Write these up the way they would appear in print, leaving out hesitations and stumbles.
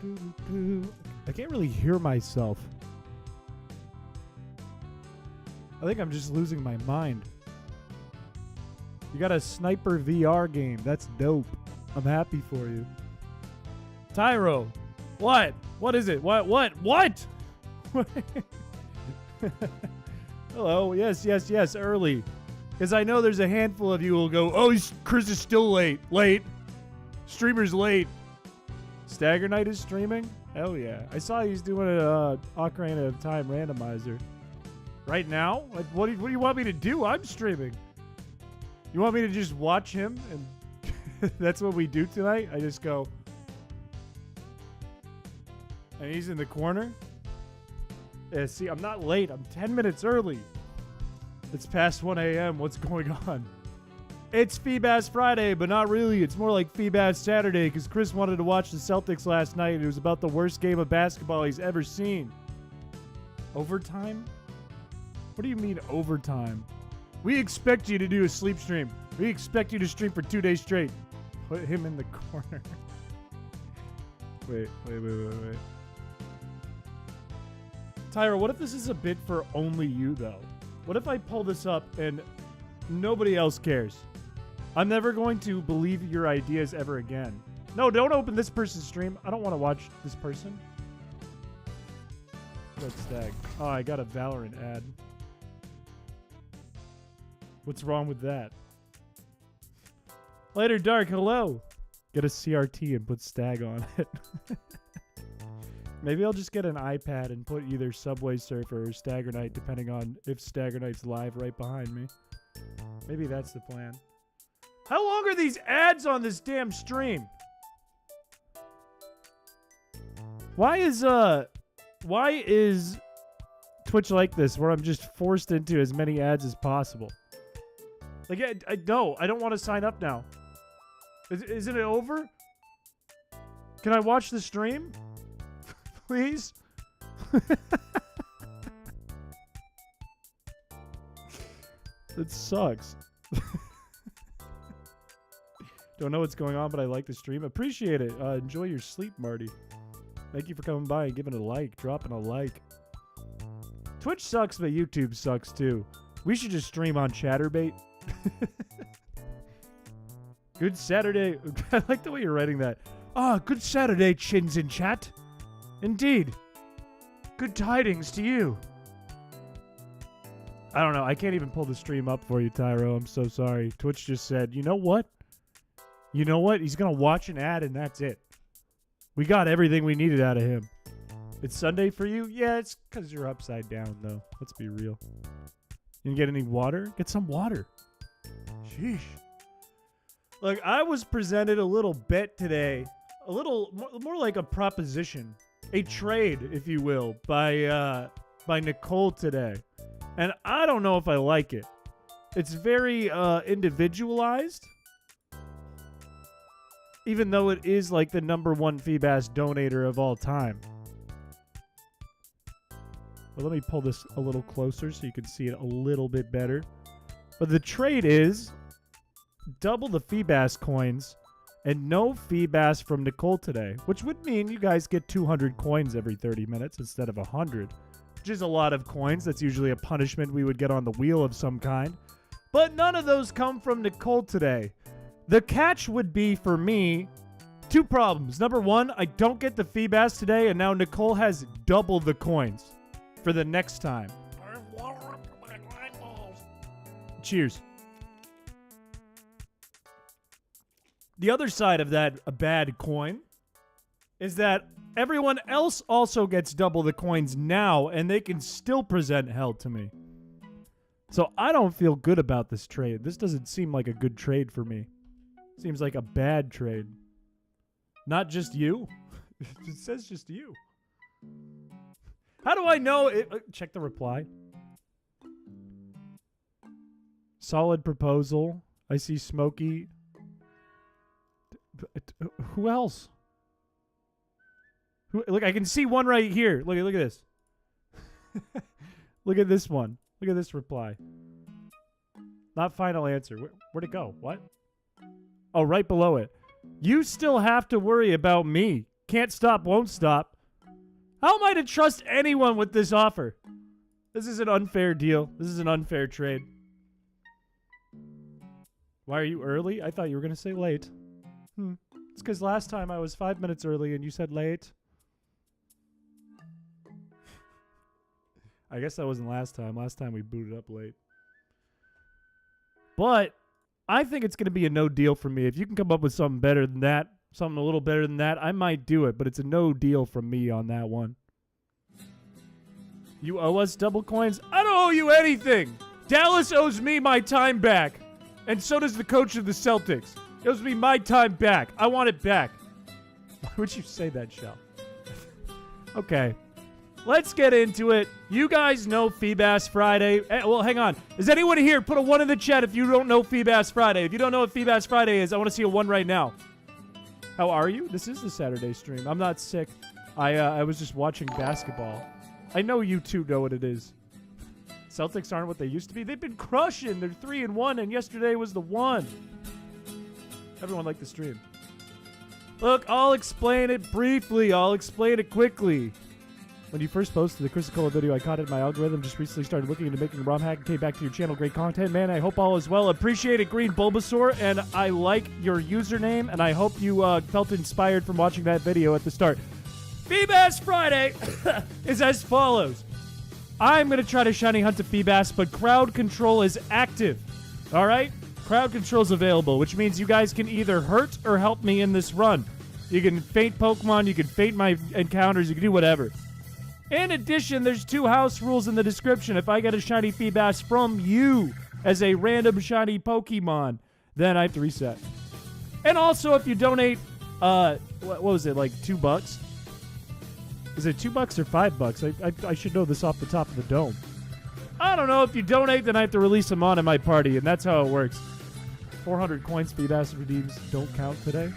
I can't really hear myself. I think I'm just losing my mind. You got a sniper VR game. That's dope. I'm happy for you. Tyro. What? What is it? What? Hello. Yes. Early. Because I know there's a handful of you who will go, oh, Chris is still late. Streamer's late. Stagger Knight is streaming? Hell yeah. I saw he's doing an Ocarina of Time randomizer. Right now? What do you want me to do? I'm streaming. You want me to just watch him? And that's what we do tonight? I just go... And he's in the corner? Yeah, see, I'm not late. I'm 10 minutes early. It's past 1 a.m. What's going on? It's Feebas Friday, but not really. It's more like Feebas Saturday because Chris wanted to watch the Celtics last night. And it was about the worst game of basketball he's ever seen. Overtime? What do you mean overtime? We expect you to do a sleep stream. We expect you to stream for 2 days straight. Put him in the corner. Wait. Tyra, what if this is a bit for only you, though? What if I pull this up and nobody else cares? I'm never going to believe your ideas ever again. No, don't open this person's stream. I don't want to watch this person. Let's stag. Oh, I got a Valorant ad. What's wrong with that? Later, Dark. Hello. Get a CRT and put stag on it. Maybe I'll just get an iPad and put either Subway Surfer or Stagger Knight, depending on if Stagger Knight's live right behind me. Maybe that's the plan. How long are these ads on this damn stream? Why is Twitch like this, where I'm just forced into as many ads as possible? Like, I don't want to sign up now. Isn't it over? Can I watch the stream? Please? It sucks. Don't know what's going on, but I like the stream. Appreciate it. Enjoy your sleep, Marty. Thank you for coming by and giving a like, dropping a like. Twitch sucks, but YouTube sucks too. We should just stream on Chatterbait. Good Saturday. I like the way you're writing that. Good Saturday, chins in chat. Indeed. Good tidings to you. I don't know. I can't even pull the stream up for you, Tyro. I'm so sorry. Twitch just said, you know what? You know what? He's going to watch an ad and that's it. We got everything we needed out of him. It's Sunday for you? Yeah, it's because you're upside down, though. Let's be real. You didn't get any water? Get some water. Sheesh. Look, I was presented a little bet today. A little more like a proposition. A trade, if you will, by Nicole today. And I don't know if I like it. It's very individualized. Even though it is like the #1 Feebas donator of all time. Well, let me pull this a little closer so you can see it a little bit better. But the trade is double the Feebas coins and no Feebas from Nicole today, which would mean you guys get 200 coins every 30 minutes instead of 100, which is a lot of coins. That's usually a punishment we would get on the wheel of some kind. But none of those come from Nicole today. The catch would be, for me, 2 problems. Number 1, I don't get the Feebas today, and now Nicole has double the coins for the next time. Cheers. The other side of that a bad coin is that everyone else also gets double the coins now, and they can still present hell to me. So I don't feel good about this trade. This doesn't seem like a good trade for me. Seems like a bad trade. Not just you. It says just you. How do I know it? Check the reply. Solid proposal. I see Smokey. Who else? Look, I can see one right here. Look at this. Look at this one. Look at this reply. Not final answer. Where'd it go? What? Oh, right below it. You still have to worry about me. Can't stop, won't stop. How am I to trust anyone with this offer? This is an unfair deal. This is an unfair trade. Why are you early? I thought you were going to say late. It's because last time I was 5 minutes early and you said late. I guess that wasn't last time. Last time we booted up late. But I think it's going to be a no deal for me. If you can come up with something better than that, something a little better than that, I might do it. But it's a no deal from me on that one. You owe us double coins? I don't owe you anything. Dallas owes me my time back. And so does the coach of the Celtics. It owes me my time back. I want it back. Why would you say that, Shell? Okay. Let's get into it. You guys know Feebas Friday. Well, hang on. Is anyone here? Put a 1 in the chat if you don't know Feebas Friday. If you don't know what Feebas Friday is, I want to see a 1 right now. How are you? This is the Saturday stream. I'm not sick. I was just watching basketball. I know you two know what it is. Celtics aren't what they used to be. They've been crushing. They're 3-1, and yesterday was the 1. Everyone liked the stream. Look, I'll explain it briefly. I'll explain it quickly. When you first posted the Chris video, I caught it in my algorithm. Just recently started looking into making a ROM hack and came back to your channel. Great content, man. I hope all is well. Appreciate it, Green Bulbasaur. And I like your username, and I hope you felt inspired from watching that video at the start. Feebas Friday is as follows. I'm going to try to shiny hunt a Feebas, but crowd control is active. All right? Crowd control is available, which means you guys can either hurt or help me in this run. You can feint Pokemon. You can feint my encounters. You can do whatever. In addition, there's 2 house rules in the description. If I get a shiny Feebas from you as a random shiny Pokemon, then I have to reset. And also, if you donate, what was it, like $2? Is it $2 or $5? I should know this off the top of the dome. I don't know. If you donate, then I have to release them on in my party, and that's how it works. 400 coins Feebas redeems don't count today.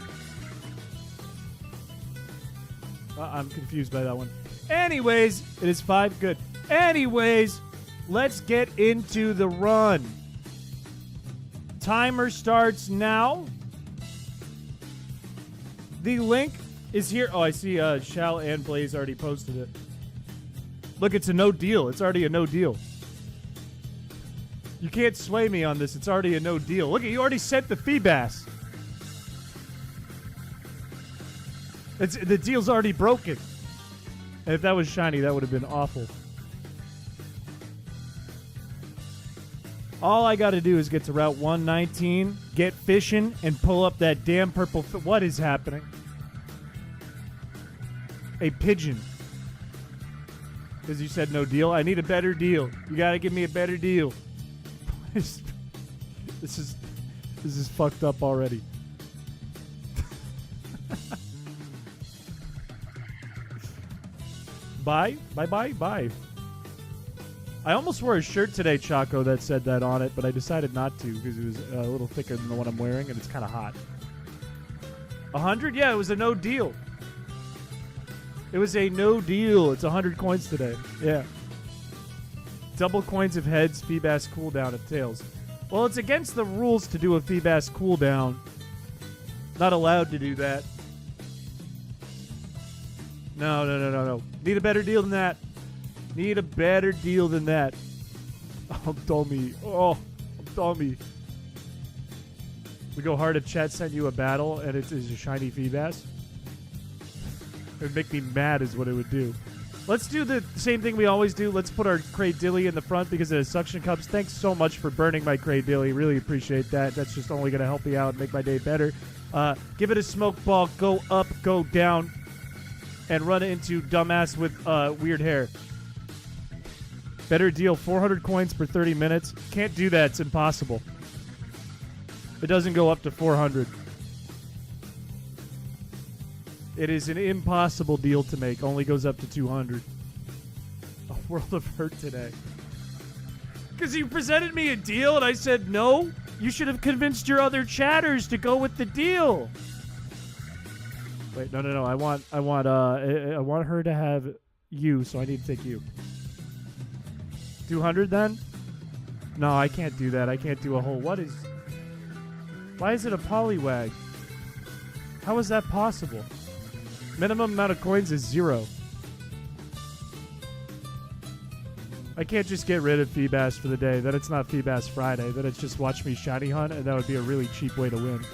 I'm confused by that one. Anyways, it is 5. Good. Anyways, let's get into the run. Timer starts now. The link is here. Oh, I see Shal and Blaze already posted it. Look, it's a no deal. It's already a no deal. You can't sway me on this. It's already a no deal. Look, you already sent the Feebas. The deal's already broken. And if that was shiny, that would have been awful. All I got to do is get to Route 119, get fishing, and pull up that damn purple... What is happening? A pigeon. Because you said no deal. I need a better deal. You got to give me a better deal. This is fucked up already. Bye. Bye. I almost wore a shirt today, Choco, that said that on it, but I decided not to because it was a little thicker than the one I'm wearing, and it's kind of hot. 100? Yeah, it was a no deal. It was a no deal. It's 100 coins today. Yeah. Double coins of heads, Feebas cooldown of tails. Well, it's against the rules to do a Feebas cooldown. Not allowed to do that. No. Need a better deal than that. Need a better deal than that. I'm dummy. Oh, I'm dummy. We go hard if chat sent you a battle and it is a shiny Feebas. It would make me mad is what it would do. Let's do the same thing we always do. Let's put our Cradilly in the front because of the suction cups. Thanks so much for burning my Cradilly. Really appreciate that. That's just only going to help me out and make my day better. Give it a smoke ball. Go up, go down. And run into dumbass with weird hair. Better deal, 400 coins per 30 minutes. Can't do that. It's impossible. It doesn't go up to 400. It is an impossible deal to make. Only goes up to 200. A world of hurt today. Because you presented me a deal and I said no. You should have convinced your other chatters to go with the deal. Wait, no. I want her to have you, so I need to take you. 200 then? No, I can't do that. I can't do a whole... Why is it a Poliwag? How is that possible? Minimum amount of coins is 0. I can't just get rid of Feebas for the day. Then it's not Feebas Friday. Then it's just watch me shiny hunt, and that would be a really cheap way to win.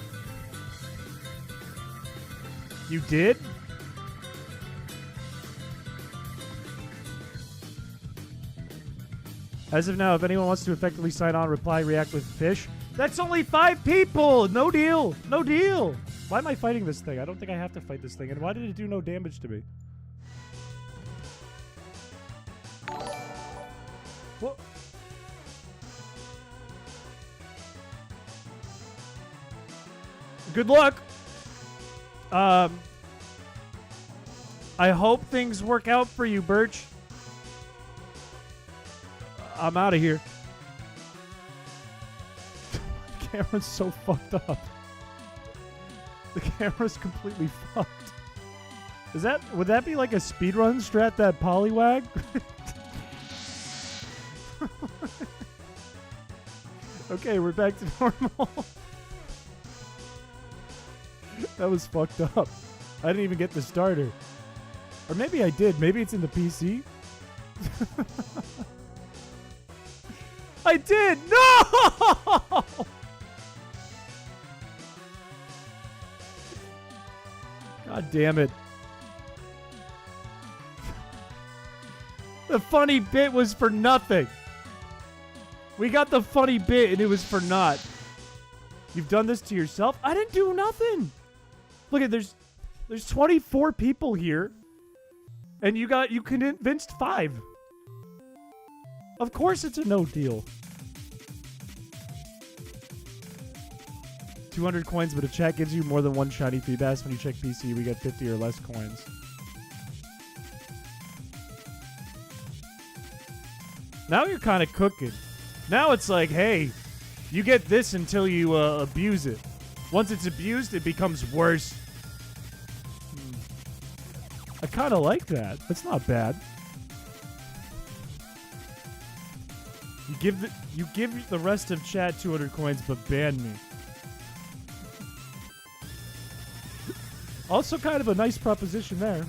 You did? As of now, if anyone wants to effectively sign on, reply, react with fish. That's only 5 people! No deal! No deal! Why am I fighting this thing? I don't think I have to fight this thing. And why did it do no damage to me? What? Good luck. I hope things work out for you, Birch. I'm out of here. The camera's so fucked up. The camera's completely fucked. Would that be like a speedrun strat, that polywag? Okay, we're back to normal. That was fucked up. I didn't even get the starter. Or maybe I did. Maybe it's in the PC. I did! No! God damn it. The funny bit was for nothing. We got the funny bit and it was for naught. You've done this to yourself? I didn't do nothing. Look at there's 24 people here. And you convinced 5. Of course it's a no deal. 200 coins, but if chat gives you more than 1 shiny Feebas when you check PC, we get 50 or less coins. Now you're kind of cooking. Now it's like, hey, you get this until you abuse it. Once it's abused, it becomes worse. I kind of like that. That's not bad. You give the rest of chat 200 coins, but ban me. Also kind of a nice proposition there.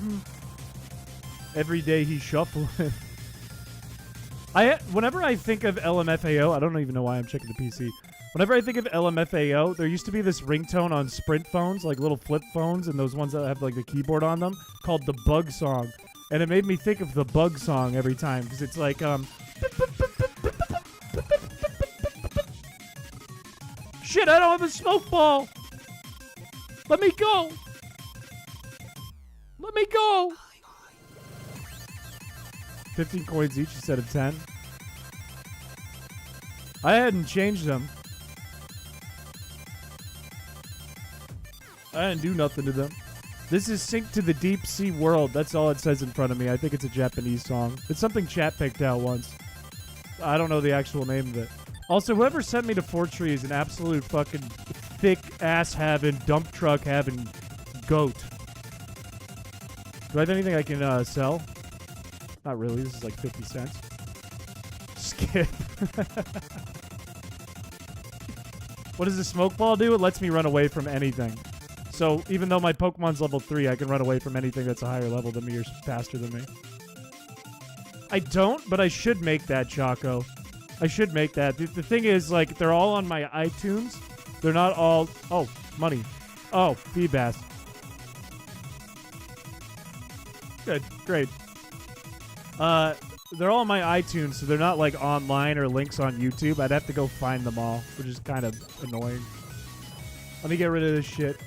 Every day he's shuffling. Whenever I think of LMFAO, I don't even know why I'm checking the PC. Whenever I think of LMFAO, there used to be this ringtone on Sprint phones, like little flip phones, and those ones that have like the keyboard on them, called the Bug Song. And it made me think of the Bug Song every time, because it's like, shit, I don't have a smoke ball! Let me go! Let me go! 15 coins each instead of 10. I hadn't changed them. I didn't do nothing to them. This is Sync to the Deep Sea World. That's all it says in front of me. I think it's a Japanese song. It's something chat picked out once. I don't know the actual name of it. Also, whoever sent me to Fortree is an absolute fucking thick ass having, dump truck having goat. Do I have anything I can sell? Not really. This is like 50 cents. Skip. What does the smoke ball do? It lets me run away from anything. So even though my Pokemon's level 3, I can run away from anything that's a higher level than me or faster than me. I don't, but I should make that, Choco. I should make that. The thing is, like, they're all on my iTunes. They're not all... Oh, money. Oh, Feebas. Good. Great. They're all on my iTunes, so they're not, like, online or links on YouTube. I'd have to go find them all, which is kind of annoying. Let me get rid of this shit.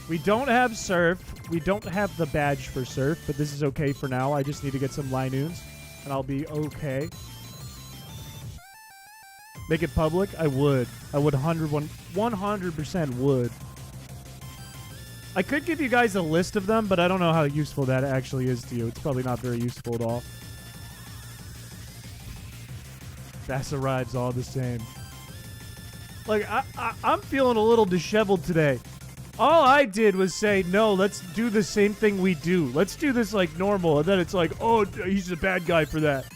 We don't have Surf. We don't have the badge for Surf, but this is okay for now. I just need to get some Linoons, and I'll be okay. Make it public? I would. I would 100% would. I could give you guys a list of them, but I don't know how useful that actually is to you. It's probably not very useful at all. Bass arrives all the same. Like, I'm feeling a little disheveled today. All I did was say, no, let's do the same thing we do. Let's do this like normal. And then it's like, oh, he's a bad guy for that.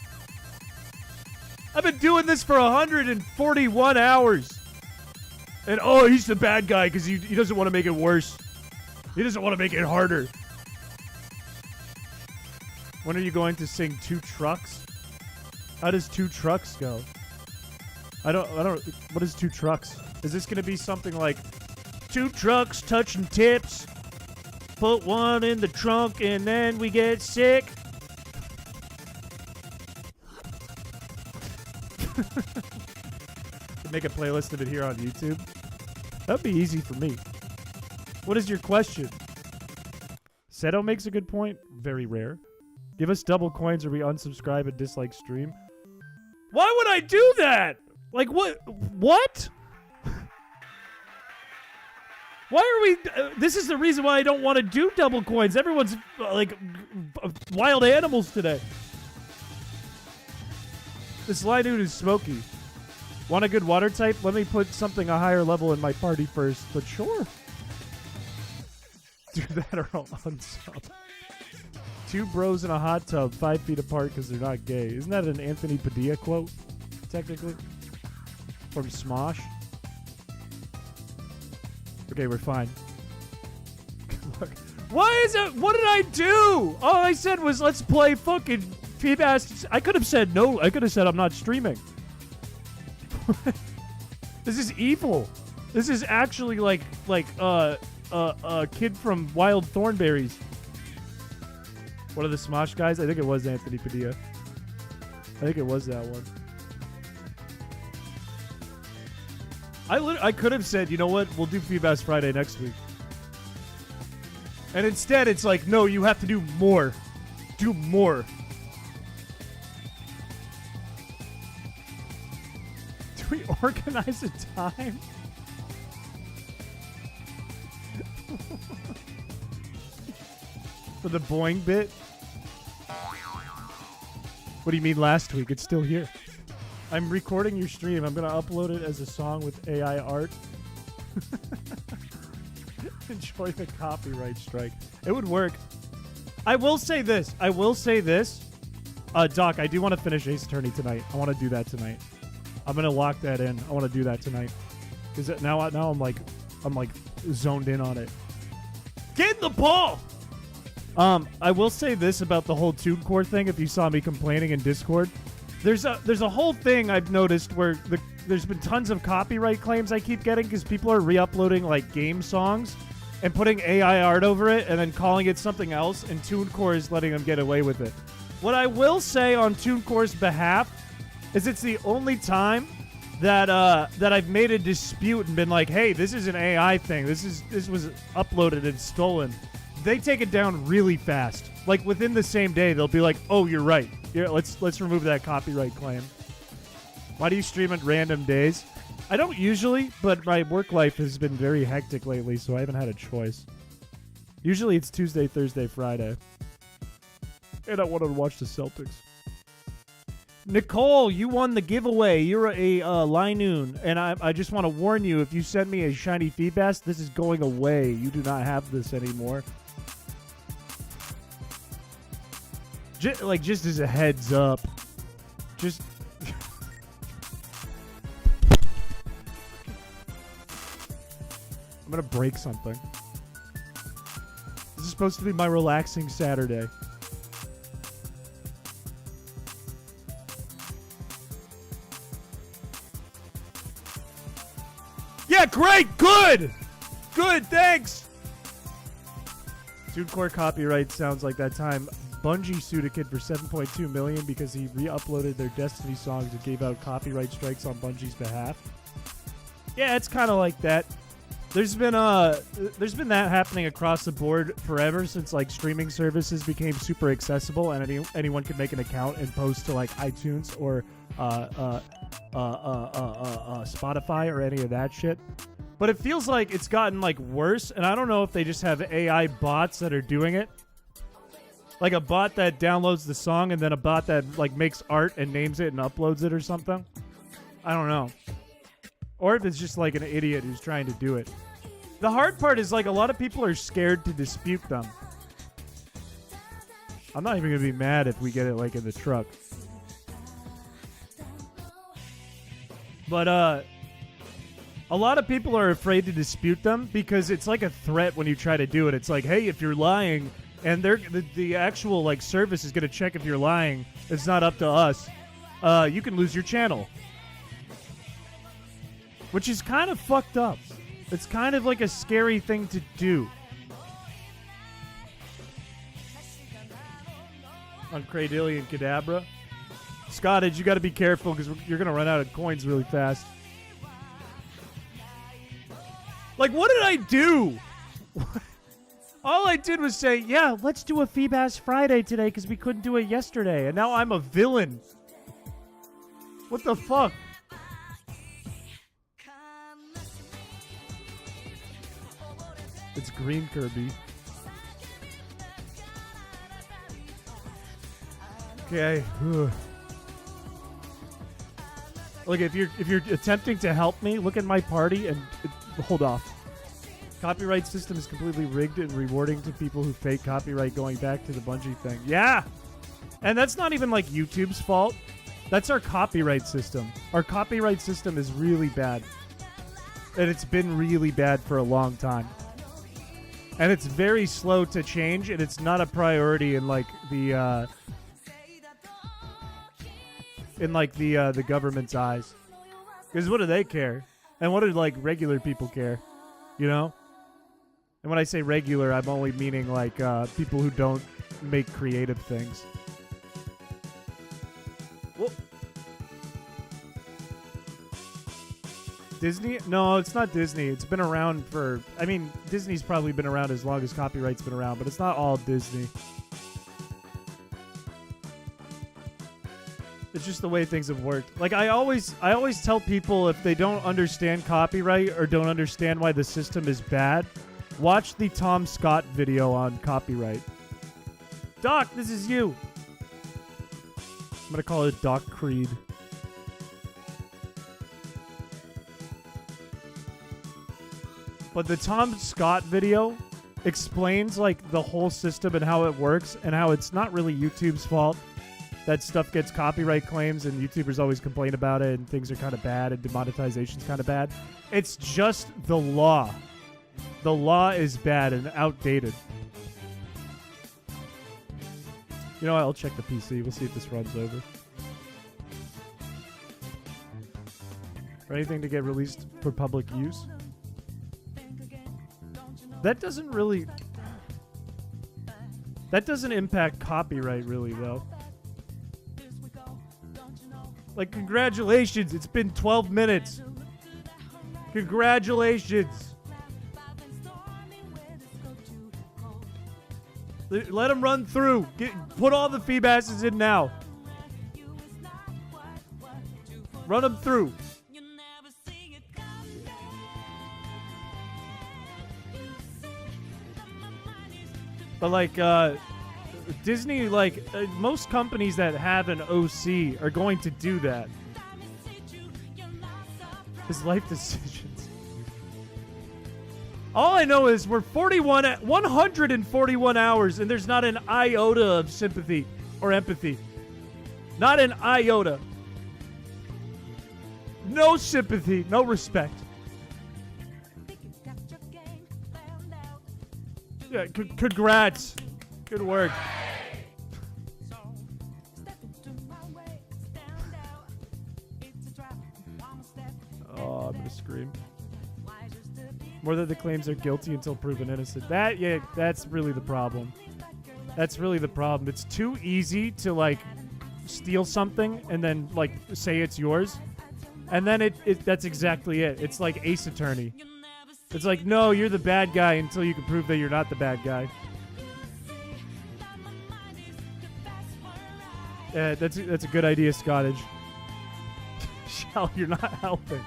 I've been doing this for 141 hours. And oh, he's the bad guy because he doesn't want to make it worse. He doesn't want to make it harder. When are you going to sing Two Trucks? How does Two Trucks go? I don't, what is Two Trucks? Is this going to be something like, two trucks touching tips, put one in the trunk, and then we get sick? Make a playlist of it here on YouTube. That'd be easy for me. What is your question? Seto makes a good point. Very rare. Give us double coins or we unsubscribe and dislike stream. Why would I do that? Like, what? What? Why are we... this is the reason why I don't want to do double coins. Everyone's, like, wild animals today. This line dude is smoky. Want a good water type? Let me put something a higher level in my party first. But sure. Do that or I'll unsub. Two bros in a hot tub, 5 feet apart because they're not gay. Isn't that an Anthony Padilla quote, technically? From Smosh? Okay, we're fine. Look. Why is it? What did I do? All I said was let's play fucking Feebas. I could have said no. I could have said I'm not streaming. This is evil. This is actually like a kid from Wild Thornberries. One of the Smosh guys? I think it was Anthony Padilla. I think it was that one. I could have said, you know what? We'll do Feebas Friday next week. And instead, it's like, no, you have to do more. Do more. Do we organize a time? For the boing bit? What do you mean last week? It's still here. I'm recording your stream. I'm going to upload it as a song with AI art. Enjoy the copyright strike. It would work. I will say this. Doc, I do want to finish Ace Attorney tonight. I want to do that tonight. I'm going to lock that in. I want to do that tonight. Because now I'm like zoned in on it. Get in the ball! I will say this about the whole TuneCore thing. If you saw me complaining in Discord, there's a whole thing I've noticed where there's been tons of copyright claims I keep getting because people are re-uploading like game songs and putting AI art over it and then calling it something else, and TuneCore is letting them get away with it. What I will say on TuneCore's behalf is it's the only time that I've made a dispute and been like, hey, this is an AI thing. This was uploaded and stolen. They take it down really fast. Like within the same day, they'll be like, "Oh, you're right. Yeah, let's remove that copyright claim." Why do you stream at random days? I don't usually, but my work life has been very hectic lately, so I haven't had a choice. Usually it's Tuesday, Thursday, Friday. And I wanted to watch the Celtics. Nicole, you won the giveaway. You're a Linoon, and I just want to warn you, if you send me a shiny Feebas, this is going away. You do not have this anymore. Just as a heads up. Just... I'm going to break something. This is supposed to be my relaxing Saturday. Yeah, great! Good! Good, thanks! TuneCore copyright sounds like that time Bungie sued a kid for $7.2 million because he re-uploaded their Destiny songs and gave out copyright strikes on Bungie's behalf. Yeah, it's kind of like that. There's been that happening across the board forever since like streaming services became super accessible and anyone could make an account and post to like iTunes or Spotify or any of that shit. But it feels like it's gotten like worse, and I don't know if they just have AI bots that are doing it. Like a bot that downloads the song and then a bot that like makes art and names it and uploads it or something. I don't know. Or if it's just like an idiot who's trying to do it. The hard part is like a lot of people are scared to dispute them. I'm not even going to be mad if we get it like in the truck. A lot of people are afraid to dispute them because it's like a threat when you try to do it. It's like, hey, if you're lying, and the actual like service is going to check if you're lying, it's not up to us. You can lose your channel, which is kind of fucked up. It's kind of like a scary thing to do. On Cradillion Cadabra. Scottage, you got to be careful because you're going to run out of coins really fast. Like, what did I do? All I did was say, yeah, let's do a Feebas Friday today because we couldn't do it yesterday. And now I'm a villain. What the fuck? It's Green Kirby. Okay. Look, if you're attempting to help me, look at my party and hold off. Copyright system is completely rigged and rewarding to people who fake copyright, going back to the Bungie thing. Yeah! And that's not even like YouTube's fault. That's our copyright system. Our copyright system is really bad. And it's been really bad for a long time. And it's very slow to change, and it's not a priority in like the government's eyes. Because what do they care? And what do like regular people care? You know? And when I say regular, I'm only meaning like people who don't make creative things. Whoa. Disney? No, it's not Disney. It's been around for... I mean, Disney's probably been around as long as copyright's been around, but it's not all Disney. It's just the way things have worked. Like, I always tell people if they don't understand copyright or don't understand why the system is bad, watch the Tom Scott video on copyright. Doc, this is you. I'm going to call it Doc Creed. But the Tom Scott video explains like the whole system and how it works and how it's not really YouTube's fault that stuff gets copyright claims and YouTubers always complain about it and things are kind of bad and demonetization's kind of bad. It's just the law. The law is bad and outdated. You know what? I'll check the PC. We'll see if this runs over. Or anything to get released for public use. That doesn't really... That doesn't impact copyright, really, though. Like, congratulations. It's been 12 minutes. Congratulations. Let them run through. Put all the Feebasses in now. Run them through. But like Disney, like most companies that have an OC are going to do that. His life decisions. All I know is we're 141 hours and there's not an iota of sympathy or empathy. Not an iota. No sympathy, no respect. Yeah, congrats. Good work. Oh, I'm gonna scream. More that the claims are guilty until proven innocent. That's really the problem. That's really the problem. It's too easy to like steal something and then like say it's yours. And then that's exactly it. It's like Ace Attorney. It's like, no, you're the bad guy until you can prove that you're not the bad guy. Yeah, that's a good idea, Scottage. Shell, you're not helping.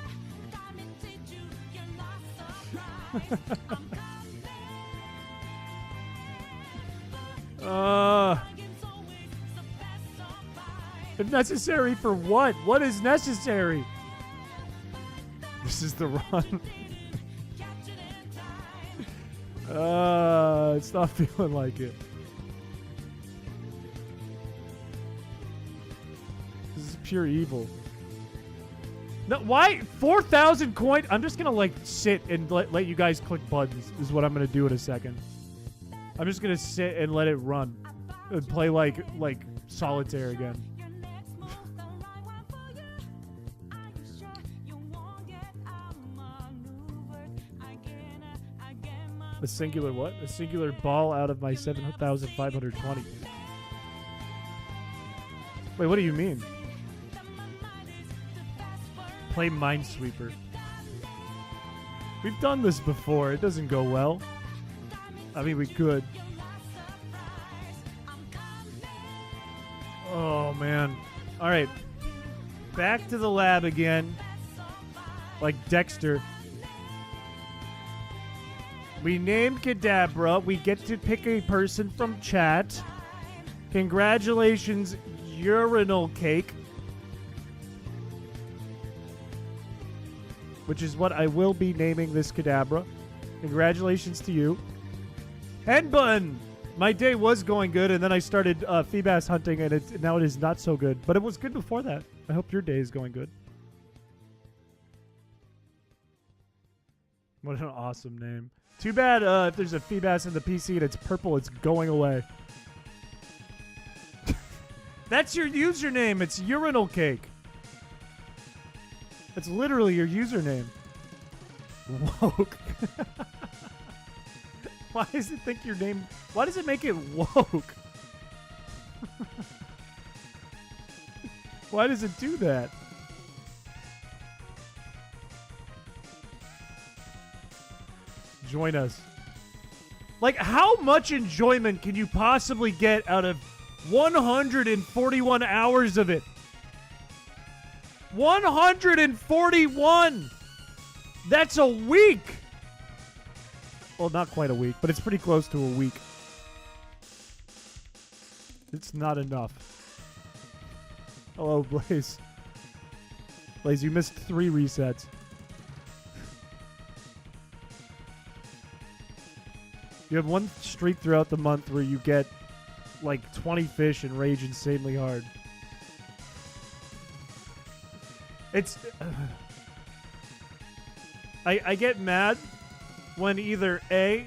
If necessary for what? What is necessary? This is the run. It's not feeling like it. This is pure evil. No, why 4,000 coin? I'm just gonna like sit and let you guys click buttons. Is what I'm gonna do in a second. I'm just gonna sit and let it run, and play like solitaire again. A singular what? A singular ball out of my 7,520. Wait, what do you mean? Play Minesweeper. We've done this before. It doesn't go well. I mean, we could. Oh, man. All right. Back to the lab again. Like Dexter. We named Kadabra. We get to pick a person from chat. Congratulations, Urinal Cake. Which is what I will be naming this Kadabra. Congratulations to you. Head button! My day was going good, and then I started Feebas hunting, and now it is not so good. But it was good before that. I hope your day is going good. What an awesome name. Too bad if there's a Feebas in the PC and it's purple, it's going away. That's your username. It's Urinal Cake. That's literally your username. Woke. Why does it think your name... Why does it make it woke? Why does it do that? Join us. Like, how much enjoyment can you possibly get out of 141 hours of it? 141! That's a week! Well, not quite a week, but it's pretty close to a week. It's not enough. Hello, Blaze. Blaze, you missed 3 resets. You have one streak throughout the month where you get like 20 fish and rage insanely hard. It's... I get mad when either A,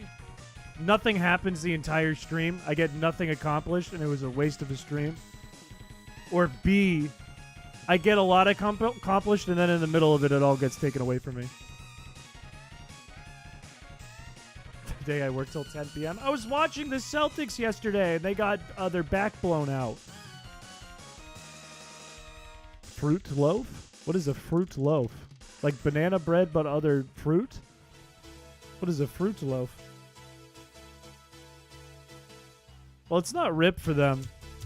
nothing happens the entire stream, I get nothing accomplished and it was a waste of a stream, or B, I get a lot accomplished and then in the middle of it, it all gets taken away from me. Today I worked till 10 p.m. I was watching the Celtics yesterday and they got their back blown out. Fruit loaf? What is a fruit loaf? Like banana bread but other fruit? What is a fruit loaf? Well, it's not ripped for them.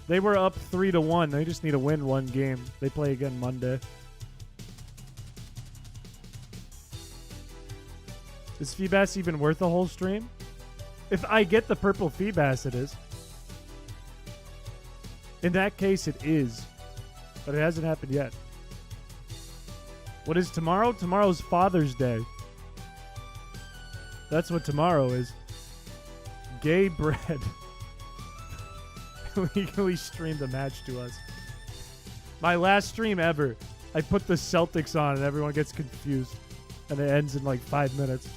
They were up 3-1. They just need to win one game. They play again Monday. Is Feebas even worth a whole stream? If I get the purple Feebas, it is. In that case, it is. But it hasn't happened yet. What is tomorrow? Tomorrow's Father's Day. That's what tomorrow is. Gay bread. Legally streamed a match to us. My last stream ever. I put the Celtics on and everyone gets confused. And it ends in like 5 minutes.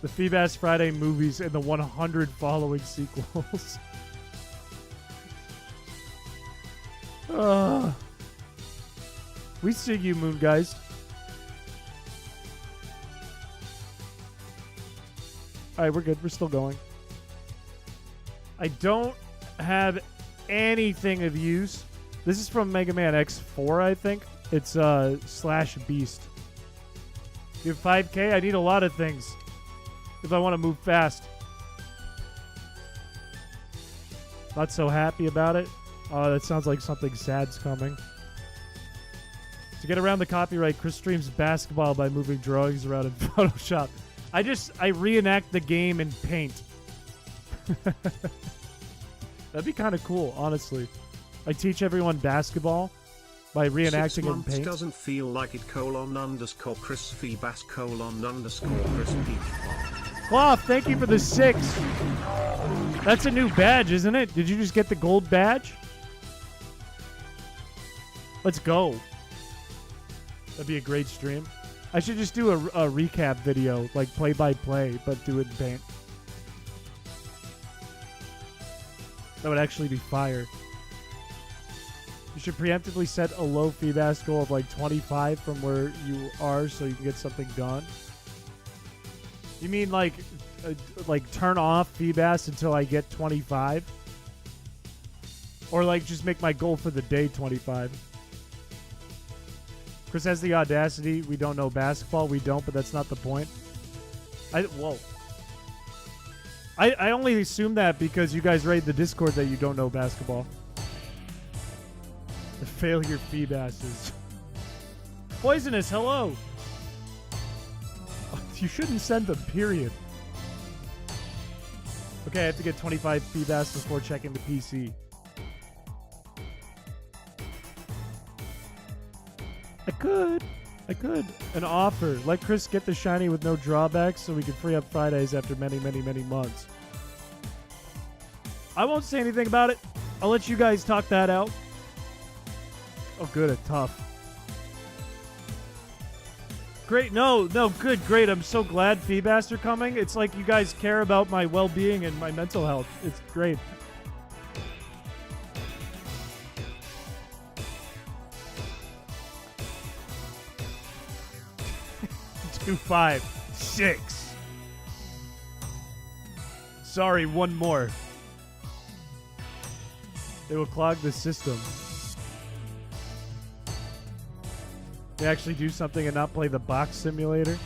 The Feebas Friday movies and the 100 following sequels. We see you, Moon guys. Alright, we're good. We're still going. I don't have anything of use. This is from Mega Man X4, I think. It's / Beast. You have 5K? I need a lot of things if I want to move fast. Not so happy about it. Oh, that sounds like something sad's coming. To get around the copyright, Chris streams basketball by moving drawings around in Photoshop. I reenact the game in Paint. That'd be kind of cool, honestly. I teach everyone basketball by reenacting in Paint. Doesn't feel like it __ Chris Feebas _ Chris Peach. Cloth, thank you for the 6. That's a new badge, isn't it? Did you just get the gold badge? Let's go. That'd be a great stream. I should just do a recap video, like play-by-play, but do it in Paint. That would actually be fire. You should preemptively set a low Feebas goal of like 25 from where you are so you can get something done. You mean like turn off Feebas until I get 25? Or like just make my goal for the day 25? Chris has the audacity. We don't know basketball. We don't, but that's not the point. Whoa. I only assume that because you guys raid the Discord that you don't know basketball. The failure Feebasses. Poisonous, hello. You shouldn't send them, period. Okay, I have to get 25 Feebas before checking the PC. I could. An offer. Let Chris get the shiny with no drawbacks so we can free up Fridays after many, many, many months. I won't say anything about it. I'll let you guys talk that out. Oh, good. A tough. Great. No, good, great. I'm so glad Feebas are coming. It's like you guys care about my well-being and my mental health. It's great. 2, 5, 6. Sorry, one more. They will clog the system. They actually do something and not play the box simulator.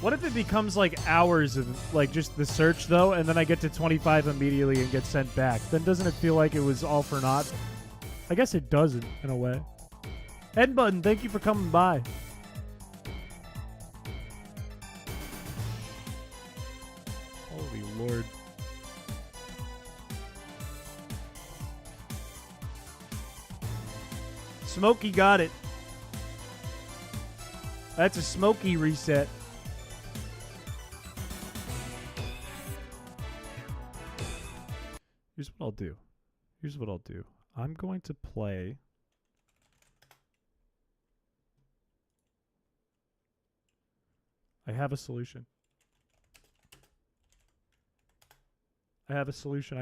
What if it becomes like hours of like just the search though, and then I get to 25 immediately and get sent back? Then doesn't it feel like it was all for naught? I guess it doesn't in a way. Ed Button, thank you for coming by. Holy Lord. Smokey got it. That's a Smokey reset. Here's what I'll do. I'm going to play... I have a solution. I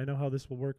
know how this will work.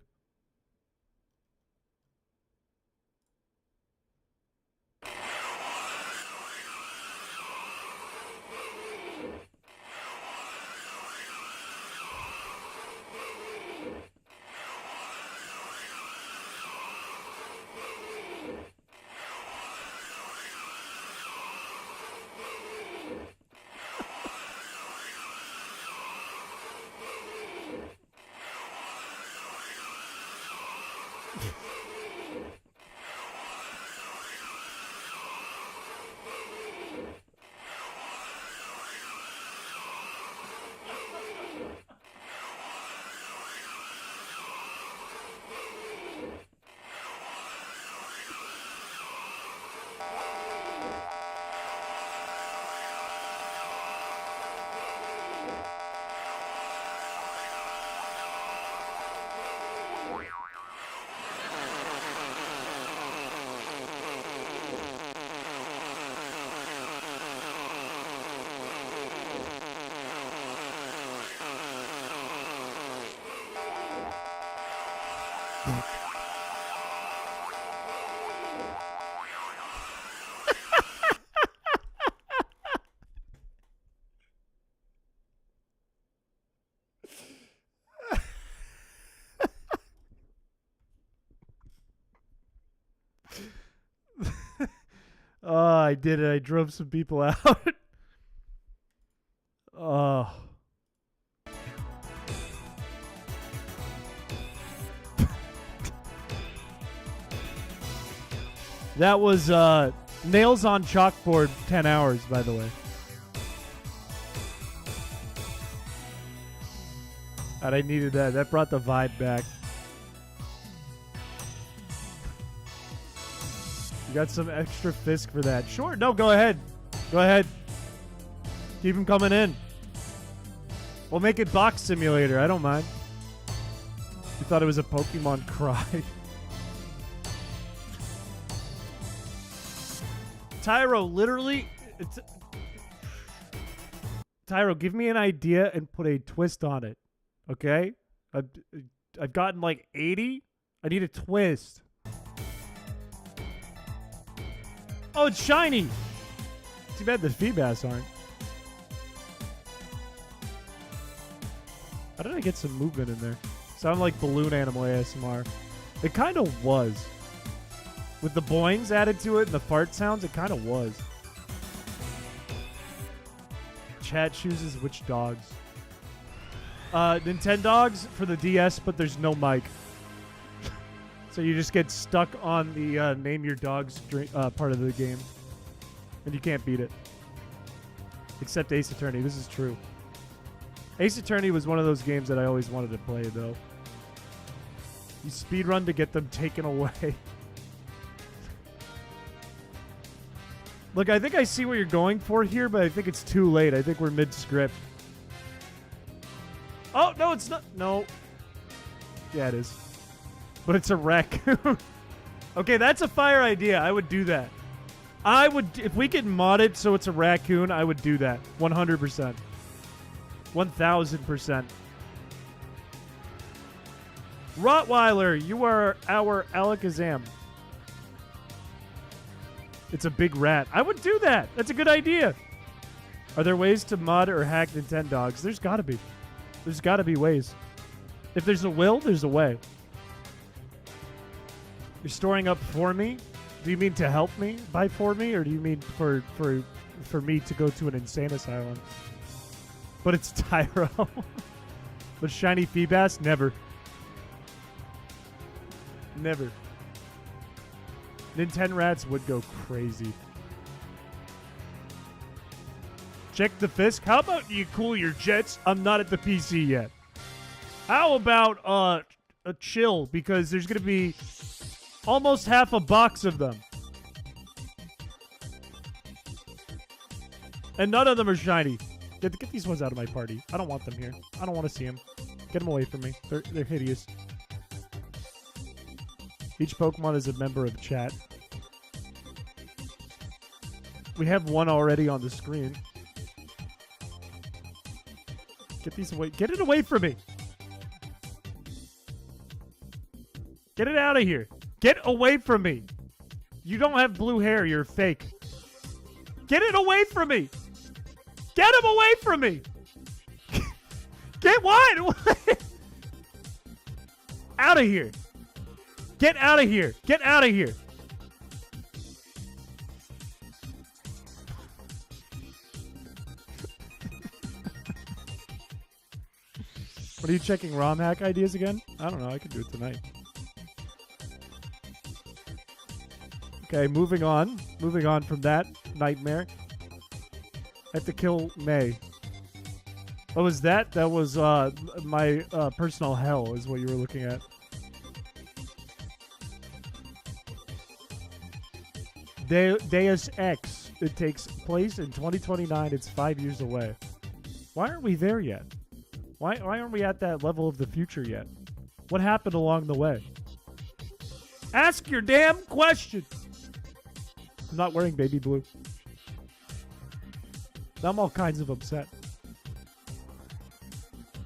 Oh, I did it. I drove some people out. Oh. That was nails on chalkboard 10 hours, by the way. God, I needed that. That brought the vibe back. You got some extra Fisk for that. Sure. No, go ahead. Go ahead. Keep him coming in. We'll make it box simulator. I don't mind. You thought it was a Pokemon cry. Tyro, literally, Tyro, give me an idea and put a twist on it. Okay? I've gotten like 80. I need a twist. Oh, it's shiny. Too bad the Feebas aren't. How did I get some movement in there? Sound like balloon animal ASMR. It kind of was. With the boings added to it and the fart sounds, it kind of was. Chat chooses which dogs. Nintendogs for the DS, but there's no mic. So you just get stuck on the name your dog's part of the game. And you can't beat it. Except Ace Attorney. This is true. Ace Attorney was one of those games that I always wanted to play, though. You speedrun to get them taken away. Look, I think I see what you're going for here, but I think it's too late. I think we're mid-script. Oh, no, it's not. No. Yeah, it is. But it's a raccoon. Okay, that's a fire idea. I would do that. I would, if we could mod it so it's a raccoon, I would do that. 100%. 1000%. Rottweiler, you are our Alakazam. It's a big rat. I would do that. That's a good idea. Are there ways to mod or hack Nintendogs? There's got to be. There's got to be ways. If there's a will, there's a way. You're storing up for me? Do you mean to help me by for me, or do you mean for me to go to an insane asylum? But it's Tyro. But shiny Feebas? Never. Never. Nintendo rats would go crazy. Check the Fisk. How about you cool your jets? I'm not at the PC yet. How about a chill? Because there's going to be almost half a box of them. And none of them are shiny. Get these ones out of my party. I don't want them here. I don't want to see them. Get them away from me. They're hideous. Each Pokemon is a member of chat. We have one already on the screen. Get these away. Get it away from me. Get it out of here. Get away from me. You don't have blue hair. You're fake. Get it away from me. Get him away from me. Get what? Out of here. Get out of here. Get out of here. What are you checking ROM hack ideas again? I don't know. I could do it tonight. Okay, moving on. Moving on from that nightmare. I have to kill May. What was that? That was my personal hell is what you were looking at. Deus Ex. It takes place in 2029. It's 5 years away. Why aren't we there yet? Why aren't we at that level of the future yet? What happened along the way? Ask your damn question. I'm not wearing baby blue. I'm all kinds of upset.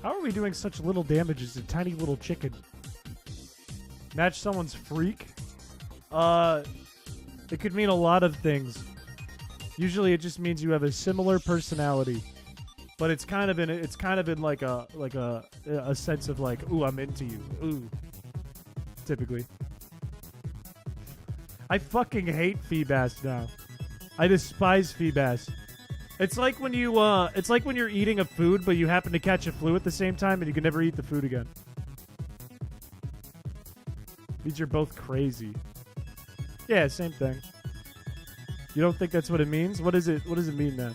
How are we doing such little damage as a tiny little chicken? Match someone's freak? It could mean a lot of things. Usually it just means you have a similar personality. But it's kind of in like a sense of like, ooh, I'm into you. Ooh. Typically. I fucking hate Feebas now. I despise Feebas. It's like when you're eating a food, but you happen to catch a flu at the same time, and you can never eat the food again. These are both crazy. Yeah, same thing. You don't think that's what it means? What does it mean then?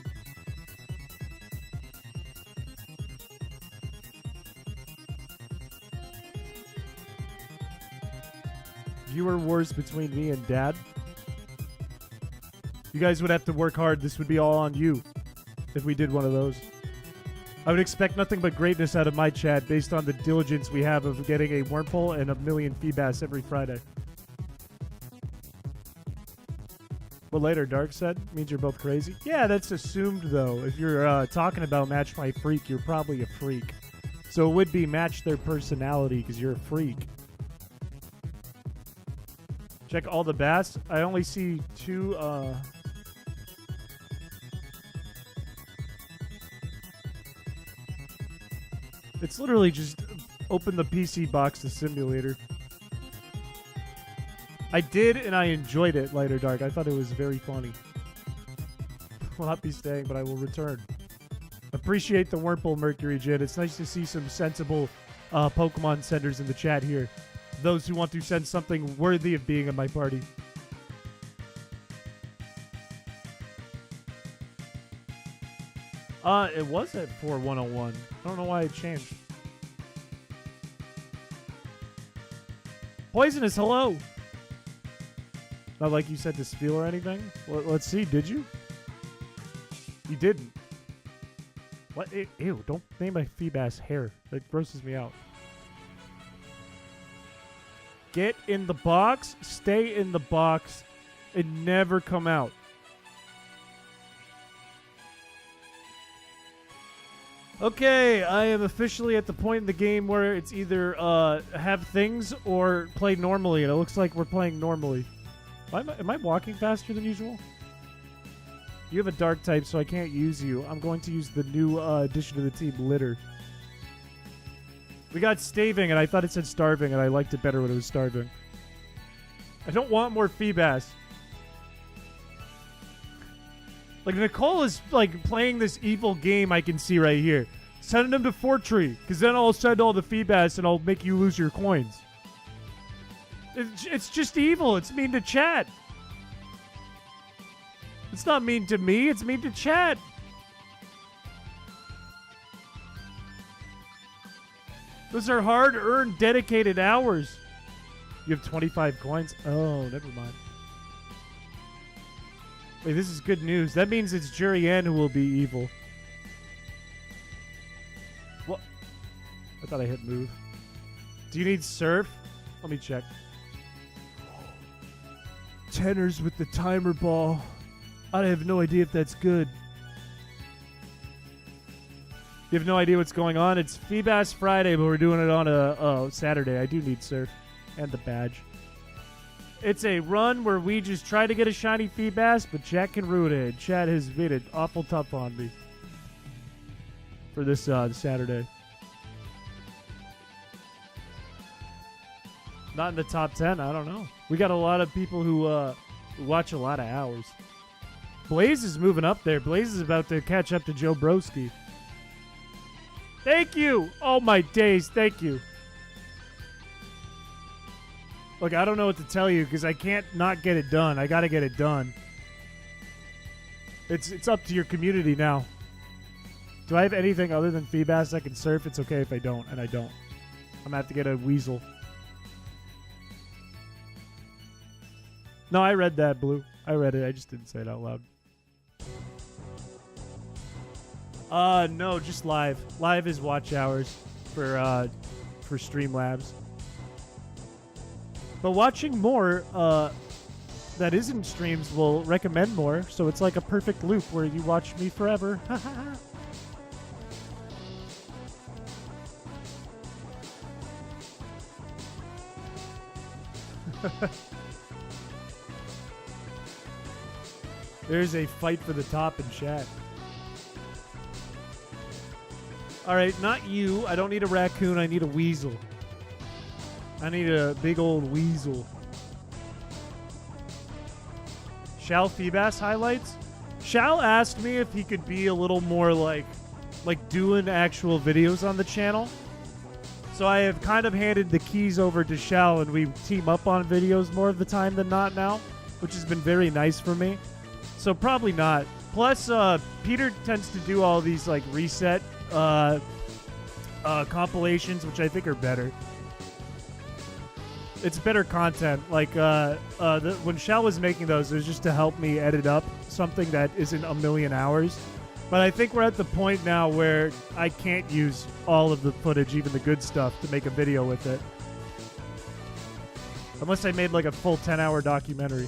Viewer wars between me and Dad. You guys would have to work hard. This would be all on you if we did one of those. I would expect nothing but greatness out of my chat based on the diligence we have of getting a wormhole and a million Feebas every Friday. What later Dark said means you're both crazy. Yeah, that's assumed though. If you're talking about match my freak, you're probably a freak. So it would be match their personality because you're a freak. Check all the bass. I only see 2. It's literally just open the PC box, the simulator. I did, and I enjoyed it, Lighter Dark. I thought it was very funny. Will not be staying, but I will return. Appreciate the Wurmple Mercury Jin. It's nice to see some sensible Pokemon senders in the chat here. Those who want to send something worthy of being in my party. It was at 4101. I don't know why it changed. Poisonous, hello! Not like you said to spiel or anything? Let's see, did you? You didn't. What? Ew, don't name my Feebas hair. That grosses me out. Get in the box, stay in the box, and never come out. Okay, I am officially at the point in the game where it's either have things or play normally, and it looks like we're playing normally. Am I walking faster than usual? You have a dark type, so I can't use you. I'm going to use the new addition to the team, Litter. We got staving, and I thought it said starving, and I liked it better when it was starving. I don't want more Feebas. Like, Nicole is, like, playing this evil game I can see right here. Send them to Fortree, because then I'll send all the Feebas, and I'll make you lose your coins. It's just evil. It's mean to chat. It's not mean to me. It's mean to chat. Those are hard-earned, dedicated hours. You have 25 coins? Oh, never mind. Wait, this is good news. That means it's Jurian who will be evil. What? I thought I hit move. Do you need surf? Let me check. Tenors with the timer ball. I have no idea if that's good. You have no idea what's going on? It's Feebas Friday, but we're doing it on a Saturday. I do need surf. And the badge. It's a run where we just try to get a shiny Feebas, but Chat can ruin it. Chat has made it awful tough on me. For this Saturday. Not in the top 10, I don't know. We got a lot of people who watch a lot of hours. Blaze is moving up there. Blaze is about to catch up to Joe Broski. Thank you! Oh my days, thank you. Look, I don't know what to tell you because I can't not get it done. I gotta get it done. It's up to your community now. Do I have anything other than Feebas I can surf? It's okay if I don't, and I don't. I'm gonna have to get a weasel. No, I read that, Blue. I read it. I just didn't say it out loud. No, just live. Live is watch hours for Streamlabs. But watching more that isn't streams will recommend more, so it's like a perfect loop where you watch me forever. There's a fight for the top in chat. Alright, not you. I don't need a raccoon. I need a weasel. I need a big old weasel. Shal Feebas highlights? Shal asked me if he could be a little more like doing actual videos on the channel. So I have kind of handed the keys over to Shal and we team up on videos more of the time than not now, which has been very nice for me. So probably not. Plus, Peter tends to do all these like reset compilations, which I think are better. It's better content. Like when Shal was making those, it was just to help me edit up something that isn't a million hours. But I think we're at the point now where I can't use all of the footage, even the good stuff, to make a video with it. Unless I made like a full 10-hour documentary.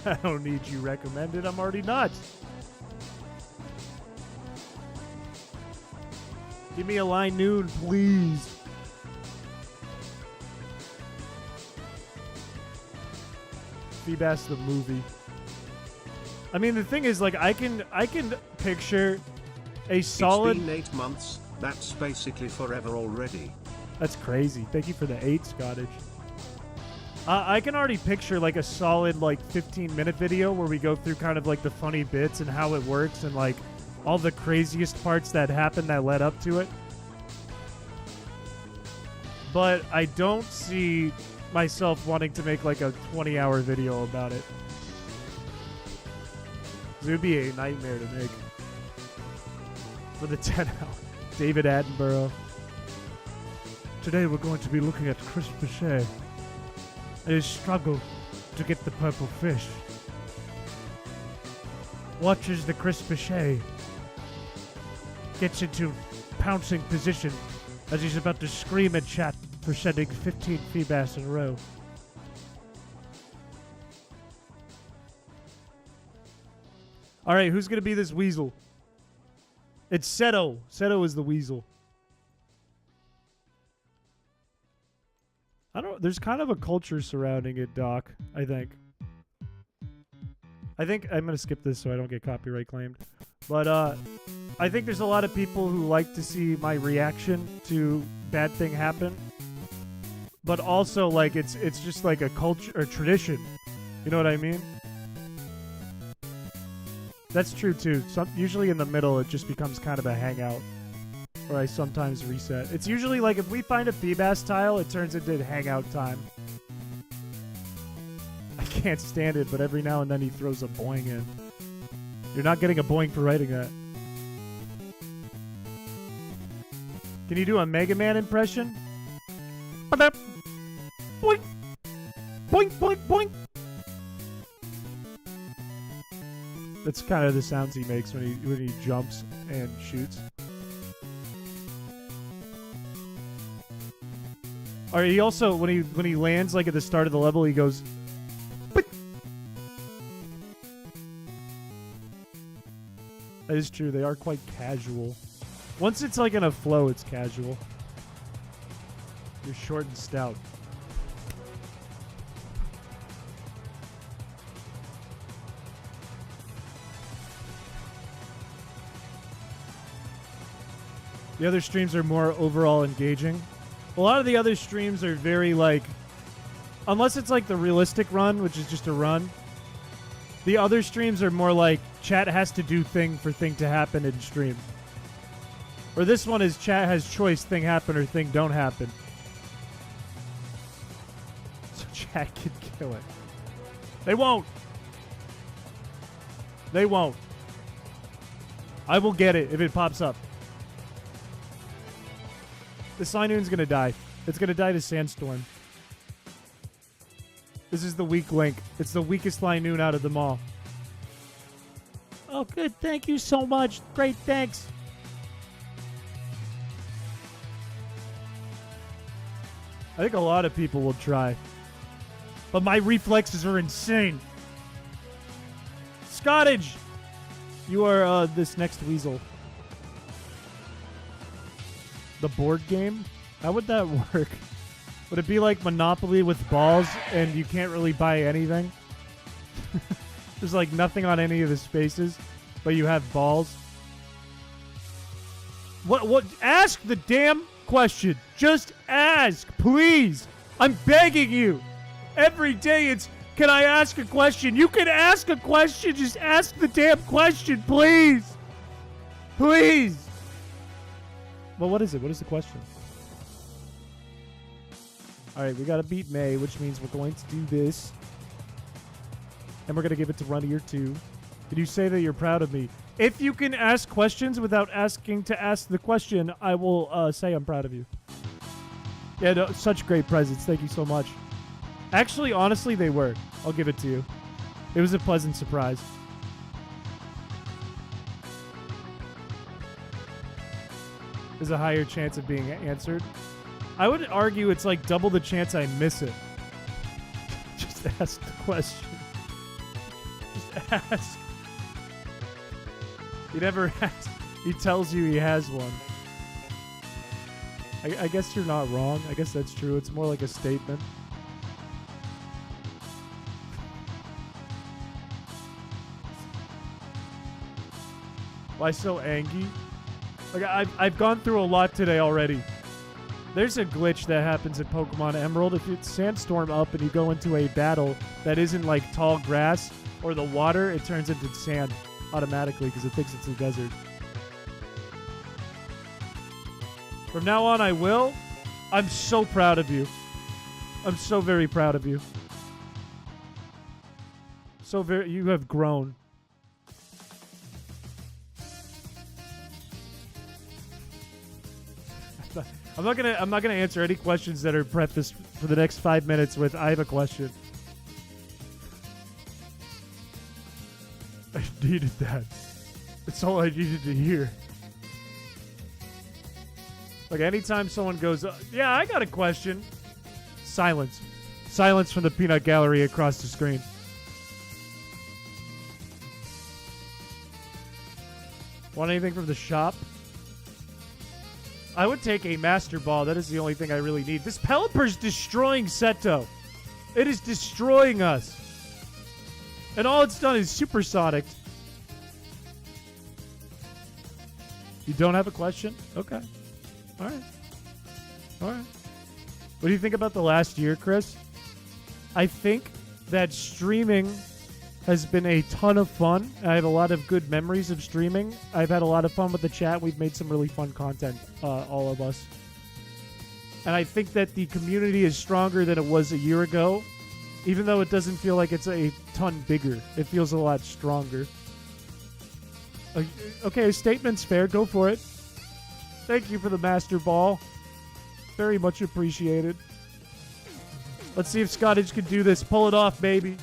I don't need you recommended. I'm already nuts. Give me a line noon, please. Feebas the movie. I mean, the thing is, like, I can picture a solid. It's been 8 months. That's basically forever already. That's crazy. Thank you for the 8, Scottish. I can already picture like a solid like 15-minute video where we go through kind of like the funny bits and how it works and like all the craziest parts that happened that led up to it. But I don't see myself wanting to make like a 20-hour video about it. It would be a nightmare to make. For the 10 hour. David Attenborough. Today we're going to be looking at Chris Piché and his struggle to get the purple fish. Watches the Chris Piché gets into pouncing position as he's about to scream at chat for sending 15 Feebas in a row. Alright, who's gonna be this weasel? It's Seto. Seto is the weasel. There's kind of a culture surrounding it, Doc, I think. I'm going to skip this so I don't get copyright claimed. But I think there's a lot of people who like to see my reaction to bad thing happen. But also, like, it's just like a culture or tradition. You know what I mean? That's true, too. Usually in the middle, it just becomes kind of a hangout. Or I sometimes reset. It's usually like if we find a Feebas tile, it turns into hangout time. I can't stand it, but every now and then he throws a boing in. You're not getting a boing for writing that. Can you do a Mega Man impression? Boink! Boink, boink, boink! That's kind of the sounds he makes when he jumps and shoots. Or he also, when he lands, like at the start of the level, he goes, "But." That is true. They are quite casual. Once it's like in a flow, it's casual. You're short and stout. The other streams are more overall engaging. A lot of the other streams are very like, unless it's like the realistic run, which is just a run. The other streams are more like chat has to do thing for thing to happen in stream. Or this one is chat has choice, thing happen or thing don't happen. So chat can kill it. They won't. They won't. I will get it if it pops up. The Sinoon's gonna die. It's gonna die to Sandstorm. This is the weak link. It's the weakest Linoon out of them all. Oh, good. Thank you so much. Great, thanks. I think a lot of people will try. But my reflexes are insane. Scottage! You are this next weasel. The board game? How would that work? Would it be like Monopoly with balls and you can't really buy anything? There's like nothing on any of the spaces, but you have balls. What? Ask the damn question. Just ask, please. I'm begging you. Every day it's, can I ask a question? You can ask a question. Just ask the damn question, please. Please. Well, what is it? What is the question? All right, we got to beat May, which means we're going to do this. And we're going to give it to Runnier 2. Did you say that you're proud of me? If you can ask questions without asking to ask the question, I will say I'm proud of you. Yeah, no, such great presents. Thank you so much. Actually, honestly, they were. I'll give it to you. It was a pleasant surprise. There's a higher chance of being answered. I would argue it's like double the chance I miss it. Just Just ask the question. Just ask. He never asks. He tells you he has one. I guess you're not wrong. I guess that's true. It's more like a statement. Why so angry? Like I've gone through a lot today already. There's a glitch that happens in Pokemon Emerald. If it's Sandstorm up and you go into a battle that isn't like tall grass or the water, it turns into sand automatically because it thinks it's a desert. From now on, I will. I'm so proud of you. I'm so very proud of you. So very, you have grown. I'm not gonna answer any questions that are prefaced for the next 5 minutes with I have a question. I needed that. That's all I needed to hear. Like anytime someone goes, yeah, I got a question. Silence. Silence from the peanut gallery across the screen. Want anything from the shop? I would take a Master Ball. That is the only thing I really need. This Pelipper's destroying Seto. It is destroying us. And all it's done is supersonic. You don't have a question? Okay. All right. All right. What do you think about the last year, Chris? I think that streaming has been a ton of fun. I have a lot of good memories of streaming. I've had a lot of fun with the chat. We've made some really fun content, all of us. And I think that the community is stronger than it was a year ago, even though it doesn't feel like it's a ton bigger. It feels a lot stronger. Okay, a statement's fair. Go for it. Thank you for the Master Ball. Very much appreciated. Let's see if Scottage can do this. Pull it off, baby.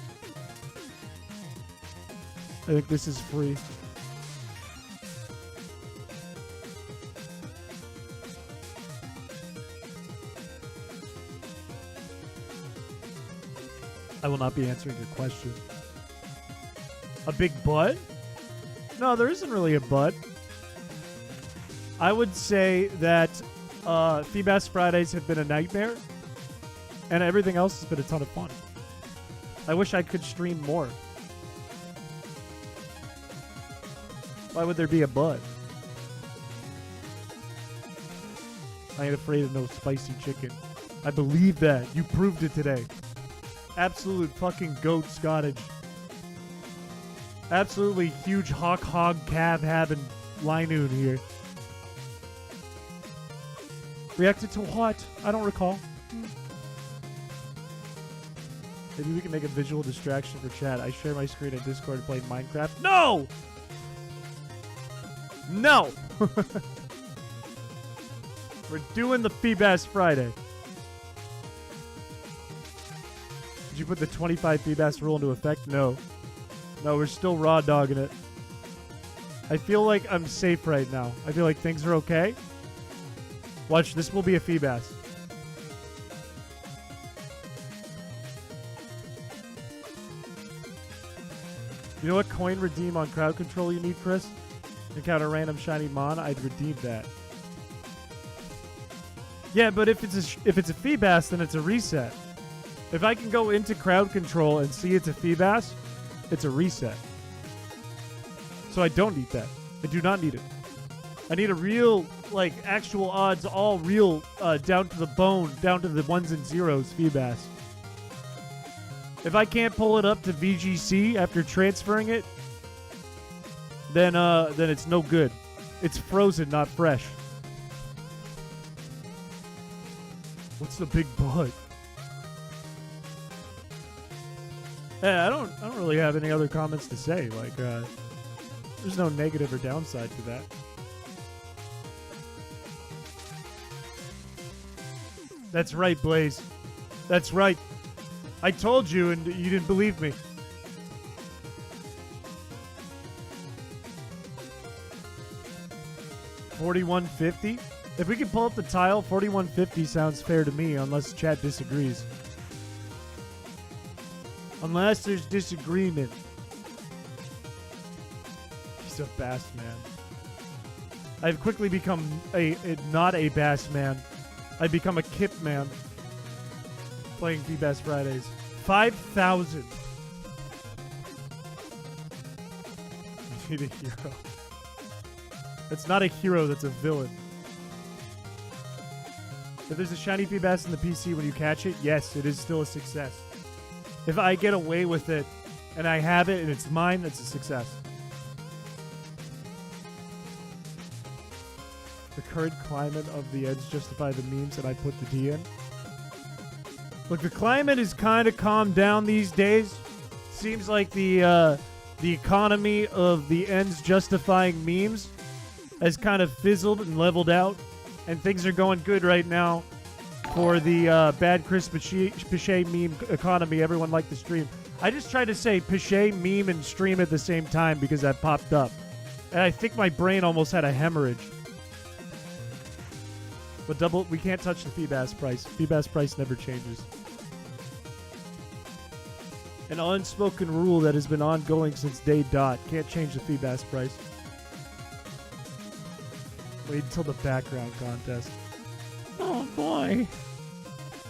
I think this is free. I will not be answering your question. A big butt? No, there isn't really a butt. I would say that Feebas Fridays have been a nightmare, and everything else has been a ton of fun. I wish I could stream more. Why would there be a butt? I ain't afraid of no spicy chicken. I believe that. You proved it today. Absolute fucking goat Scottage. Absolutely huge hog calf having Linoon here. Reacted to what? I don't recall. Maybe we can make a visual distraction for chat. I share my screen in Discord and play Minecraft. No! No! We're doing the Feebas Friday. Did you put the 25 Feebas rule into effect? No. No, we're still raw dogging it. I feel like I'm safe right now. I feel like things are okay. Watch, this will be a Feebas. You know what coin redeem on crowd control you need, Chris? Encounter random shiny mon, I'd redeem that. Yeah, but if it's a Feebas, then it's a reset. If I can go into crowd control and see it's a Feebas, it's a reset. So I don't need that. I do not need it. I need a real, like, actual odds, all real, down to the bone, down to the ones and zeros Feebas. If I can't pull it up to VGC after transferring it, then it's no good. It's frozen, not fresh. What's the big butt? Yeah, I don't really have any other comments to say. Like, there's no negative or downside to that. That's right, Blaze. That's right. I told you and you didn't believe me. $41.50? If we can pull up the tile, $41.50 sounds fair to me, unless chat disagrees. Unless there's disagreement. He's a bass man. I've quickly become not a bass man. I've become a kip man. Playing Feebas Fridays. 5,000. You need a hero. That's not a hero, that's a villain. If there's a shiny Feebas in the PC when you catch it, yes, it is still a success. If I get away with it and I have it and it's mine, that's a success. The current climate of the ends justify the memes that I put the D in. Look, the climate is kind of calmed down these days. Seems like the economy of the ends justifying memes has kind of fizzled and leveled out, and things are going good right now for the bad Piché meme economy. Everyone liked the stream. I just tried to say Piché meme and stream at the same time because that popped up, and I think my brain almost had a hemorrhage. But we can't touch the Feebas price. Feebas price never changes. An unspoken rule that has been ongoing since day dot. Can't change the Feebas price. Wait until the background contest. Oh boy.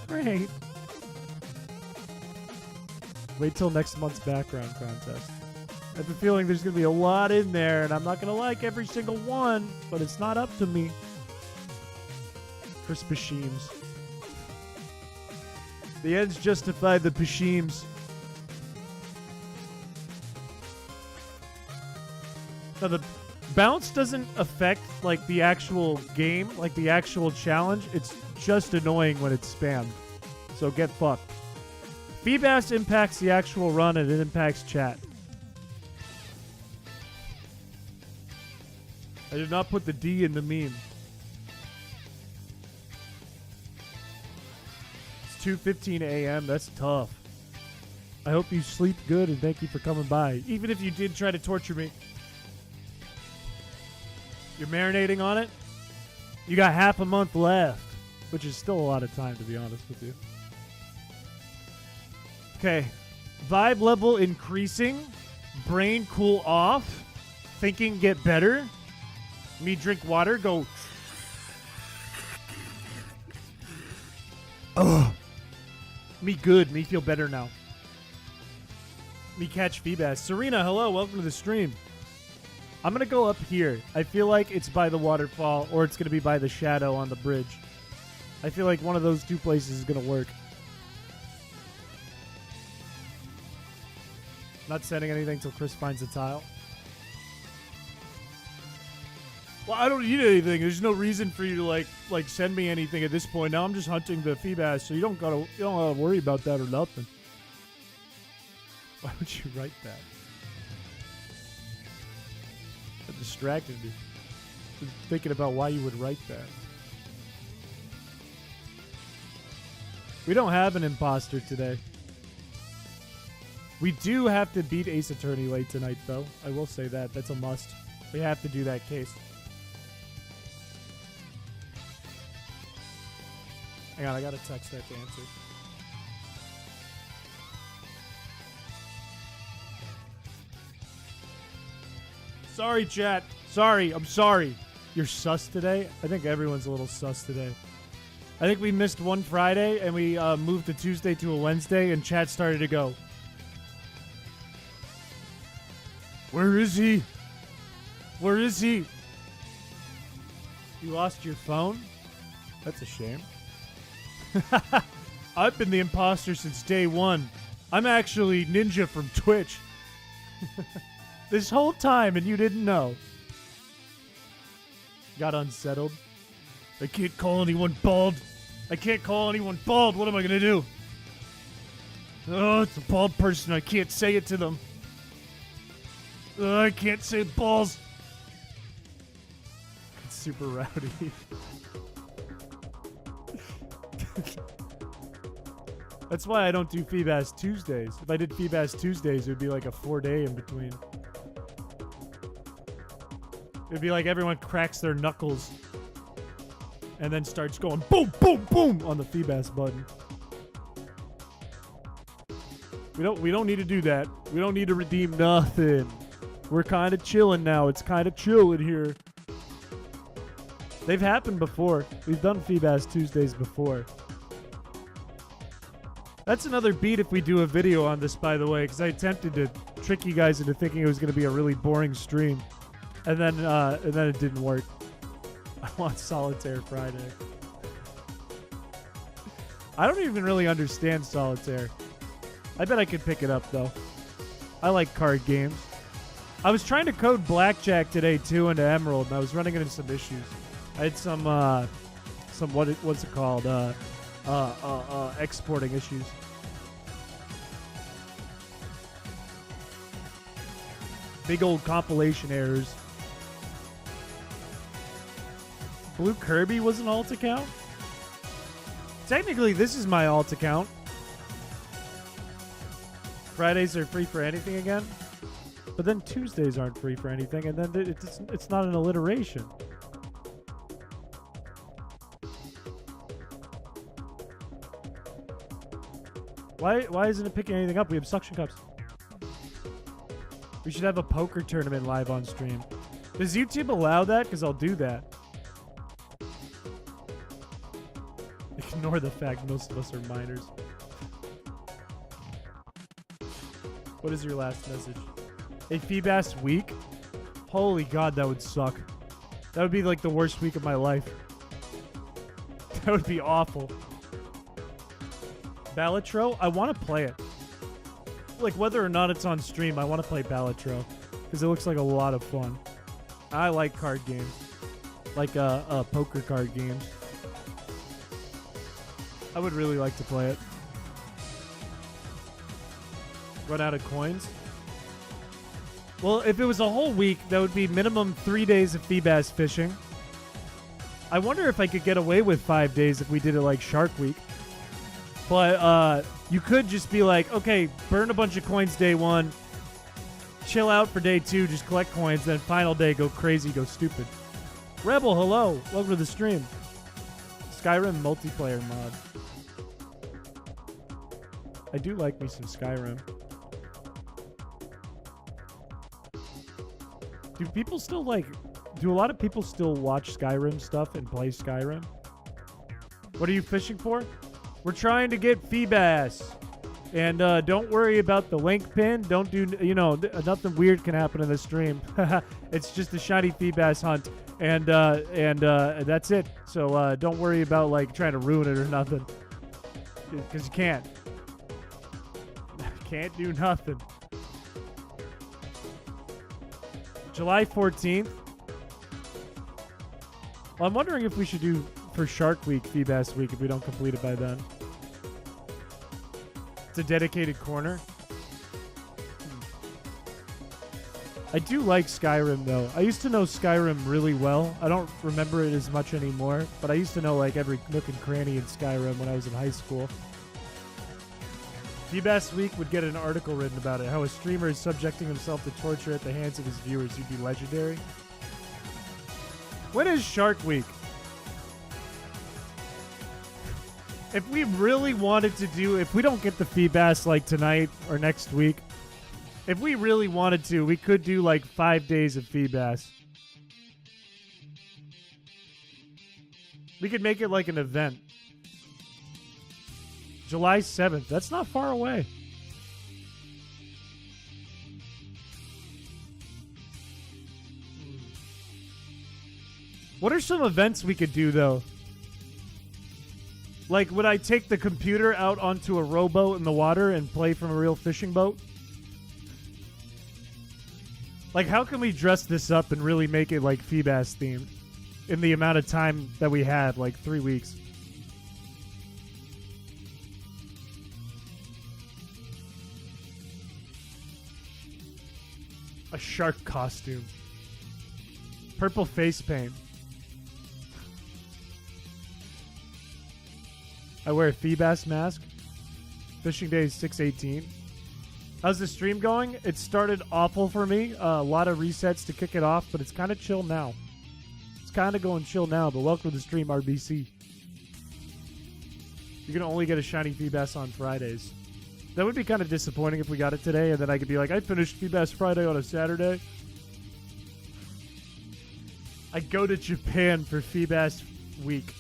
Great. Wait till next month's background contest. I have a feeling there's going to be a lot in there, and I'm not going to like every single one, but it's not up to me. Chrispiche. The ends justify the Pichems. Now the bounce doesn't affect like the actual game, like the actual challenge. It's just annoying when it's spammed. So get fucked. Feebas impacts the actual run and it impacts chat. I did not put the D in the meme. 2:15 a.m. That's tough. I hope you sleep good and thank you for coming by. Even if you did try to torture me. You're marinating on it? You got half a month left, which is still a lot of time to be honest with you. Okay. Vibe level increasing. Brain cool off. Thinking get better. Me drink water. Go. Ugh. Me good. Me feel better now. Me catch Feebas. Serena, hello. Welcome to the stream. I'm going to go up here. I feel like it's by the waterfall or it's going to be by the shadow on the bridge. I feel like one of those two places is going to work. Not sending anything till Chris finds a tile. Well, I don't need anything. There's no reason for you to like send me anything at this point. Now I'm just hunting the Feebas, so you don't gotta worry about that or nothing. Why would you write that? That distracted me. I was thinking about why you would write that. We don't have an imposter today. We do have to beat Ace Attorney late tonight, though. I will say that. That's a must. We have to do that case. Hang on, I gotta text that to answer. Sorry, chat. Sorry, I'm sorry. You're sus today? I think everyone's a little sus today. I think we missed one Friday, and we moved a Tuesday to a Wednesday, and chat started to go. Where is he? Where is he? You lost your phone? That's a shame. I've been the imposter since day one. I'm actually Ninja from Twitch. This whole time and you didn't know. Got unsettled. I can't call anyone bald. I can't call anyone bald. What am I going to do? Oh, it's a bald person. I can't say it to them. I can't say balls. It's super rowdy. That's why I don't do Feebas Tuesdays. If I did Feebas Tuesdays, it would be like a 4-day in between. It would be like everyone cracks their knuckles and then starts going boom, boom, boom on the Feebas button. We don't need to do that. We don't need to redeem nothing. We're kind of chilling now. It's kind of chill in here. They've happened before. We've done Feebas Tuesdays before. That's another beat if we do a video on this, by the way, because I attempted to trick you guys into thinking it was going to be a really boring stream, and then it didn't work. I want Solitaire Friday. I don't even really understand Solitaire. I bet I could pick it up, though. I like card games. I was trying to code Blackjack today, too, into Emerald, and I was running into some issues. I had some what's it called? Exporting issues. Big old compilation errors. Blue Kirby was an alt account? Technically, this is my alt account. Fridays are free for anything again, but then Tuesdays aren't free for anything, and then it's not an alliteration. Why isn't it picking anything up? We have suction cups. We should have a poker tournament live on stream. Does YouTube allow that? Because I'll do that. Ignore the fact most of us are minors. What is your last message? A Feebas week? Holy God, that would suck. That would be like the worst week of my life. That would be awful. Balatro? I want to play it. Like, whether or not it's on stream, I want to play Balatro. Because it looks like a lot of fun. I like card games. Like poker card games. I would really like to play it. Run out of coins? Well, if it was a whole week, that would be minimum 3 days of Feebas fishing. I wonder if I could get away with 5 days if we did it like Shark Week. But you could just be like, okay, burn a bunch of coins day 1, chill out for day 2, just collect coins, then final day go crazy, go stupid. Rebel, hello, welcome to the stream. Skyrim multiplayer mod. I do like me some Skyrim. Do a lot of people still watch Skyrim stuff and play Skyrim? What are you fishing for? We're trying to get Feebas. And don't worry about the link pin. Don't do, nothing weird can happen in the stream. It's just a shiny Feebas hunt. And that's it. So don't worry about like trying to ruin it or nothing. Because you can't. Can't do nothing. July 14th. Well, I'm wondering if we should do for Shark Week, Feebas Week, if we don't complete it by then. It's a dedicated corner. I do like Skyrim, though. I used to know Skyrim really well. I don't remember it as much anymore, but I used to know like every nook and cranny in Skyrim when I was in high school. Feebas Week would get an article written about it, how a streamer is subjecting himself to torture at the hands of his viewers. You'd be legendary. When is Shark Week? If we really wanted to do, if we don't get the Feebas like tonight or next week, if we really wanted to, we could do like 5 days of Feebas. We could make it like an event. July 7th. That's not far away. What are some events we could do, though? Like, would I take the computer out onto a rowboat in the water and play from a real fishing boat? Like, how can we dress this up and really make it, like, Feebas themed in the amount of time that we have, like 3 weeks? A shark costume. Purple face paint. I wear a Feebas mask. Fishing day is 6/18. How's the stream going? It started awful for me. A lot of resets to kick it off, but it's kind of chill now. It's kind of going chill now, but welcome to the stream, RBC. You're going to only get a shiny Feebas on Fridays. That would be kind of disappointing if we got it today, and then I could be like, I finished Feebas Friday on a Saturday. I go to Japan for Feebas week.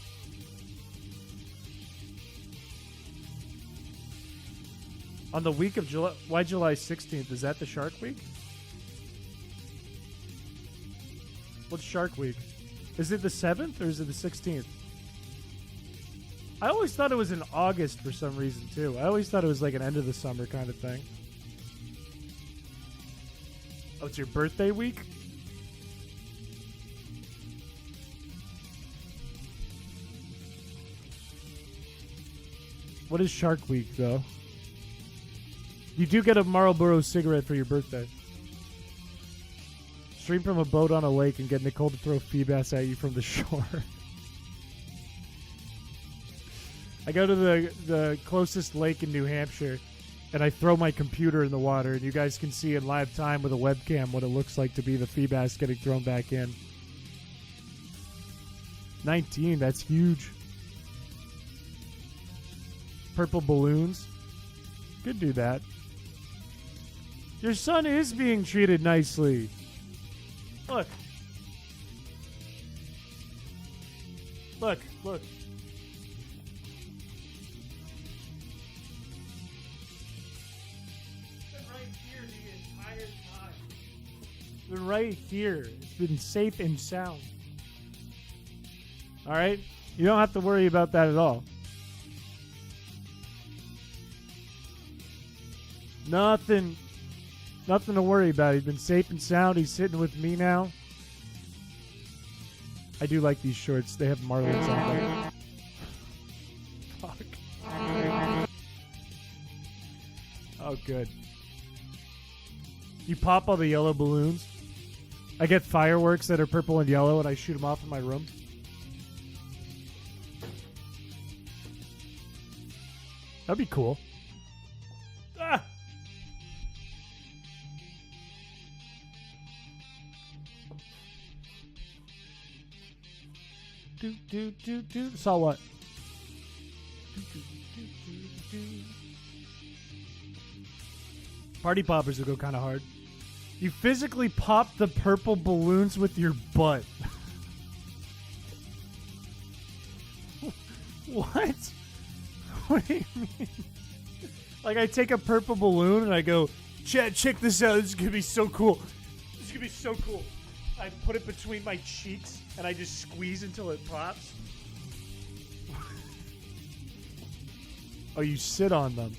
On the week of July, why July 16th? Is that the Shark Week? What's Shark Week? Is it the 7th or is it the 16th? I always thought it was in August for some reason, too. I always thought it was like an end of the summer kind of thing. Oh, it's your birthday week? What is Shark Week, though? You do get a Marlboro cigarette for your birthday. Stream from a boat on a lake and get Nicole to throw Feebas at you from the shore. I go to the closest lake in New Hampshire, and I throw my computer in the water, and you guys can see in live time with a webcam what it looks like to be the Feebas getting thrown back in. 19, that's huge. Purple balloons. Could do that. Your son is being treated nicely. Look. Look, look. Been right here the entire time. Been right here. It's been safe and sound. Alright? You don't have to worry about that at all. Nothing to worry about. He's been safe and sound. He's sitting with me now. I do like these shorts. They have marlins on them. Fuck. Oh, good. You pop all the yellow balloons. I get fireworks that are purple and yellow, and I shoot them off in my room. That'd be cool. Ah! Saw what? Party poppers will go kind of hard. You physically pop the purple balloons with your butt. What? What do you mean? Like I take a purple balloon and I go, Chad, check this out. This is going to be so cool. This is going to be so cool. I put it between my cheeks and I just squeeze until it pops. Oh, you sit on them.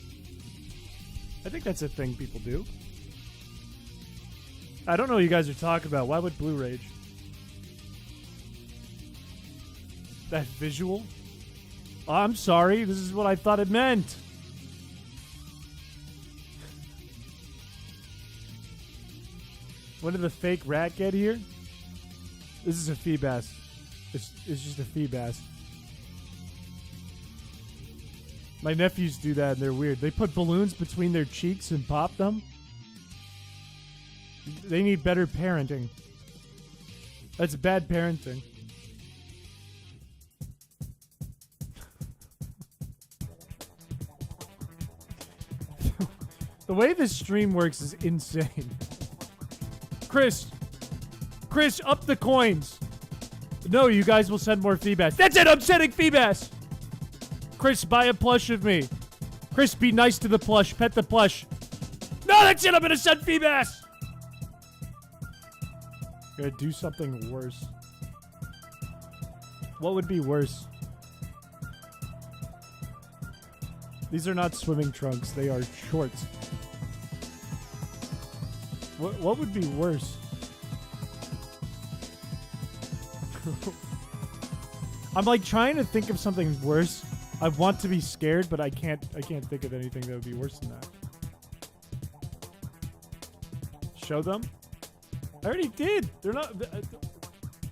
I think that's a thing people do. I don't know what you guys are talking about. Why would Blue Rage? That visual? Oh, I'm sorry. This is what I thought it meant. When did the fake rat get here? This is a Feebas. It's just a Feebas. My nephews do that and they're weird. They put balloons between their cheeks and pop them. They need better parenting. That's bad parenting. The way this stream works is insane. Chris, up the coins. No, you guys will send more Feebas. That's it, I'm sending Feebas. Chris, buy a plush of me. Chris, be nice to the plush. Pet the plush. No, that's it, I'm gonna send Feebas. Gonna do something worse. What would be worse? These are not swimming trunks, they are shorts. What would be worse? I'm like trying to think of something worse. I want to be scared, but I can't think of anything that would be worse than that. Show them? I already did. They're not.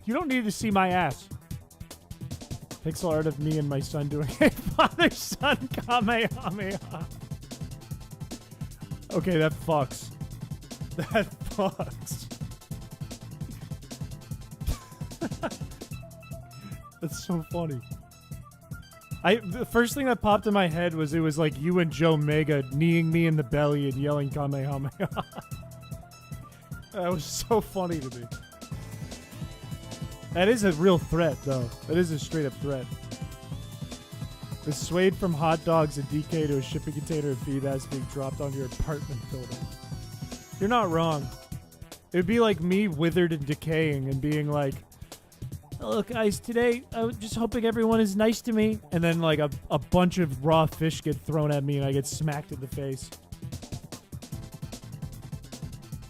You don't need to see my ass. Pixel art of me and my son doing a father-son Kamehameha. Okay, that fucks. That fucks. That's so funny. The first thing that popped in my head was it was like you and Joe Mega kneeing me in the belly and yelling Kamehameha. That was so funny to me. That is a real threat, though. That is a straight up threat. The swayed from hot dogs and DK to a shipping container of Feebas being dropped on your apartment building. You're not wrong. It would be like me withered and decaying and being like, look, guys, today I was just hoping everyone is nice to me. And then, like, a bunch of raw fish get thrown at me and I get smacked in the face.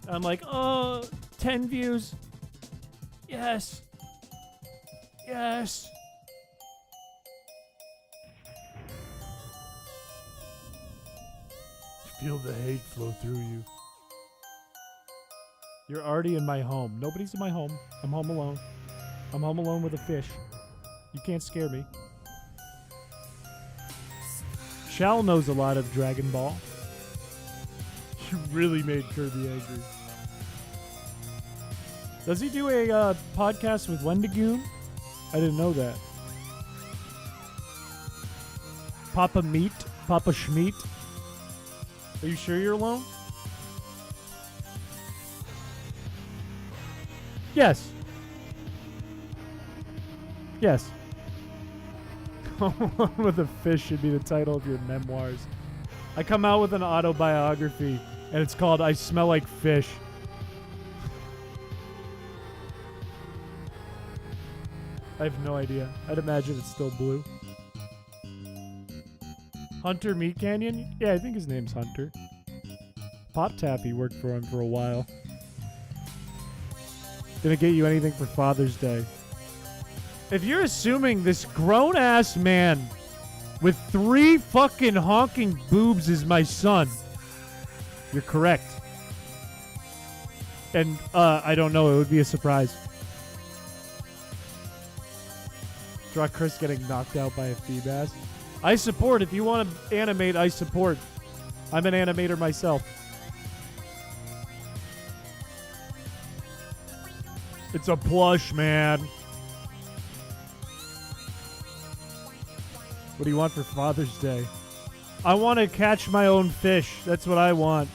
I'm like, oh, 10 views. Yes. Yes. Feel the hate flow through you. You're already in my home. Nobody's in my home. I'm home alone. I'm home alone with a fish. You can't scare me. Shal knows a lot of Dragon Ball. You really made Kirby angry. Does he do a podcast with Wendigoon? I didn't know that. Papa Meat? Papa Schmeat? Are you sure you're alone? Yes. Yes. With a fish should be the title of your memoirs. I come out with an autobiography, and it's called I Smell Like Fish. I have no idea. I'd imagine it's still blue. Hunter Meat Canyon? Yeah, I think his name's Hunter. Pop Taffy worked for him for a while. Didn't get you anything for Father's Day. If you're assuming this grown-ass man with 3 fucking honking boobs is my son, you're correct. And, I don't know, it would be a surprise. Draw Chris getting knocked out by a Feebas. I support. If you want to animate, I support. I'm an animator myself. It's a plush, man. What do you want for Father's Day? I want to catch my own fish. That's what I want.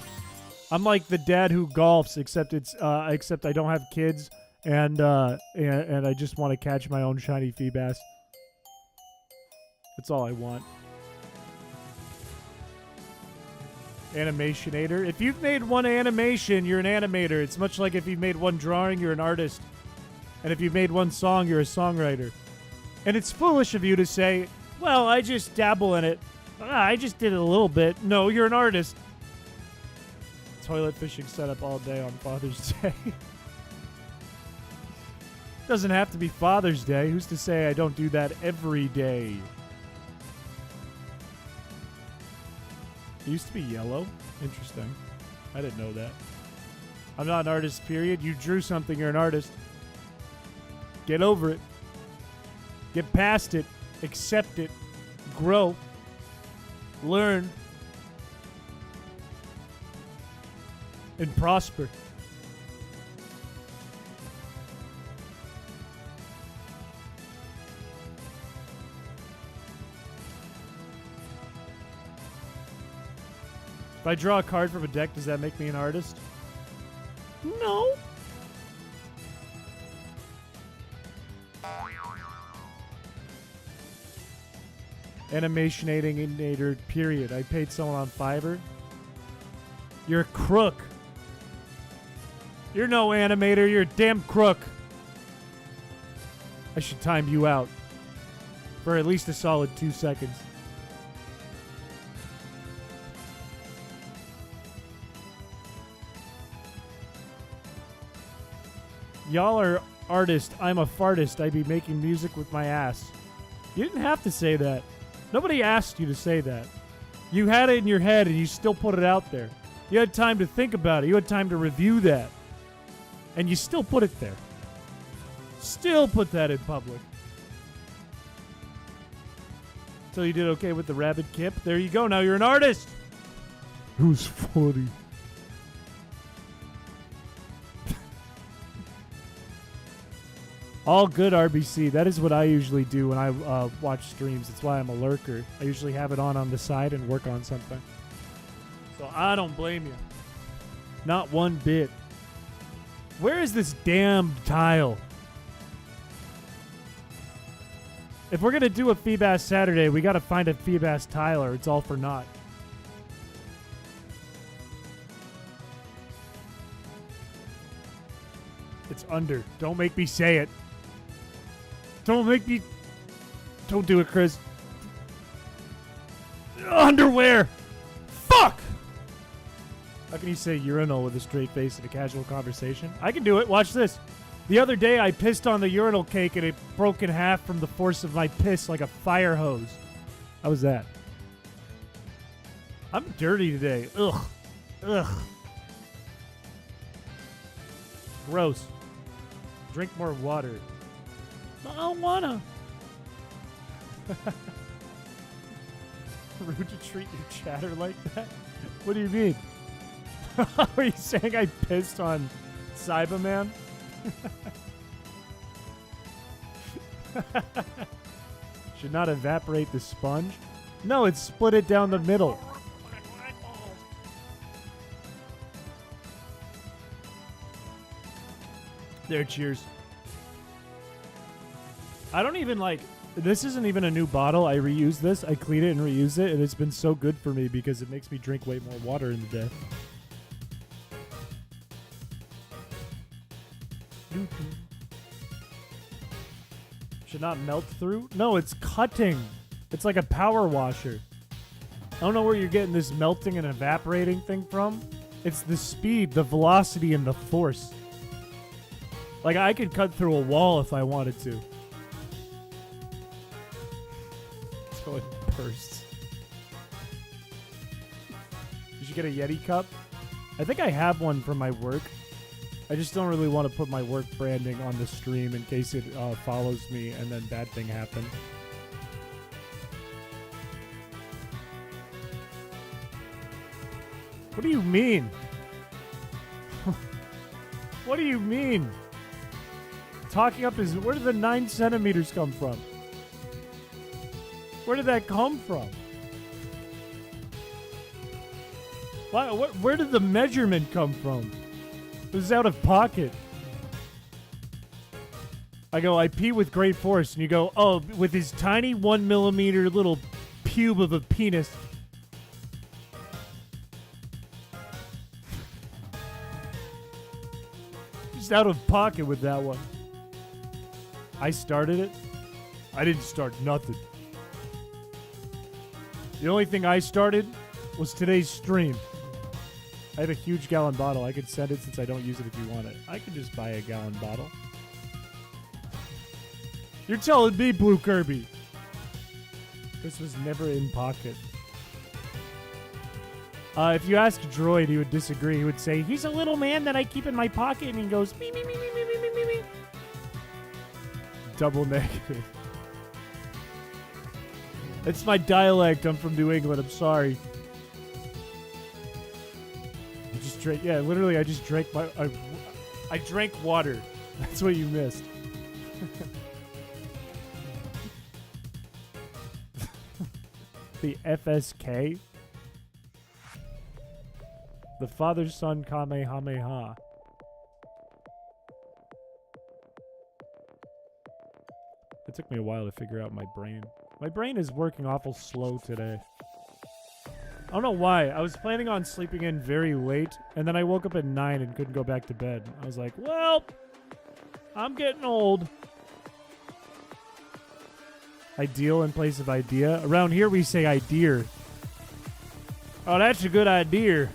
I'm like the dad who golfs, except I don't have kids, and I just want to catch my own shiny Feebas. That's all I want. Animationator. If you've made one animation, you're an animator. It's much like if you've made one drawing, you're an artist. And if you've made one song, you're a songwriter. And it's foolish of you to say, well, I just dabble in it. I just did it a little bit. No, you're an artist. Toilet fishing setup all day on Father's Day. Doesn't have to be Father's Day. Who's to say I don't do that every day? It used to be yellow. Interesting. I didn't know that. I'm not an artist, period. You drew something, you're an artist. Get over it. Get past it. Accept it. Grow. Learn. And prosper. If I draw a card from a deck, does that make me an artist? No. Animationator, period. I paid someone on Fiverr. You're a crook. You're no animator. You're a damn crook. I should time you out for at least a solid 2 seconds. Y'all are artists. I'm a fartist. I be making music with my ass. You didn't have to say that. Nobody asked you to say that. You had it in your head and you still put it out there. You had time to think about it. You had time to review that. And you still put it there. Still put that in public. So you did okay with the rabid kip. There you go. Now you're an artist. Who's funny? All good, RBC. That is what I usually do when I watch streams. That's why I'm a lurker. I usually have it on the side and work on something. So I don't blame you. Not one bit. Where is this damn tile? If we're going to do a Feebas Saturday, we got to find a Feebas tile or it's all for naught. It's under. Don't make me say it. Don't make me... Don't do it, Chris. Underwear! Fuck! How can you say urinal with a straight face in a casual conversation? I can do it. Watch this. The other day, I pissed on the urinal cake and it broke in half from the force of my piss like a fire hose. How was that? I'm dirty today. Ugh. Ugh. Gross. Drink more water. I don't wanna. Rude to treat your chatter like that? What do you mean? Are you saying I pissed on Cyberman? Should not evaporate the sponge? No, it's split it down the middle. There, cheers. I don't even like... This isn't even a new bottle. I reuse this. I clean it and reuse it, and it's been so good for me because it makes me drink way more water in the day. Should not melt through? No, it's cutting. It's like a power washer. I don't know where you're getting this melting and evaporating thing from. It's the speed, the velocity, and the force. Like, I could cut through a wall if I wanted to. So it bursts. You should get a Yeti cup. I think I have one for my work. I just don't really want to put my work branding on the stream in case it follows me and then bad thing happen. What do you mean? What do you mean? Talking up is... Where did the 9 centimeters come from? Where did that come from? Why, where did the measurement come from? It was out of pocket. I go, I pee with great force. And you go, oh, with his tiny 1 millimeter little pube of a penis. Just out of pocket with that one. I started it. I didn't start nothing. The only thing I started was today's stream. I have a huge gallon bottle. I could send it since I don't use it if you want it. I could just buy a gallon bottle. You're telling me, Blue Kirby. This was never in pocket. If you ask Droid, he would disagree. He would say, he's a little man that I keep in my pocket. And he goes, me, me, me, me, me, me, me, me, me. Double negative. It's my dialect. I'm from New England. I'm sorry. I just drank. Yeah, literally, I just drank my... I drank water. That's what you missed. The FSK? The father-son Kamehameha. It took me a while to figure out my brain. My brain is working awful slow today. I don't know why. I was planning on sleeping in very late, and then I woke up at 9 and couldn't go back to bed. I was like, well, I'm getting old. Ideal in place of idea. Around here we say idea. Oh, that's a good idea.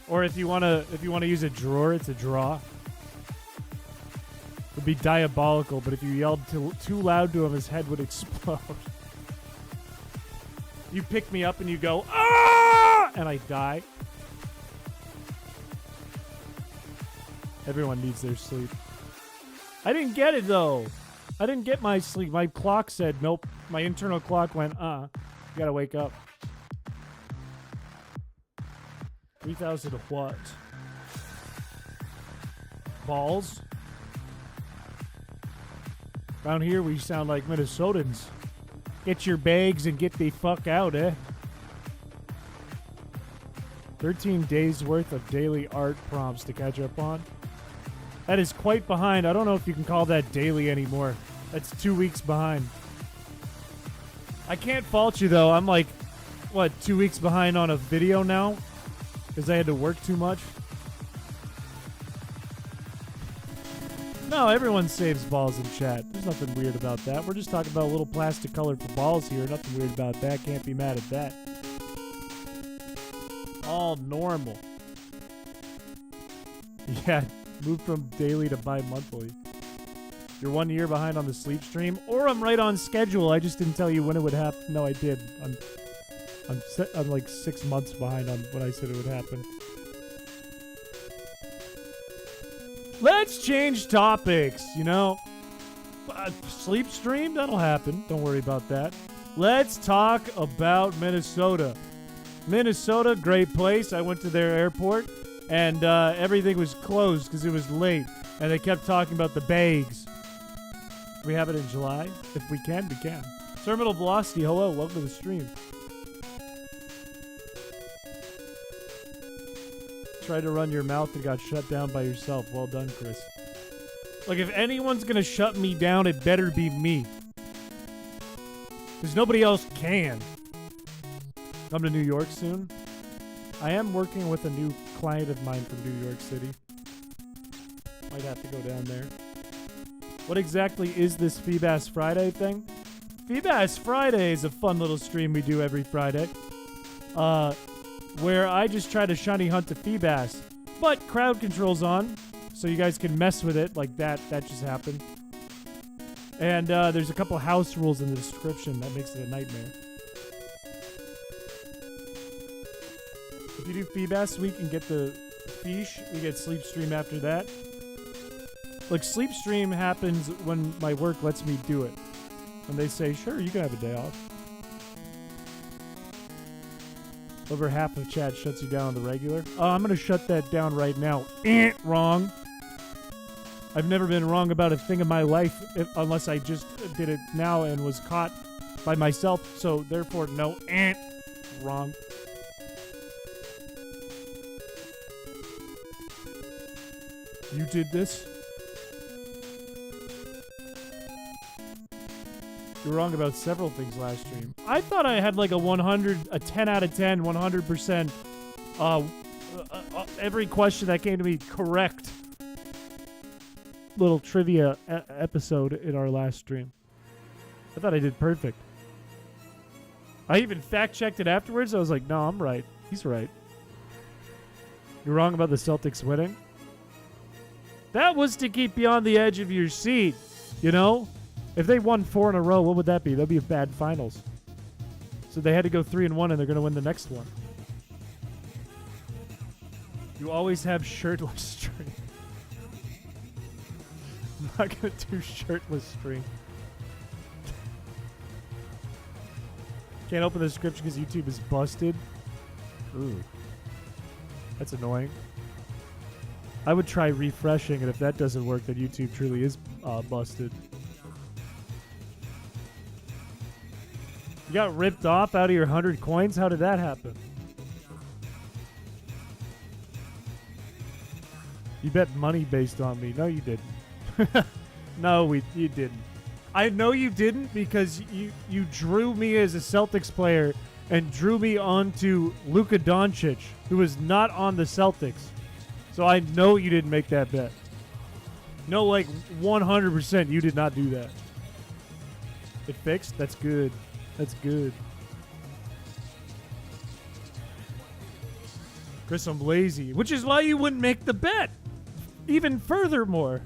Or if you wanna use a drawer, it's a draw. It would be diabolical, but if you yelled too loud to him, his head would explode. You pick me up and you go, ah! And I die. Everyone needs their sleep. I didn't get it, though. I didn't get my sleep. My clock said, nope. My internal clock went, you gotta wake up. 3,000 what? balls. Down here, we sound like Minnesotans. Get your bags and get the fuck out, eh? 13 days worth of daily art prompts to catch up on. That is quite behind. I don't know if you can call that daily anymore. That's 2 weeks behind. I can't fault you, though. I'm like, what, 2 weeks behind on a video now? Because I had to work too much? No, everyone saves balls in chat. There's nothing weird about that. We're just talking about little plastic colorful balls here. Nothing weird about that. Can't be mad at that. All normal. Yeah, move from daily to bi-monthly. You're 1 year behind on the sleep stream, or I'm right on schedule. I just didn't tell you when it would happen. No, I did. I'm like 6 months behind on when I said it would happen. Let's change topics, you know. Sleep stream, that'll happen. Don't worry about that. Let's talk about Minnesota. Minnesota, great place. I went to their airport, and everything was closed because it was late. And they kept talking about the bags. We have it in July. If we can, we can. Terminal Velocity, hello. Welcome to the stream. Tried to run your mouth and got shut down by yourself. Well done, Chris. Like, if anyone's going to shut me down, it better be me. Because nobody else can. Come to New York soon. I am working with a new client of mine from New York City. Might have to go down there. What exactly is this Feebas Friday thing? Feebas Friday is a fun little stream we do every Friday. Where I just try to shiny hunt a Feebas. But crowd control's on, so you guys can mess with it like that. That just happened. And there's a couple house rules in the description that makes it a nightmare. If you do Feebas week and get the fiche, we get sleep stream after that. Like, sleep stream happens when my work lets me do it. When they say, sure, you can have a day off. Over half of chat shuts you down on the regular. Oh, I'm going to shut that down right now. Wrong. I've never been wrong about a thing in my life unless I just did it now and was caught by myself. So, therefore, no. Wrong. You did this? You were wrong about several things last stream. I thought I had like a 10 out of 10, 100%, every question that came to me correct. Little trivia episode in our last stream. I thought I did perfect. I even fact-checked it afterwards. I was like, no, I'm right. He's right. You're wrong about the Celtics winning. That was to keep you on the edge of your seat, you know? If they won 4 in a row, what would that be? That'd be a bad finals. So they had to go 3-1, and they're going to win the next one. You always have shirtless stream. I'm not going to do shirtless stream. Can't open the description because YouTube is busted. Ooh. That's annoying. I would try refreshing, and if that doesn't work, then YouTube truly is busted. You got ripped off out of your 100 coins? How did that happen? You bet money based on me. No, you didn't. No, you didn't. I know you didn't because you drew me as a Celtics player and drew me onto Luka Doncic, who was not on the Celtics. So I know you didn't make that bet. No, like 100% you did not do that. It fixed? That's good. That's good. Chris, I'm lazy. Which is why you wouldn't make the bet. Even furthermore.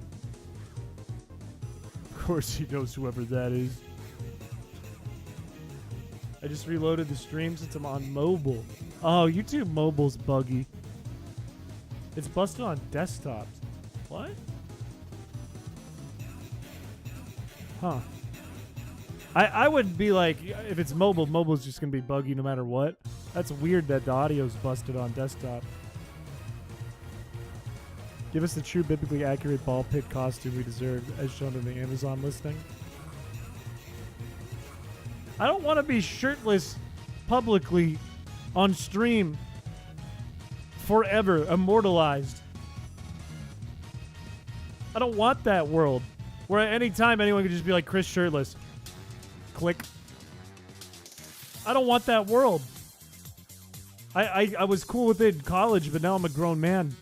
Of course he knows whoever that is. I just reloaded the stream since I'm on mobile. Oh, YouTube mobile's buggy. It's busted on desktops. What? Huh. I would be like, if it's mobile, mobile's just going to be buggy no matter what. That's weird that the audio's busted on desktop. Give us the true biblically accurate ball pit costume we deserve, as shown in the Amazon listing. I don't want to be shirtless publicly on stream forever, immortalized. I don't want that world where at any time anyone could just be like, Chris shirtless. Click. I don't want that world. I was cool with it in college, but now I'm a grown man.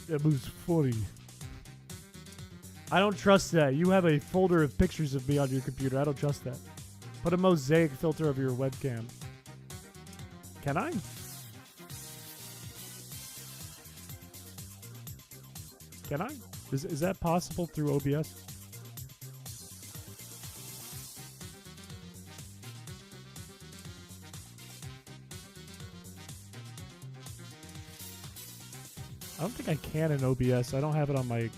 That was funny. I don't trust that. You have a folder of pictures of me on your computer. I don't trust that. Put a mosaic filter over your webcam. Can I? Can I? Is that possible through OBS? I don't think I can in OBS. I don't have it on my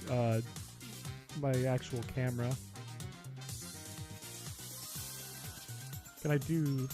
my actual camera. Can I do...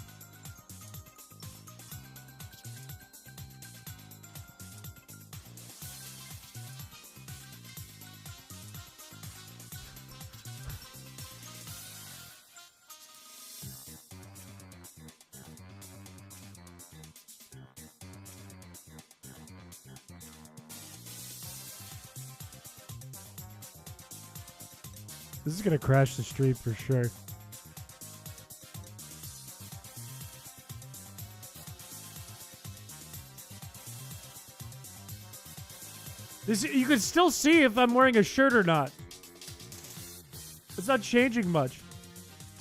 This is going to crash the stream for sure. You can still see if I'm wearing a shirt or not. It's not changing much.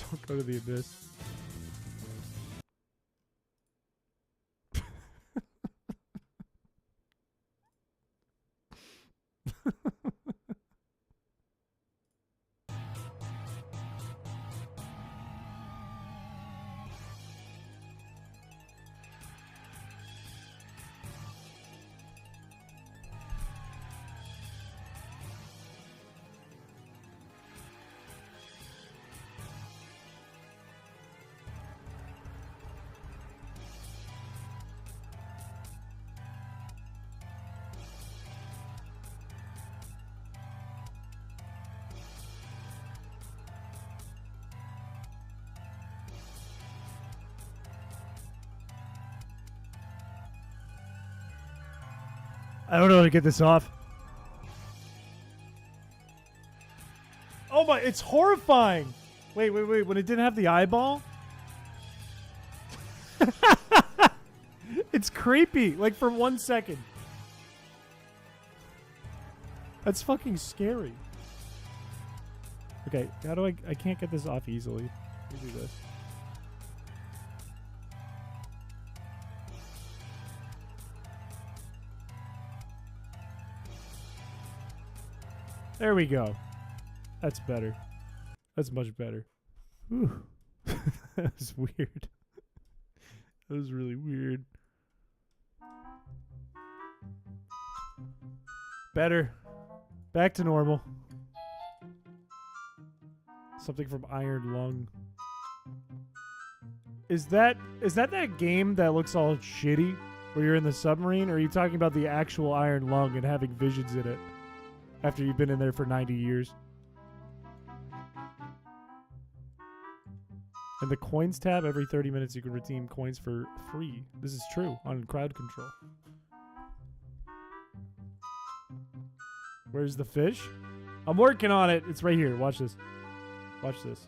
Don't go to the abyss. I don't know how to get this off. Oh my, it's horrifying. Wait. When it didn't have the eyeball? It's creepy, like for 1 second. That's fucking scary. Okay, how do I can't get this off easily. Let me do this. There we go. That's better. That's much better. Whew. That was weird. That was really weird. Better. Back to normal. Something from Iron Lung. Is that game that looks all shitty where you're in the submarine, or are you talking about the actual Iron Lung and having visions in it? After you've been in there for 90 years. And the coins tab, every 30 minutes you can redeem coins for free. This is true on crowd control. Where's the fish? I'm working on it. It's right here. Watch this. Watch this.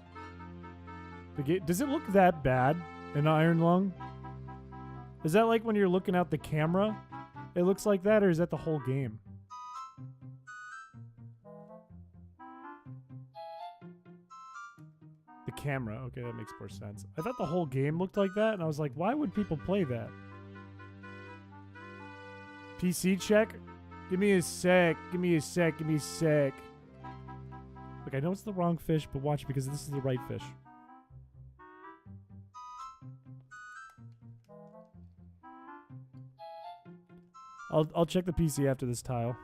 Does it look that bad in Iron Lung? Is that like when you're looking out the camera? It looks like that, or is that the whole game? Camera. Okay, that makes more sense. I thought the whole game looked like that, and I was like, why would people play that? PC check? Give me a sec. Give me a sec. Give me a sec. Look, I know it's the wrong fish, but watch, because this is the right fish. I'll check the PC after this tile.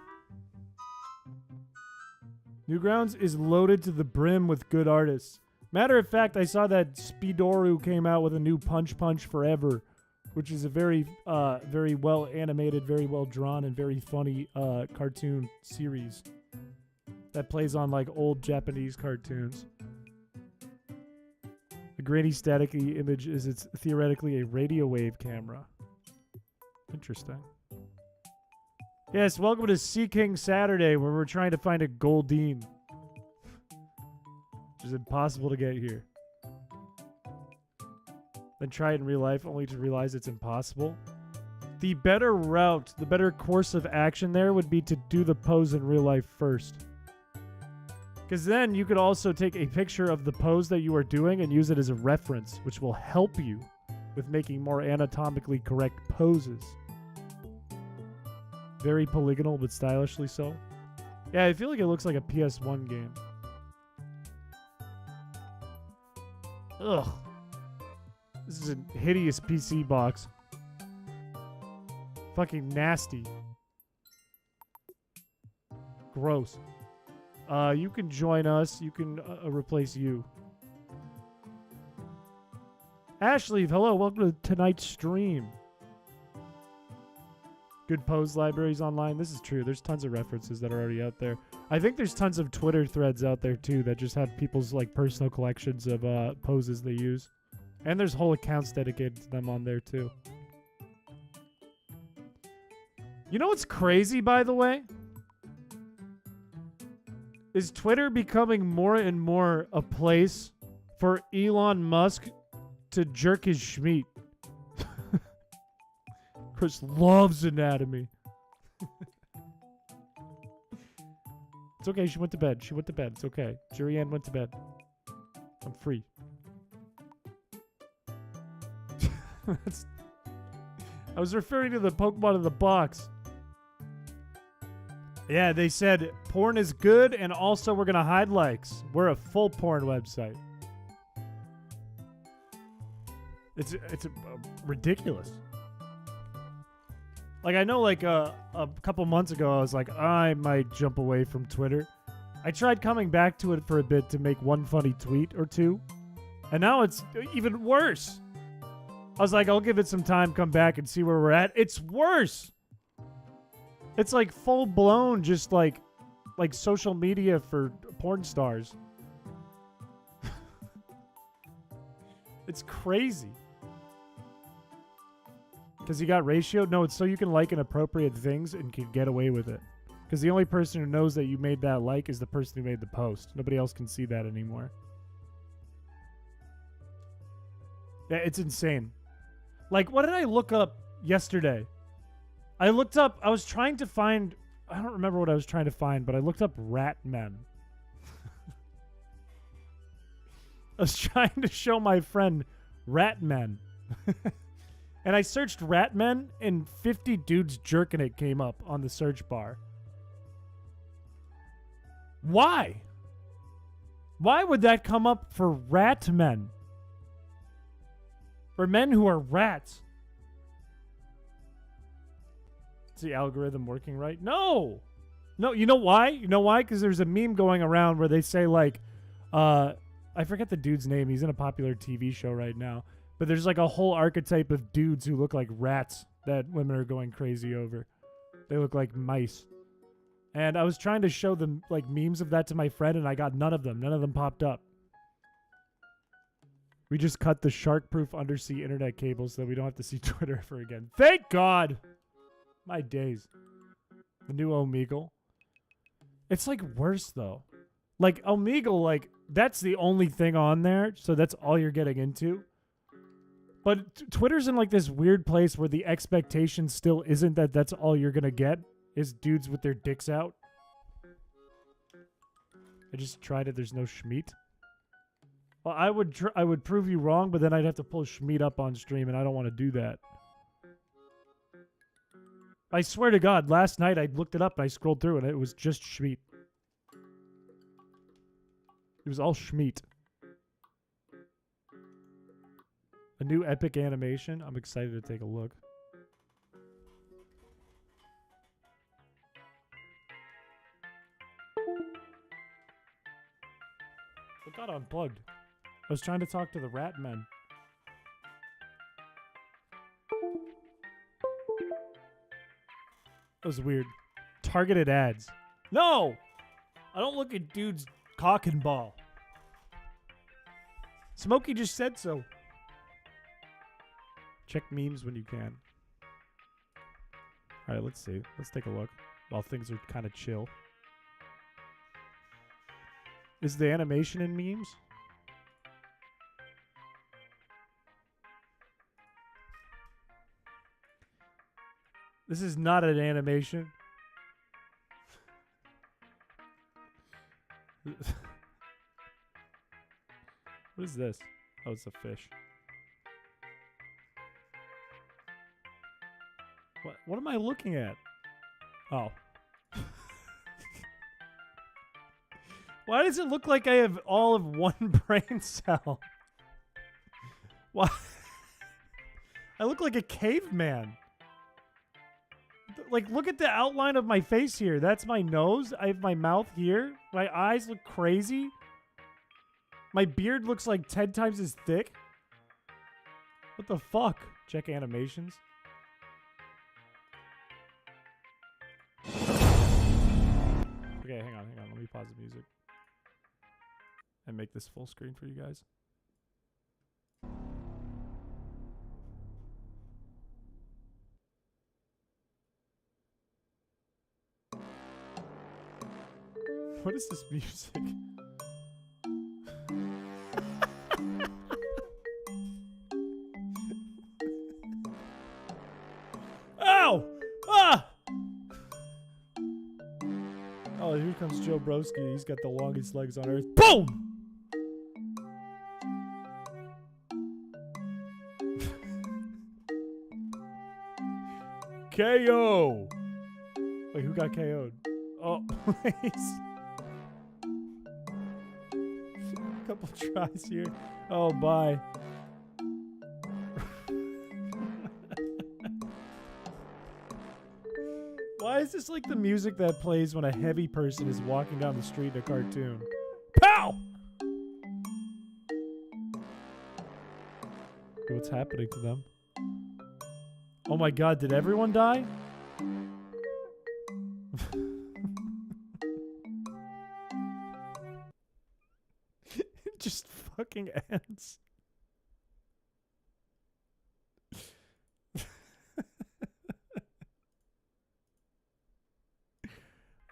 Newgrounds is loaded to the brim with good artists. Matter of fact, I saw that Speedoru came out with a new Punch Punch Forever which is a very very well animated, very well drawn, and very funny cartoon series that plays on like old Japanese cartoons. The grainy staticky image is it's theoretically a radio wave camera. Interesting. Yes, welcome to Sea King Saturday, where we're trying to find a Goldine. Which is impossible to get here. Then try it in real life, only to realize it's impossible. The better route, the better course of action there would be to do the pose in real life first. Because then you could also take a picture of the pose that you are doing and use it as a reference, which will help you with making more anatomically correct poses. Very polygonal, but stylishly so. Yeah, I feel like it looks like a PS1 game. Ugh. This is a hideous PC box. Fucking nasty. Gross. You can join us. You can replace you. Ashley, hello. Welcome to tonight's stream. Good pose libraries online. This is true. There's tons of references that are already out there. I think there's tons of Twitter threads out there too that just have people's like personal collections of poses they use. And there's whole accounts dedicated to them on there too. You know what's crazy, by the way? Is Twitter becoming more and more a place for Elon Musk to jerk his schmeat? Chris loves anatomy. It's okay. She went to bed. She went to bed. It's okay. Jury Ann went to bed. I'm free. I was referring to the Pokemon in the box. Yeah, they said porn is good, and also we're going to hide likes. We're a full porn website. It's ridiculous. Like, I know, like, a couple months ago, I was like, I might jump away from Twitter. I tried coming back to it for a bit to make one funny tweet or two. And now it's even worse. I was like, I'll give it some time, come back and see where we're at. It's worse. It's like full-blown just like social media for porn stars. It's crazy. Because you got ratioed? No, it's so you can like inappropriate things and can get away with it. Because the only person who knows that you made that like is the person who made the post. Nobody else can see that anymore. Yeah, it's insane. Like, what did I look up yesterday? I was trying to find, I don't remember what I was trying to find, but I looked up rat men. I was trying to show my friend rat men. And I searched rat men, and 50 dudes jerking it came up on the search bar. Why? Why would that come up for rat men? For men who are rats. Is the algorithm working right? No! No, you know why? You know why? Because there's a meme going around where they say, like, I forget the dude's name. He's in a popular TV show right now. But there's like a whole archetype of dudes who look like rats that women are going crazy over. They look like mice. And I was trying to show them like memes of that to my friend, and I got none of them. None of them popped up. We just cut the shark-proof undersea internet cable so that we don't have to see Twitter ever again. Thank God! My days. The new Omegle. It's like worse though. Like Omegle, like that's the only thing on there, so that's all you're getting into. But Twitter's in like this weird place where the expectation still isn't that that's all you're gonna get is dudes with their dicks out. I just tried it. There's no Schmeat. Well, I would prove you wrong, but then I'd have to pull Schmeat up on stream, and I don't want to do that. I swear to God, last night I looked it up and I scrolled through, and it was just Schmeat. It was all Schmeat. A new epic animation. I'm excited to take a look. What got unplugged? I was trying to talk to the rat men. was weird. Targeted ads. No! I don't look at dudes cock and ball. Smokey just said so. Check memes when you can. Alright, let's see. Let's take a look while things are kind of chill. Is the animation in memes? This is not an animation. What is this? Oh, it's a fish. What am I looking at? Oh. Why does it look like I have all of one brain cell? Why? I look like a caveman. Like, look at the outline of my face here. That's my nose. I have my mouth here. My eyes look crazy. My beard looks like 10 times as thick. What the fuck? Check animations. Okay, hang on. Let me pause the music. And make this full screen for you guys. What is this music? Ow! Ah! Oh, here comes Joe Broski. He's got the longest legs on earth. Boom! KO! Wait, who got KO'd? Oh, please. Couple tries here. Oh, bye. Why is this like the music that plays when a heavy person is walking down the street in a cartoon? Pow! What's happening to them? Oh my god, did everyone die? It just fucking ends.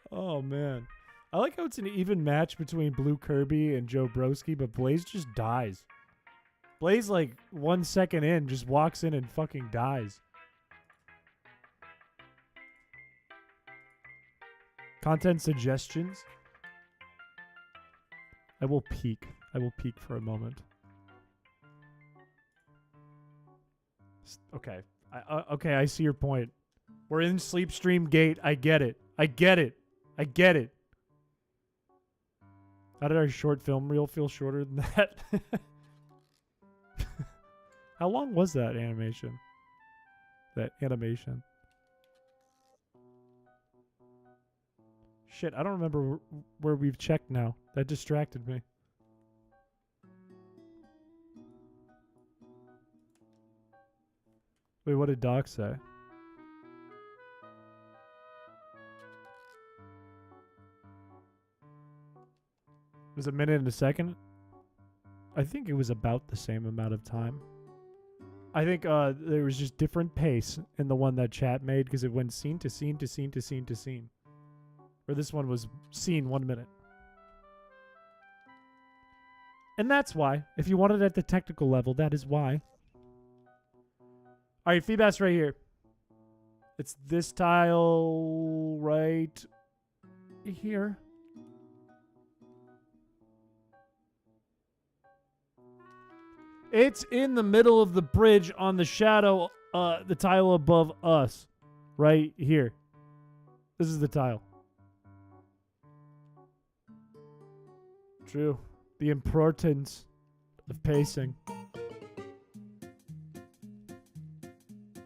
Oh man. I like how it's an even match between Blue Kirby and Joe Broski, but Blaze just dies. Blaze, like, 1 second in, just walks in and fucking dies. Content suggestions? I will peek. I will peek for a moment. Okay. Okay, I see your point. We're in Sleepstream Gate. I get it. I get it. I get it. How did our short film reel feel shorter than that? How long was that animation? That animation. Shit, I don't remember where we've checked now. That distracted me. Wait, what did Doc say? It was a minute and a second? I think it was about the same amount of time. I think there was just different pace in the one that chat made because it went scene to scene to scene to scene to scene. Where this one was scene 1 minute. And that's why. If you want it at the technical level, that is why. Alright, Feebas right here. It's this tile right here. It's in the middle of the bridge on the shadow, the tile above us. Right here. This is the tile. True. The importance of pacing.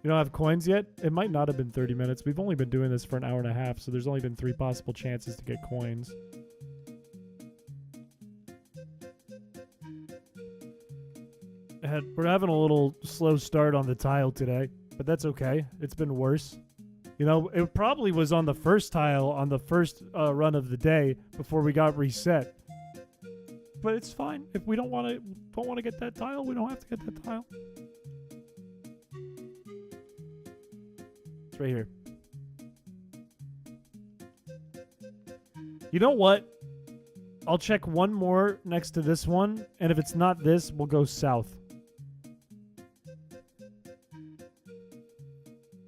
You don't have coins yet? It might not have been 30 minutes. We've only been doing this for an hour and a half, so there's only been 3 possible chances to get coins. And we're having a little slow start on the tile today, but that's okay. It's been worse. You know, it probably was on the first tile on the first run of the day before we got reset. But it's fine. If we don't want to get that tile, we don't have to get that tile. It's right here. You know what? I'll check one more next to this one, and if it's not this, we'll go south.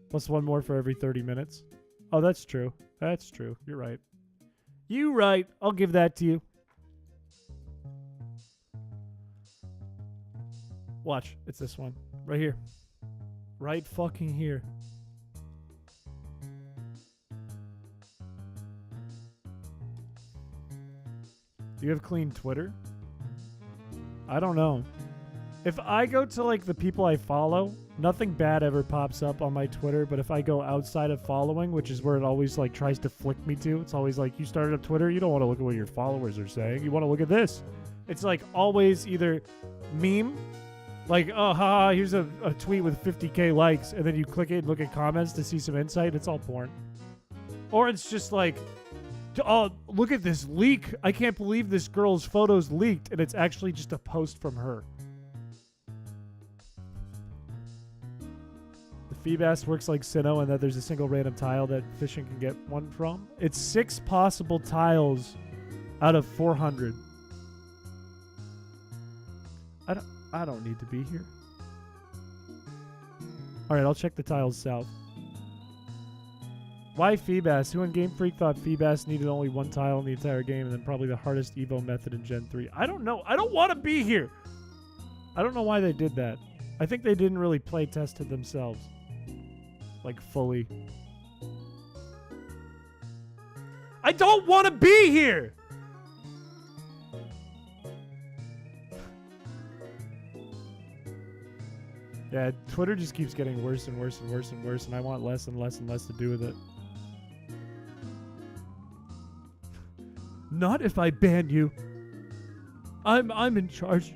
Plus one more for every 30 minutes. Oh, that's true. That's true. You're right. You right. I'll give that to you. Watch. It's this one. Right here. Right fucking here. Do you have clean Twitter? I don't know. If I go to like the people I follow, nothing bad ever pops up on my Twitter, but if I go outside of following, which is where it always like tries to flick me to, it's always like, you started up Twitter, you don't want to look at what your followers are saying, you want to look at this. It's like always either meme, like, oh, haha, here's a tweet with 50k likes, and then you click it and look at comments to see some insight, it's all porn. Or it's just like, oh, look at this leak. I can't believe this girl's photos leaked, and it's actually just a post from her. The Feebas works like Sinnoh, and that there's a single random tile that fishing can get one from. It's 6 possible tiles out of 400. I don't need to be here. All right, I'll check the tiles south. Why Feebas? Who in Game Freak thought Feebas needed only one tile in the entire game and then probably the hardest Evo method in Gen 3? I don't know. I don't want to be here. I don't know why they did that. I think they didn't really play test it themselves. Like, fully. I don't want to be here! Yeah, Twitter just keeps getting worse and worse and worse and worse, and I want less and less and less to do with it. Not if I ban you. I'm in charge.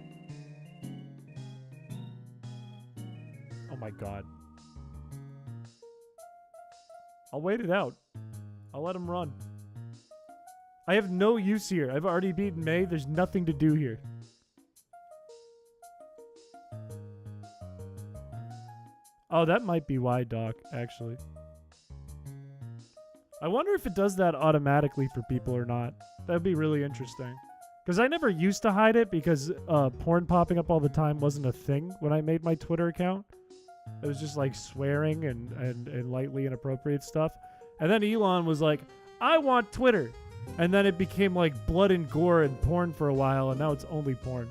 Oh my god. I'll wait it out. I'll let him run. I have no use here. I've already beaten May. There's nothing to do here. Oh, that might be why, Doc, actually. I wonder if it does that automatically for people or not. That'd be really interesting. Because I never used to hide it because porn popping up all the time wasn't a thing when I made my Twitter account. It was just like swearing and lightly inappropriate stuff. And then Elon was like, I want Twitter. And then it became like blood and gore and porn for a while, and now it's only porn.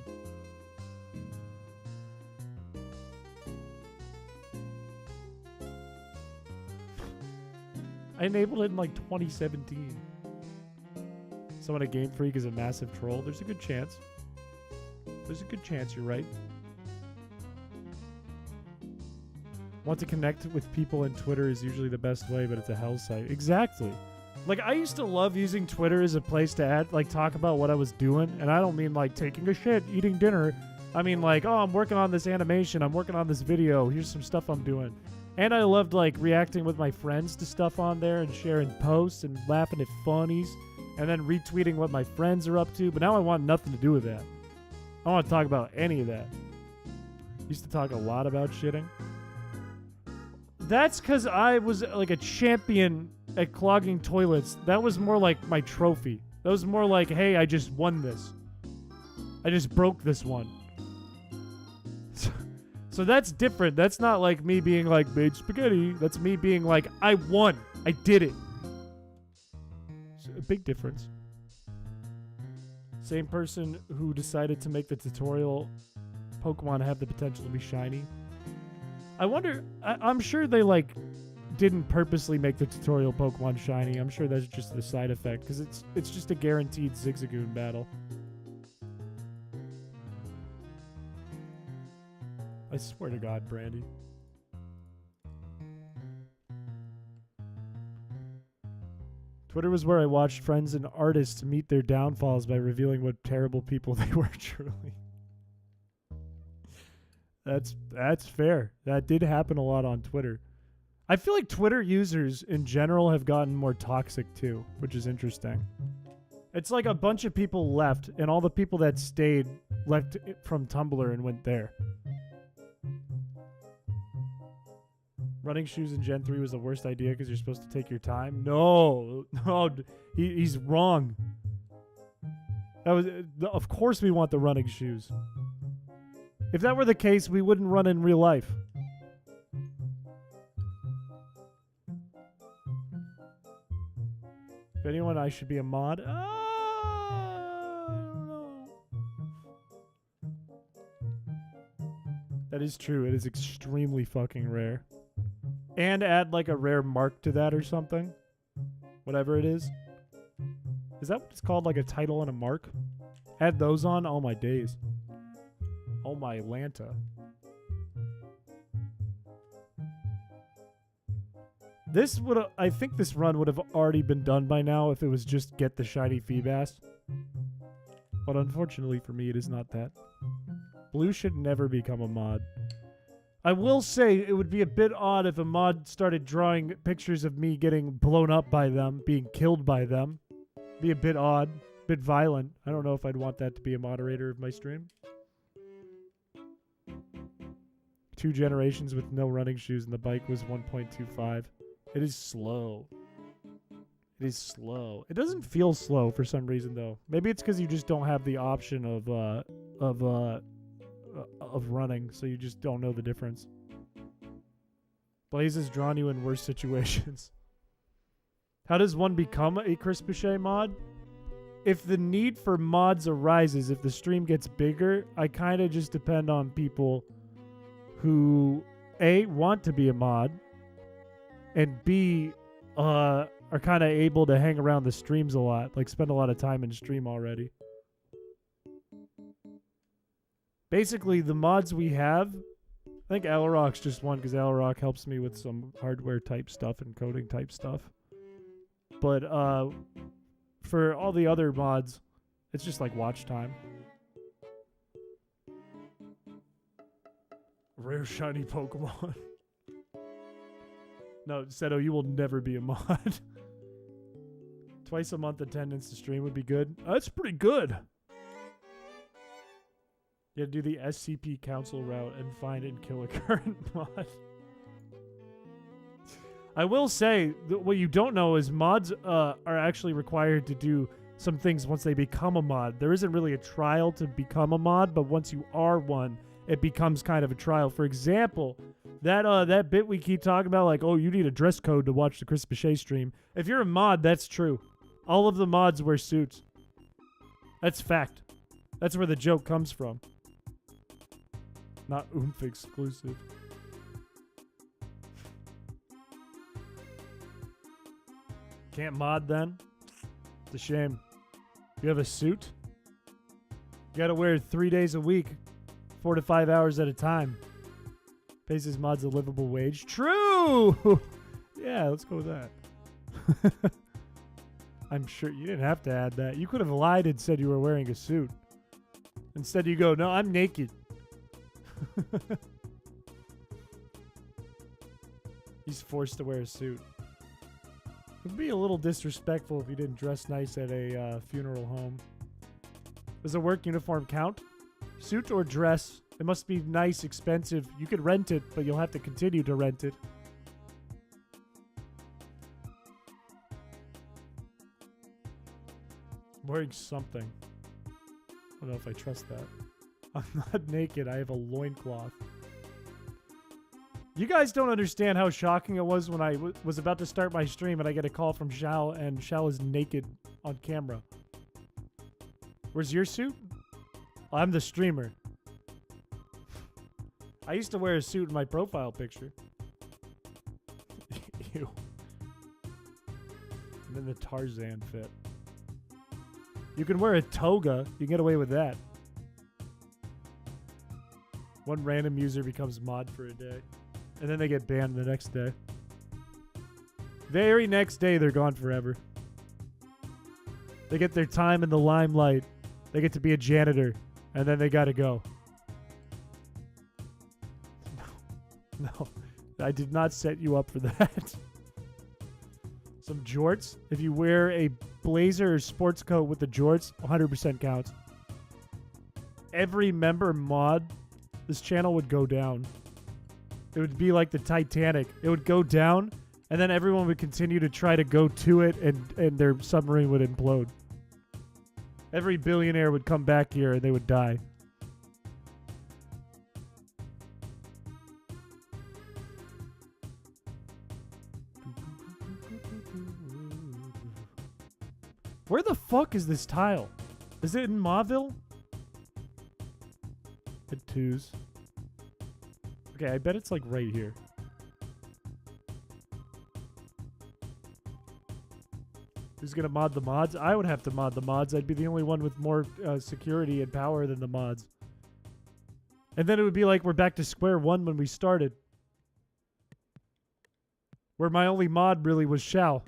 I enabled it in like 2017. Someone at Game Freak is a massive troll. There's a good chance. There's a good chance you're right. Want to connect with people in Twitter is usually the best way, but it's a hell site. Exactly. Like, I used to love using Twitter as a place to add, like, talk about what I was doing. And I don't mean, like, taking a shit, eating dinner. I mean, like, oh, I'm working on this animation. I'm working on this video. Here's some stuff I'm doing. And I loved, like, reacting with my friends to stuff on there and sharing posts and laughing at funnies. And then retweeting what my friends are up to. But now I want nothing to do with that. I don't want to talk about any of that. Used to talk a lot about shitting. That's because I was, like, a champion at clogging toilets. That was more like my trophy. That was more like, hey, I just won this. I just broke this one. So that's different. That's not like me being like, made spaghetti. That's me being like, I won. I did it. It's a big difference. Same person who decided to make the tutorial Pokemon have the potential to be shiny. I wonder, I'm sure they, like, didn't purposely make the tutorial Pokemon shiny. I'm sure that's just the side effect, because it's just a guaranteed Zigzagoon battle. I swear to God, Brandy. Twitter was where I watched friends and artists meet their downfalls by revealing what terrible people they were truly. That's fair. That did happen a lot on Twitter. I feel like Twitter users in general have gotten more toxic too, which is interesting. It's like a bunch of people left, and all the people that stayed left from Tumblr and went there. Running shoes in Gen 3 was the worst idea because you're supposed to take your time. No, he's wrong. That was, of course we want the running shoes. If that were the case, we wouldn't run in real life. If anyone, I should be a mod. I don't know. That is true. It is extremely fucking rare. And add like a rare mark to that or something. Whatever it is. Is that what it's called? Like a title and a mark? Add those on? Oh my days. Oh my Lanta. This would I think this run would have already been done by now if it was just get the shiny Feebas. But unfortunately for me, it is not that. Blue should never become a mod. I will say it would be a bit odd if a mod started drawing pictures of me getting blown up by them, being killed by them. Be a bit odd, a bit violent. I don't know if I'd want that to be a moderator of my stream. 2 generations with no running shoes and the bike was 1.25. It is slow. It is slow. It doesn't feel slow for some reason though. Maybe it's because you just don't have the option of running, so you just don't know the difference. Blaze has drawn you in worse situations. How does one become a chrispiche mod? If the need for mods arises, if the stream gets bigger, I kind of just depend on people who A, want to be a mod, and B, are kind of able to hang around the streams a lot, like spend a lot of time in stream already. Basically, the mods we have, I think Alarock's just one because Alarock helps me with some hardware type stuff and coding type stuff. But for all the other mods, it's just like watch time. Rare shiny Pokemon. No, Seto, you will never be a mod. Twice a month attendance to stream would be good. That's pretty good. You gotta do the SCP council route and find and kill a current mod. I will say, what you don't know is mods are actually required to do some things once they become a mod. There isn't really a trial to become a mod, but once you are one, it becomes kind of a trial. For example, that bit we keep talking about, like, oh, you need a dress code to watch the chrispiche stream. If you're a mod, that's true. All of the mods wear suits. That's fact. That's where the joke comes from. Not oomph exclusive. Can't mod then? It's a shame. You have a suit? You gotta wear it 3 days a week, 4 to 5 hours at a time. Pays his mods a livable wage. True! Yeah, let's go with that. I'm sure you didn't have to add that. You could have lied and said you were wearing a suit. Instead you go, no, I'm naked. He's forced to wear a suit. It would be a little disrespectful if you didn't dress nice at a funeral home. Does a work uniform count? Suit or dress? It must be nice, expensive. You could rent it, but you'll have to continue to rent it. I'm wearing something. I don't know if I trust that. I'm not naked. I have a loincloth. You guys don't understand how shocking it was when I was about to start my stream and I get a call from Xiao and Xiao is naked on camera. Where's your suit? I'm the streamer. I used to wear a suit in my profile picture. Ew. And then the Tarzan fit. You can wear a toga. You can get away with that. One random user becomes mod for a day. And then they get banned the next day. Very next day, they're gone forever. They get their time in the limelight. They get to be a janitor. And then they gotta go. No. I did not set you up for that. Some jorts. If you wear a blazer or sports coat with the jorts, 100% counts. Every member mod, this channel would go down. It would be like the Titanic. It would go down, and then everyone would continue to try to go to it, and their submarine would implode. Every billionaire would come back here, and they would die. Where the fuck is this tile? Is it in Mauville? At 2s. Okay, I bet it's like right here. Who's gonna mod the mods? I would have to mod the mods. I'd be the only one with more security and power than the mods. And then it would be like we're back to square one when we started. Where my only mod really was Shao.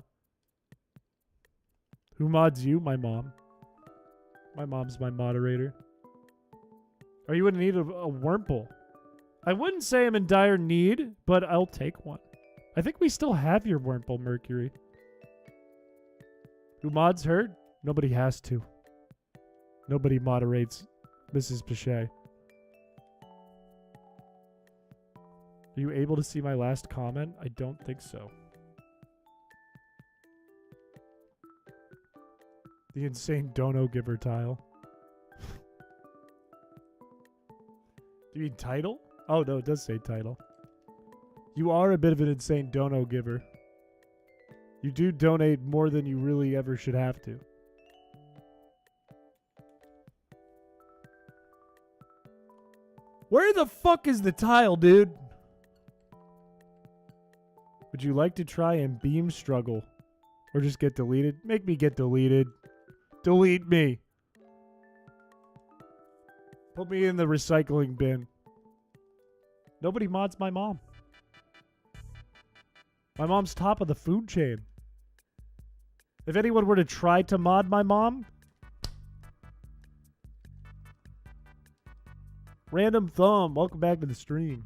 Who mods you? My mom. My mom's my moderator. Are you in need of a Wurmple? I wouldn't say I'm in dire need, but I'll take one. I think we still have your Wurmple, Mercury. Who mods her? Nobody has to. Nobody moderates Mrs. Piché. Are you able to see my last comment? I don't think so. The insane dono giver tile. Do you mean title? Oh, no, it does say title. You are a bit of an insane dono giver. You do donate more than you really ever should have to. Where the fuck is the tile, dude? Would you like to try and beam struggle? Or just get deleted? Make me get deleted. Delete me. Put me in the recycling bin. Nobody mods my mom. My mom's top of the food chain. If anyone were to try to mod my mom... Random Thumb, welcome back to the stream.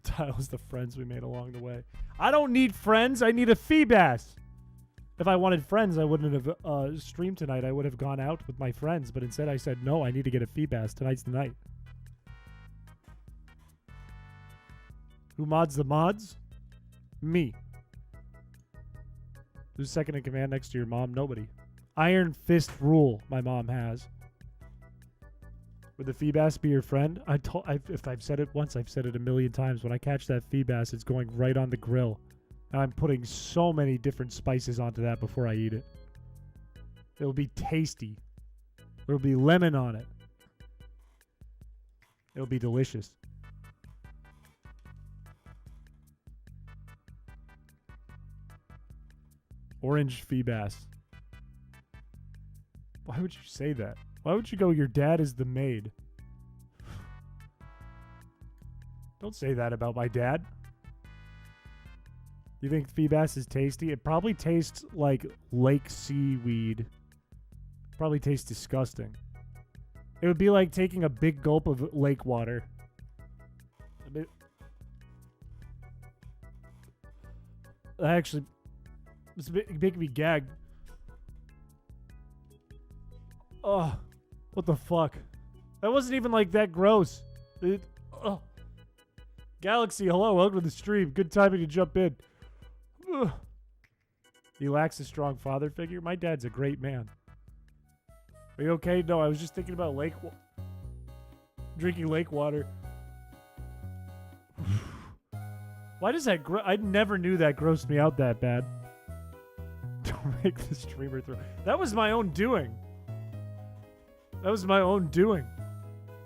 Tile's the friends we made along the way. I don't need friends, I need a Feebas. If I wanted friends, I wouldn't have streamed tonight. I would have gone out with my friends, but instead I said, no, I need to get a Feebas. Tonight's the night. Who mods the mods? Me. Who's second in command next to your mom? Nobody. Iron Fist rule my mom has. Would the Feebas be your friend? If I've said it once, I've said it a million times. When I catch that Feebas, it's going right on the grill. And I'm putting so many different spices onto that before I eat it. It'll be tasty. There'll be lemon on it. It'll be delicious. Orange Feebas. Why would you say that? Why would you go, your dad is the maid? Don't say that about my dad. You think Feebas is tasty? It probably tastes like lake seaweed. Probably tastes disgusting. It would be like taking a big gulp of lake water. A bit. Actually, it's making me gag. Oh, what the fuck? That wasn't even like that gross. Galaxy, hello, welcome to the stream. Good timing to jump in. Ugh. He lacks a strong father figure. My dad's a great man. Are you okay? No, I was just thinking about drinking lake water. Why does that I never knew that grossed me out that bad. Don't make the streamer throw. That was my own doing. That was my own doing.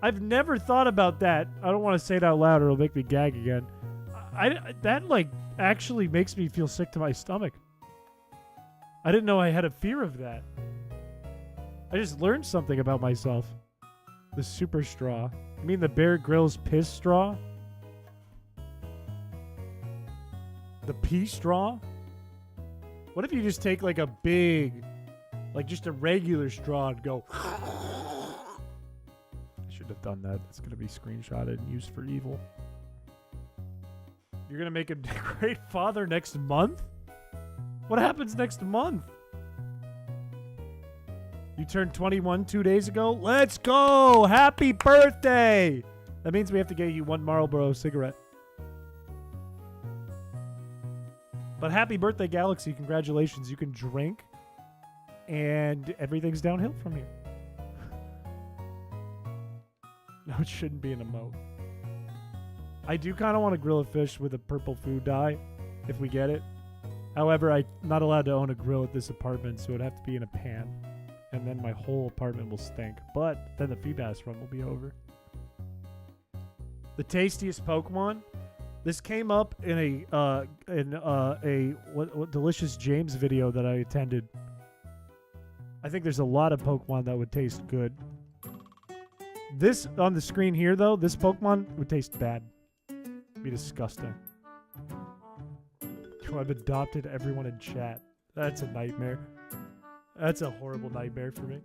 I've never thought about that. I don't want to say it out loud or it'll make me gag again. That like actually makes me feel sick to my stomach. I didn't know I had a fear of that. I just learned something about myself. The super straw. You mean the Bear Grylls piss straw? The pee straw? What if you just take like a big, like just a regular straw and go... I should have done that. It's going to be screenshotted and used for evil. You're gonna make a great father next month? What happens next month? You turned 21 2 days ago? Let's go! Happy birthday! That means we have to get you one Marlboro cigarette. But happy birthday, Galaxy. Congratulations. You can drink, and everything's downhill from here. No, it shouldn't be an emote. I do kind of want to grill a fish with a purple food dye, if we get it. However, I'm not allowed to own a grill at this apartment, so it'd have to be in a pan. And then my whole apartment will stink. But then the Feebas run will be over. The tastiest Pokemon? This came up in a what Delicious James video that I attended. I think there's a lot of Pokemon that would taste good. This on the screen here, though, this Pokemon would taste bad. Be disgusting. I've adopted everyone in chat. That's a nightmare. That's a horrible nightmare for me.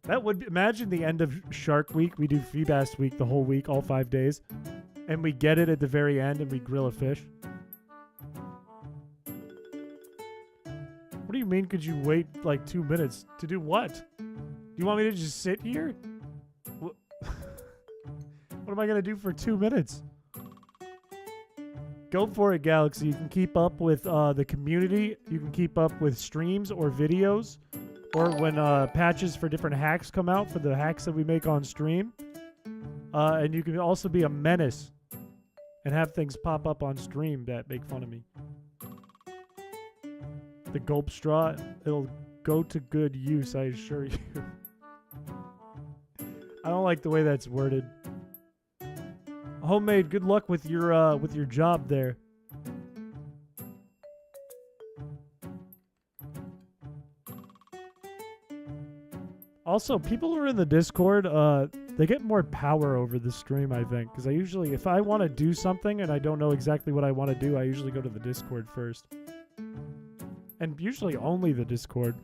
That would imagine the end of Shark Week. We do Feebas Week the whole week, all 5 days, and we get it at the very end, and we grill a fish. What do you mean? Could you wait like 2 minutes to do what? Do you want me to just sit here? What am I gonna do for 2 minutes? Go for it, Galaxy. You can keep up with the community. You can keep up with streams or videos. Or when patches for different hacks come out for the hacks that we make on stream. And you can also be a menace and have things pop up on stream that make fun of me. The gulp straw, it'll go to good use, I assure you. I don't like the way that's worded. Homemade, good luck with your job there. Also, people who are in the Discord, they get more power over the stream, I think. Because I usually, if I want to do something and I don't know exactly what I want to do, I usually go to the Discord first. And usually only the Discord.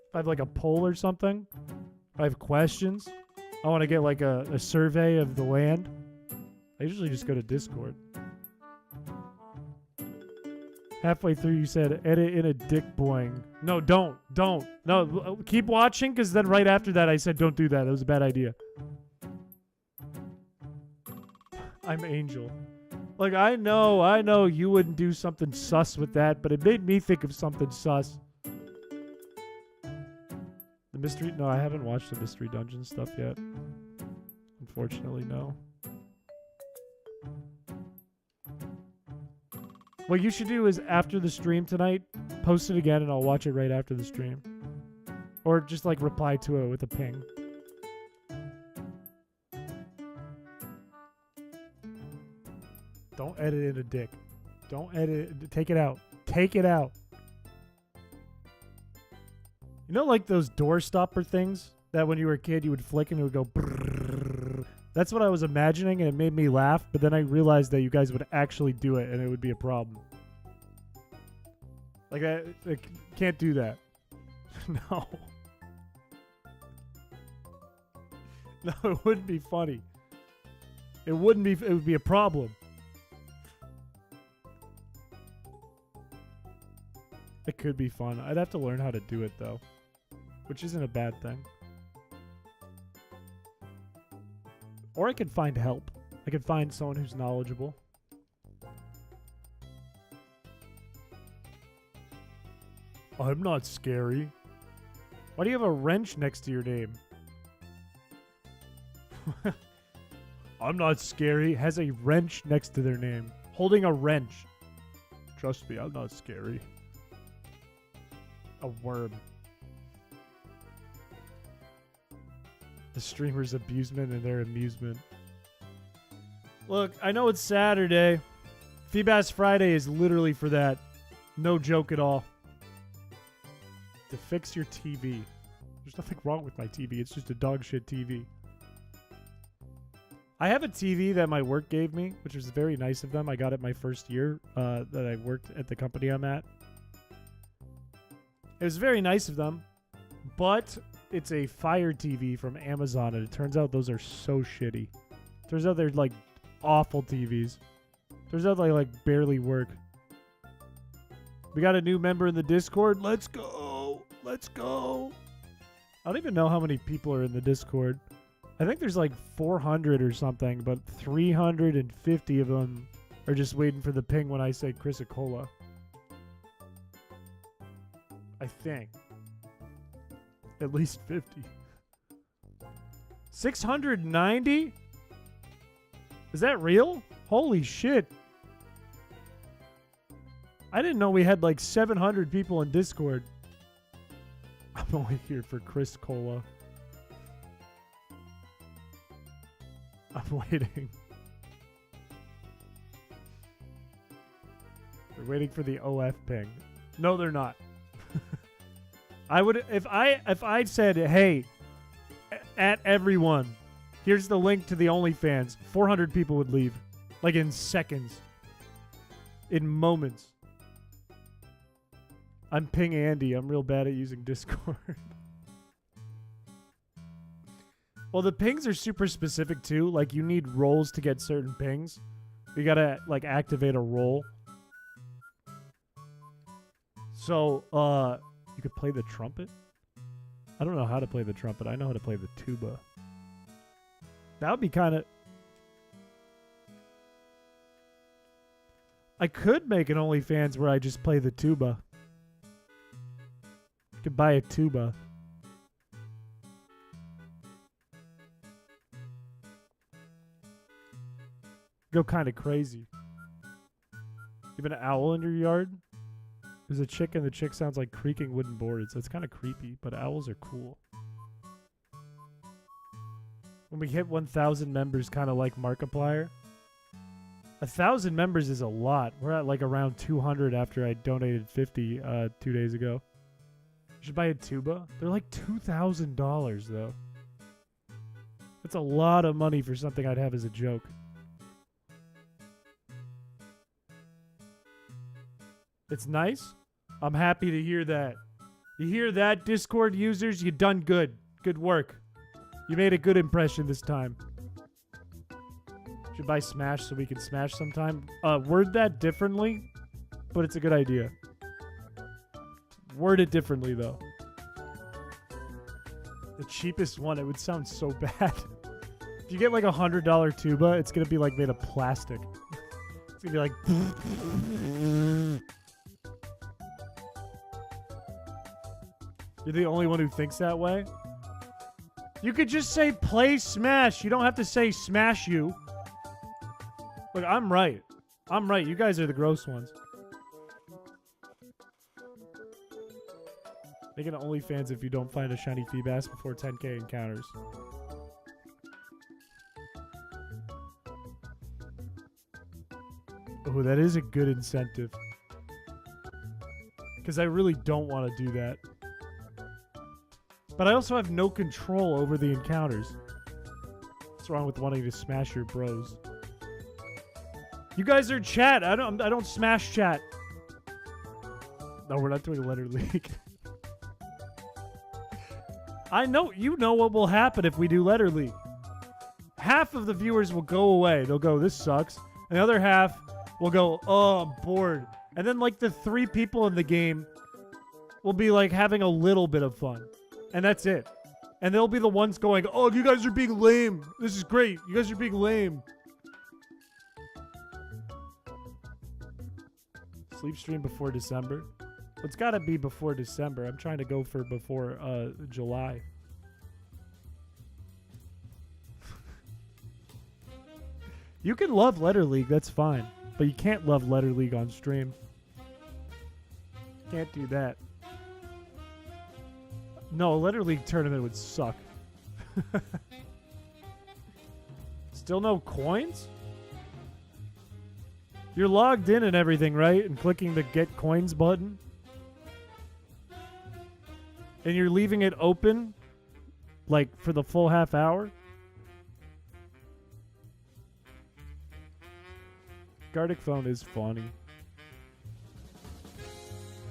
If I have like a poll or something, if I have questions, I want to get like a survey of the land, I usually just go to Discord. Halfway through, you said, edit in a dick boing. No, don't. No, keep watching, because then right after that, I said, don't do that. That was a bad idea. I'm Angel. Like, I know you wouldn't do something sus with that, but it made me think of something sus. The mystery... No, I haven't watched the Mystery Dungeon stuff yet. Unfortunately, no. What you should do is, after the stream tonight, post it again and I'll watch it right after the stream. Or just, like, reply to it with a ping. Don't edit in a dick. Don't edit it. Take it out. Take it out. You know, like those door stopper things that when you were a kid you would flick and it would go brrrr. That's what I was imagining, and it made me laugh, but then I realized that you guys would actually do it, and it would be a problem. Like, I can't do that. No. No, it wouldn't be funny. It wouldn't be, it would be a problem. It could be fun. I'd have to learn how to do it, though, which isn't a bad thing. Or I could find help. I could find someone who's knowledgeable. I'm not scary. Why do you have a wrench next to your name? I'm not scary. Has a wrench next to their name. Holding a wrench. Trust me, I'm not scary. A worm. The streamer's abusement and their amusement. Look, I know it's Saturday. Feebas Friday is literally for that. No joke at all. To fix your TV. There's nothing wrong with my TV. It's just a dog shit TV. I have a TV that my work gave me, which was very nice of them. I got it my first year that I worked at the company I'm at. It was very nice of them, but it's a Fire TV from Amazon, and it turns out those are so shitty. Turns out they're like awful TVs. Turns out they like barely work. We got a new member in the Discord. Let's go. Let's go. I don't even know how many people are in the Discord. I think there's like 400 or something, but 350 of them are just waiting for the ping when I say Chrisicola. I think. At least 50. 690? Is that real? Holy shit. I didn't know we had like 700 people in Discord. I'm only here for Chris Cola. I'm waiting. They're waiting for the OF ping. No, they're not. I would if I said, hey, at everyone, here's the link to the OnlyFans, 400 people would leave. Like in seconds. In moments. I'm Ping Andy. I'm real bad at using Discord. Well, the pings are super specific too. Like you need roles to get certain pings. You gotta like activate a role. So, you could play the trumpet? I don't know how to play the trumpet. I know how to play the tuba. That would be kind of... I could make an OnlyFans where I just play the tuba. You could buy a tuba. Go kind of crazy. You have an owl in your yard? There's a chick and the chick sounds like creaking wooden boards. That's kind of creepy, but owls are cool. When we hit 1,000 members, kind of like Markiplier. 1,000 members is a lot. We're at like around 200 after I donated 50 2 days ago. You should buy a tuba. They're like $2,000 though. That's a lot of money for something I'd have as a joke. It's nice. I'm happy to hear that. You hear that, Discord users? You done good. Good work. You made a good impression this time. Should buy Smash so we can Smash sometime. Word that differently, but it's a good idea. Word it differently, though. The cheapest one, it would sound so bad. If you get like $100 tuba, it's going to be like made of plastic. It's going to be like... You're the only one who thinks that way? You could just say play Smash. You don't have to say smash you. Look, I'm right. I'm right. You guys are the gross ones. Make an OnlyFans if you don't find a shiny Feebas before 10k encounters. Oh, that is a good incentive. Because I really don't want to do that. But I also have no control over the encounters. What's wrong with wanting to smash your bros? You guys are chat. I don't smash chat. No, we're not doing a letter leak. I know you know what will happen if we do letter leak. Half of the viewers will go away. They'll go, this sucks. And the other half will go, oh, I'm bored. And then like the 3 people in the game will be like having a little bit of fun. And that's it. And they'll be the ones going, oh, you guys are being lame. This is great. You guys are being lame. Sleep stream before December? It's got to be before December. I'm trying to go for before July. You can love Letter League. That's fine. But you can't love Letter League on stream. Can't do that. No, a Letter League tournament would suck. Still no coins? You're logged in and everything, right? And clicking the Get Coins button? And you're leaving it open? Like, for the full half hour? Gardic phone is funny.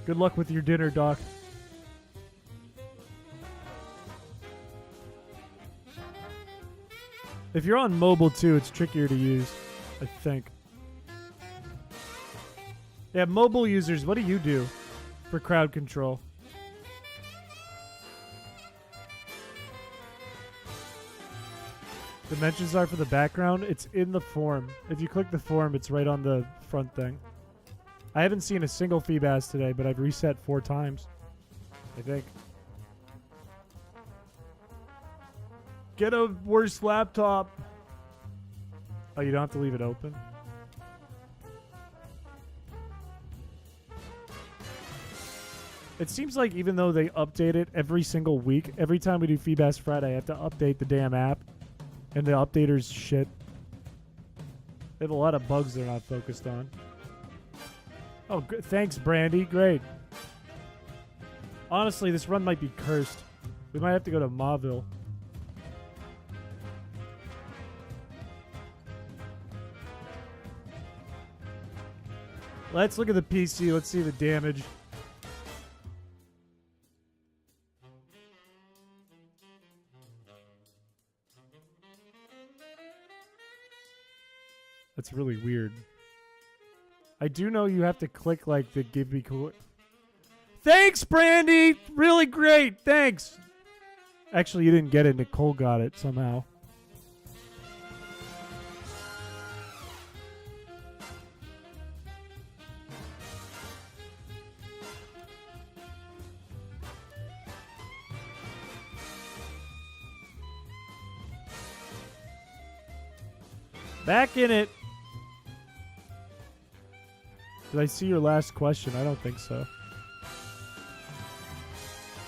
Good luck with your dinner, Doc. If you're on mobile too, it's trickier to use. I think. Yeah, mobile users, what do you do for crowd control? Dimensions are for the background. It's in the form. If you click the form, it's right on the front thing. I haven't seen a single Feebas today, but I've reset 4 times. I think. Get a worse laptop. Oh, you don't have to leave it open? It seems like even though they update it every single week, every time we do Feebas Friday, I have to update the damn app. And the updaters shit. They have a lot of bugs they're not focused on. Oh, thanks, Brandy. Great. Honestly, this run might be cursed. We might have to go to Mauville. Let's look at the PC. Let's see the damage. That's really weird. I do know you have to click like the give me cool. Thanks, Brandy! Really great. Thanks. Actually, you didn't get it. Nicole got it somehow. Back in it. Did I see your last question? I don't think so.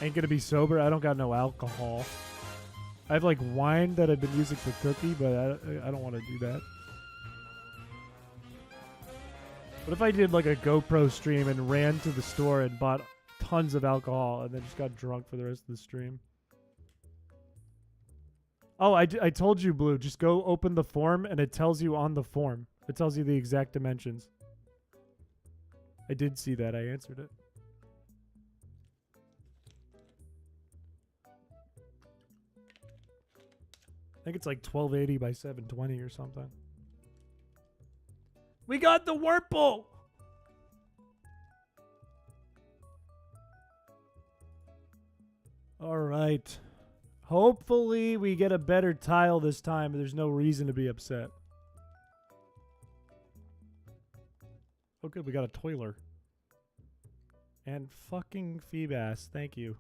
Ain't gonna be sober. I don't got no alcohol. I have like wine that I've been using for cookie, but I don't want to do that. What if I did like a GoPro stream and ran to the store and bought tons of alcohol and then just got drunk for the rest of the stream? Oh, I told you, Blue. Just go open the form and it tells you on the form. It tells you the exact dimensions. I did see that. I answered it. I think it's like 1280 by 720 or something. We got the Wurple! All right. Hopefully we get a better tile this time. There's no reason to be upset. Oh, good. We got a toiler. And fucking Feebas. Thank you.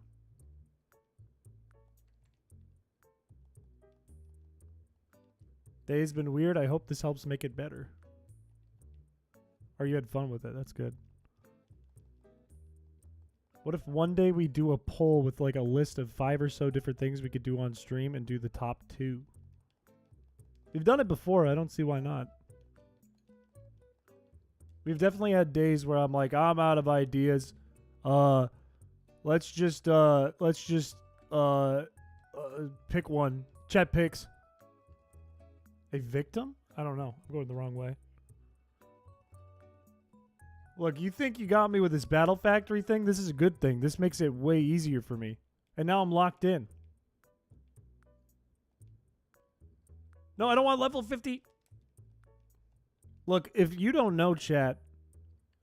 Day's been weird. I hope this helps make it better. Or you had fun with it. That's good. What if one day we do a poll with like a list of 5 or so different things we could do on stream and do the top 2? We've done it before. I don't see why not. We've definitely had days where I'm like, I'm out of ideas. Let's just pick one. Chat picks. A victim? I don't know. I'm going the wrong way. Look, you think you got me with this Battle Factory thing? This is a good thing. This makes it way easier for me. And now I'm locked in. No, I don't want level 50. Look, if you don't know, chat,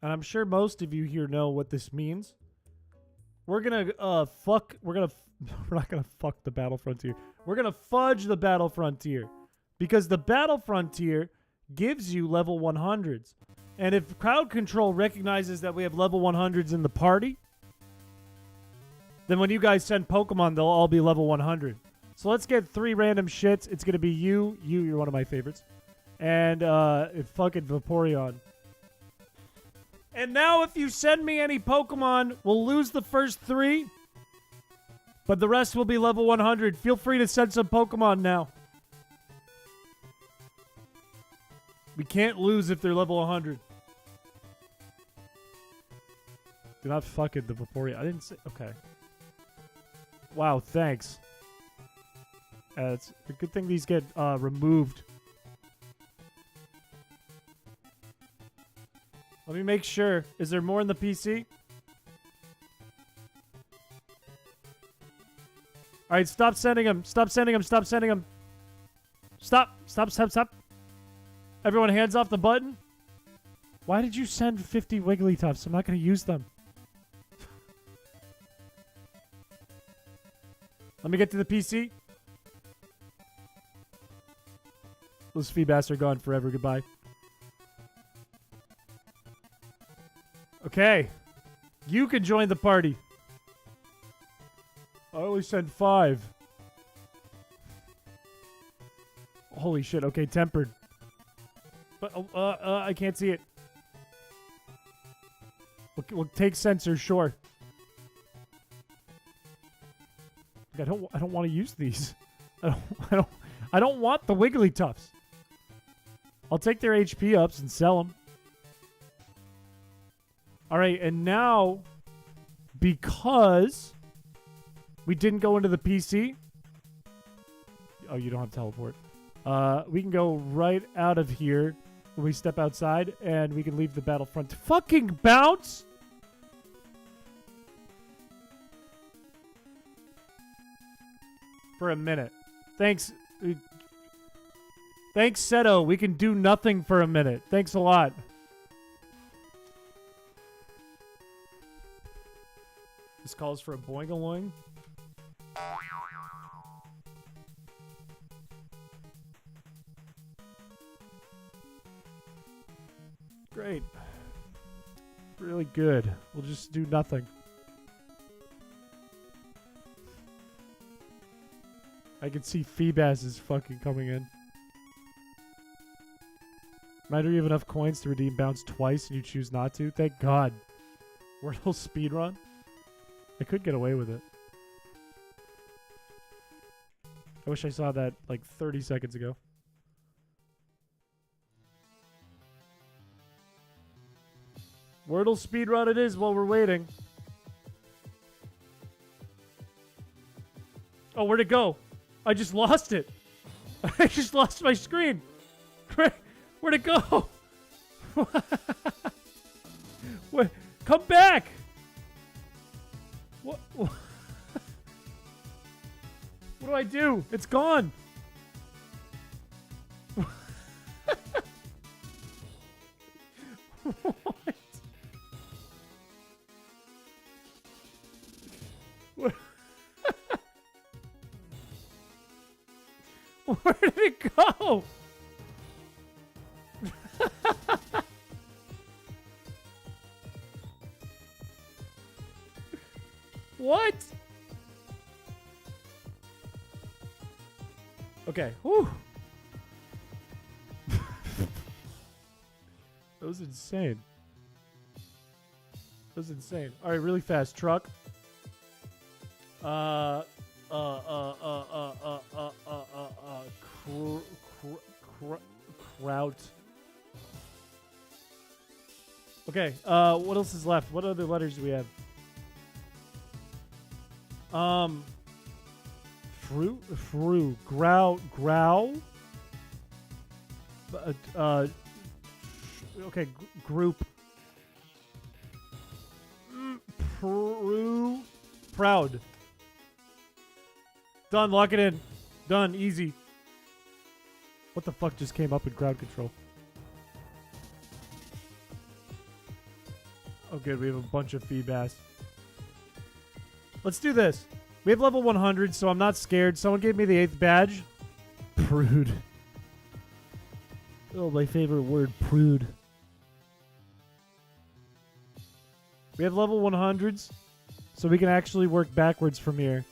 and I'm sure most of you here know what this means, we're gonna we're not gonna fuck the Battle Frontier. We're gonna fudge the Battle Frontier. Because the Battle Frontier gives you level 100s. And if crowd control recognizes that we have level 100s in the party, then when you guys send Pokemon, they'll all be level 100. So let's get 3 random shits. It's going to be you. You're one of my favorites. And fucking Vaporeon. And now if you send me any Pokemon, we'll lose the first 3. But the rest will be level 100. Feel free to send some Pokemon now. We can't lose if they're level 100. Do not fuck it, the Vaporeon. I didn't say... Okay. Wow, thanks. It's a good thing these get removed. Let me make sure. Is there more in the PC? Alright, stop sending them. Stop sending them. Stop sending them. Stop. Stop, stop, stop. Everyone hands off the button. Why did you send 50 Wigglytuffs? I'm not going to use them. Let me get to the PC. Those Feebas are gone forever. Goodbye. Okay. You can join the party. I only sent 5. Holy shit. Okay, tempered. But I can't see it. We'll take sensors, sure. I don't want to use these. I don't want the Wigglytuffs. I'll take their HP ups and sell them. All right, and now because we didn't go into the PC. Oh, you don't have teleport. We can go right out of here when we step outside, and we can leave the battlefront. Fucking bounce! For a minute. Thanks. Thanks, Seto. We can do nothing for a minute. Thanks a lot. This calls for a boing-a-loing. Great. Really good. We'll just do nothing. I can see Feebas is fucking coming in. Reminder, you have enough coins to redeem bounce twice and you choose not to? Thank God. Wordle speedrun? I could get away with it. I wish I saw that like 30 seconds ago. Wordle speedrun it is while we're waiting. Oh, where'd it go? I just lost it. I just lost my screen. Where'd it go? Wait, come back. What? What do I do? It's gone. What? Where did it go? What? Okay. Whew. That was insane. That was insane. All right, really fast. Truck. Kraut. Okay, what else is left? What other letters do we have? Growl. Okay, group. Proud. Done, lock it in. Done, easy. What the fuck just came up in crowd control? Oh good, we have a bunch of Feebas. Let's do this. We have level 100, so I'm not scared. Someone gave me the 8th badge. Prude. Oh, my favorite word, prude. We have level 100s, so we can actually work backwards from here.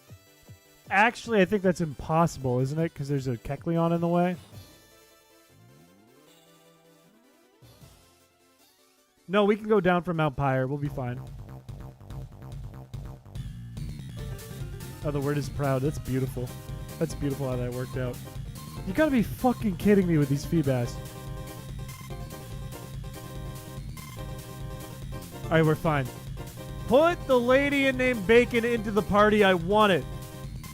Actually, I think that's impossible, isn't it? Because there's a Kecleon in the way. No, we can go down from Mount Pyre. We'll be fine. Oh, the word is proud. That's beautiful. That's beautiful how that worked out. You gotta be fucking kidding me with these Feebas. Alright, we're fine. Put the lady named Bacon into the party. I want it.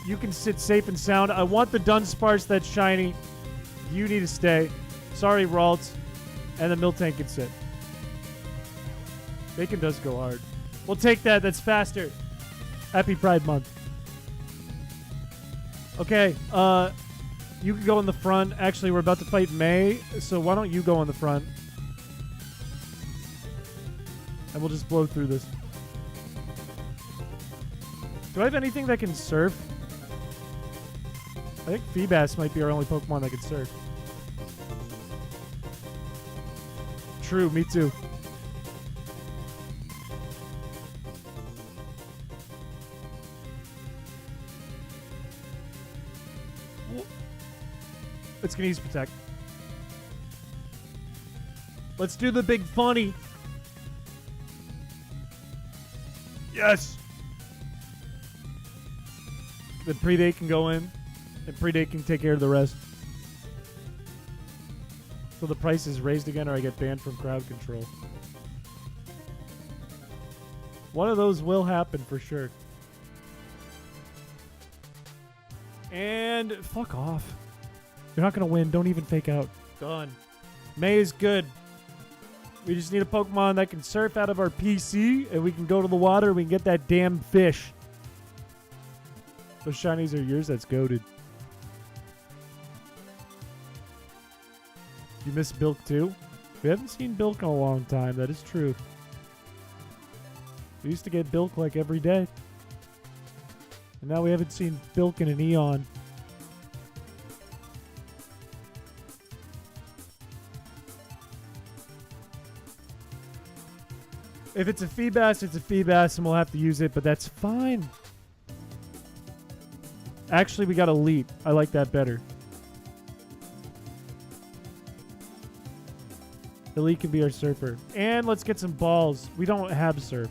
You can sit safe and sound. I want the Dunsparce that's shiny. You need to stay. Sorry, Ralt. And the Miltank can sit. Bacon does go hard. We'll take that. That's faster. Happy Pride Month. Okay. You can go in the front. Actually, we're about to fight May, so why don't you go in the front? And we'll just blow through this. Do I have anything that can surf? I think Feebas might be our only Pokemon that can surf. True, me too. It's gonna use Protect. Let's do the big funny. Yes! The Predate can go in, and Predate can take care of the rest. So the price is raised again, or I get banned from crowd control. One of those will happen for sure. And fuck off. You're not going to win. Don't even fake out. Done. May is good. We just need a Pokemon that can surf out of our PC, and we can go to the water, we can get that damn fish. Those shinies are yours? That's goated. You miss Bilk too? We haven't seen Bilk in a long time. That is true. We used to get Bilk like every day. And now we haven't seen Bilk in an eon. If it's a Feebas, it's a Feebas, and we'll have to use it, but that's fine. Actually, we got Elite. I like that better. Elite can be our surfer. And let's get some balls. We don't have surf.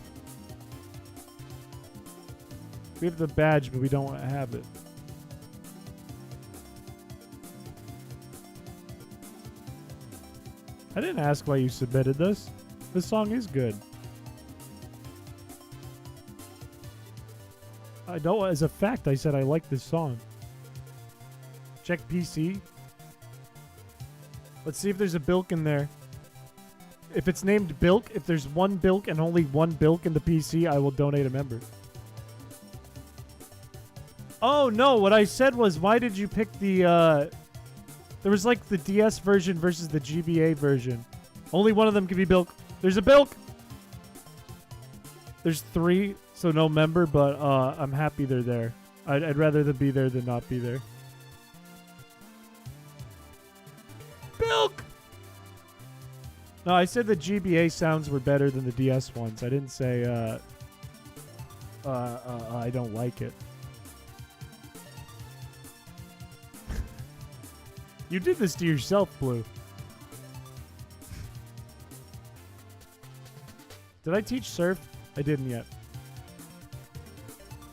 We have the badge, but we don't have it. I didn't ask why you submitted this. This song is good. I know as a fact I said I like this song. Check PC. Let's see if there's a Bilk in there. If it's named Bilk, if there's one Bilk and only one Bilk in the PC, I will donate a member. Oh no, what I said was, why did you pick the, there was like the DS version versus the GBA version. Only one of them can be Bilk. There's a Bilk! There's 3, so no member, but I'm happy they're there. I'd rather them be there than not be there. Bilk! No, I said the GBA sounds were better than the DS ones. I didn't say, I don't like it. You did this to yourself, Blue. Did I teach Surf? I didn't yet.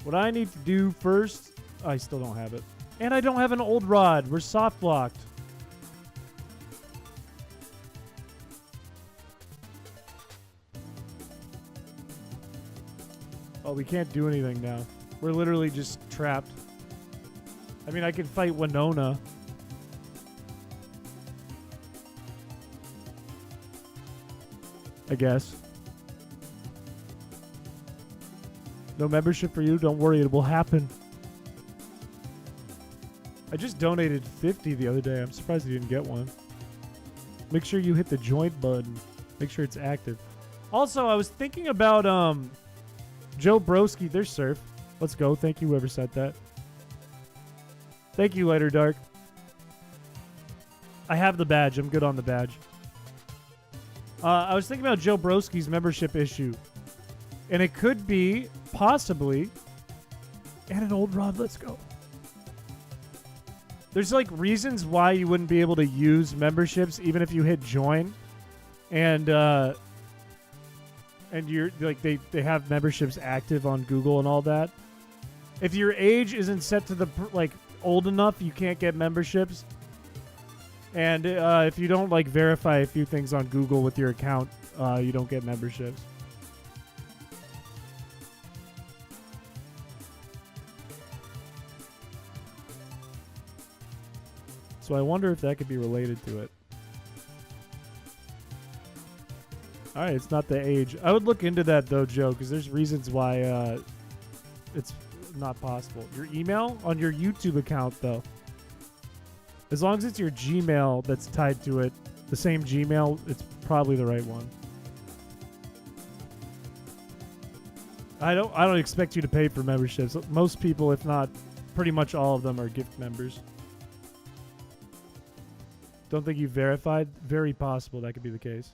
What I need to do first... I still don't have it. And I don't have an old rod. We're soft locked. Oh, we can't do anything now. We're literally just trapped. I mean, I can fight Winona. I guess. No membership for you? Don't worry, it will happen. I just donated 50 the other day. I'm surprised you didn't get one. Make sure you hit the join button. Make sure it's active. Also, I was thinking about Joe Broski. There's Surf. Let's go. Thank you, whoever said that. Thank you, Lighter Dark. I have the badge. I'm good on the badge. I was thinking about Joe Broski's membership issue. And it could be, possibly, and an old rod. Let's go. There's like reasons why you wouldn't be able to use memberships even if you hit join. And you're like they have memberships active on Google and all that. If your age isn't set to the like old enough, you can't get memberships. And if you don't like verify a few things on Google with your account, you don't get memberships. So I wonder if that could be related to it. All right, it's not the age. I would look into that though, Joe, because there's reasons why it's not possible. Your email on your YouTube account though. As long as it's your Gmail that's tied to it, the same Gmail, it's probably the right one. I don't expect you to pay for memberships. Most people, if not pretty much all of them, are gift members. Don't think you verified? Very possible that could be the case.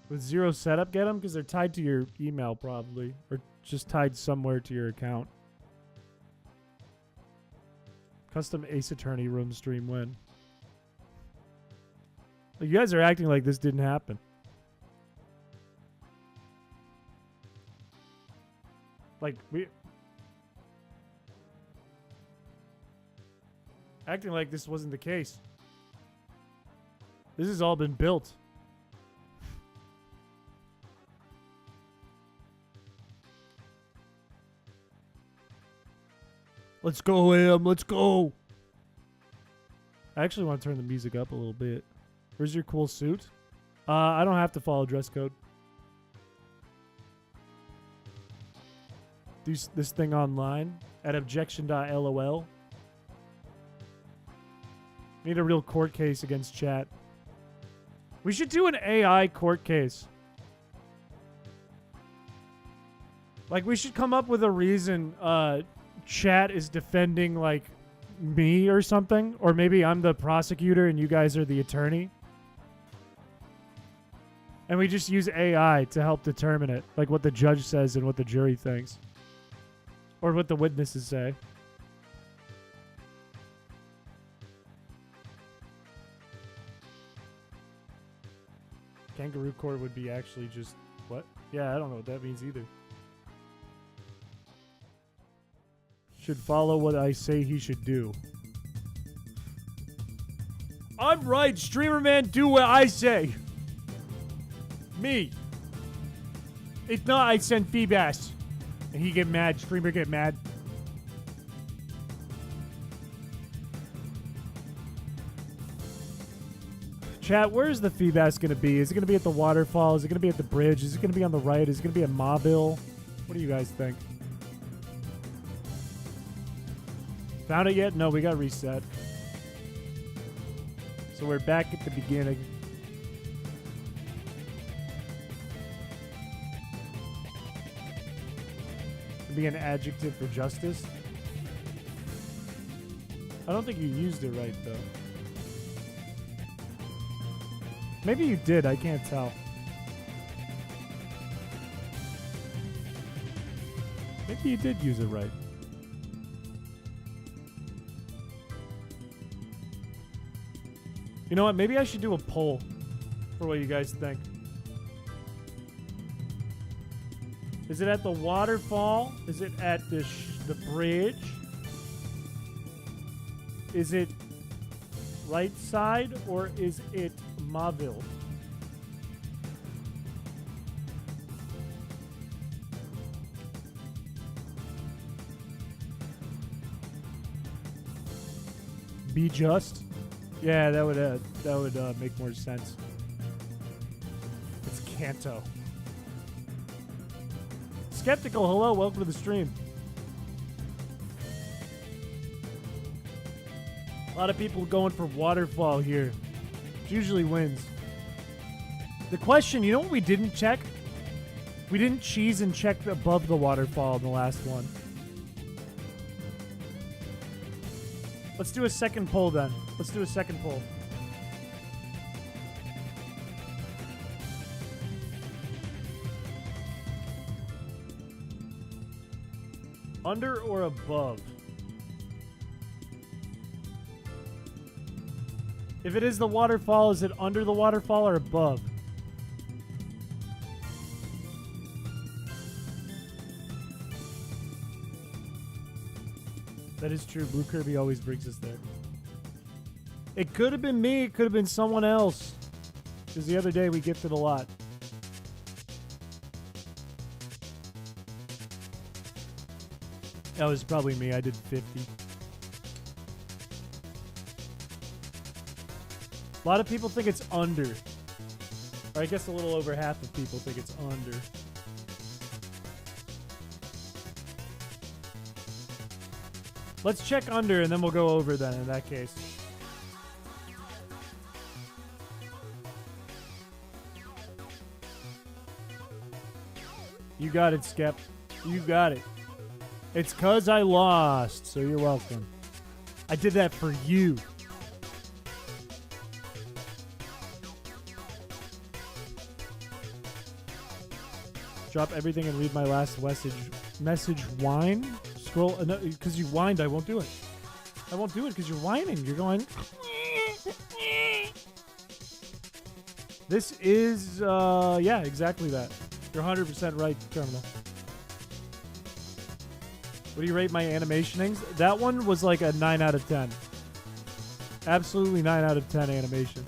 With zero setup, get them? Because they're tied to your email probably. Or just tied somewhere to your account. Custom Ace Attorney room stream win. You guys are acting like this didn't happen. Like, acting like this wasn't the case. This has all been built. Let's go, Em. Let's go. I actually want to turn the music up a little bit. Where's your cool suit? I don't have to follow dress code. Do this thing online at objection.lol. Need a real court case against chat. We should do an AI court case. Like, we should come up with a reason chat is defending, like, me or something. Or maybe I'm the prosecutor and you guys are the attorney. And we just use AI to help determine it. Like what the judge says and what the jury thinks. Or what the witnesses say. Kangaroo court would be actually just... What? Yeah, I don't know what that means either. Should follow what I say he should do. I'm right, streamer man, do what I say. Me. If not, I'd send Feebas. And he get mad, streamer get mad. Chat, where is the Feebas going to be? Is it going to be at the waterfall? Is it going to be at the bridge? Is it going to be on the right? Is it going to be at Mobile? What do you guys think? Found it yet? No, we got reset. So we're back at the beginning. Be an adjective for justice. I don't think you used it right, though. Maybe you did. I can't tell. Maybe you did use it right. You know what? Maybe I should do a poll for what you guys think. Is it at the waterfall? Is it at the bridge? Is it right side or is it Mobile? Be just? Yeah, that would make more sense. It's Kanto. Skeptical, hello, welcome to the stream. A lot of people going for waterfall here. It usually wins. The question, you know what we didn't check? We didn't cheese and check above the waterfall in the last one. Let's do a second poll then. Let's do a second poll. Under or above? If it is the waterfall, is it under the waterfall or above? That is true. Blue Kirby always brings us there. It could have been me. It could have been someone else. Because the other day we gifted a lot. That was probably me. I did 50. A lot of people think it's under. Or I guess a little over half of people think it's under. Let's check under and then we'll go over then in that case. You got it, Skep. You got it. It's 'cause I lost, so you're welcome. I did that for you. Drop everything and read my last message. Whine? Scroll, because you whined, I won't do it. I won't do it because you're whining. You're going... This is, yeah, exactly that. You're 100% right, Terminal. What do you rate my animationings? That one was like a 9 out of 10. Absolutely 9 out of 10 animation.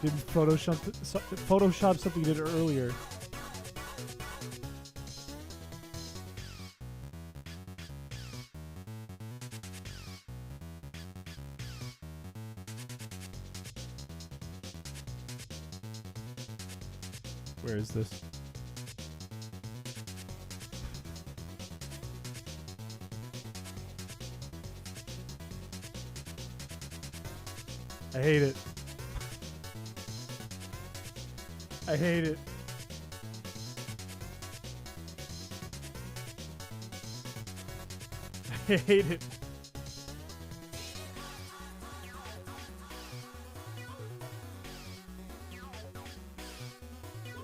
Didn't Photoshop something you did earlier. Where is this? I hate it. I hate it. I hate it.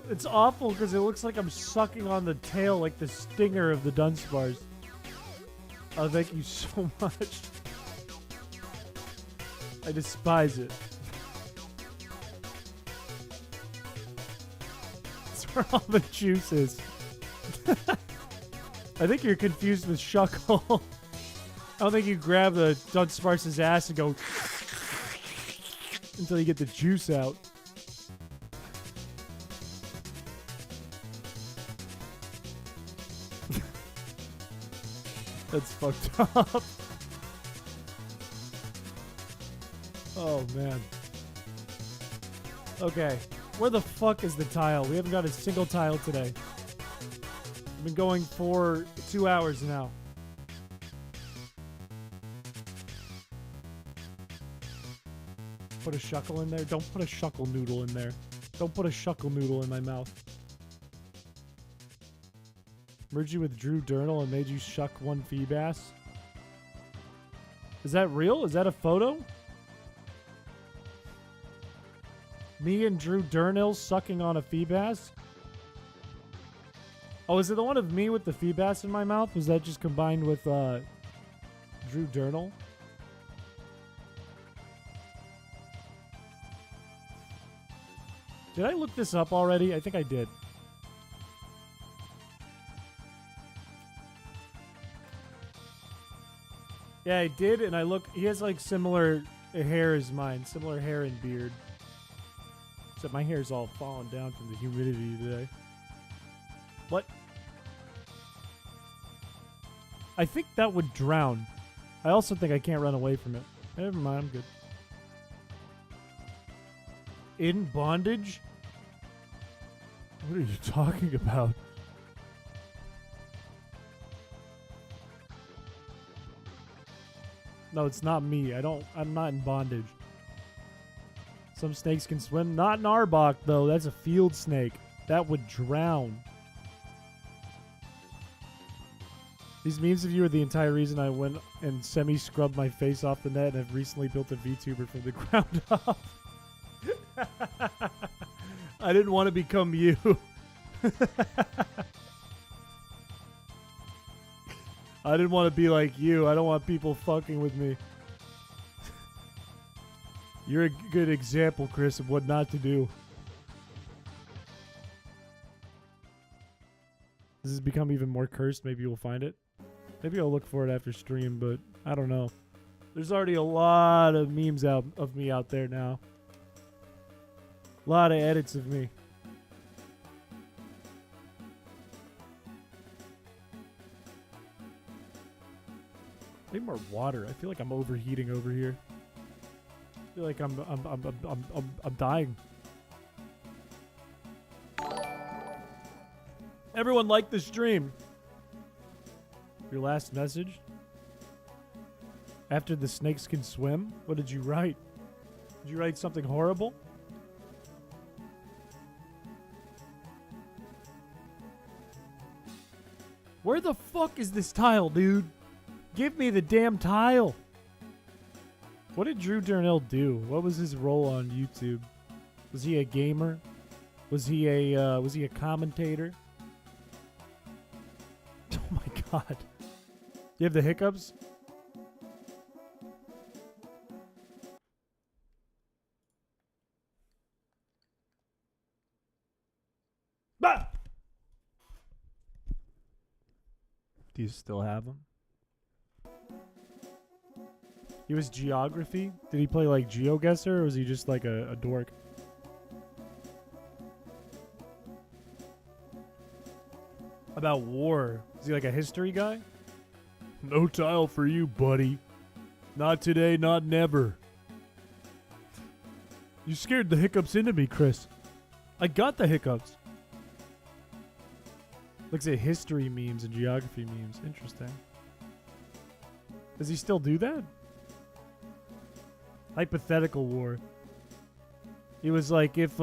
It's awful because it looks like I'm sucking on the tail like the stinger of the Dunsparce. Oh, thank you so much. I despise it. That's where all the juice is. I think you're confused with Shuckle. I don't think you grab the Dunsparce's ass and go until you get the juice out. That's fucked up. Oh, man. Okay. Where the fuck is the tile? We haven't got a single tile today. I've been going for 2 hours now. Put a Shuckle in there? Don't put a Shuckle noodle in there. Don't put a Shuckle noodle in my mouth. Merged you with Drew Durnall and made you shuck one Feebas? Is that real? Is that a photo? Me and Drew Durnall sucking on a Feebas? Oh, is it the one of me with the Feebas in my mouth? Was that just combined with Drew Durnall? Did I look this up already? I think I did. Yeah, I did, and I look... He has, like, similar hair as mine. Similar hair and beard. Except my hair's all falling down from the humidity today. What? I think that would drown. I also think I can't run away from it. Never mind, I'm good. In bondage? What are you talking about? No, it's not me. I'm not in bondage. Some snakes can swim. Not in Arbok, though. That's a field snake. That would drown. These memes of you are the entire reason I went and semi-scrubbed my face off the net and have recently built a VTuber from the ground up. I didn't want to become you. I didn't want to be like you. I don't want people fucking with me. You're a good example, Chris, of what not to do. This has become even more cursed. Maybe you'll find it. Maybe I'll look for it after stream, but I don't know. There's already a lot of memes out of me out there now. A lot of edits of me. I need more water. I feel like I'm overheating over here. I feel like I'm dying. Everyone like the stream. Your last message? After the snakes can swim? What did you write? Did you write something horrible? Where the fuck is this tile, dude? Give me the damn tile. What did Drew Darnell do? What was his role on YouTube? Was he a gamer? Was he a commentator? Oh my god. You have the hiccups? Bah! Do you still have him? He was geography? Did he play like GeoGuessr or was he just like a dork? About war. Is he like a history guy? No tile for you, buddy. Not today, not never. You scared the hiccups into me, Chris. I got the hiccups. Looks at history memes and geography memes. Interesting. Does he still do that? Hypothetical war. He was like, if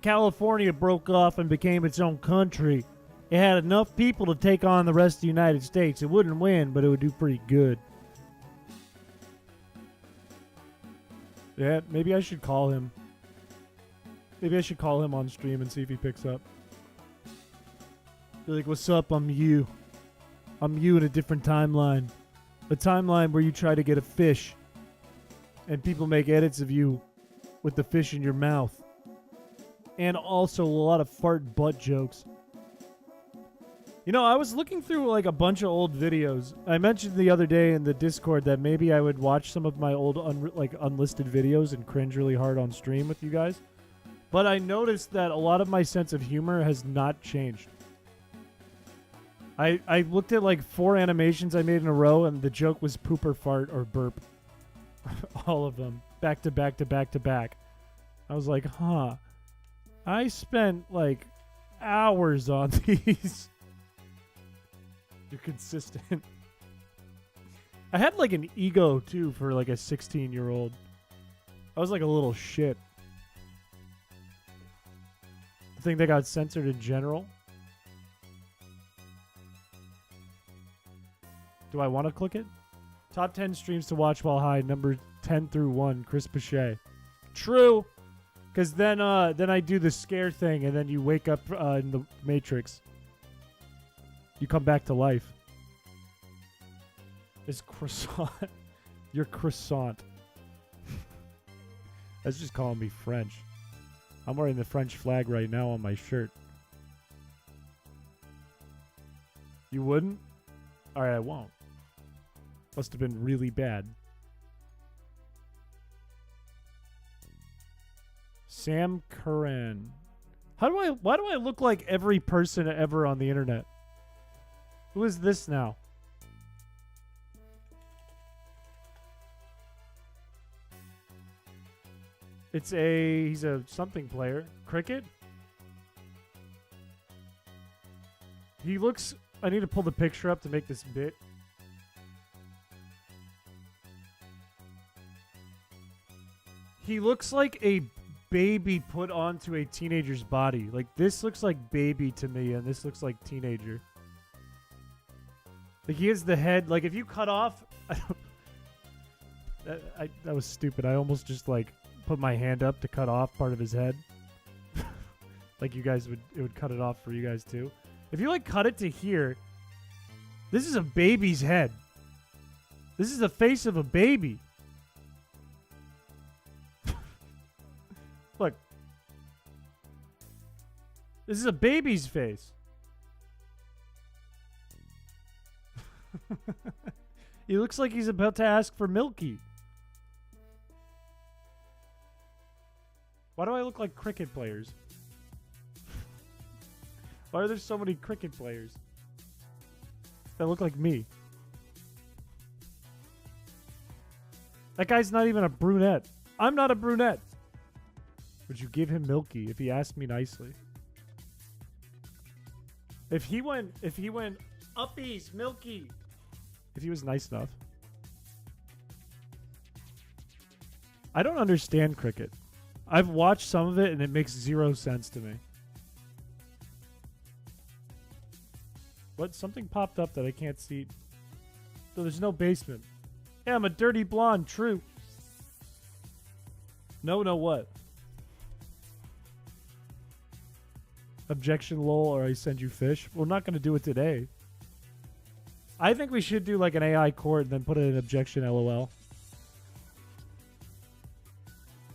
California broke off and became its own country, it had enough people to take on the rest of the United States. It wouldn't win, but it would do pretty good. Yeah, maybe I should call him. Maybe I should call him on stream and see if he picks up. Be like, what's up? I'm you. I'm you in a different timeline. A timeline where you try to get a fish. And people make edits of you with the fish in your mouth. And also a lot of fart butt jokes. You know, I was looking through like a bunch of old videos. I mentioned the other day in the Discord that maybe I would watch some of my old unlisted videos and cringe really hard on stream with you guys. But I noticed that a lot of my sense of humor has not changed. I looked at like 4 animations I made in a row and the joke was poop or fart or burp. All of them. Back to back to back to back. I was like, huh. I spent like hours on these. You're consistent. I had like an ego too for like a 16-year-old. I was like a little shit. The thing that got censored in general. Do I want to click it? Top 10 streams to watch while high, number 10 through 1, Chris Piché. True. Because then I do the scare thing, and then you wake up in the Matrix. You come back to life. It's croissant. You're croissant. That's just calling me French. I'm wearing the French flag right now on my shirt. You wouldn't? Alright, I won't. Must have been really bad. Sam Curran. Why do I look like every person ever on the internet? Who is this now? He's a something player. Cricket? He looks, I need to pull the picture up to make this bit. He looks like a baby put onto a teenager's body. Like, this looks like baby to me, and this looks like teenager. Like, he has the head. Like, if you cut off... that was stupid. I almost just, like, put my hand up to cut off part of his head. Like, you guys would... It would cut it off for you guys, too. If you, like, cut it to here... This is a baby's head. This is the face of a baby. Look. This is a baby's face. He looks like he's about to ask for Milky. Why do I look like cricket players? Why are there so many cricket players that look like me? That guy's not even a brunette. I'm not a brunette. Would you give him Milky if he asked me nicely? If he went Uppies, Milky. If he was nice enough. I don't understand cricket. I've watched some of it and it makes zero sense to me. What? Something popped up that I can't see. So there's no basement. Yeah, I'm a dirty blonde. True. No, what? Objection, lol, or I send you fish. We're not going to do it today. I think we should do like an AI court and then put it in objection, lol.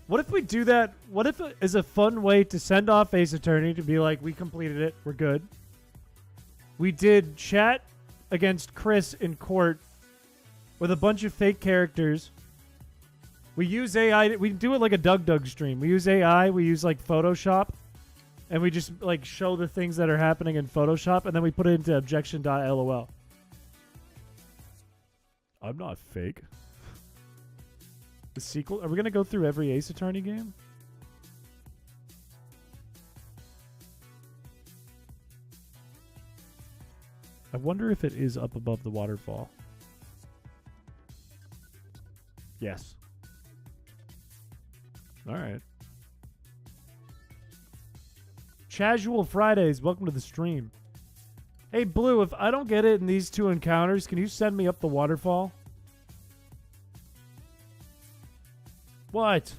What if we do that? What if it is a fun way to send off Ace Attorney to be like, we completed it, we're good. We did chat against Chris in court with a bunch of fake characters. We use AI. We do it like a Doug stream. We use AI. We use like Photoshop. And we just like show the things that are happening in Photoshop. And then we put it into objection.lol. I'm not fake. The sequel? Are we going to go through every Ace Attorney game? I wonder if it is up above the waterfall. Yes. All right. Casual Fridays, welcome to the stream. Hey, Blue, if I don't get it in these two encounters, can you send me up the waterfall? What?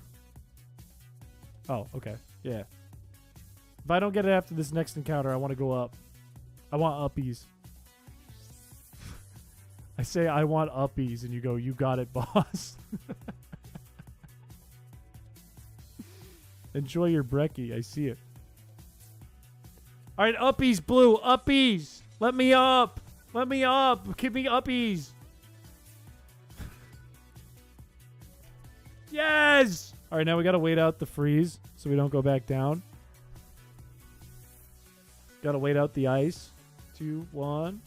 Oh, okay. Yeah. If I don't get it after this next encounter, I want to go up. I want uppies. I say I want uppies, and you go, you got it, boss. Enjoy your brekkie. I see it. All right, uppies, Blue. Uppies. Let me up. Let me up. Give me uppies. Yes. All right, now we got to wait out the freeze so we don't go back down. Got to wait out the ice. 2, 1.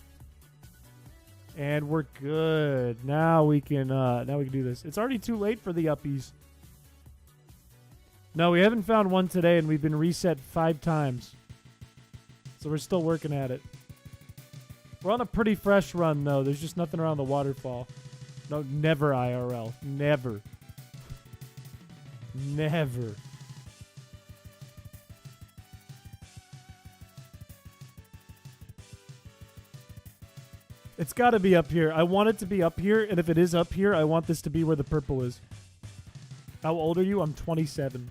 And we're good. Now we can do this. It's already too late for the uppies. No, we haven't found one today, and we've been reset 5 times. So we're still working at it. We're on a pretty fresh run, though. There's just nothing around the waterfall. No, never IRL. Never. Never. It's got to be up here. I want it to be up here, and if it is up here, I want this to be where the purple is. How old are you? I'm 27.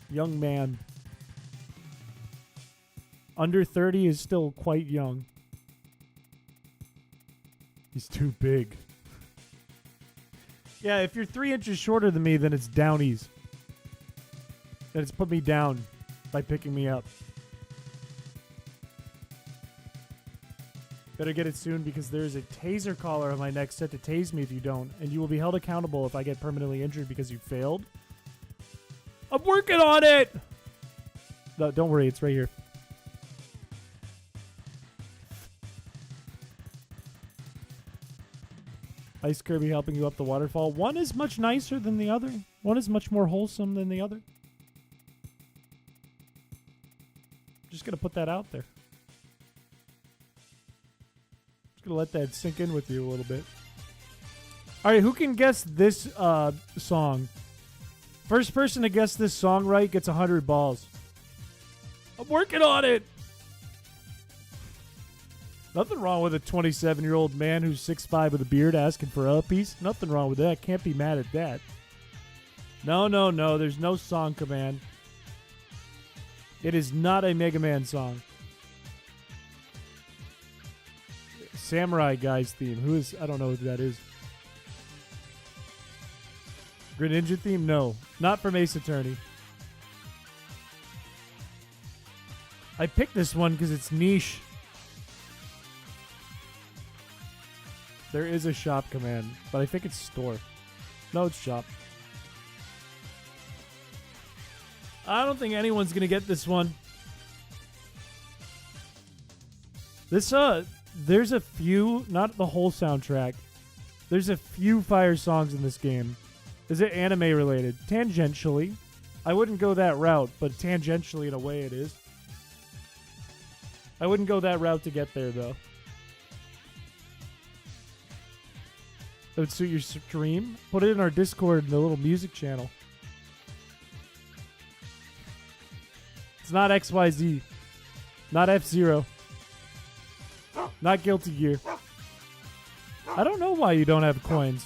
Young man. Under 30 is still quite young. He's too big. Yeah, if you're 3 inches shorter than me, then it's downies. Then it's put me down by picking me up. Better get it soon because there's a taser collar on my neck set to tase me if you don't, and you will be held accountable if I get permanently injured because you failed. I'm working on it! No, don't worry, it's right here. Ice Kirby helping you up the waterfall. One is much nicer than the other. One is much more wholesome than the other. Just gonna put that out there. Just gonna let that sink in with you a little bit. Alright, who can guess this song? First person to guess this song right gets 100 balls. I'm working on it! Nothing wrong with a 27-year-old man who's 6'5" with a beard asking for uppies. Nothing wrong with that. Can't be mad at that. No. There's no song command. It is not a Mega Man song. Samurai Guy's theme. Who is... I don't know who that is. Greninja theme? No. Not from Ace Attorney. I picked this one because it's niche. There is a shop command, but I think it's store. No, it's shop. I don't think anyone's going to get this one. There's a few, not the whole soundtrack. There's a few fire songs in this game. Is it anime related? Tangentially. I wouldn't go that route, but tangentially in a way it is. I wouldn't go that route to get there, though. It would suit your stream. Put it in our Discord in the little music channel. It's not XYZ. Not F-Zero. Not Guilty Gear. I don't know why you don't have coins.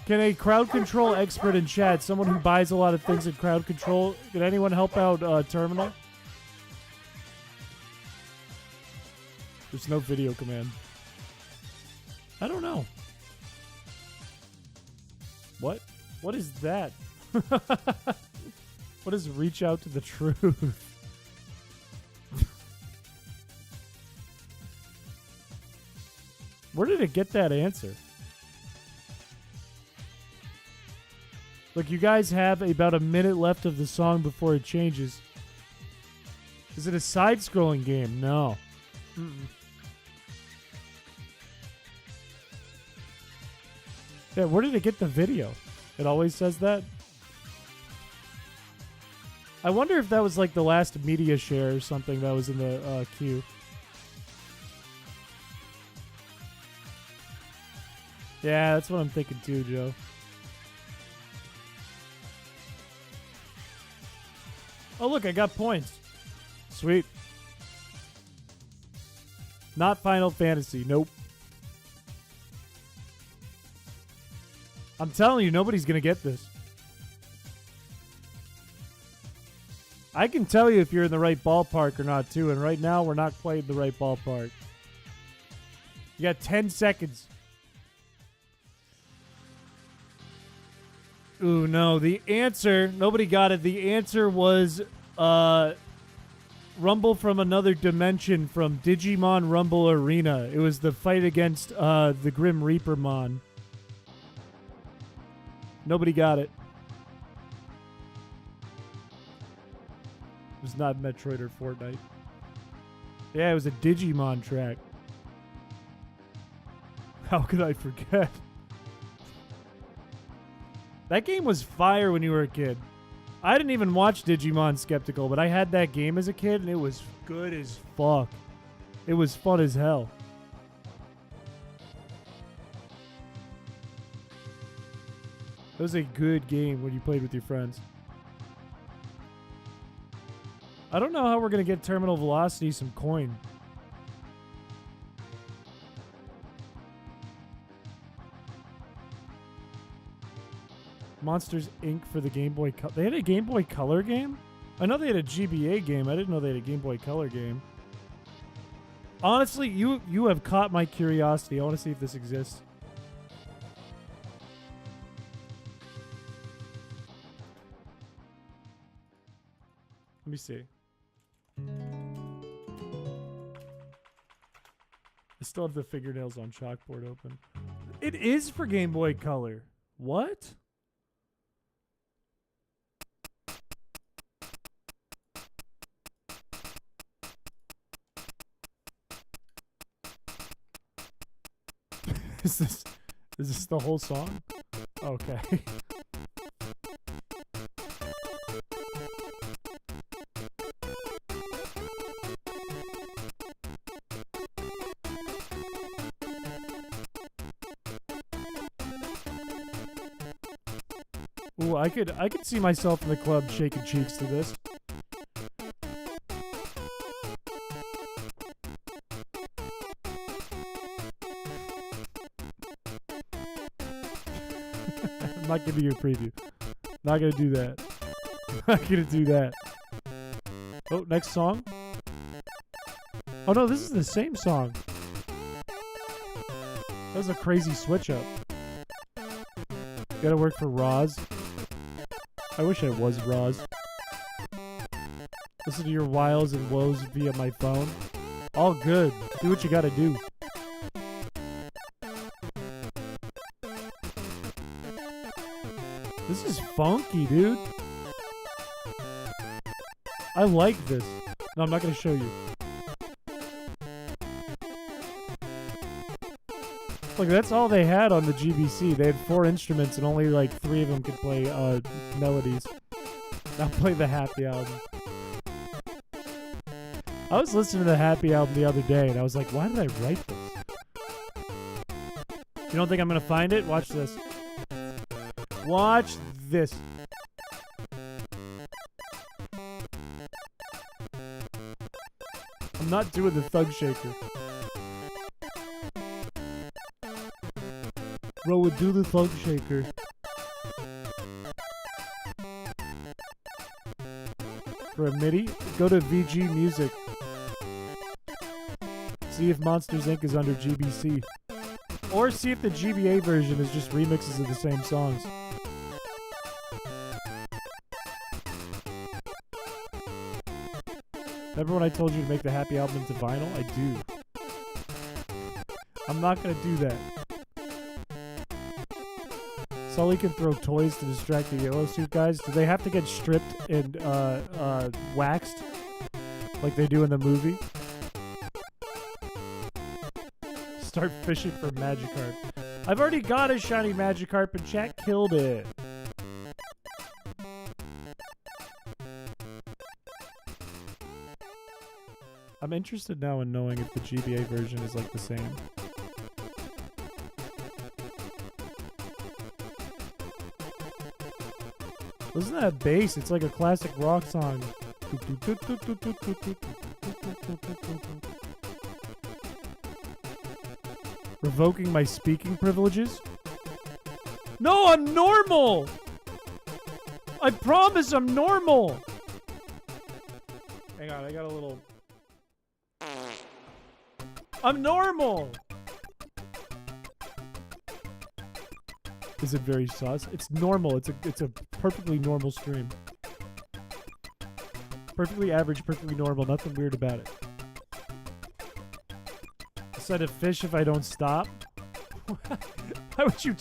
Can a crowd control expert in chat, someone who buys a lot of things in crowd control, can anyone help out Terminal? There's no video command. I don't know. What? What is that? What is reach out to the truth? Where did it get that answer? Look, you guys have about a minute left of the song before it changes. Is it a side-scrolling game? No. Yeah, where did it get the video? It always says that. I wonder if that was like the last media share or something that was in the queue. Yeah, that's what I'm thinking too, Joe. Oh, look, I got points. Sweet. Not Final Fantasy. Nope. I'm telling you, nobody's going to get this. I can tell you if you're in the right ballpark or not, too. And right now, we're not quite in the right ballpark. You got 10 seconds. Ooh, no. The answer, nobody got it. The answer was Rumble from Another Dimension from Digimon Rumble Arena. It was the fight against the Grim Reaper Mon. Nobody got it. It was not Metroid or Fortnite. Yeah, it was a Digimon track. How could I forget? That game was fire when you were a kid. I didn't even watch Digimon Skeptical, but I had that game as a kid, and it was good as fuck. It was fun as hell. It was a good game when you played with your friends. I don't know how we're going to get Terminal Velocity some coin. Monsters Inc. for the Game Boy Color. They had a Game Boy Color game? I know they had a GBA game. I didn't know they had a Game Boy Color game. Honestly, you have caught my curiosity. I want to see if this exists. Let me see. I still have the fingernails on chalkboard open. It is for Game Boy Color. What? Is this the whole song? Okay. Ooh, I could see myself in the club shaking cheeks to this. I'm not giving you a preview. Not gonna do that. Not gonna do that. Oh, next song. Oh no, this is the same song. That was a crazy switch up. Gotta work for Roz. I wish I was Roz. Listen to your wiles and woes via my phone. All good. Do what you gotta do. This is funky, dude. I like this. No, I'm not gonna show you. Look, that's all they had on the GBC. They had 4 instruments and only like 3 of them could play melodies. Now play the Happy album. I was listening to the Happy album the other day, and I was like, why did I write this? You don't think I'm going to find it? Watch this. Watch this. I'm not doing the thug shaker. Bro would do the thug shaker. For a MIDI, go to VG Music. See if Monsters Inc. is under GBC. Or see if the GBA version is just remixes of the same songs. Remember when I told you to make the Happy album into vinyl? I do. I'm not gonna do that. Sully can throw toys to distract the yellow suit guys. Do they have to get stripped and waxed like they do in the movie? Start fishing for Magikarp. I've already got a shiny Magikarp and chat killed it. I'm interested now in knowing if the GBA version is like the same. Listen to that bass. It's like a classic rock song. Revoking my speaking privileges? No, I'm normal! I promise I'm normal! Hang on, I got a little... I'm normal! Is it very sus? It's normal. It's a perfectly normal stream. Perfectly average, perfectly normal. Nothing weird about it. I said a fish if I don't stop. Why would you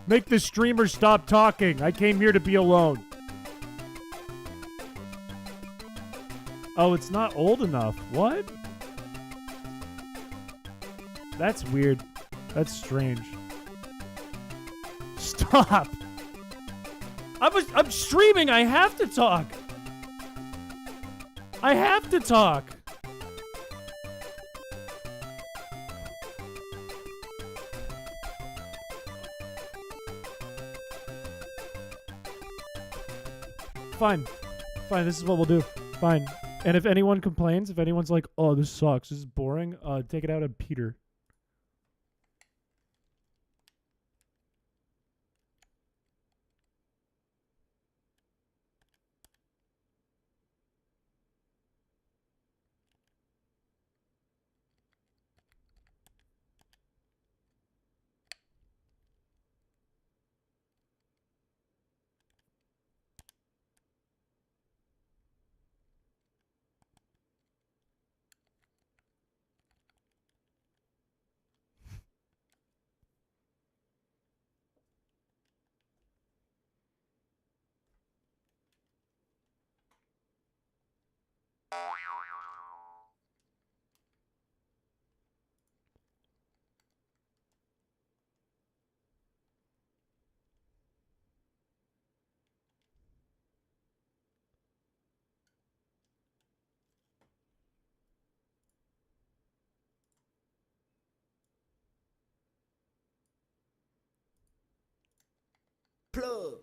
make the streamer stop talking? I came here to be alone. Oh, it's not old enough. What? That's weird. That's strange. Stop! I'm streaming. I have to talk. I have to talk. Fine. Fine, this is what we'll do. Fine. And if anyone complains, if anyone's like, oh, this sucks, this is boring, take it out on Peter. Plug.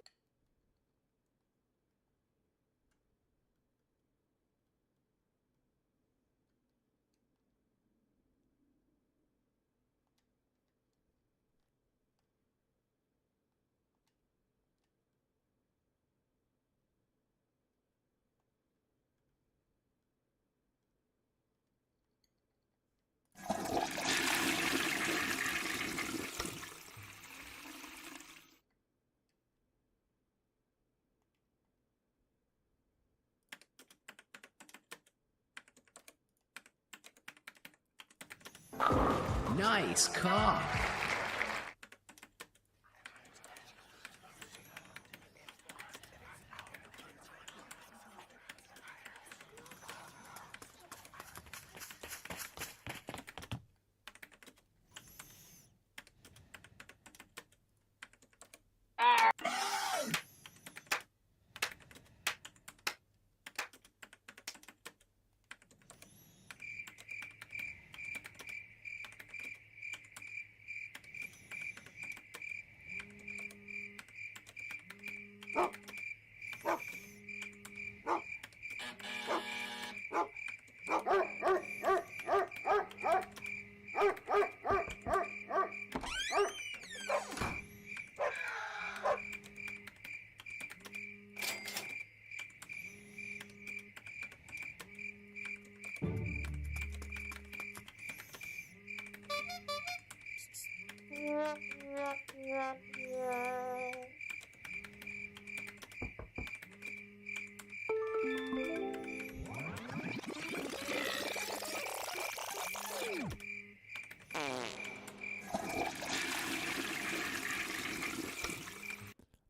Nice car.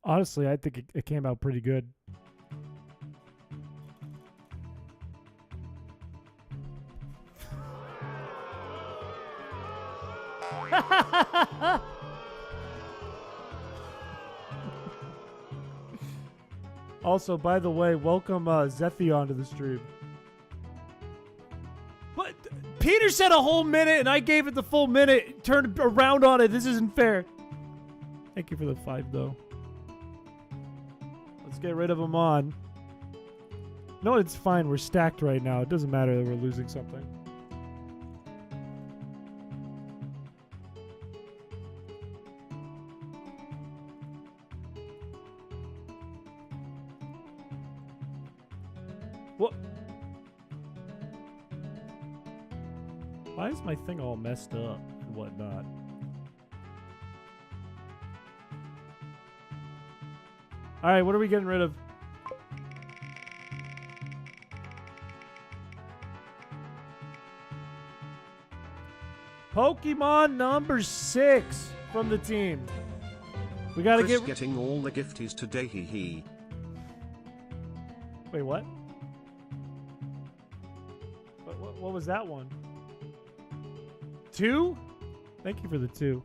Honestly, I think it came out pretty good. Also, by the way, welcome Zethion to the stream. But Peter said a whole minute, and I gave it the full minute. Turned around on it. This isn't fair. Thank you for the 5, though. Let's get rid of him on. No, it's fine. We're stacked right now. It doesn't matter that we're losing something. What? Why is my thing all messed up and whatnot? Alright, what are we getting rid of? Pokemon number 6 from the team. We gotta Chris get... getting all the gifties today, hee hee. Wait, what? What was that one? 2? Thank you for the 2.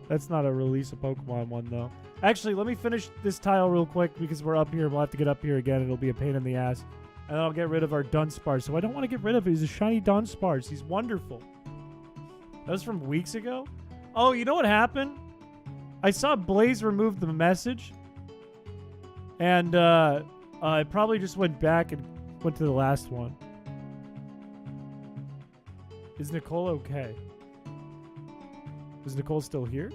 That's not a release of Pokemon one, though. Actually, let me finish this tile real quick because we're up here. We'll have to get up here again. It'll be a pain in the ass. And then I'll get rid of our Dunsparce. So I don't want to get rid of it. He's a shiny Dunsparce. He's wonderful. That was from weeks ago? Oh, you know what happened? I saw Blaze remove the message. And I probably just went back and went to the last one. Is Nicole okay? Is Nicole still here?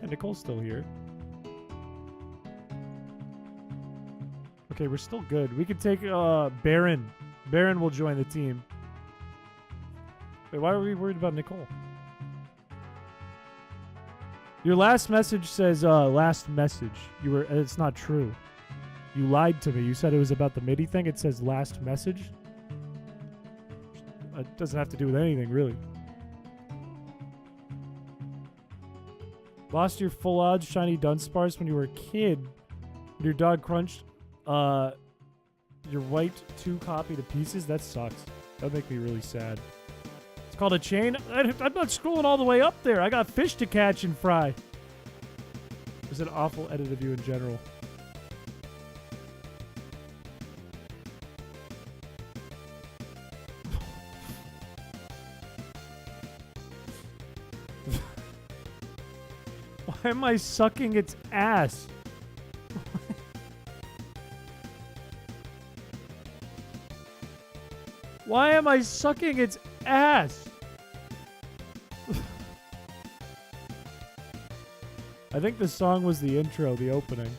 And Nicole's still here. Okay, we're still good. We could take Baron. Baron will join the team. Wait, why are we worried about Nicole? Your last message says last message. It's not true. You lied to me. You said it was about the MIDI thing. It says last message. It doesn't have to do with anything, really. Lost your full odds shiny Dunsparce when you were a kid. When your dog crunched your white 2 copy to pieces. That sucks. That would make me really sad. It's called a chain. I'm not scrolling all the way up there. I got fish to catch and fry. It was an awful edit of you in general. Why am I sucking its ass? Why am I sucking its ass? I think the song was the intro, the opening.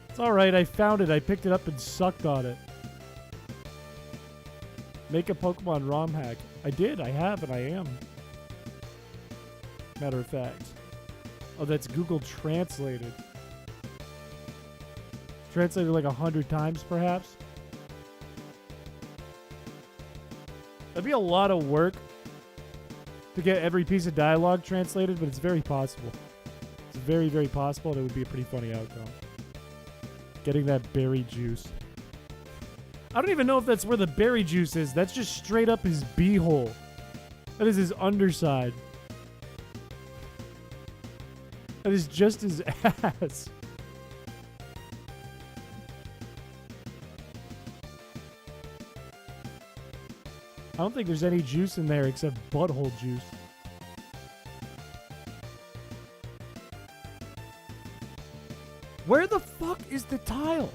It's alright, I found it. I picked it up and sucked on it. Make a Pokemon ROM hack. I did, I have, and I am. Matter of fact. Oh, that's Google Translated. Translated like 100 times, perhaps. That'd be a lot of work to get every piece of dialogue translated, but it's very possible. It's very, very possible, and it would be a pretty funny outcome. Getting that berry juice. I don't even know if that's where the berry juice is. That's just straight up his beehole. That is his underside. That is just his ass. I don't think there's any juice in there except butthole juice. Where the fuck is the tile?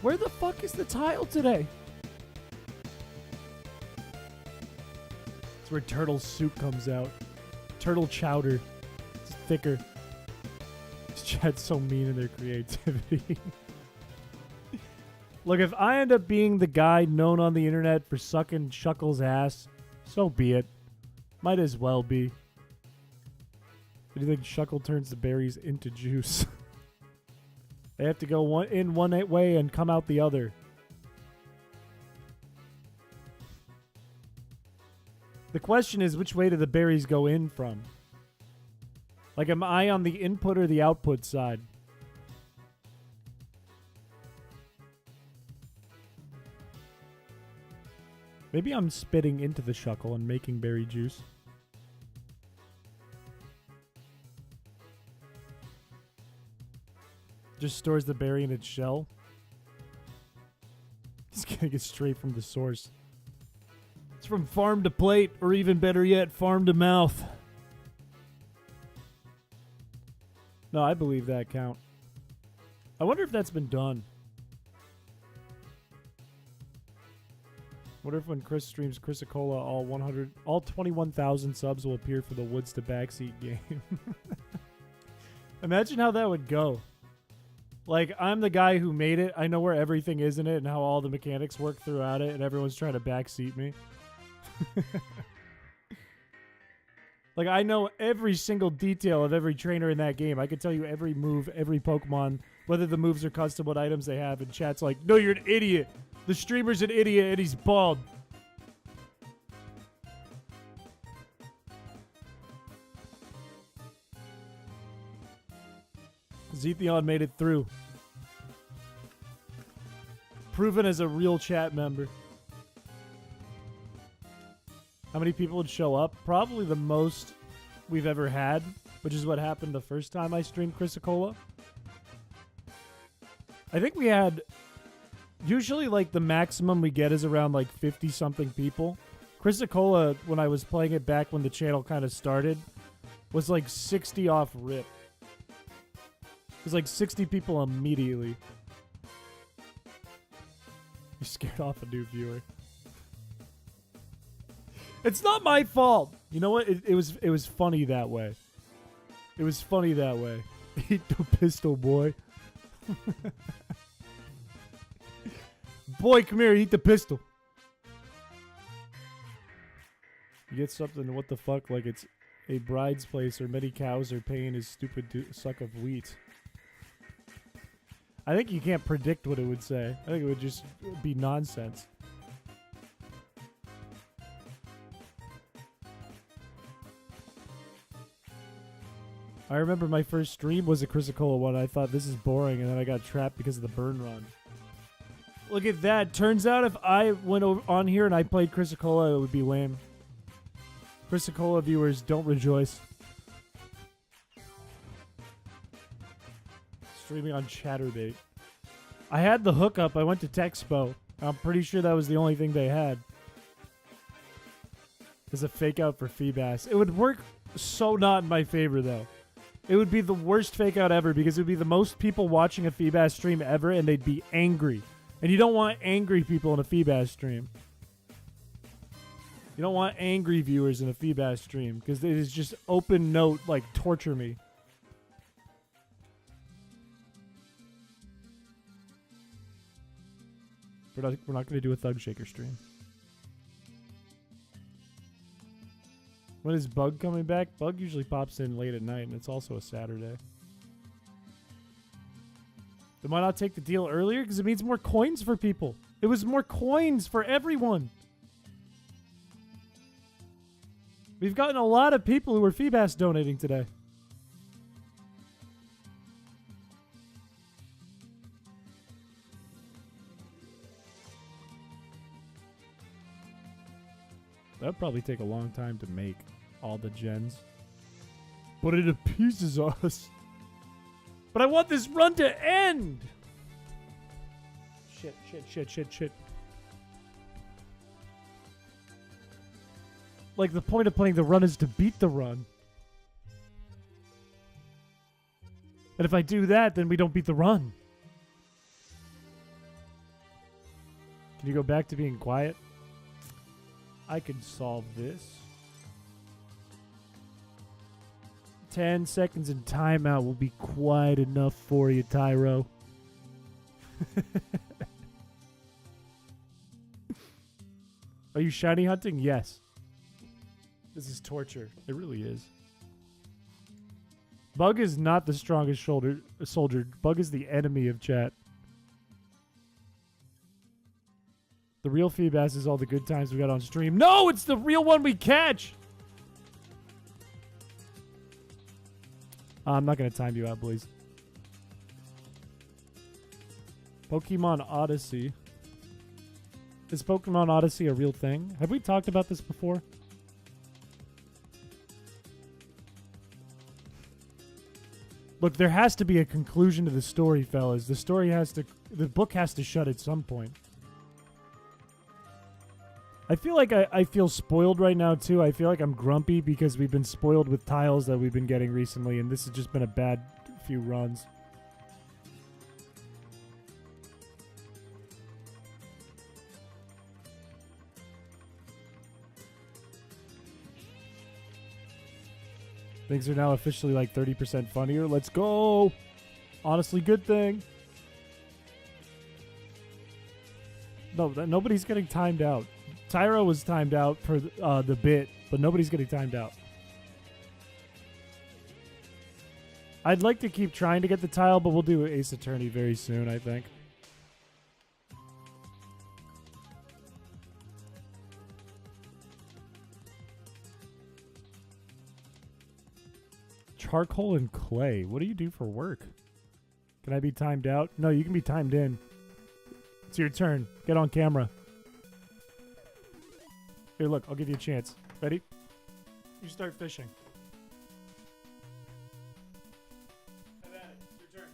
Where the fuck is the tile today? It's where turtle soup comes out. Turtle chowder. It's thicker. This chat's so mean in their creativity. Look, if I end up being the guy known on the internet for sucking Shuckle's ass, so be it. Might as well be. Do you think Shuckle turns the berries into juice? They have to go one way and come out the other. The question is, which way do the berries go in from? Like, am I on the input or the output side? Maybe I'm spitting into the Shuckle and making berry juice. Just stores the berry in its shell. It's getting it straight from the source. It's from farm to plate, or even better yet, farm to mouth. No, I believe that count. I wonder if that's been done. What if when Chris streams Chrisicola, all 21,000 subs will appear for the Woods to Backseat game? Imagine how that would go. Like, I'm the guy who made it. I know where everything is in it and how all the mechanics work throughout it, and everyone's trying to backseat me. Like, I know every single detail of every trainer in that game. I could tell you every move, every Pokemon, whether the moves are custom, what items they have, and chat's like, no, you're an idiot. The streamer's an idiot and he's bald. Zetheon made it through. Proven as a real chat member. How many people would show up? Probably the most we've ever had, which is what happened the first time I streamed Chrisicola. I think we had... Usually, like, the maximum we get is around, like, 50-something people. Chrisicola, when I was playing it back when the channel kind of started, was, like, 60 off rip. It was, like, 60 people immediately. You scared off a new viewer. It's not my fault! You know what? It was funny that way. It was funny that way. Eat the pistol, boy. Boy, come here, eat the pistol. You get something, what the fuck, like it's a bride's place or many cows are paying his stupid suck of wheat. I think you can't predict what it would say. I think it would just be nonsense. I remember my first stream was a Chrisicola one. I thought, this is boring, and then I got trapped because of the burn run. Look at that. Turns out if I went on here and I played Chrisicola, it would be lame. Chrisicola viewers, don't rejoice. Streaming on Chatterbait. I had the hookup. I went to Texpo. I'm pretty sure that was the only thing they had. As a fake out for Feebas. It would work so not in my favor, though. It would be the worst fake out ever because it would be the most people watching a Feebas stream ever and they'd be angry. And you don't want angry people in a Feebas stream. You don't want angry viewers in a Feebas stream because it is just open note, like, torture me. We're not going to do a Thug Shaker stream. When is Bug coming back? Bug usually pops in late at night, and it's also a Saturday. Then why not take the deal earlier? Because it means more coins for people. It was more coins for everyone. We've gotten a lot of people who are Feebas donating today. That'd probably take a long time to make all the gens. But it appeases us. But I want this run to end! Shit. Like, the point of playing the run is to beat the run. And if I do that, then we don't beat the run. Can you go back to being quiet? I can solve this. 10 seconds in timeout will be quite enough for you, Tyro. Are you shiny hunting? Yes. This is torture. It really is. Bug is not the strongest soldier. Bug is the enemy of chat. The real Feebas is all the good times we got on stream. No, it's the real one we catch! I'm not going to time you out, please. Pokemon Odyssey. Is Pokemon Odyssey a real thing? Have we talked about this before? Look, there has to be a conclusion to the story, fellas. The book has to shut at some point. I feel like I feel spoiled right now, too. I feel like I'm grumpy because we've been spoiled with tiles that we've been getting recently, and this has just been a bad few runs. Things are now officially like 30% funnier. Let's go! Honestly, good thing. No, nobody's getting timed out. Tyro was timed out for the bit, but nobody's getting timed out. I'd like to keep trying to get the tile, but we'll do Ace Attorney very soon, I think. Charcoal and clay. What do you do for work? Can I be timed out? No, you can be timed in. It's your turn. Get on camera. Here, look. I'll give you a chance. Ready? You start fishing. Have at it. It's your turn.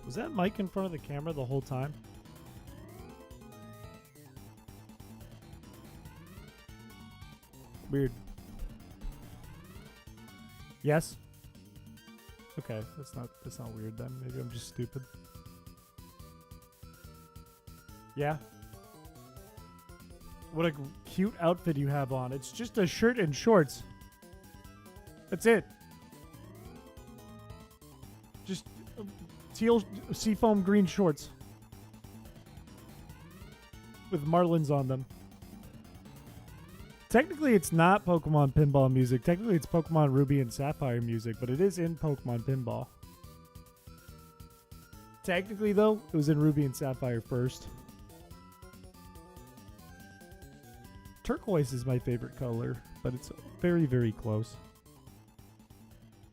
Was that mic in front of the camera the whole time? Weird. Yes? Okay, that's not weird then. Maybe I'm just stupid. Yeah? What a cute outfit you have on. It's just a shirt and shorts. That's it. Just teal seafoam green shorts with marlins on them. Technically, it's not Pokemon Pinball music. Technically, it's Pokemon Ruby and Sapphire music, but it is in Pokemon Pinball. Technically, though, it was in Ruby and Sapphire first. Turquoise is my favorite color, but it's very, very close.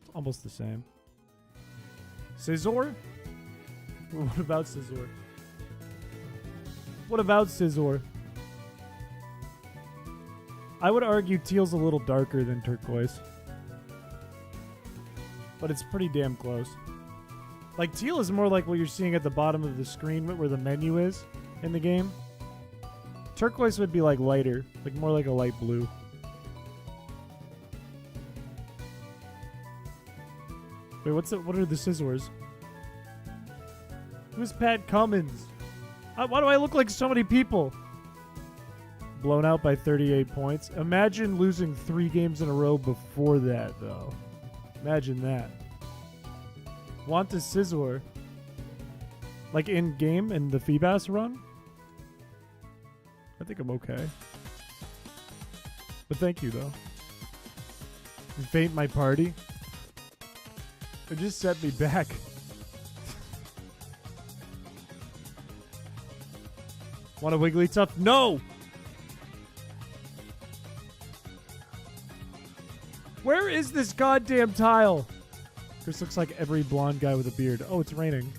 It's almost the same. Scizor? What about Scizor? What about Scizor? I would argue teal's a little darker than turquoise. But it's pretty damn close. Like, teal is more like what you're seeing at the bottom of the screen where the menu is in the game. Turquoise would be like lighter, like more like a light blue. Wait, what are the Scizors? Who's Pat Cummins? Why do I look like so many people? Blown out by 38 points. Imagine losing 3 games in a row before that, though. Imagine that. Want to Scizor. Like in game in the Feebas run? I think I'm okay. But thank you though. You faint my party. It just set me back. Want a Wigglytuff? No! Where is this goddamn tile? This looks like every blonde guy with a beard. Oh, it's raining.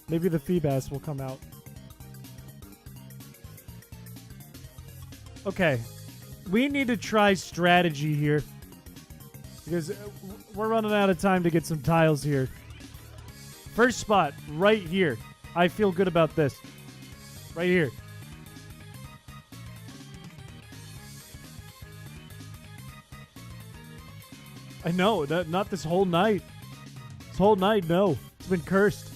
Maybe the Feebas will come out. Okay. We need to try strategy here. Because we're running out of time to get some tiles here. First spot, right here. I feel good about this. Right here. I know, not this whole night. This whole night, no. It's been cursed.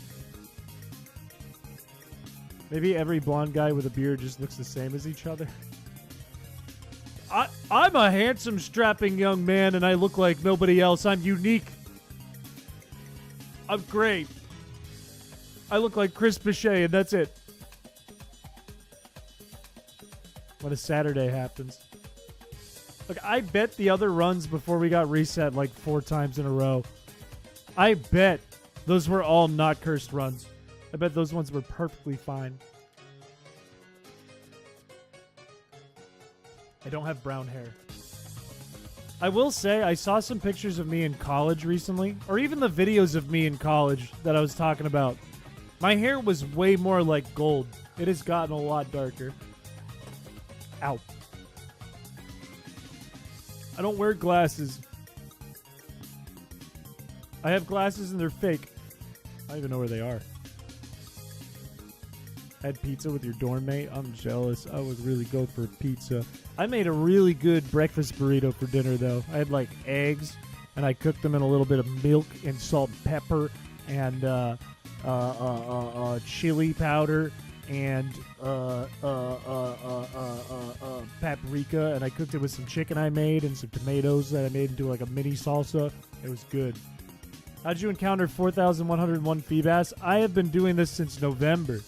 Maybe every blonde guy with a beard just looks the same as each other. I'm a handsome, strapping young man, and I look like nobody else. I'm unique. I'm great. I look like Chris Piché, and that's it. When a Saturday happens. Look, I bet the other runs before we got reset like 4 times in a row. I bet those were all not cursed runs. I bet those ones were perfectly fine. I don't have brown hair. I will say I saw some pictures of me in college recently, or even the videos of me in college that I was talking about. My hair was way more like gold. It has gotten a lot darker. Ow. I don't wear glasses. I have glasses and they're fake. I don't even know where they are. Had pizza with your dorm mate? I'm jealous. I would really go for pizza. I made a really good breakfast burrito for dinner, though. I had, like, eggs, and I cooked them in a little bit of milk and salt and pepper and chili powder and paprika, and I cooked it with some chicken I made and some tomatoes that I made into, like, a mini salsa. It was good. How'd you encounter 4,101 Feebas? I have been doing this since November.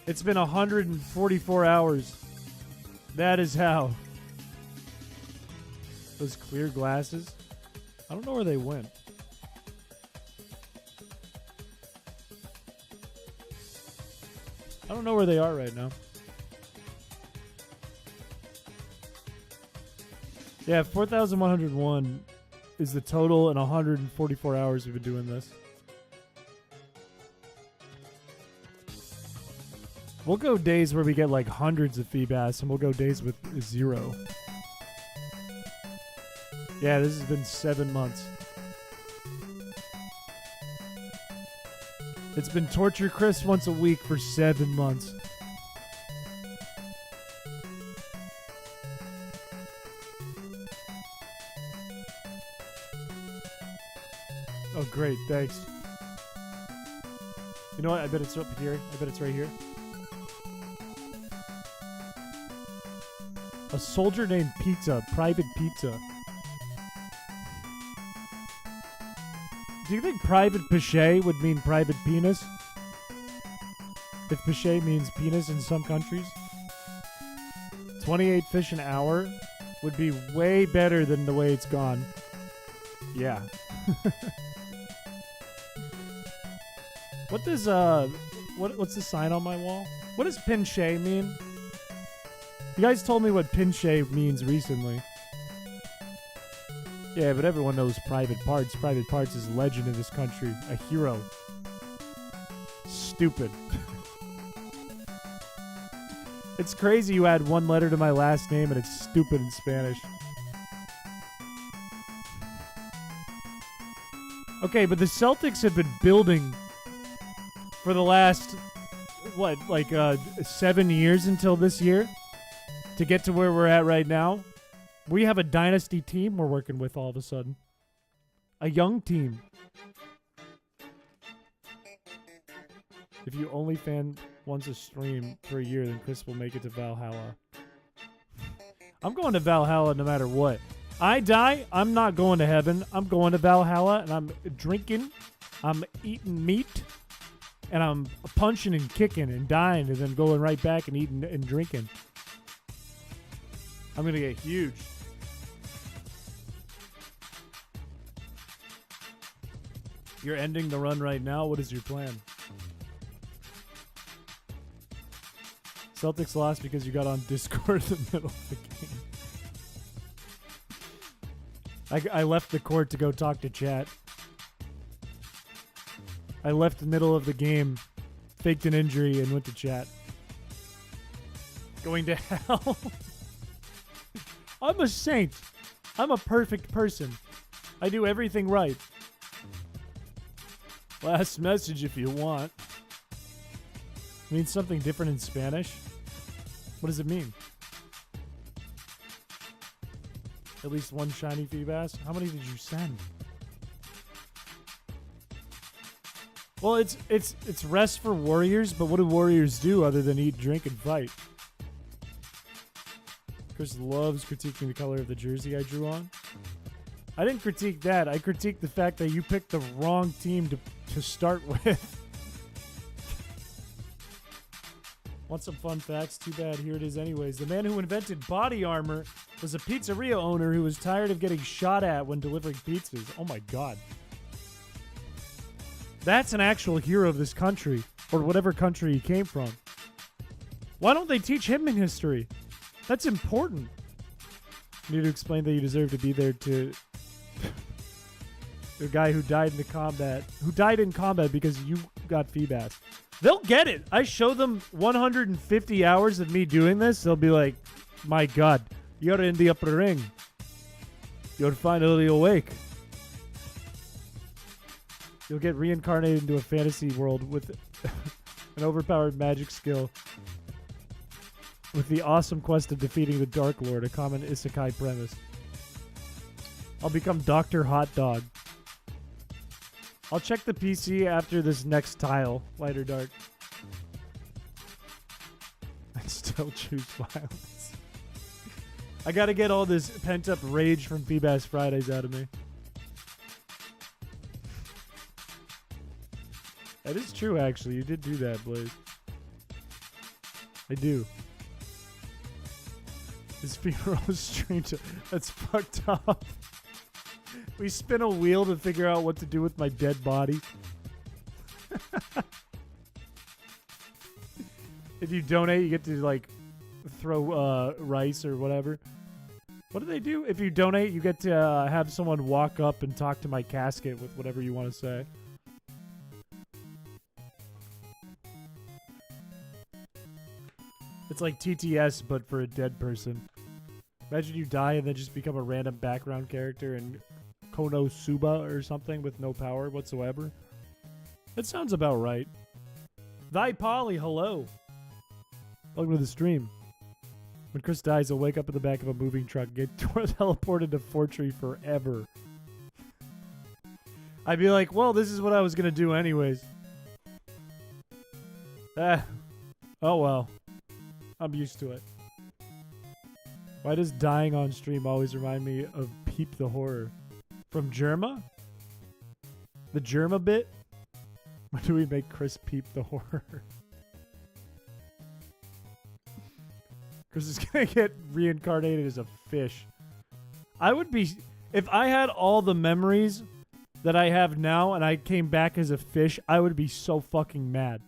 It's been 144 hours. That is how. Those clear glasses. I don't know where they went. I don't know where they are right now. Yeah, 4,101 is the total in 144 hours we've been doing this. We'll go days where we get like hundreds of Feebas, and we'll go days with 0. Yeah, this has been 7 months. It's been Torture Chris once a week for 7 months. Oh, great. Thanks. You know what? I bet it's up here. I bet it's right here. A soldier named Pizza. Private Pizza. Do you think Private Piché would mean private penis? If Piché means penis in some countries? 28 fish an hour would be way better than the way it's gone. Yeah. What does, what's the sign on my wall? What does Piché mean? You guys told me what Piché means recently. Yeah, but everyone knows Private Parts. Private Parts is a legend in this country. A hero. Stupid. It's crazy you add one letter to my last name and it's stupid in Spanish. Okay, but the Celtics have been building for the last, what, like 7 years until this year? To get to where we're at right now, we have a dynasty team we're working with all of a sudden. A young team. If you only fan once a stream for a year, then Chris will make it to Valhalla. I'm going to Valhalla no matter what. I die, I'm not going to heaven. I'm going to Valhalla, and I'm drinking, I'm eating meat, and I'm punching and kicking and dying, and then going right back and eating and drinking. I'm going to get huge. You're ending the run right now. What is your plan? Celtics lost because you got on Discord in the middle of the game. I left the court to go talk to chat. I left the middle of the game, faked an injury, and went to chat. Going to hell. I'm a saint. I'm a perfect person. I do everything right. Last message if you want. Means something different in Spanish? What does it mean? At least one shiny Feebas? How many did you send? Well, it's rest for warriors, but what do warriors do other than eat, drink, and fight? Chris loves critiquing the color of the jersey I drew on. I didn't critique that. I critiqued the fact that you picked the wrong team to start with. Want some fun facts? Too bad. Here it is anyways. The man who invented body armor was a pizzeria owner who was tired of getting shot at when delivering pizzas. Oh my god. That's an actual hero of this country, or whatever country he came from. Why don't they teach him in history? That's important. You need to explain that you deserve to be there to the guy who died in combat because you got Feebas. They'll get it. I show them 150 hours of me doing this. They'll be like, my god, you're in the upper ring. You're finally awake. You'll get reincarnated into a fantasy world with an overpowered magic skill with the awesome quest of defeating the Dark Lord, a common isekai premise. I'll become Dr. Hot Dog. I'll check the PC after this next tile, light or dark. I still choose violence. I gotta get all this pent-up rage from Feebas Fridays out of me. That is true, actually. You did do that, Blaze. I do. His funeral is strange. That's fucked up. We spin a wheel to figure out what to do with my dead body. If you donate, you get to, like, throw rice or whatever. What do they do? If you donate, you get to have someone walk up and talk to my casket with whatever you want to say. It's like TTS, but for a dead person. Imagine you die and then just become a random background character in Konosuba or something with no power whatsoever. That sounds about right. Thy Polly, hello. Welcome to the stream. When Chris dies, he'll wake up in the back of a moving truck, get teleported to Fortree forever. I'd be like, well, this is what I was going to do anyways. Oh well. I'm used to it. Why does dying on stream always remind me of Peep the Horror? From Germa? The Germa bit? When do we make Chris peep the horror? Chris is gonna get reincarnated as a fish. I would be... If I had all the memories that I have now and I came back as a fish, I would be so fucking mad.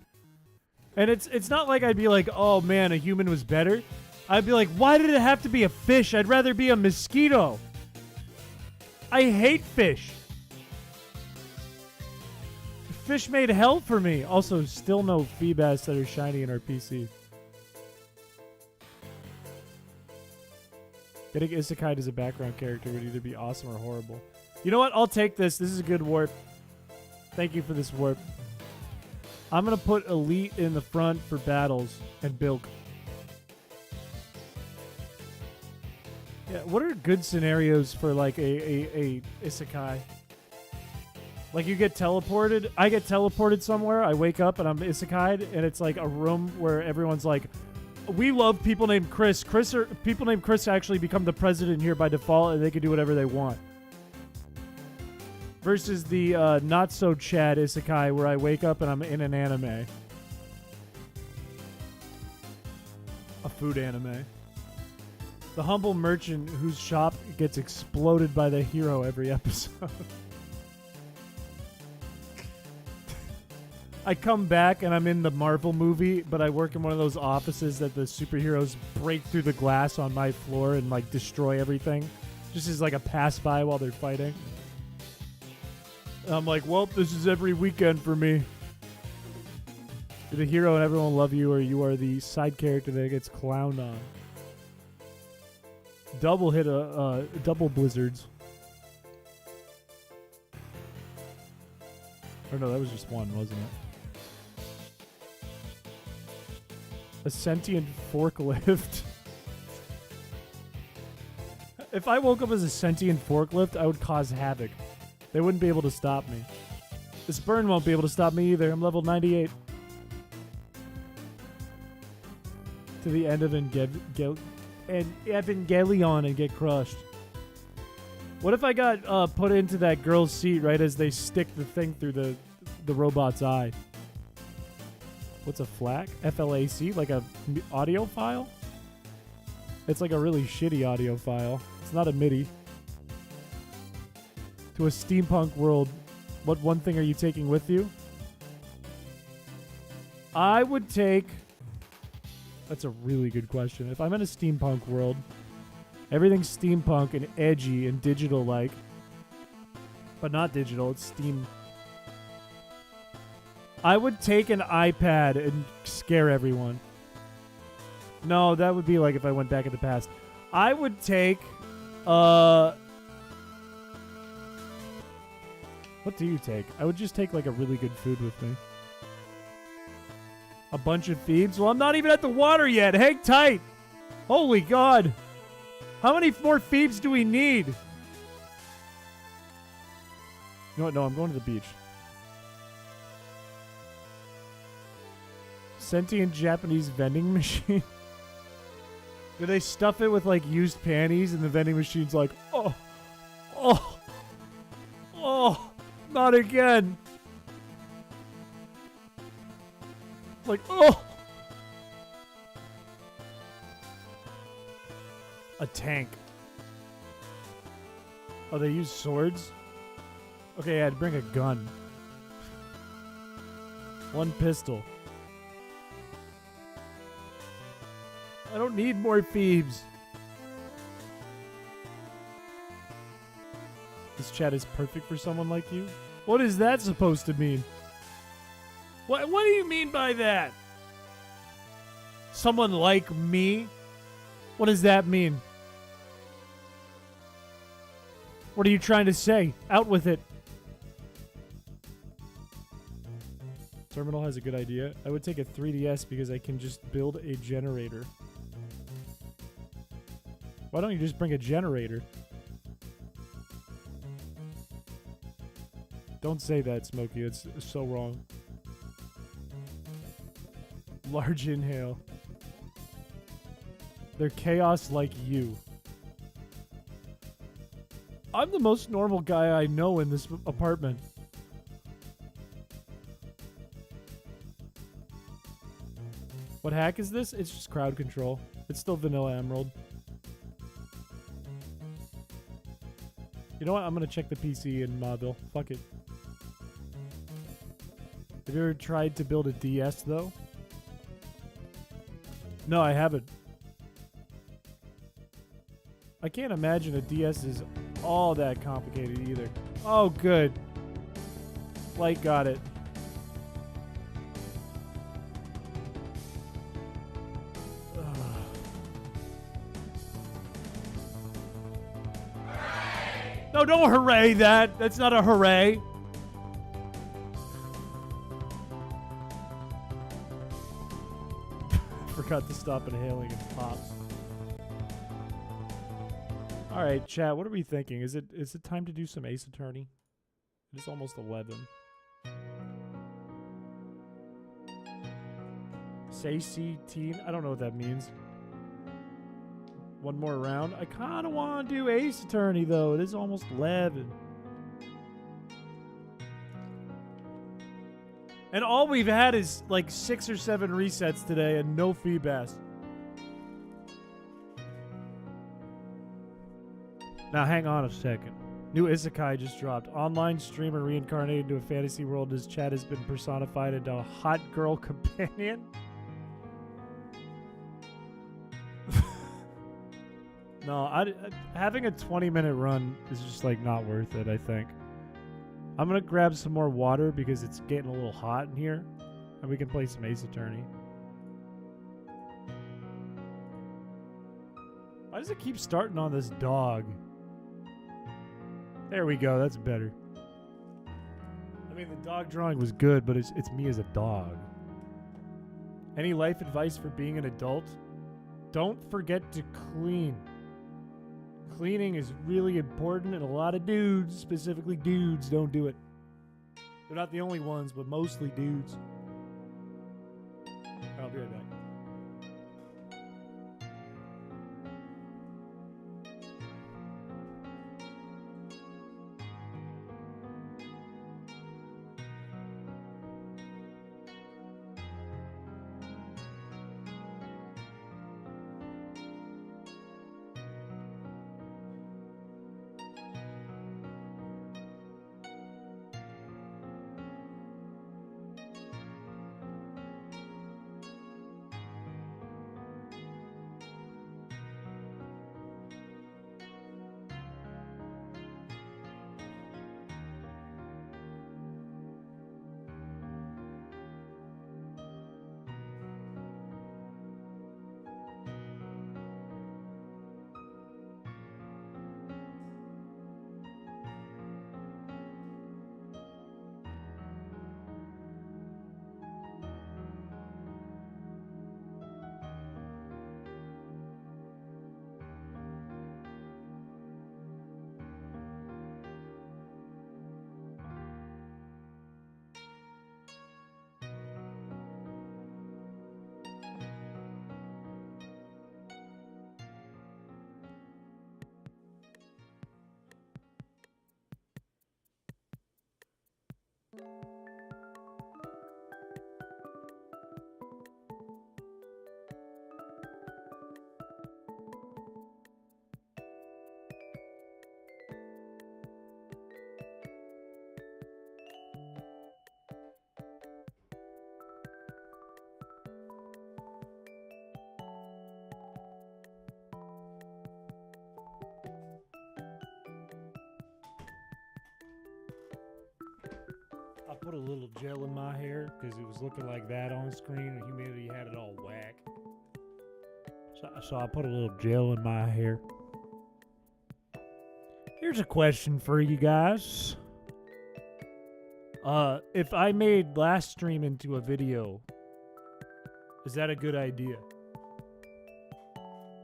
And it's not like I'd be like, oh man, a human was better. I'd be like, why did it have to be a fish? I'd rather be a mosquito. I hate fish. Fish made hell for me. Also, still no Feebas that are shiny in our PC. Getting Isekai as a background character would either be awesome or horrible. You know what? I'll take this. This is a good warp. Thank you for this warp. I'm going to put Elite in the front for battles and Bilk. Yeah, what are good scenarios for like a isekai? Like you get teleported. I get teleported somewhere. I wake up and I'm isekai'd and it's like a room where everyone's like, we love people named Chris. People named Chris actually become the president here by default, and they can do whatever they want. Versus the not so Chad isekai where I wake up and I'm in an anime. A food anime. The humble merchant whose shop gets exploded by the hero every episode. I come back and I'm in the Marvel movie, but I work in one of those offices that the superheroes break through the glass on my floor and like destroy everything. Just as like a pass by while they're fighting. And I'm like, well, this is every weekend for me. You're the hero and everyone will love you, or you are the side character that gets clowned on. Double hit double blizzards. Or no, that was just one, wasn't it? A sentient forklift. If I woke up as a sentient forklift, I would cause havoc. They wouldn't be able to stop me. This burn won't be able to stop me either. I'm level 98. To the end of Evangelion and get crushed. What if I got put into that girl's seat right as they stick the thing through the robot's eye? What's a FLAC? FLAC? Like a audio file? It's like a really shitty audio file. It's not a MIDI. To a steampunk world, what one thing are you taking with you? I would take... That's a really good question. If I'm in a steampunk world, everything's steampunk and edgy and digital-like. But not digital, it's steam. I would take an iPad and scare everyone. No, that would be like if I went back in the past. I would take... What do you take? I would just take like a really good food with me. A bunch of Phoebes? Well, I'm not even at the water yet. Hang tight. Holy God. How many more Phoebes do we need? You know what? No, I'm going to the beach. Sentient Japanese vending machine. Do they stuff it with like used panties and the vending machine's like, oh, not again. Like, oh. A tank. Oh, they use swords? Okay, I'd bring a gun. One pistol. I don't need more Phoebes. This chat is perfect for someone like you? What is that supposed to mean? What do you mean by that? Someone like me? What does that mean? What are you trying to say? Out with it. Terminal has a good idea. I would take a 3DS because I can just build a generator. Why don't you just bring a generator? Don't say that, Smokey. It's so wrong. Large inhale. They're chaos like you. I'm the most normal guy I know in this apartment. What hack is this? It's just crowd control. It's still vanilla emerald. You know what? I'm going to check the PC in Modville. Fuck it. Have you ever tried to build a DS, though? No, I haven't. I can't imagine a DS is all that complicated either. Oh, good. Light got it. No, don't hooray that. That's not a hooray. Forgot to stop inhaling and pops. All right, chat. What are we thinking? Is it time to do some Ace Attorney? It is almost 11. Sacy-teen. I don't know what that means. One more round. I kind of want to do Ace Attorney, though. It is almost 11. And all we've had is like 6 or 7 resets today and no Feebas. Now, hang on a second. New Isekai just dropped. Online streamer reincarnated into a fantasy world. His chat has been personified into a hot girl companion. No, having a 20-minute run is just like not worth it, I think. I'm going to grab some more water because it's getting a little hot in here. And we can play some Ace Attorney. Why does it keep starting on this dog? There we go. That's better. I mean, the dog drawing was good, but it's me as a dog. Any life advice for being an adult? Don't forget to clean. Cleaning is really important, and a lot of dudes, specifically dudes, don't do it. They're not the only ones, but mostly dudes. I'll be right back. I put a little gel in my hair because it was looking like that on screen and humidity had it all whack. So I put a little gel in my hair. Here's a question for you guys. If I made last stream into a video, is that a good idea?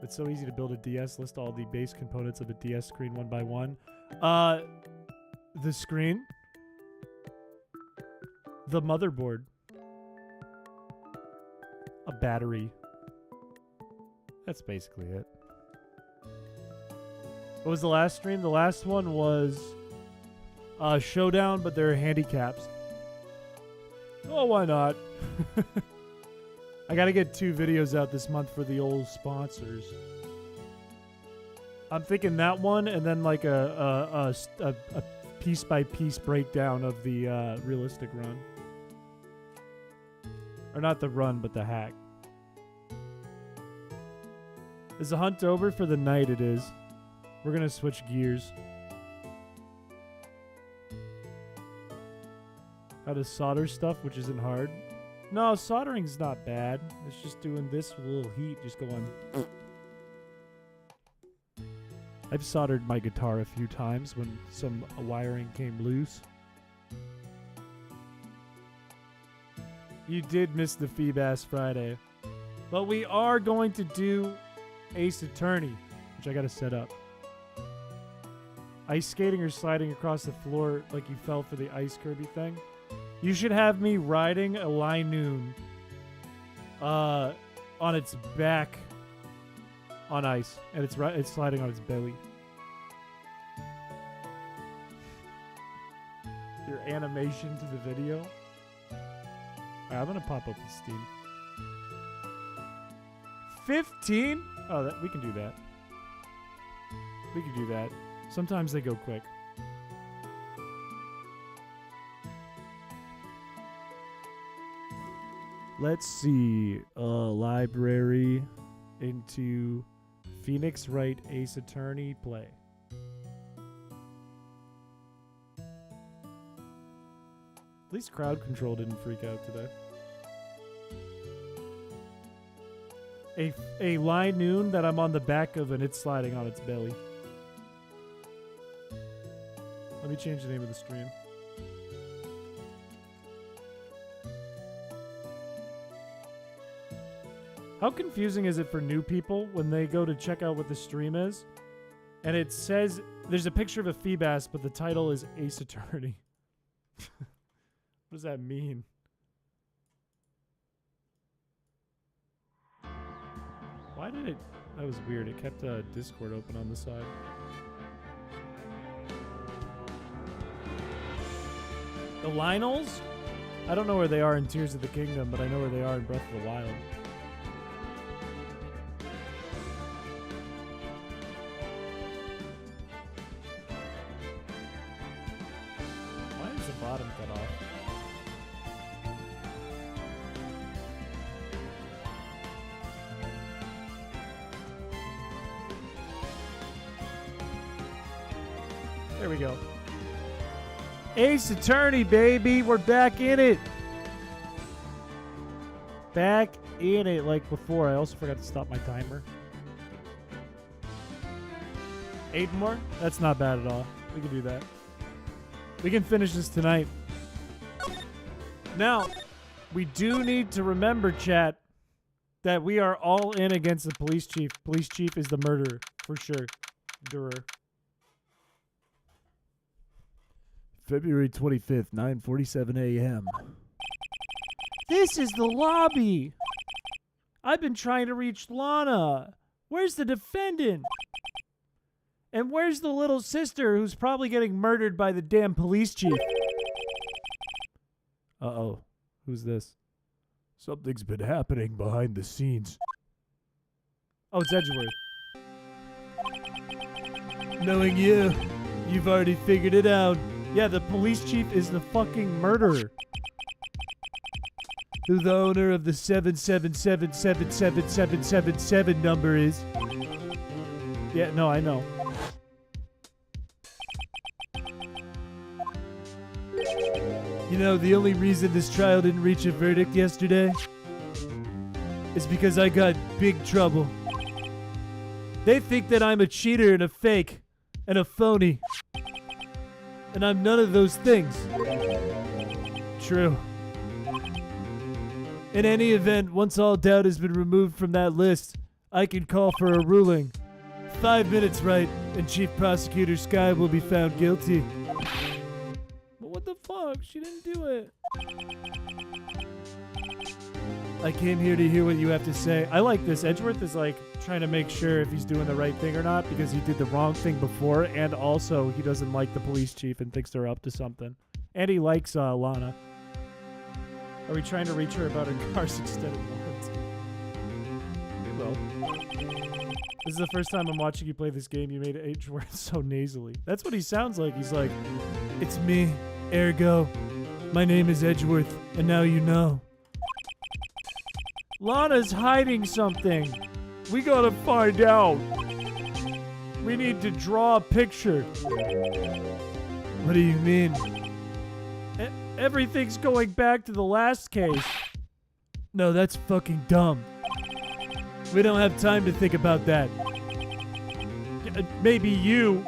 It's so easy to build a DS. List all the base components of a DS screen one by one. The screen. The motherboard. A battery. That's basically it. What was the last stream? The last one was Showdown, but there are handicaps. Oh, why not? I gotta get 2 videos out this month for the old sponsors. I'm thinking that one, and then like a piece-by-piece breakdown of the realistic run. Or not the run, but the hack. Is the hunt over? For the night it is. We're gonna switch gears. How to solder stuff, which isn't hard. No, soldering's not bad. It's just doing this with a little heat, just going... I've soldered my guitar a few times when some wiring came loose. You did miss the Feebas Friday. But we are going to do Ace Attorney, which I gotta set up. Ice skating or sliding across the floor like you fell for the ice Kirby thing. You should have me riding a Linoon on its back on ice, and it's sliding on its belly. Your animation to the video. Alright, I'm gonna pop up the Steam. 15? Oh, we can do that. We can do that. Sometimes they go quick. Let's see. Library into Phoenix Wright Ace Attorney play. At least crowd control didn't freak out today. A line noon that I'm on the back of and it's sliding on its belly. Let me change the name of the stream. How confusing is it for new people when they go to check out what the stream is? And it says, there's a picture of a Feebas, but the title is Ace Attorney. What does that mean? Why did it... That was weird. It kept Discord open on the side. The Lionels? I don't know where they are in Tears of the Kingdom, but I know where they are in Breath of the Wild. Why is the bottom cut off? There we go. Ace Attorney, baby. We're back in it. Back in it like before. I also forgot to stop my timer. 8 more? That's not bad at all. We can do that. We can finish this tonight. Now, we do need to remember, chat, that we are all in against the police chief. Police chief is the murderer, for sure. Durer. February 25th, 9:47 a.m. This is the lobby. I've been trying to reach Lana. Where's the defendant? And where's the little sister who's probably getting murdered by the damn police chief? Uh-oh. Who's this? Something's been happening behind the scenes. Oh, it's Edgeworth. Knowing you, you've already figured it out. Yeah, the police chief is the fucking murderer. Who the owner of the 7777777 number is. Yeah, no, I know. You know, the only reason this trial didn't reach a verdict yesterday is because I got big trouble. They think that I'm a cheater and a fake and a phony. And I'm none of those things. True. In any event, once all doubt has been removed from that list, I can call for a ruling. 5 minutes, right, and Chief Prosecutor Sky will be found guilty. But what the fuck? She didn't do it. I came here to hear what you have to say. I like this. Edgeworth is like trying to make sure if he's doing the right thing or not because he did the wrong thing before, and also he doesn't like the police chief and thinks they're up to something. And he likes Lana. Are we trying to reach her about her car's extended warranty? We will. This is the first time I'm watching you play this game. You made Edgeworth so nasally. That's what he sounds like. He's like, it's me, ergo. My name is Edgeworth, and now you know. Lana's hiding something. We gotta find out. We need to draw a picture. What do you mean? Everything's going back to the last case. No, that's fucking dumb. We don't have time to think about that. Maybe you.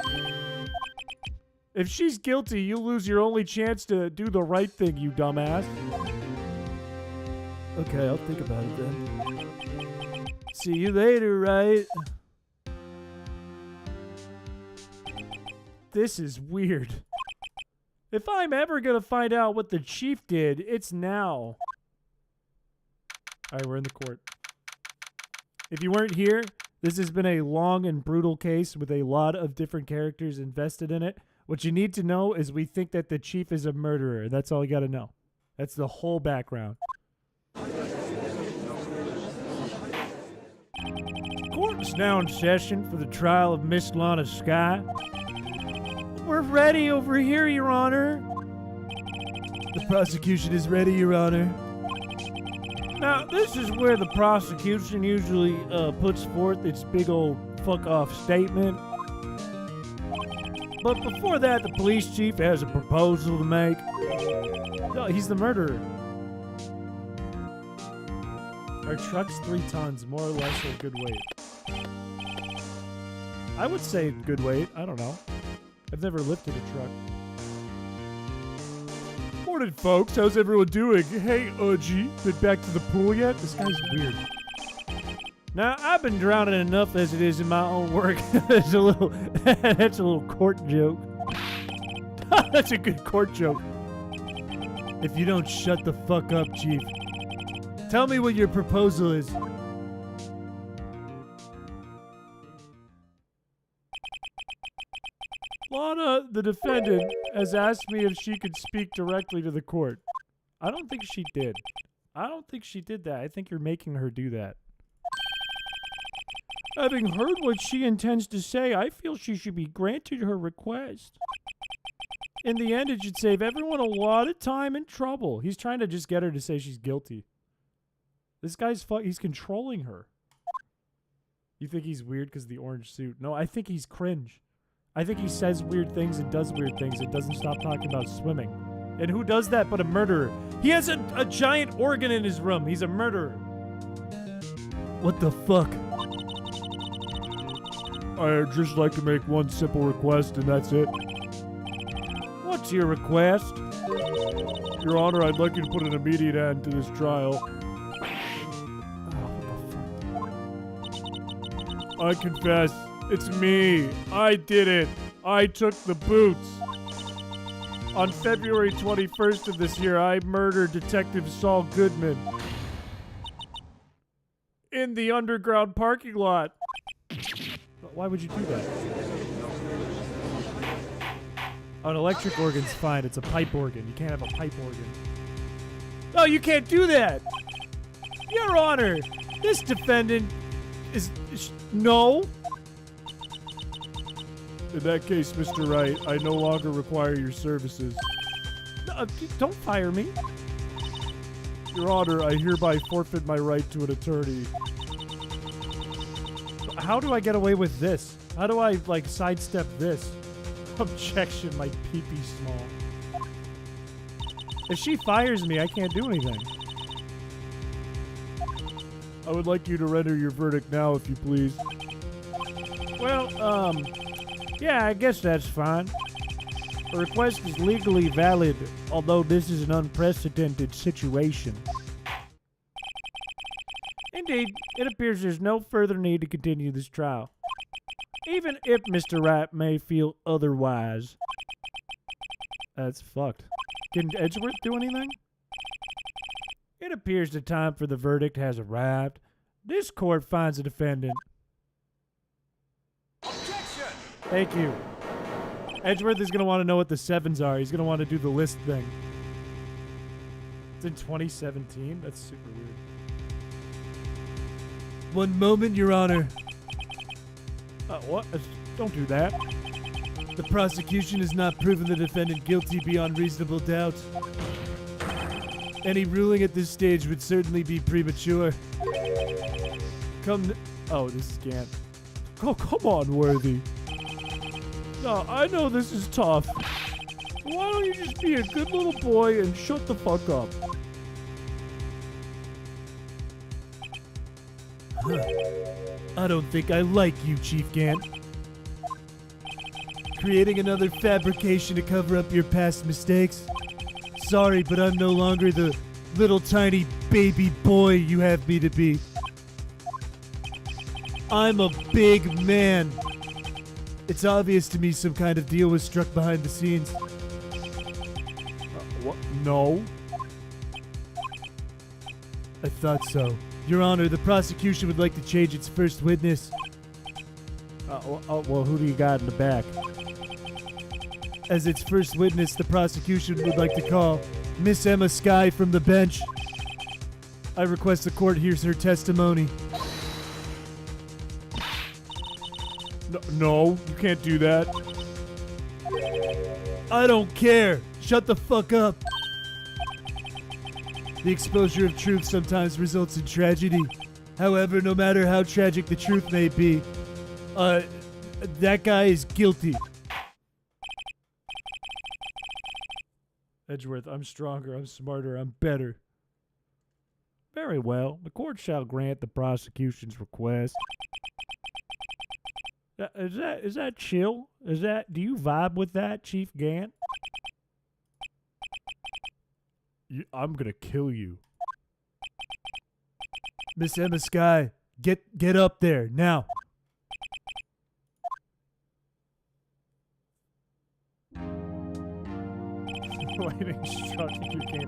If she's guilty, you lose your only chance to do the right thing, you dumbass. Okay, I'll think about it then. See you later, right? This is weird. If I'm ever gonna find out what the chief did, it's now. All right, we're in the court. If you weren't here, this has been a long and brutal case with a lot of different characters invested in it. What you need to know is we think that the chief is a murderer. That's all you got to know. That's the whole background. Court is now in session for the trial of Miss Lana Skye. We're ready over here, Your Honor. The prosecution is ready, Your Honor. Now, this is where the prosecution usually puts forth its big old fuck-off statement. But before that, the police chief has a proposal to make. No, he's the murderer. Our truck's 3 tons, more or less a good weight. I would say good weight. I don't know. I've never lifted a truck. Morning, folks. How's everyone doing? Hey, Udgy. Been back to the pool yet? This guy's weird. Now, I've been drowning enough as it is in my own work. That's a little court joke. That's a good court joke. If you don't shut the fuck up, Chief. Tell me what your proposal is. Lana, the defendant, has asked me if she could speak directly to the court. I don't think she did. I don't think she did that. I think you're making her do that. Having heard what she intends to say, I feel she should be granted her request. In the end, it should save everyone a lot of time and trouble. He's trying to just get her to say she's guilty. This guy's he's controlling her. You think he's weird because of the orange suit? No, I think he's cringe. I think he says weird things and does weird things and doesn't stop talking about swimming. And who does that but a murderer? He has a giant organ in his room. He's a murderer. What the fuck? I'd just like to make one simple request and that's it. What's your request? Your Honor, I'd like you to put an immediate end to this trial. I confess, it's me. I did it. I took the boots. On February 21st of this year, I murdered Detective Saul Goodman in the underground parking lot. Why would you do that? Oh, an electric organ's fine. It's a pipe organ. You can't have a pipe organ. No, you can't do that! Your Honor, this defendant is no. In that case, Mr. Wright, I no longer require your services. No, don't fire me. Your Honor, I hereby forfeit my right to an attorney. How do I get away with this? How do I, like, sidestep this? Objection, my pee-pee small. If she fires me, I can't do anything. I would like you to render your verdict now, if you please. Well, yeah, I guess that's fine. The request is legally valid, although this is an unprecedented situation. Indeed, it appears there's no further need to continue this trial. Even if Mr. Wright may feel otherwise. That's fucked. Can Edgeworth do anything? It appears the time for the verdict has arrived. This court finds the defendant. Objection! Thank you. Edgeworth is going to want to know what the sevens are. He's going to want to do the list thing. It's in 2017? That's super weird. One moment, Your Honor. What? Don't do that. The prosecution has not proven the defendant guilty beyond reasonable doubt. Any ruling at this stage would certainly be premature. Oh, this is Gant. Oh, come on, Worthy. No, I know this is tough. Why don't you just be a good little boy and shut the fuck up? I don't think I like you, Chief Gant. Creating another fabrication to cover up your past mistakes? Sorry, but I'm no longer the little tiny baby boy you have me to be. I'm a big man. It's obvious to me some kind of deal was struck behind the scenes. What? No. I thought so. Your Honor, the prosecution would like to change its first witness. Well, who do you got in the back? As its first witness, the prosecution would like to call Miss Emma Skye from the bench. I request the court hears her testimony. No, you can't do that. I don't care. Shut the fuck up. The exposure of truth sometimes results in tragedy. However, no matter how tragic the truth may be, that guy is guilty. Edgeworth, I'm stronger, I'm smarter, I'm better. Very well. The court shall grant the prosecution's request. Is that chill? Do you vibe with that, Chief Gant? I'm gonna kill you. Miss Emma Skye, get up there, now. Lightning struck in your game of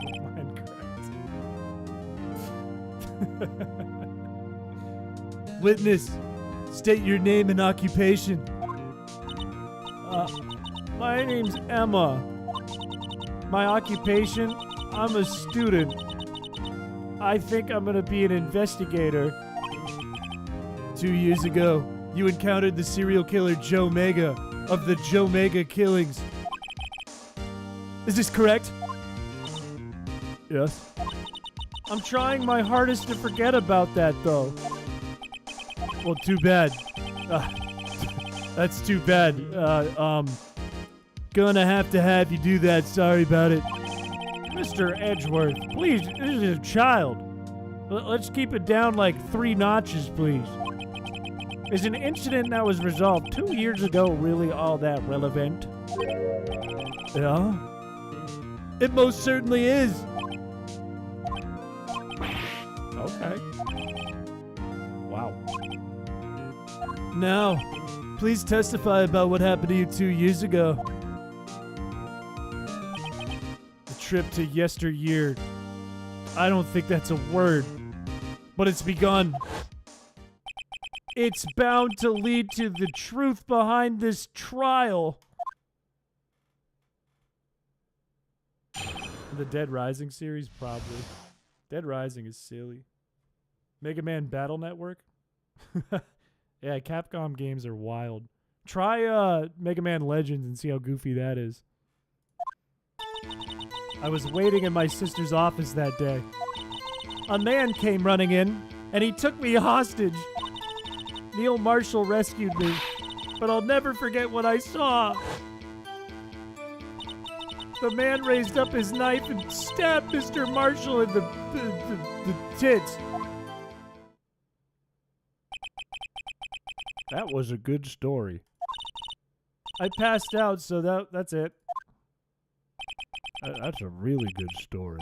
Minecraft. Witness, state your name and occupation. My name's Emma. My occupation, I'm a student. I think I'm gonna be an investigator. 2 years ago, you encountered the serial killer Joe Mega of the Joe Mega killings. Is this correct? Yes. I'm trying my hardest to forget about that, though. Well, too bad. That's too bad. Gonna have to have you do that. Sorry about it. Mr. Edgeworth, please, this is a child. Let's keep it down like 3 notches, please. Is an incident that was resolved 2 years ago really all that relevant? Yeah? It most certainly is. Okay. Wow. Now, please testify about what happened to you 2 years ago. The trip to yesteryear. I don't think that's a word, but it's begun. It's bound to lead to the truth behind this trial. The Dead Rising series, probably. Dead Rising is silly. Mega Man Battle Network? Yeah, Capcom games are wild. Try Mega Man Legends and see how goofy that is. I was waiting in my sister's office that day. A man came running in, and he took me hostage. Neil Marshall rescued me, but I'll never forget what I saw. The man raised up his knife and stabbed Mr. Marshall in the tits. That was a good story. I passed out, so that's it. That's a really good story.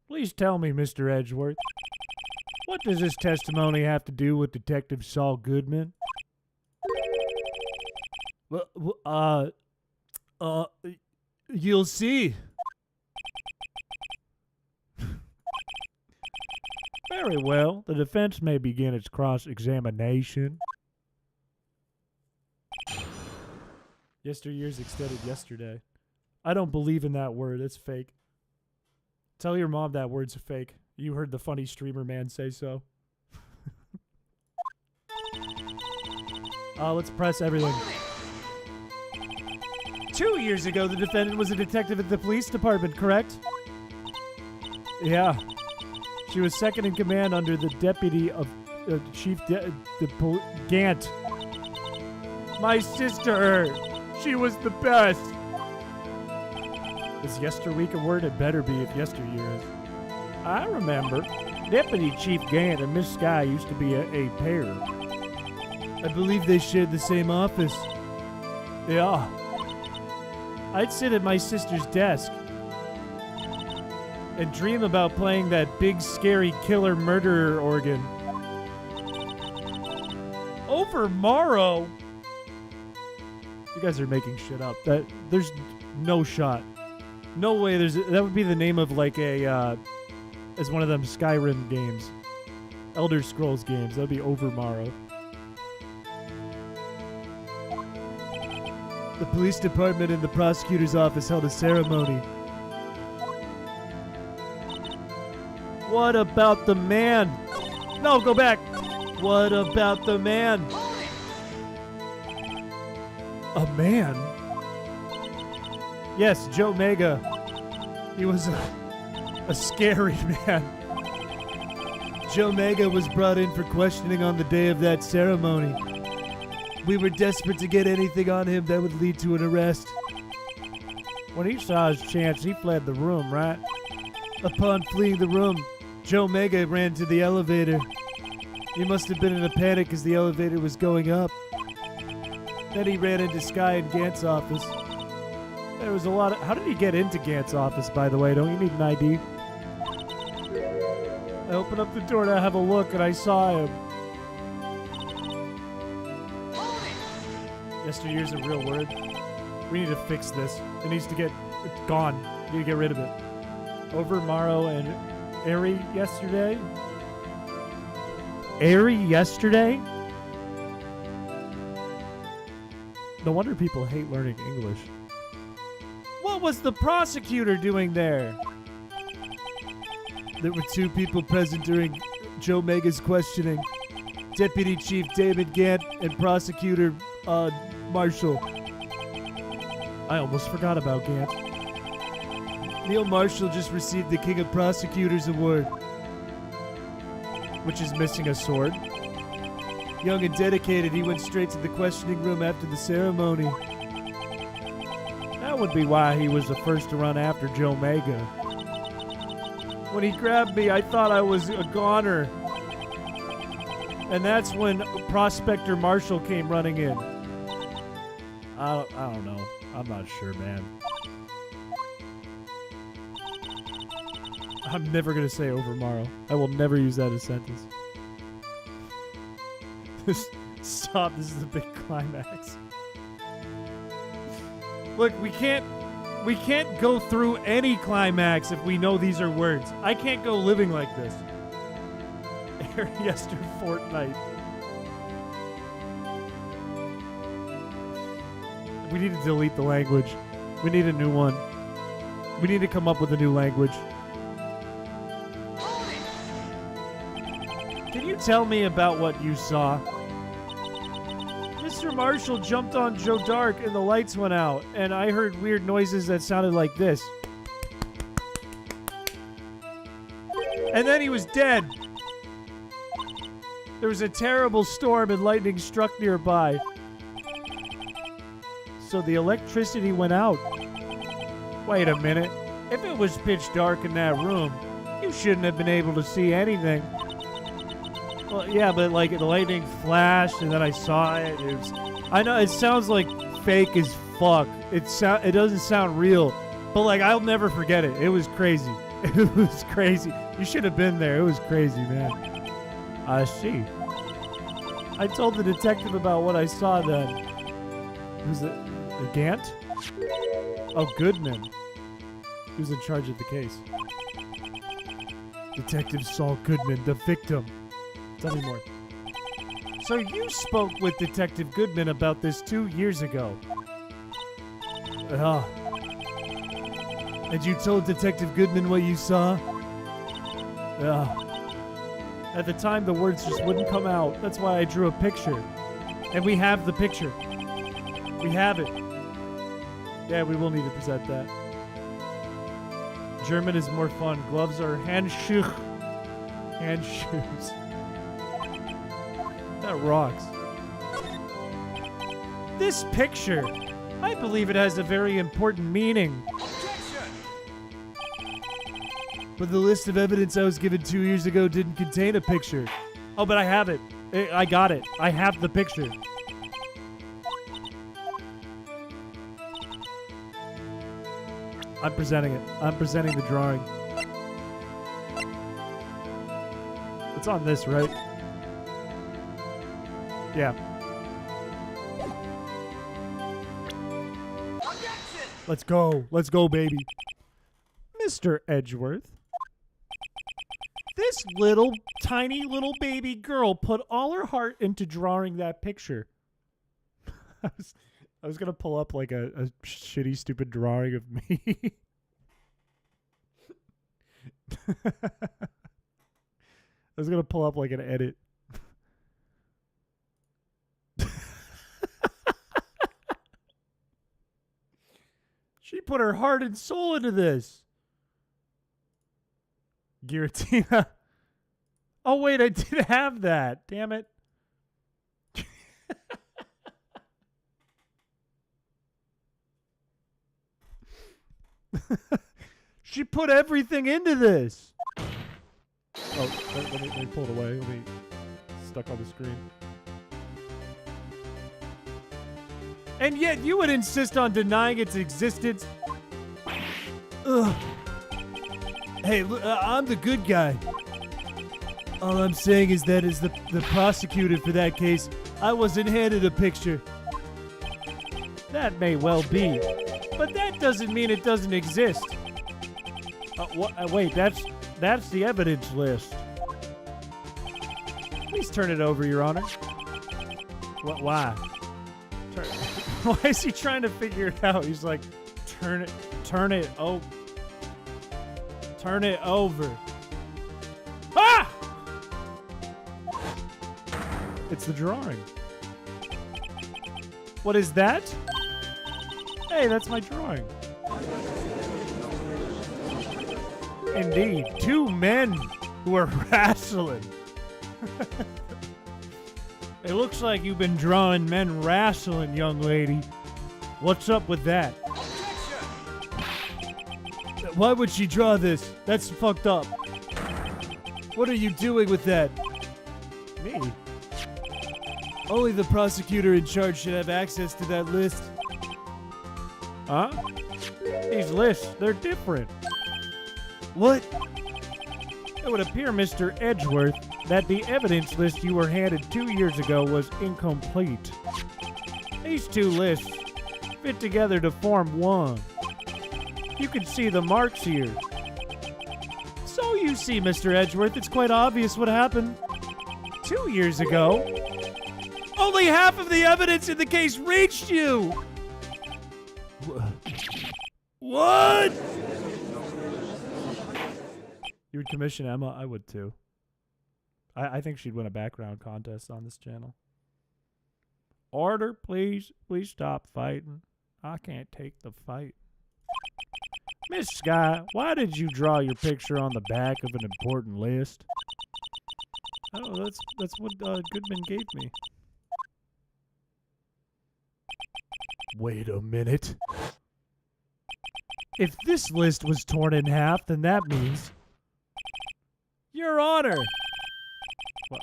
Please tell me, Mr. Edgeworth, what does this testimony have to do with Detective Saul Goodman? You'll see. Very well. The defense may begin its cross-examination. Yesteryear's extended yesterday. I don't believe in that word. It's fake. Tell your mom that word's fake. You heard the funny streamer man say so. Let's press everything. 2 years ago, the defendant was a detective at the police department, correct? Yeah. She was second in command under the deputy of Chief Gant. My sister, she was the best. Is yesterweek a word? It better be if yesteryear is. I remember. Deputy Chief Gant and Miss Skye used to be a pair. I believe they shared the same office. Yeah. I'd sit at my sister's desk and dream about playing that big, scary killer murderer organ. Over Morrow? You guys are making shit up. There's no shot. No way that would be the name of like a as one of them Skyrim games. Elder Scrolls games. That'd be Overmorrow. The police department and the prosecutor's office held a ceremony. What about the man? No, go back. What about the man? A man? Yes, Joe Mega. He was a scary man. Joe Mega was brought in for questioning on the day of that ceremony. We were desperate to get anything on him that would lead to an arrest. When he saw his chance, he fled the room, right? Upon fleeing the room, Joe Mega ran to the elevator. He must have been in a panic as the elevator was going up. Then he ran into Sky and Gant's office. There was a lot of... How did he get into Gant's office, by the way? Don't you need an ID? I opened up the door to have a look, and I saw him. Yesteryear's a real word. We need to fix this. It needs to get gone. We need to get rid of it. Overmorrow and Airy yesterday? Airy yesterday? No wonder people hate learning English. What was the prosecutor doing there? There were two people present during Joe Mega's questioning. Deputy Chief David Gant and Prosecutor Marshall. I almost forgot about Gant. Neil Marshall just received the King of Prosecutors Award, which is missing a sword. Young and dedicated, he went straight to the questioning room after the ceremony. That would be why he was the first to run after Joe Mega. When he grabbed me, I thought I was a goner. And that's when Prospector Marshall came running in. I don't know. I'm not sure, man. I'm never going to say Overmorrow. I will never use that as a sentence. Stop. This is the big climax. Look, we can't go through any climax if we know these are words. I can't go living like this. Yester Fortnite. We need to delete the language. We need a new one. We need to come up with a new language. Can you tell me about what you saw? Mr. Marshall jumped on Joe Dark and the lights went out, and I heard weird noises that sounded like this. And then he was dead. There was a terrible storm and lightning struck nearby. So the electricity went out. Wait a minute. If it was pitch dark in that room, you shouldn't have been able to see anything. Well, yeah, but like the lightning flashed and then I saw it. I know it sounds like fake as fuck. It doesn't sound real, but like I'll never forget it. It was crazy. It was crazy. You should have been there. It was crazy, man. I see. I told the detective about what I saw then. Was it Gant? Oh, Goodman. He was in charge of the case. Detective Saul Goodman, the victim. Tell me more. So you spoke with Detective Goodman about this 2 years ago. And you told Detective Goodman what you saw? At the time, the words just wouldn't come out. That's why I drew a picture. And we have the picture. We have it. Yeah, we will need to present that. German is more fun. Gloves are Handschuhe. Handshoes. That rocks. This picture, I believe it has a very important meaning. But the list of evidence I was given 2 years ago didn't contain a picture. Oh, but I have it. I got it. I have the picture. I'm presenting it. I'm presenting the drawing. It's on this, right? Yeah. Let's go. Let's go, baby. Mr. Edgeworth. This little, tiny little baby girl put all her heart into drawing that picture. I was going to pull up like a shitty, stupid drawing of me. I was going to pull up like an edit. She put her heart and soul into this. Giratina. Oh, wait, I did have that. Damn it. She put everything into this. Oh, let me pull it away. Let me stuck on the screen. And yet you would insist on denying its existence. Ugh. Hey, I'm the good guy. All I'm saying is that as the prosecutor for that case, I wasn't handed a picture. That may well be, but that doesn't mean it doesn't exist. Wait, that's the evidence list. Please turn it over, Your Honor. Why? Why is he trying to figure it out? He's like, turn it over. Ah! It's the drawing. What is that? Hey, that's my drawing. Indeed, two men who are wrestling. It looks like you've been drawing men wrestling, young lady. What's up with that? Why would she draw this? That's fucked up. What are you doing with that? Me? Only the prosecutor in charge should have access to that list. Huh? These lists, they're different. What? It would appear, Mr. Edgeworth, that the evidence list you were handed 2 years ago was incomplete. These two lists fit together to form one. You can see the marks here. So you see, Mr. Edgeworth, it's quite obvious what happened 2 years ago. Only half of the evidence in the case reached you! What? You would commission Emma? I would too. I think she'd win a background contest on this channel. Order, please. Please stop fighting. I can't take the fight. Miss Sky, why did you draw your picture on the back of an important list? Oh, that's what Goodman gave me. Wait a minute. If this list was torn in half, then that means... Your Honor!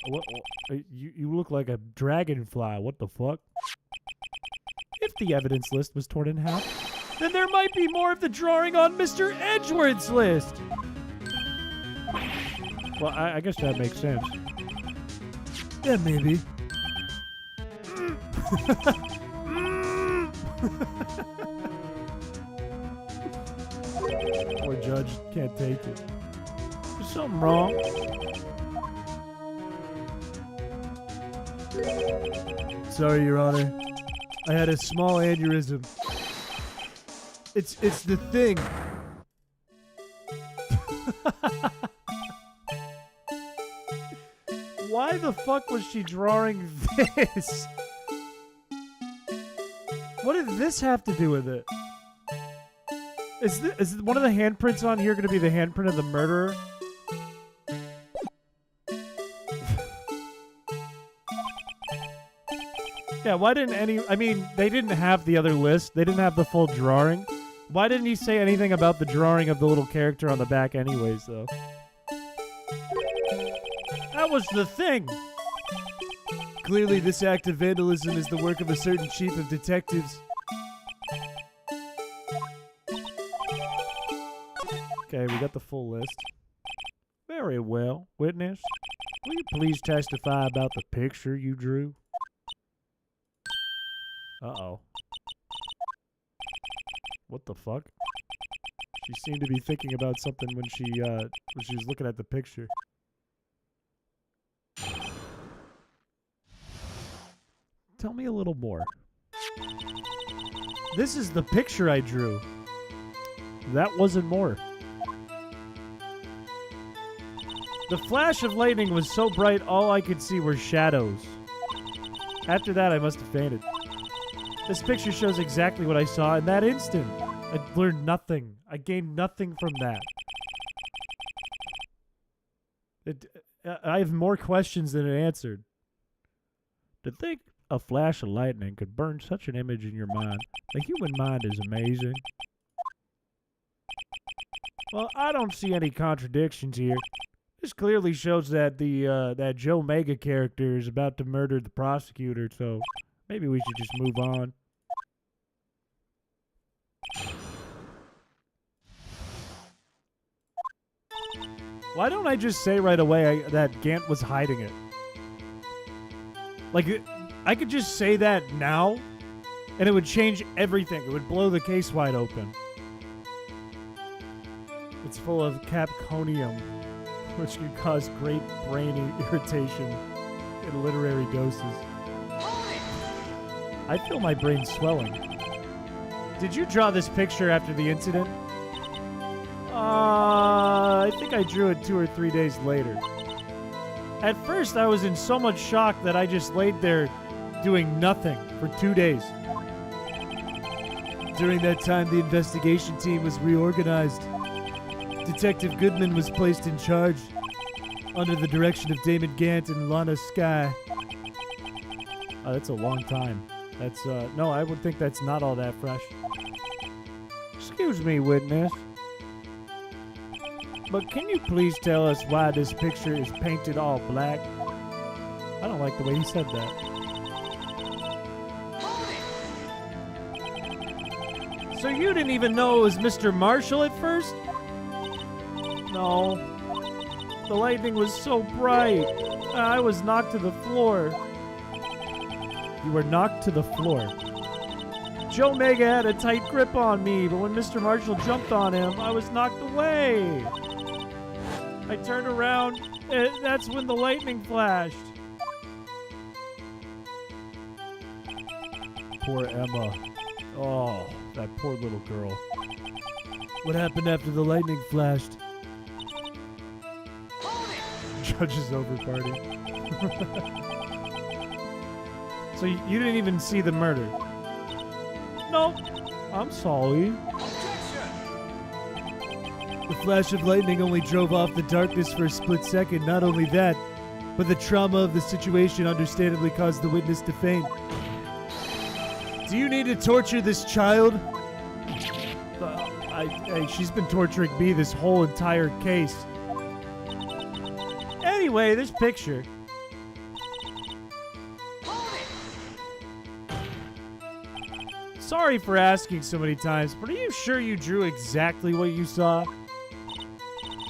What, you look like a dragonfly. What the fuck? If the evidence list was torn in half, then there might be more of the drawing on Mr. Edgeworth's list. Well, I guess that makes sense. Yeah, maybe. Poor judge can't take it. There's something wrong. Sorry, Your Honor. I had a small aneurysm. It's the thing. Why the fuck was she drawing this? What did this have to do with it? Is one of the handprints on here going to be the handprint of the murderer? Yeah, why didn't I mean, they didn't have the other list. They didn't have the full drawing. Why didn't he say anything about the drawing of the little character on the back anyways, though? That was the thing. Clearly, this act of vandalism is the work of a certain chief of detectives. Okay, we got the full list. Very well. Witness, will you please testify about the picture you drew? Uh-oh. What the fuck? She seemed to be thinking about something when she was looking at the picture. Tell me a little more. This is the picture I drew. That wasn't more. The flash of lightning was so bright, all I could see were shadows. After that, I must have fainted. This picture shows exactly what I saw in that instant. I learned nothing. I gained nothing from that. I have more questions than it answered. To think a flash of lightning could burn such an image in your mind. The human mind is amazing. Well, I don't see any contradictions here. This clearly shows that that Joe Mega character is about to murder the prosecutor, so maybe we should just move on. Why don't I just say right away that Gant was hiding it? Like, I could just say that now, and it would change everything. It would blow the case wide open. It's full of capconium, which can cause great brain irritation in literary doses. I feel my brain swelling. Did you draw this picture after the incident? I think I drew it 2 or 3 days later. At first, I was in so much shock that I just laid there doing nothing for 2 days. During that time, the investigation team was reorganized. Detective Goodman was placed in charge under the direction of Damon Gant and Lana Skye. That's a long time. That's, no, I would think that's not all that fresh. Excuse me, witness. But can you please tell us why this picture is painted all black? I don't like the way he said that. So you didn't even know it was Mr. Marshall at first? No. The lightning was so bright. I was knocked to the floor. You were knocked to the floor. Joe Mega had a tight grip on me, but when Mr. Marshall jumped on him, I was knocked away. I turned around, and that's when the lightning flashed. Poor Emma. Oh, that poor little girl. What happened after the lightning flashed? Judge's over party. So you didn't even see the murder? Nope. I'm sorry. The flash of lightning only drove off the darkness for a split second. Not only that, but the trauma of the situation understandably caused the witness to faint. Do you need to torture this child? She's been torturing me this whole entire case. Anyway, this picture. Sorry for asking so many times, but are you sure you drew exactly what you saw?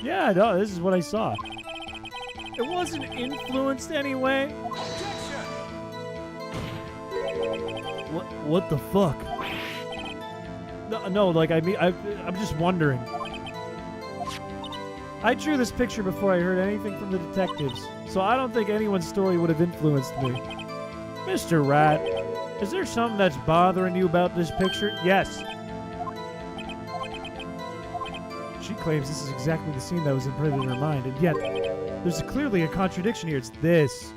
Yeah, no, this is what I saw. It wasn't influenced anyway. What the fuck? No, like, I mean, I'm just wondering. I drew this picture before I heard anything from the detectives, so I don't think anyone's story would have influenced me. Mr. Rat, is there something that's bothering you about this picture? Yes. She claims this is exactly the scene that was imprinted in her mind, and yet there's clearly a contradiction here. It's this.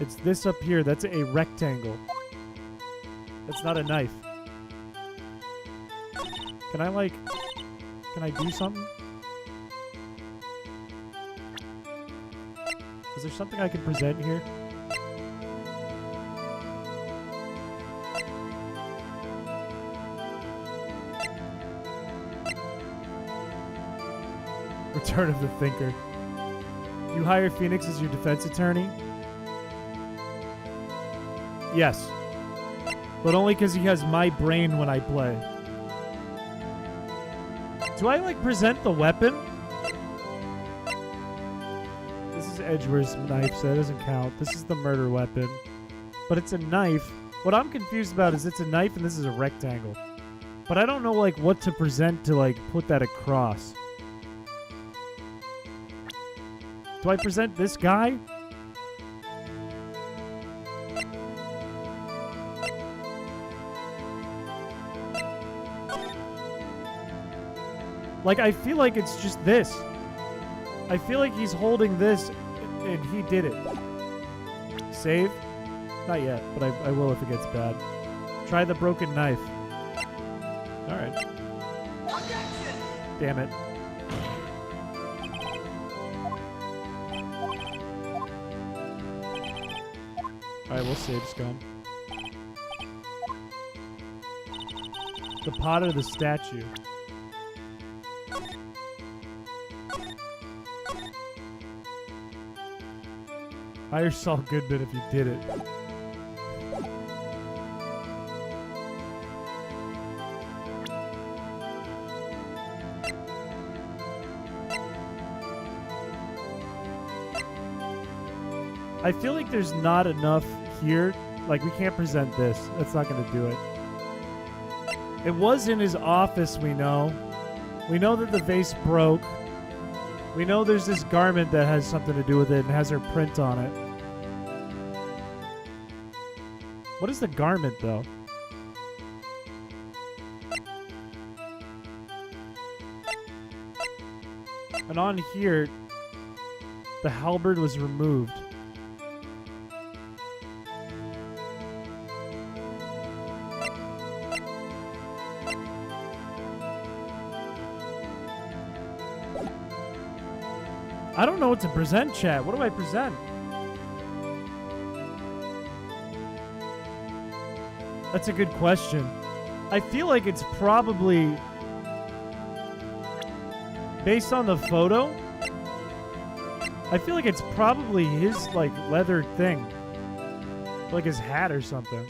It's this up here. That's a rectangle. That's not a knife. Can I do something? Is there something I can present here? Return of the Thinker. You hire Phoenix as your defense attorney? Yes. But only because he has my brain when I play. Do I, like, present the weapon? This is Edgeworth's knife, so that doesn't count. This is the murder weapon. But it's a knife. What I'm confused about is it's a knife and this is a rectangle. But I don't know, like, what to present to, like, put that across. Do I present this guy? Like, I feel like it's just this. I feel like he's holding this, and he did it. Save? Not yet, but I will if it gets bad. Try the broken knife. Alright. Damn it. Alright, we'll save scum. The pot or the statue? Hire Saul Goodman if you did it. I feel like there's not enough here. Like, we can't present this. That's not going to do it. It was in his office, we know. We know that the vase broke. We know there's this garment that has something to do with it and has her print on it. What is the garment, though? And on here, the halberd was removed. I don't know what to present, chat. What do I present? That's a good question. I feel like it's probably based on the photo. I feel like it's probably his like leather thing, like his hat or something.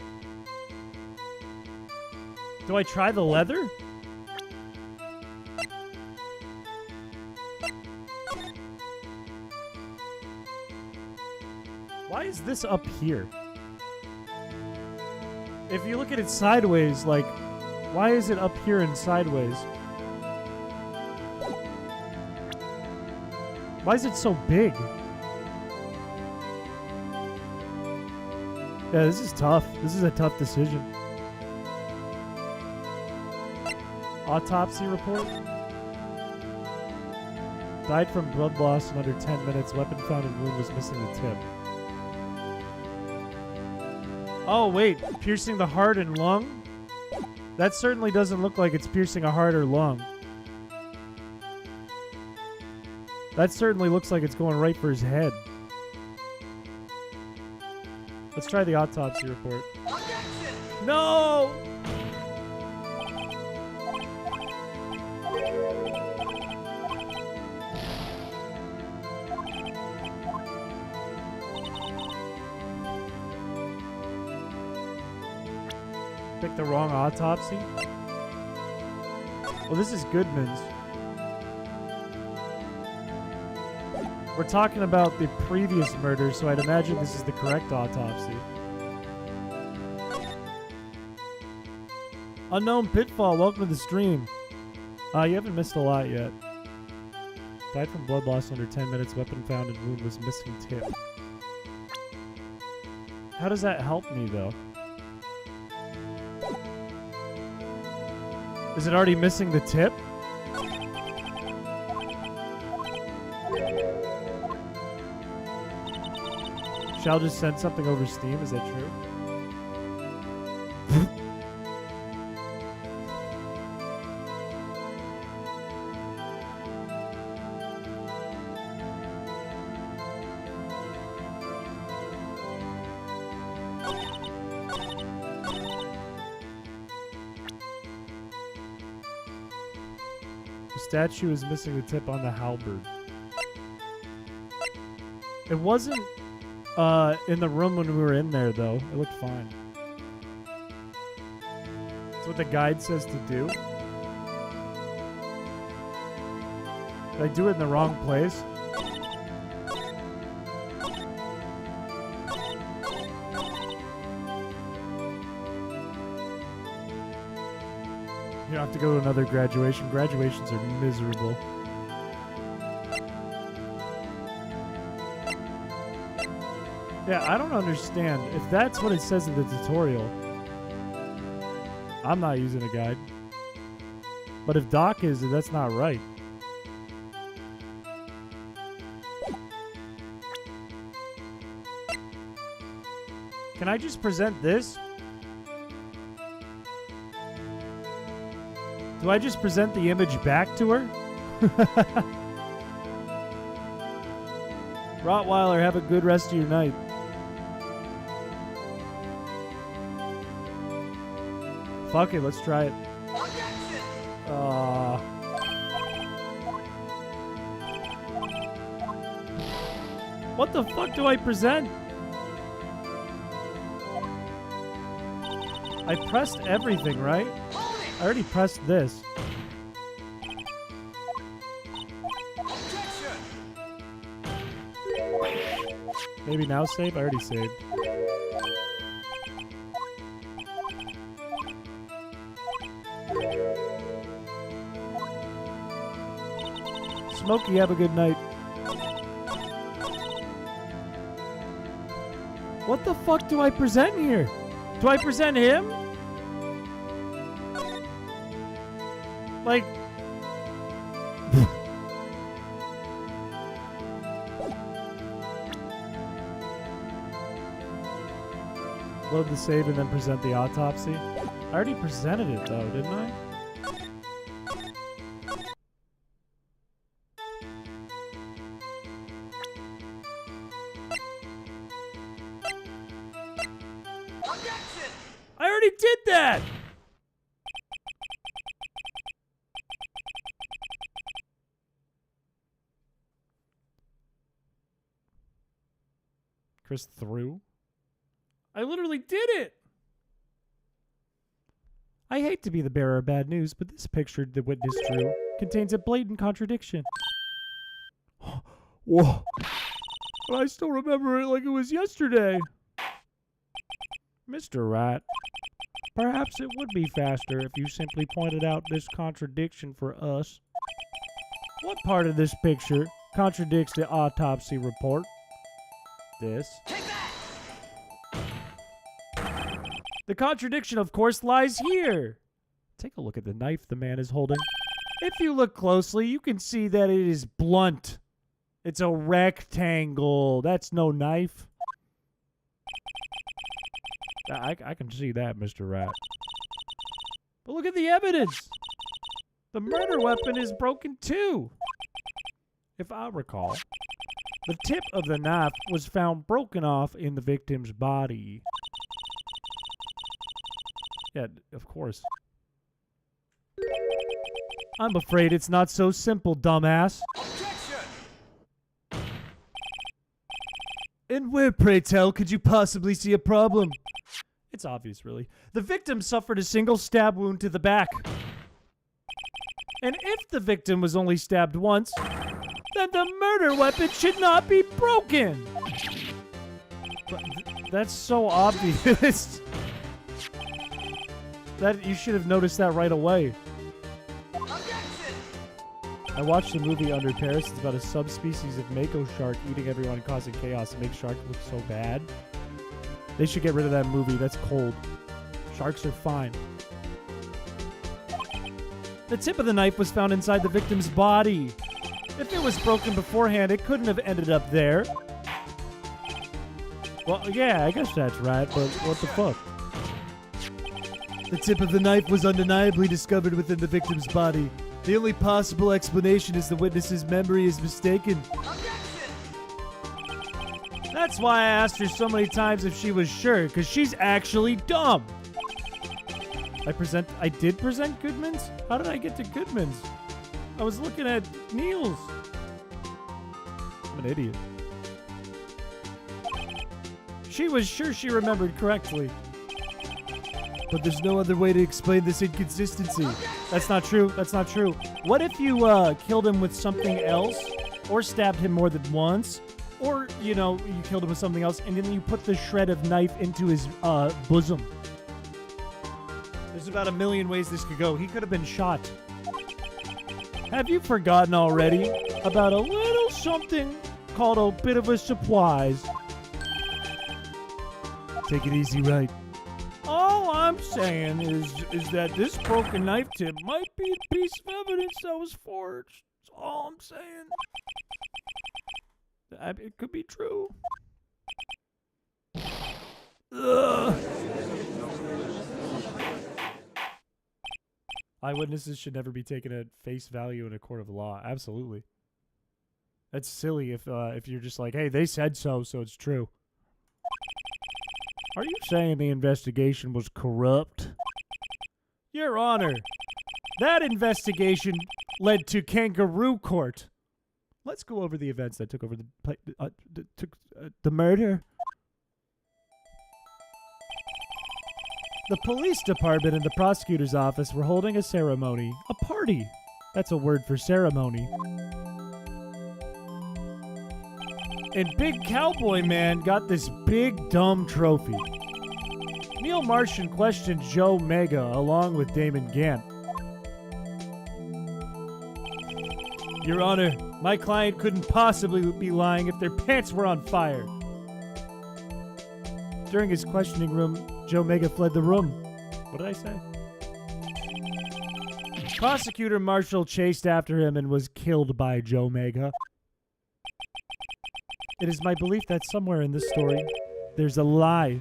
Do I try the leather? Why is this up here? If you look at it sideways, like, why is it up here and sideways? Why is it so big? Yeah, this is tough. This is a tough decision. Autopsy report? Died from blood loss in under 10 minutes. Weapon found in wound was missing the tip. Oh, wait. Piercing the heart and lung? That certainly doesn't look like it's piercing a heart or lung. That certainly looks like it's going right for his head. Let's try the autopsy report. No! Picked the wrong autopsy? Well, this is Goodman's. We're talking about the previous murder, so I'd imagine this is the correct autopsy. Unknown Pitfall, welcome to the stream. You haven't missed a lot yet. Died from blood loss under 10 minutes. Weapon found and wound was missing tip. How does that help me, though? Is it already missing the tip? Shall just send something over Steam, is that true? The statue is missing the tip on the halberd. It wasn't in the room when we were in there, though. It looked fine. That's what the guide says to do. Did I do it in the wrong place? You don't have to go to another graduation. Graduations are miserable. Yeah, I don't understand. If that's what it says in the tutorial, I'm not using a guide. But if Doc is, that's not right. Can I just present this? Do I just present the image back to her? Rottweiler, have a good rest of your night. Fuck it, let's try it. What the fuck do I present? I pressed everything, right? I already pressed this. Maybe now save? I already saved. Smokey, have a good night. What the fuck do I present here? Do I present him? Like... Load the save and then present the autopsy. I already presented it though, didn't I? I already did that! Chris threw? I literally did it! I hate to be the bearer of bad news, but this picture the witness drew contains a blatant contradiction. Whoa. But I still remember it like it was yesterday. Mr. Rat, perhaps it would be faster if you simply pointed out this contradiction for us. What part of this picture contradicts the autopsy report? This. The contradiction, of course, lies here. Take a look at the knife the man is holding. If you look closely, you can see that it is blunt. It's a rectangle. That's no knife. I can see that, Mr. Rat. But look at the evidence. The murder weapon is broken too. If I recall, the tip of the knife was found broken off in the victim's body. Yeah, of course. I'm afraid it's not so simple, dumbass. Objection! And where, pray tell, could you possibly see a problem? It's obvious, really. The victim suffered a single stab wound to the back. And if the victim was only stabbed once, then the murder weapon should not be broken. But that's so obvious. That you should have noticed that right away. I watched the movie Under Paris. It's about a subspecies of mako shark eating everyone and causing chaos. It makes sharks look so bad. They should get rid of that movie. That's cold. Sharks are fine. The tip of the knife was found inside the victim's body. If it was broken beforehand, it couldn't have ended up there. Well, yeah, I guess that's right, but what the fuck? The tip of the knife was undeniably discovered within the victim's body. The only possible explanation is the witness's memory is mistaken. That's why I asked her so many times if she was sure, because she's actually dumb. I did present Goodman's? How did I get to Goodman's? I was looking at Neil's. I'm an idiot. She was sure she remembered correctly. But there's no other way to explain this inconsistency. That's not true. That's not true. What if you killed him with something else? Or stabbed him more than once? Or, you know, you killed him with something else and then you put the shred of knife into his bosom. There's about a million ways this could go. He could have been shot. Have you forgotten already about a little something called a bit of a surprise? Take it easy, right? Oh! All I'm saying is that this broken knife tip might be a piece of evidence that was forged. That's all I'm saying. It could be true. Ugh. Eyewitnesses should never be taken at face value in a court of law. Absolutely. That's silly if you're just like, hey, they said so it's true. Are you saying the investigation was corrupt? Your Honor, that investigation led to kangaroo court. Let's go over the events that took over the murder. The police department and the prosecutor's office were holding a ceremony. A party. That's a word for ceremony. And Big Cowboy Man got this big dumb trophy. Neil Martian questioned Joe Mega along with Damon Gant. Your Honor, my client couldn't possibly be lying if their pants were on fire. During his questioning room, Joe Mega fled the room. What did I say? Prosecutor Marshall chased after him and was killed by Joe Mega. It is my belief that somewhere in this story, there's a lie.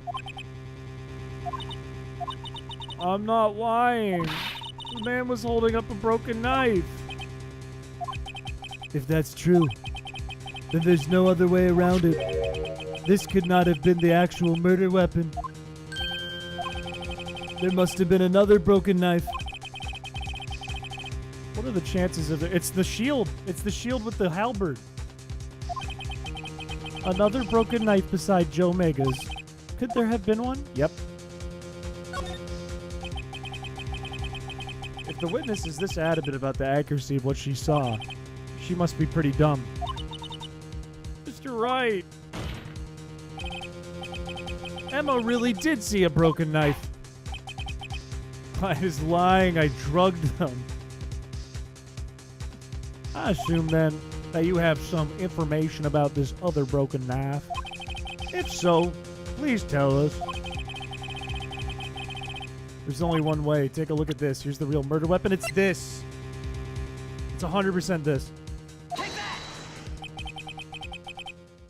I'm not lying. The man was holding up a broken knife. If that's true, then there's no other way around it. This could not have been the actual murder weapon. There must have been another broken knife. What are the chances of it? It's the shield. It's the shield with the halberd. Another broken knife beside Joe Mega's. Could there have been one? Yep. If the witness is this adamant about the accuracy of what she saw, she must be pretty dumb. Mr. Wright. Emma really did see a broken knife. I was lying. I drugged them. I assume then that you have some information about this other broken knife. If so, please tell us. There's only one way. Take a look at this. Here's the real murder weapon. It's this. It's 100% this. Take that!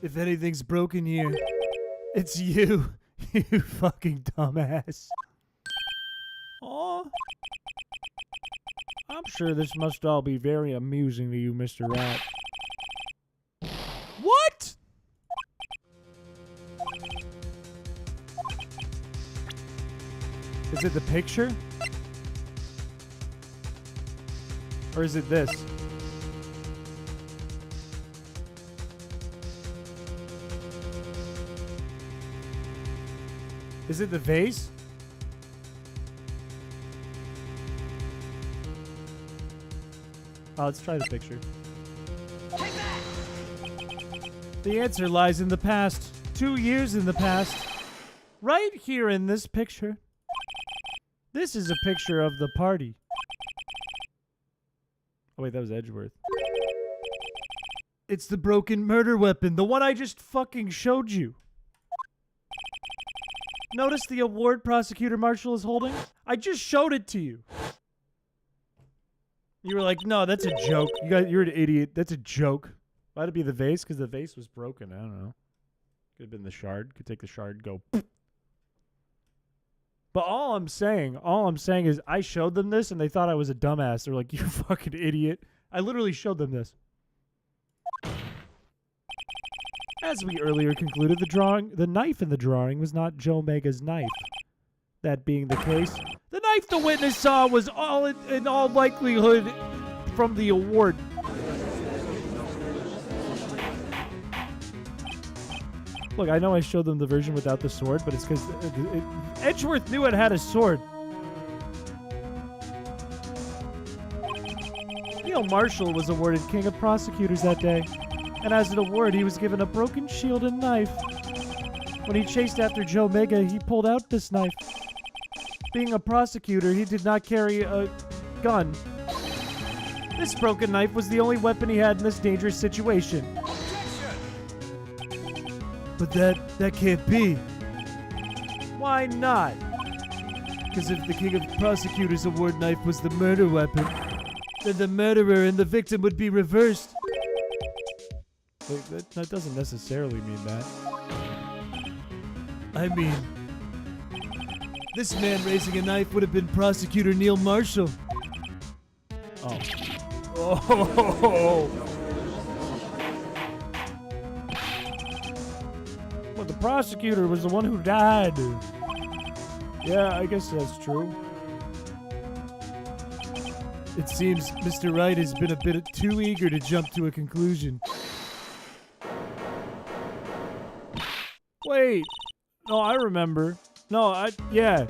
If anything's broken here, it's you. You fucking dumbass. Aw. I'm sure this must all be very amusing to you, Mr. Rat. What? Is it the picture? Or is it this? Is it the vase? Let's try the picture. The answer lies in the past. 2 years in the past. Right here in this picture. This is a picture of the party. Oh wait, that was Edgeworth. It's the broken murder weapon. The one I just fucking showed you. Notice the award Prosecutor Marshall is holding? I just showed it to you. You were like, no, that's a joke. You're an idiot. That's a joke. Might it be the vase? Because the vase was broken. I don't know. Could have been the shard. Could take the shard and go. But all I'm saying is I showed them this and they thought I was a dumbass. They're like, you fucking idiot. I literally showed them this. As we earlier concluded, the knife in the drawing was not Joe Mega's knife. That being the case, the knife the witness saw was in all likelihood from the award. Look, I know I showed them the version without the sword, but it's because Edgeworth knew it had a sword. Neil Marshall was awarded King of Prosecutors that day, and as an award, he was given a broken shield and knife. When he chased after Joe Mega, he pulled out this knife. Being a prosecutor, he did not carry a gun. This broken knife was the only weapon he had in this dangerous situation. But that can't be. Why not? Because if the king of prosecutors award knife was the murder weapon, then the murderer and the victim would be reversed. Wait, that doesn't necessarily mean that. I mean, this man raising a knife would have been prosecutor Neil Marshall. Oh. Oh. Well, the prosecutor was the one who died. Yeah, I guess that's true. It seems Mr. Wright has been a bit too eager to jump to a conclusion. Wait. No, I remember. No, yeah.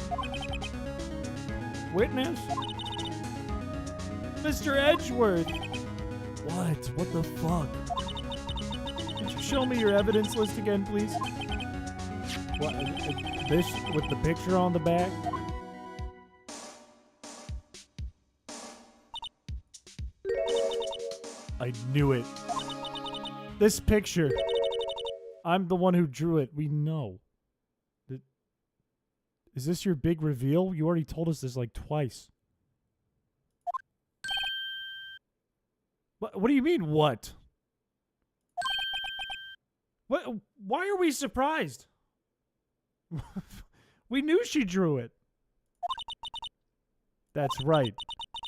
Witness? Mr. Edgeworth. What? What the fuck? Could you show me your evidence list again, please? What? This with the picture on the back? I knew it. This picture. I'm the one who drew it. We know. Is this your big reveal? You already told us this like twice. What do you mean, what? What? Why are we surprised? We knew she drew it. That's right.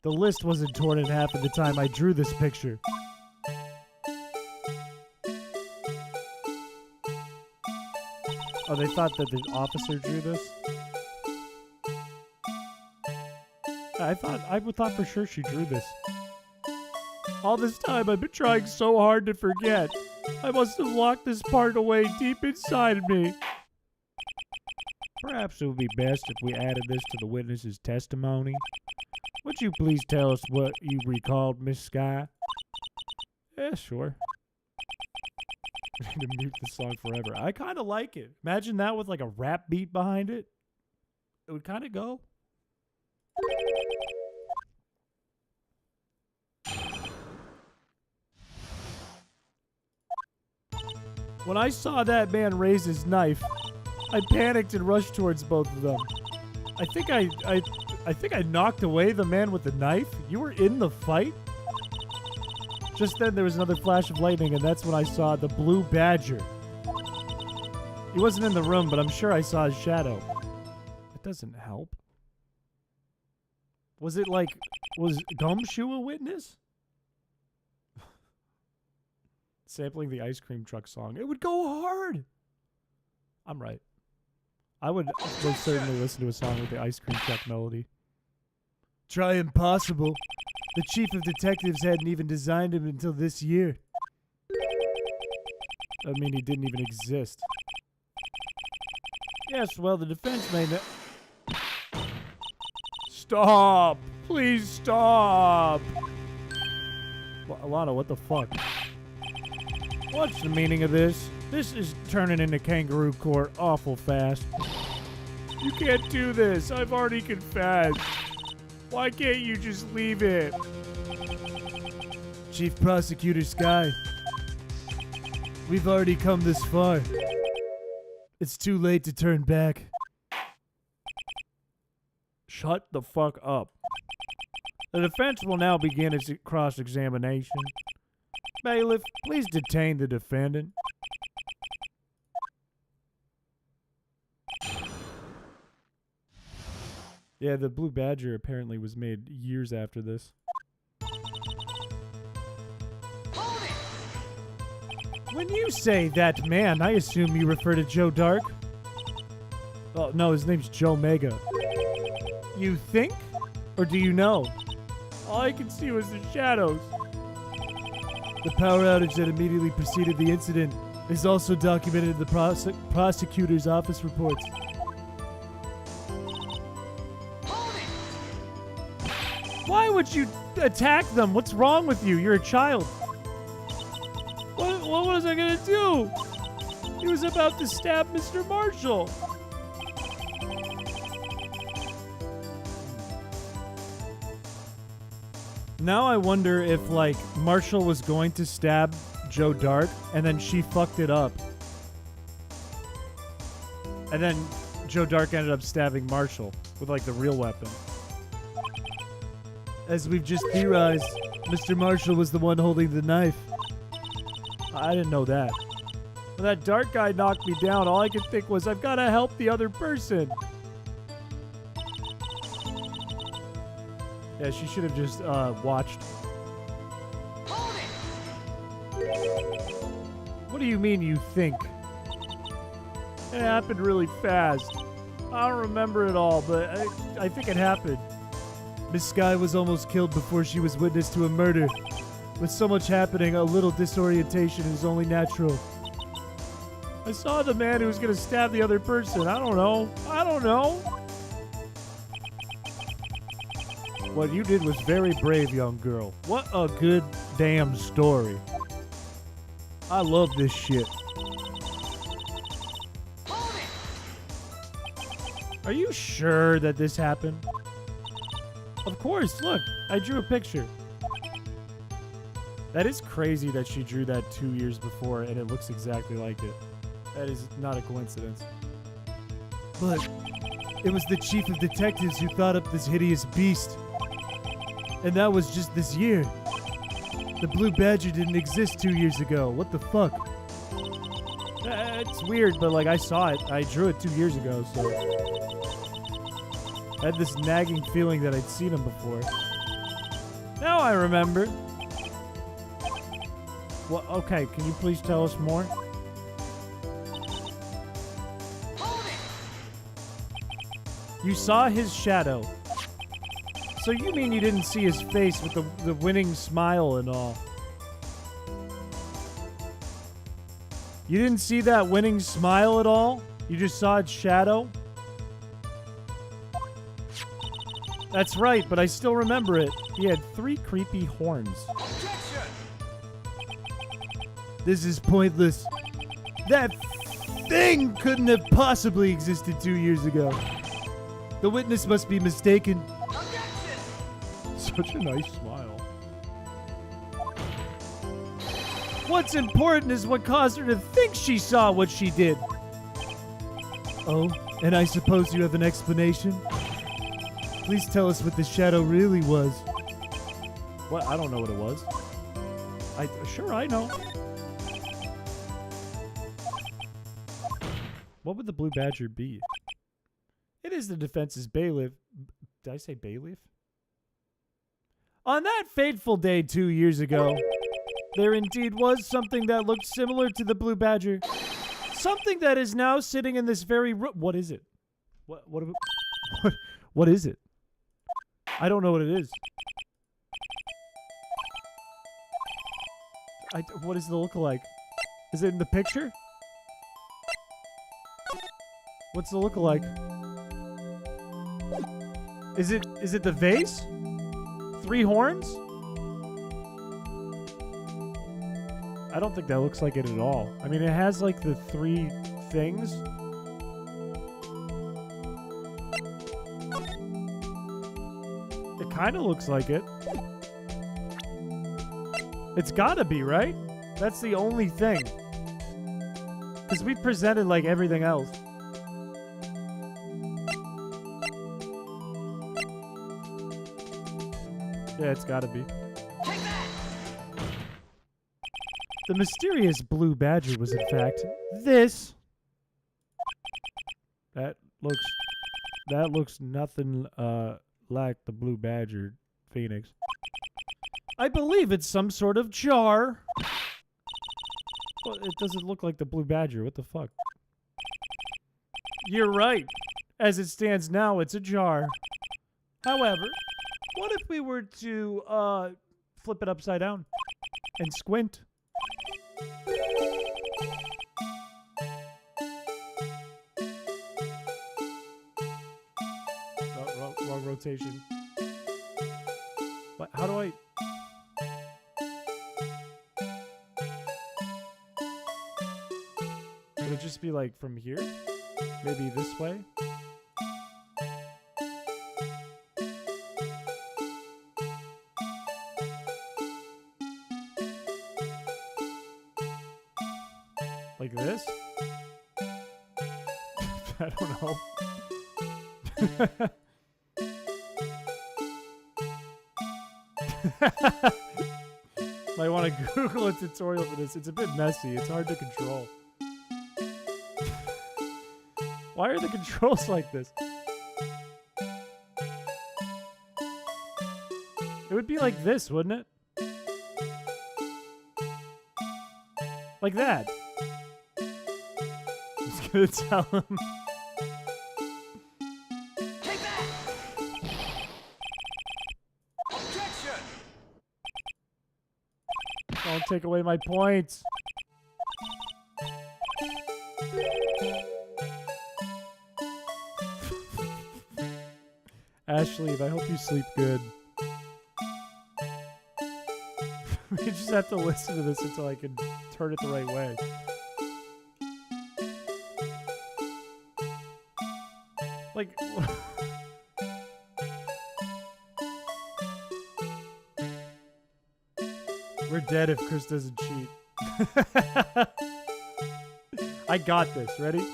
The list wasn't torn in half at the time I drew this picture. Oh, they thought that the officer drew this? I thought for sure she drew this. All this time I've been trying so hard to forget. I must have locked this part away deep inside of me. Perhaps it would be best if we added this to the witness's testimony. Would you please tell us what you recalled, Miss Sky? Yeah, sure. I need to mute this song forever. I kind of like it. Imagine that with like a rap beat behind it. It would kind of go. When I saw that man raise his knife, I panicked and rushed towards both of them. I think I knocked away the man with the knife. You were in the fight? Just then there was another flash of lightning, and that's when I saw the blue badger. He wasn't in the room, but I'm sure I saw his shadow. That doesn't help. Was Gumshoe a witness? Sampling the ice cream truck song. It would go hard. I'm right. I would most certainly listen to a song with the ice cream truck melody. Try impossible. The chief of detectives hadn't even designed him until this year. I mean, he didn't even exist. Yes, well, the defense may Stop! Please stop! Alana, what the fuck? What's the meaning of this? This is turning into kangaroo court awful fast. You can't do this. I've already confessed. Why can't you just leave it? Chief Prosecutor Sky, we've already come this far. It's too late to turn back. Shut the fuck up. The defense will now begin its cross-examination. Bailiff, please detain the defendant. Yeah, the Blue Badger apparently was made years after this. When you say that man, I assume you refer to Joe Dark? Oh, no, his name's Joe Mega. You think? Or do you know? All I can see was the shadows. The power outage that immediately preceded the incident is also documented in the prosecutor's office reports. Why would you attack them? What's wrong with you? You're a child. What was I gonna do? He was about to stab Mr. Marshall. Now I wonder if, like, Marshall was going to stab Joe Dark, and then she fucked it up. And then Joe Dark ended up stabbing Marshall with like the real weapon. As we've just theorized, Mr. Marshall was the one holding the knife. I didn't know that. When that dark guy knocked me down, all I could think was, I've got to help the other person. Yeah, she should have just watched. What do you mean you think? It happened really fast. I don't remember it all, but I think it happened. Miss Sky was almost killed before she was witness to a murder. With so much happening, a little disorientation is only natural. I saw the man who was going to stab the other person. I don't know. What you did was very brave, young girl. What a good damn story. I love this shit. Are you sure that this happened? Of course, look, I drew a picture. That is crazy that she drew that 2 years before and it looks exactly like it. That is not a coincidence. But it was the chief of detectives who thought up this hideous beast. And that was just this year. The blue badger didn't exist 2 years ago. What the fuck? It's weird, but like I saw it. I drew it 2 years ago, so I had this nagging feeling that I'd seen him before. Now I remember. Well, okay, can you please tell us more? You saw his shadow. So you mean you didn't see his face with the winning smile and all? You didn't see that winning smile at all? You just saw its shadow? That's right, but I still remember it. He had 3 creepy horns. Objection! This is pointless. That thing couldn't have possibly existed 2 years ago. The witness must be mistaken. Objection! Such a nice smile. What's important is what caused her to think she saw what she did. Oh, and I suppose you have an explanation? Please tell us what the shadow really was. What? I don't know what it was. Sure, I know. What would the blue badger be? It is the defense's bailiff. Did I say bailiff? On that fateful day 2 years ago, there indeed was something that looked similar to the blue badger. Something that is now sitting in this very room. What is it? What is it? I don't know what it is. What does it look like? Is it in the picture? What's the look-alike? Is it the vase? 3 horns? I don't think that looks like it at all. I mean, it has like the 3 things. It kind of looks like it. It's gotta be, right? That's the only thing. Because we presented like everything else. Yeah, it's gotta be. Take that! The mysterious blue badger was in fact this. That looks nothing like the blue badger phoenix. I believe it's some sort of jar. Well, it doesn't look like the blue badger. What the fuck? You're right. As it stands now, it's a jar. However, what if we were to flip it upside down and squint? Wrong rotation. What? How do I? Would it just be like from here? Maybe this way? Like this? I don't know. Might want to Google a tutorial for this. It's a bit messy. It's hard to control. Why are the controls like this? It would be like this, wouldn't it? Like that. I'm just gonna tell him. Take that! Objection! Don't take away my points. Ashley, I hope you sleep good. We just have to listen to this until I can turn it the right way. Like... We're dead if Chris doesn't cheat. I got this. Ready?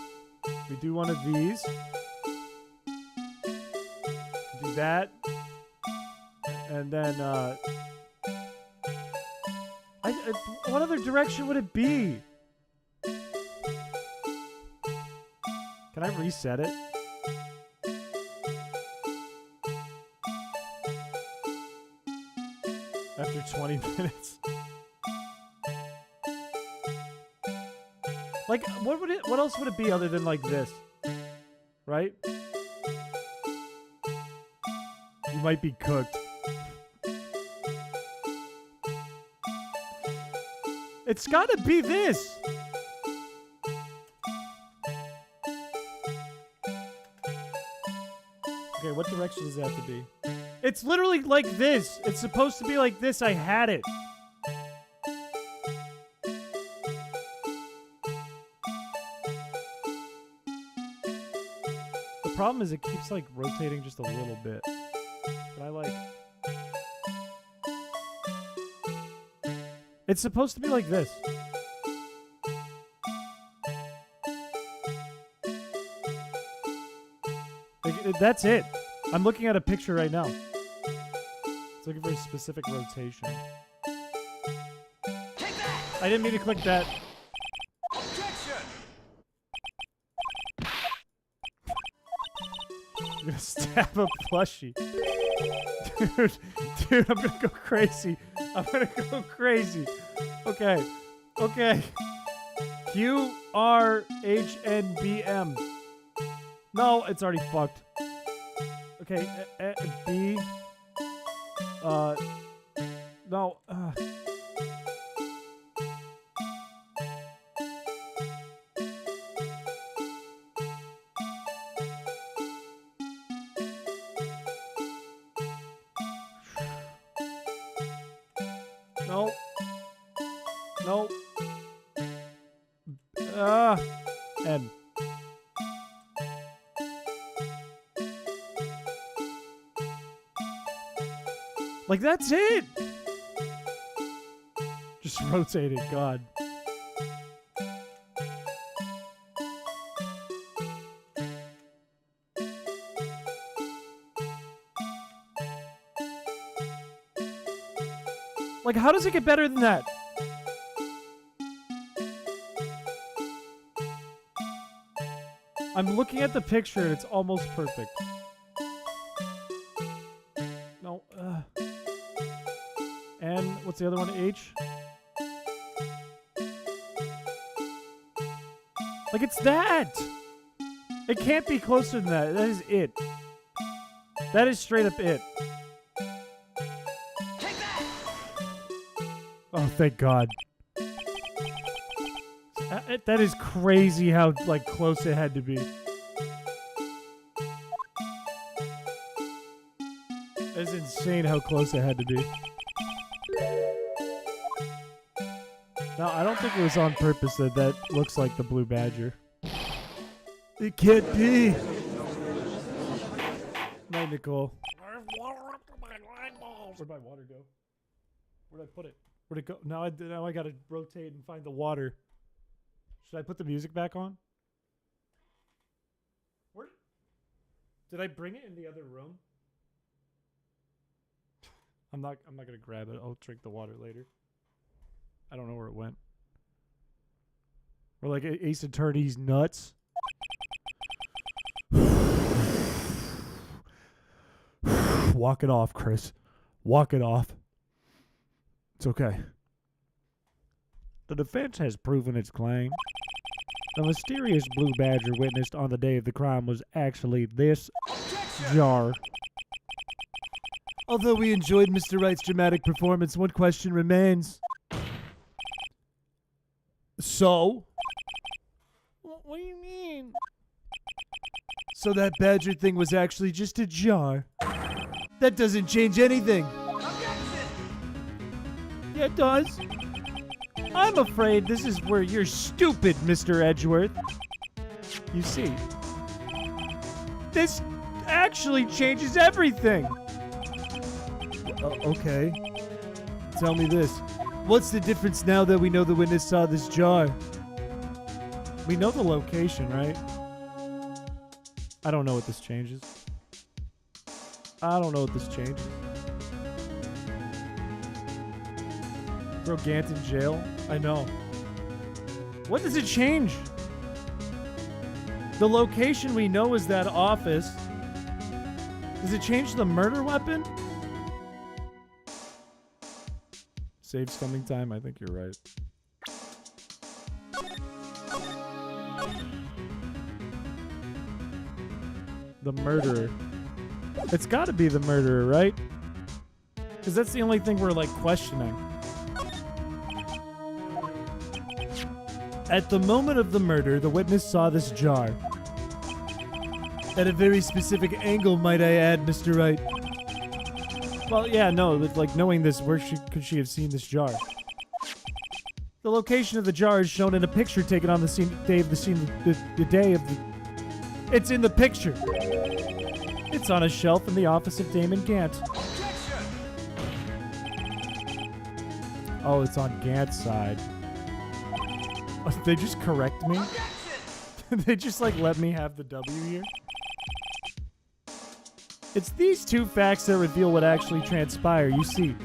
We do one of these. Do that. And then, what other direction would it be? Can I reset it? After 20 minutes. Like, what else would it be other than like this? Right? You might be cooked. It's gotta be this! Okay, what direction does it have to be? It's literally like this! It's supposed to be like this, I had it! The problem is it keeps like rotating just a little bit. Can I like... It's supposed to be like this. That's it. I'm looking at a picture right now. It's looking for a specific rotation. Take that! I didn't mean to click that. Objection! I'm gonna stab a plushie. Dude, I'm gonna go crazy. I'm gonna go crazy. Okay. Okay. QRHNBM. No, it's already fucked. Okay, B. No. No. No. N. Like, that's it! Just rotate it, God. Like, how does it get better than that? I'm looking at the picture and it's almost perfect. No, and what's the other one? H? Like, it's that! It can't be closer than that. That is it. That is straight up it. Take that! Oh, thank God. That is crazy how, like, close it had to be. That is insane how close it had to be. No, I don't think it was on purpose that that looks like the blue badger. It can't be. Night, Nicole. Where'd my water go? Where'd I put it? Where'd it go? Now I gotta rotate and find the water. Should I put the music back on? Did I bring it in the other room? I'm not gonna grab it. I'll drink the water later. I don't know where it went. We're like Ace Attorney's nuts. Walk it off, Chris. Walk it off. It's okay. The defense has proven its claim. The mysterious blue badger witnessed on the day of the crime was actually this jar. Although we enjoyed Mr. Wright's dramatic performance, one question remains. So? What do you mean? So that badger thing was actually just a jar. That doesn't change anything. Yeah, it does. I'm afraid this is where you're stupid, Mr. Edgeworth. You see, this actually changes everything. Okay. Tell me this. What's the difference now that we know the witness saw this jar? We know the location, right? I don't know what this changes. I don't know what this changes. Throw Gant in jail? I know. What does it change? The location we know is that office. Does it change the murder weapon? Saves coming time. I think you're right. The murderer. It's got to be the murderer, right? Because that's the only thing we're like questioning. At the moment of the murder, the witness saw this jar. At a very specific angle, might I add, Mr. Wright. Well, yeah, no, with like knowing this, where could she have seen this jar? The location of the jar is shown in a picture taken on the day of the scene. The day of the. It's in the picture. It's on a shelf in the office of Damon Gant. Oh, it's on Gant's side. They just correct me? They just like let me have the W here? It's these two facts that reveal what actually transpired. You see,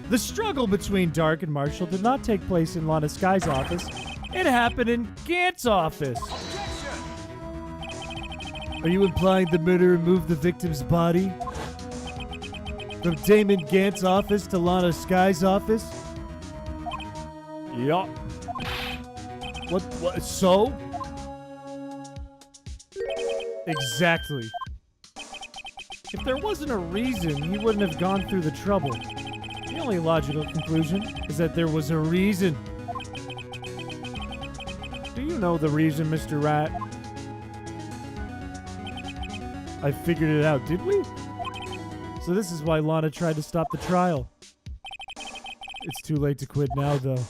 the struggle between Dark and Marshall did not take place in Lana Sky's office. It happened in Gant's office. Are you implying the murderer moved the victim's body from Damon Gant's office to Lana Sky's office? Yup. What? So? Exactly. If there wasn't a reason, he wouldn't have gone through the trouble. The only logical conclusion is that there was a reason. Do you know the reason, Mr. Rat? I figured it out, did we? So this is why Lana tried to stop the trial. It's too late to quit now, though.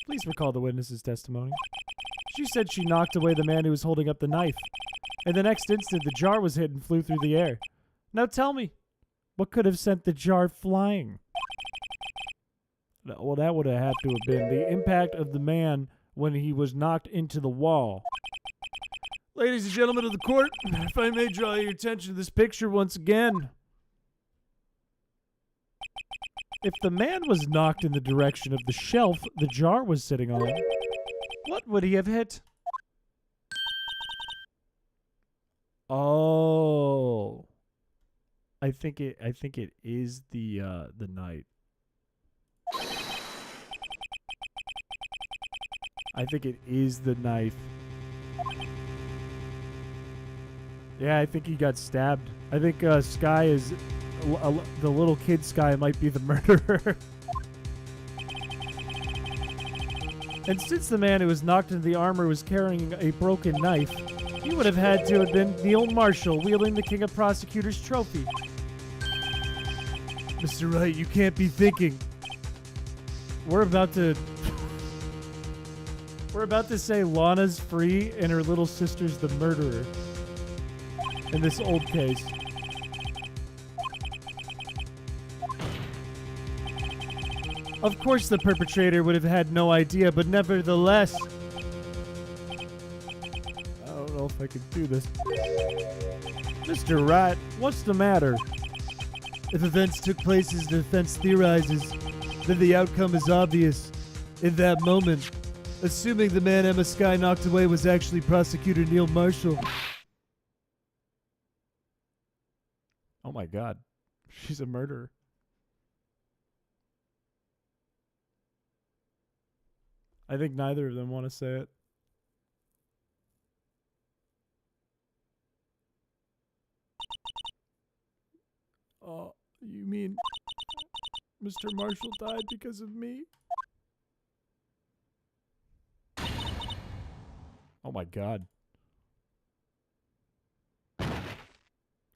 Please recall the witness's testimony. She said she knocked away the man who was holding up the knife. In the next instant, the jar was hit and flew through the air. Now tell me, what could have sent the jar flying? Well, that would have had to have been the impact of the man when he was knocked into the wall. Ladies and gentlemen of the court, if I may draw your attention to this picture once again. If the man was knocked in the direction of the shelf the jar was sitting on, what would he have hit? Oh, I think it is the knight. I think it is the knife. Yeah, I think he got stabbed. I think Sky is the little kid. Sky might be the murderer. And since the man who was knocked into the armor was carrying a broken knife, he would have had to have been Neil Marshall wielding the King of Prosecutors trophy. Mr. Wright, you can't be thinking. We're about to say Lana's free and her little sister's the murderer in this old case. Of course the perpetrator would have had no idea, but nevertheless, I don't know if I can do this. Mr. Rat, what's the matter? If events took place as the defense theorizes, then the outcome is obvious. In that moment, assuming the man Emma Skye knocked away was actually prosecutor Neil Marshall. Oh my god. She's a murderer. I think neither of them want to say it. You mean Mr. Marshall died because of me? Oh my god.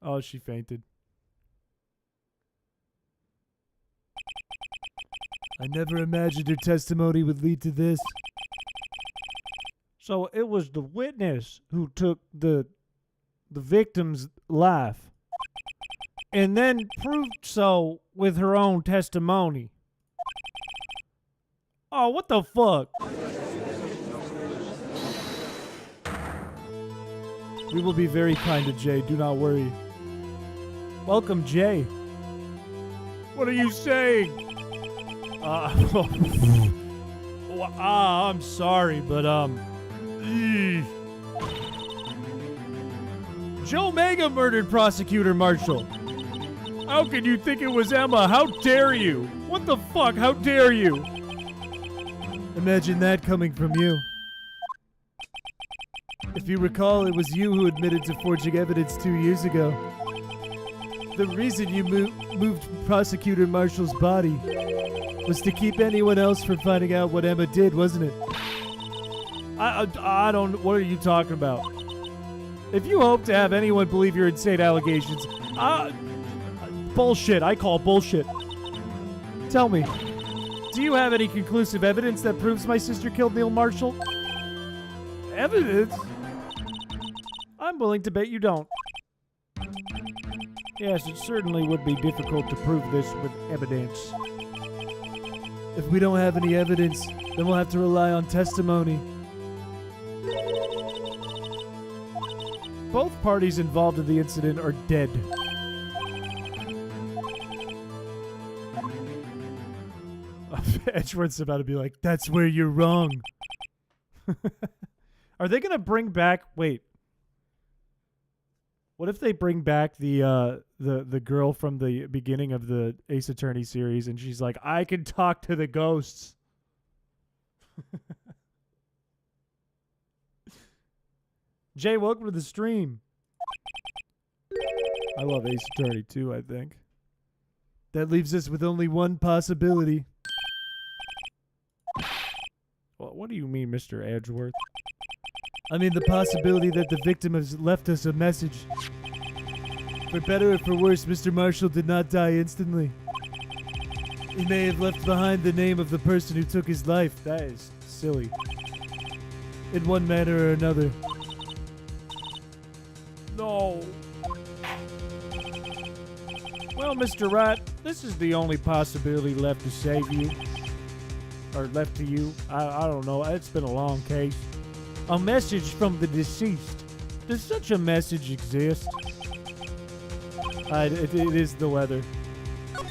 Oh, she fainted. I never imagined her testimony would lead to this. So it was the witness who took the victim's life and then proved so with her own testimony. Oh, what the fuck? We will be very kind to Jay, do not worry. Welcome, Jay. What are you saying? I'm sorry, but Joe Mega murdered Prosecutor Marshall. How can you think it was Emma? How dare you? What the fuck? How dare you? Imagine that coming from you. If you recall, it was you who admitted to forging evidence 2 years ago. The reason you moved Prosecutor Marshall's body was to keep anyone else from finding out what Emma did, wasn't it? I don't... What are you talking about? If you hope to have anyone believe your insane allegations, bullshit. I call bullshit. Tell me, do you have any conclusive evidence that proves my sister killed Neil Marshall? Evidence? I'm willing to bet you don't. Yes, it certainly would be difficult to prove this with evidence. If we don't have any evidence, then we'll have to rely on testimony. Both parties involved in the incident are dead. Edgeworth's about to be like, that's where you're wrong. Are they going to bring back... Wait. What if they bring back the girl from the beginning of the Ace Attorney series and she's like, I can talk to the ghosts. Jay, welcome to the stream. I love Ace Attorney too, I think. That leaves us with only one possibility. Well, what do you mean, Mr. Edgeworth? I mean the possibility that the victim has left us a message. For better or for worse, Mr. Marshall did not die instantly. He may have left behind the name of the person who took his life. That is silly. In one manner or another. No. Well, Mr. Rat, this is the only possibility left to save you. Or left to you. I don't know. It's been a long case. A message from the deceased. Does such a message exist? It is the leather.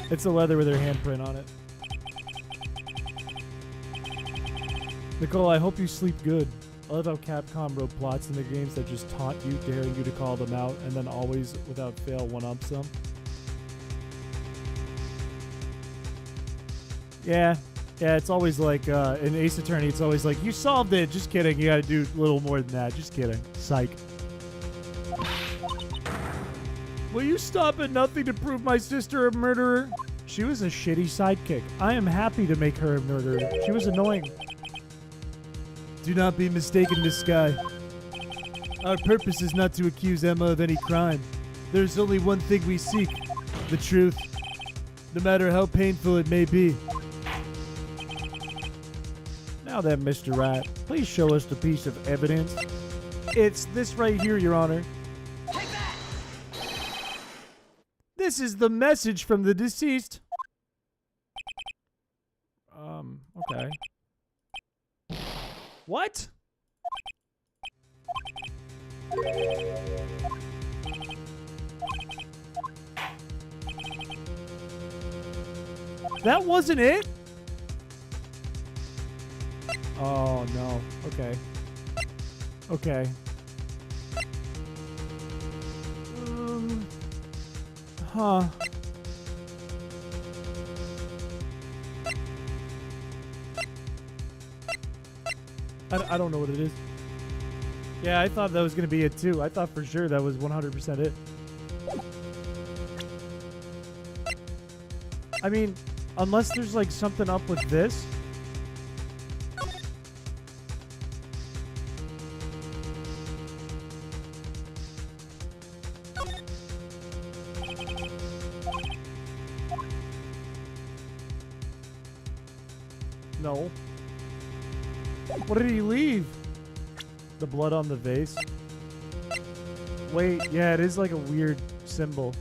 It's the leather with her handprint on it. Nicole, I hope you sleep good. I love how Capcom wrote plots in the games that just taunt you, daring you to call them out, and then always, without fail, one-ups them. Yeah, it's always like, in Ace Attorney, it's always like, you solved it, just kidding, you gotta do a little more than that, just kidding. Psych. Will you stop at nothing to prove my sister a murderer? She was a shitty sidekick. I am happy to make her a murderer. She was annoying. Do not be mistaken, Miss Skye. Our purpose is not to accuse Emma of any crime. There is only one thing we seek, the truth, no matter how painful it may be. Now then, Mr. Rat, please show us the piece of evidence. It's this right here, Your Honor. Take that! This is the message from the deceased. Okay. What? That wasn't it? Oh, no. Okay. Okay. Huh. I don't know what it is. Yeah, I thought that was going to be it too. I thought for sure that was 100% it. I mean, unless there's like something up with this. No. What did he leave? The blood on the vase. Wait, yeah, it is like a weird symbol.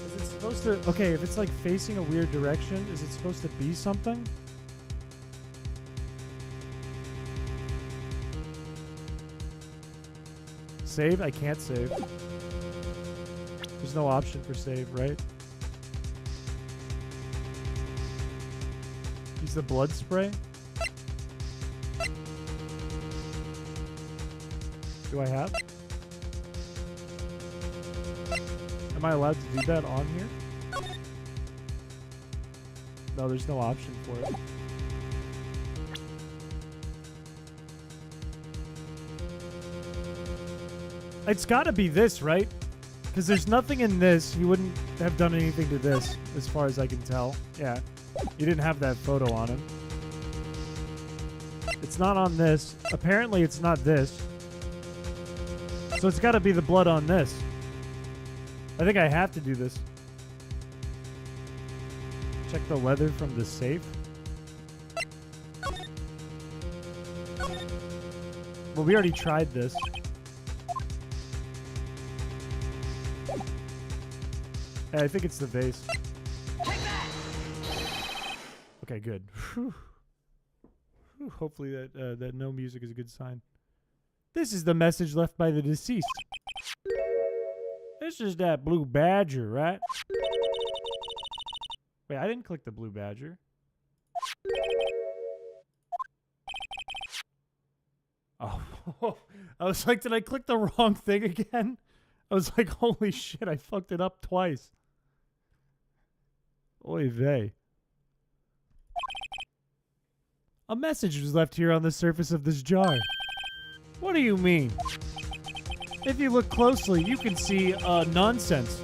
Is it supposed to... Okay, if it's like facing a weird direction, is it supposed to be something? Save? I can't save. There's no option for save, right? Use the blood spray? Do I have? Am I allowed to do that on here? No, there's no option for it. It's gotta be this, right? Because there's nothing in this. He wouldn't have done anything to this, as far as I can tell. Yeah. He didn't have that photo on him. It's not on this. Apparently it's not this. So it's gotta be the blood on this. I think I have to do this. Check the leather from the safe. Well, we already tried this. I think it's the vase. Okay, good. Whew. Whew, hopefully that that no music is a good sign. This is the message left by the deceased. This is that blue badger, right? Wait, I didn't click the blue badger. Oh, I was like, did I click the wrong thing again? I was like, holy shit, I fucked it up twice. Oy vey. A message was left here on the surface of this jar. What do you mean? If you look closely, you can see nonsense.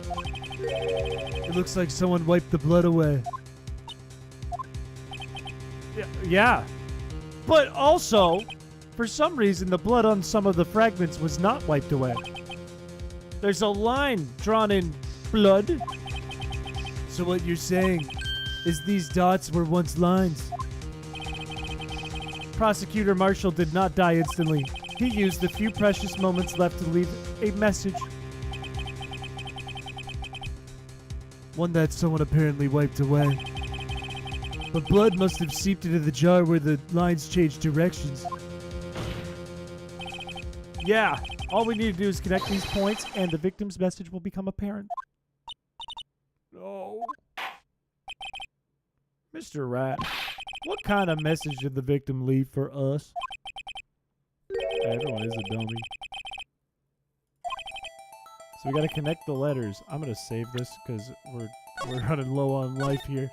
It looks like someone wiped the blood away. Yeah. But also, for some reason, the blood on some of the fragments was not wiped away. There's a line drawn in blood. So what you're saying is these dots were once lines. Prosecutor Marshall did not die instantly. He used the few precious moments left to leave a message. One that someone apparently wiped away. But blood must have seeped into the jar where the lines changed directions. Yeah. All we need to do is connect these points, and the victim's message will become apparent. No. Mr. Rat, what kind of message did the victim leave for us? Everyone is a dummy. So we gotta connect the letters. I'm gonna save this because we're running low on life here.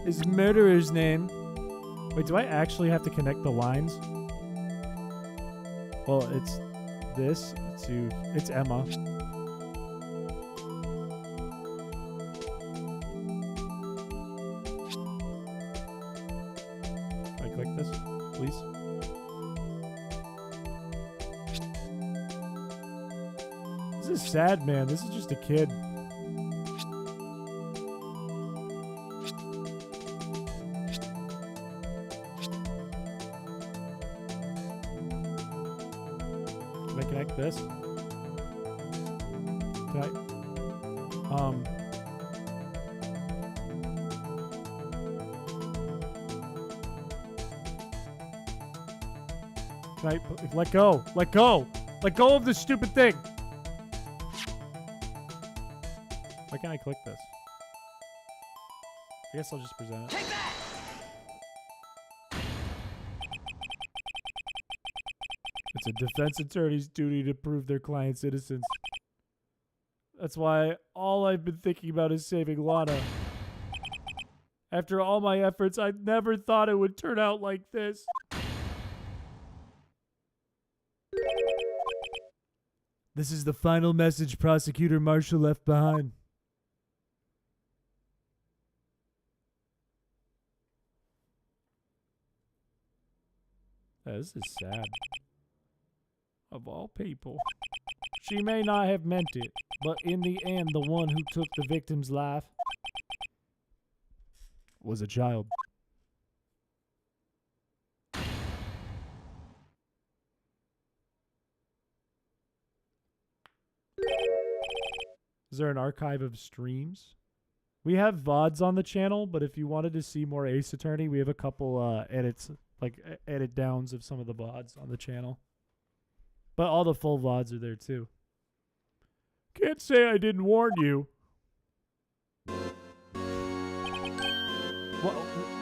His murderer's name. Wait, do I actually have to connect the lines? Well, it's this to... It's Emma. Can I click this, please? This is sad, man. This is just a kid. Can I connect this? Can I? Can I? Let go. Let go. Let go of this stupid thing. Why can't I click this? I guess I'll just present it. Take that! It's a defense attorney's duty to prove their client's innocence. That's why all I've been thinking about is saving Lana. After all my efforts, I never thought it would turn out like this. This is the final message Prosecutor Marshall left behind. This is sad. Of all people. She may not have meant it, but in the end, the one who took the victim's life was a child. Is there an archive of streams? We have VODs on the channel, but if you wanted to see more Ace Attorney, we have a couple edits, like edit downs of some of the VODs on the channel. But all the full VODs are there too. Can't say I didn't warn you.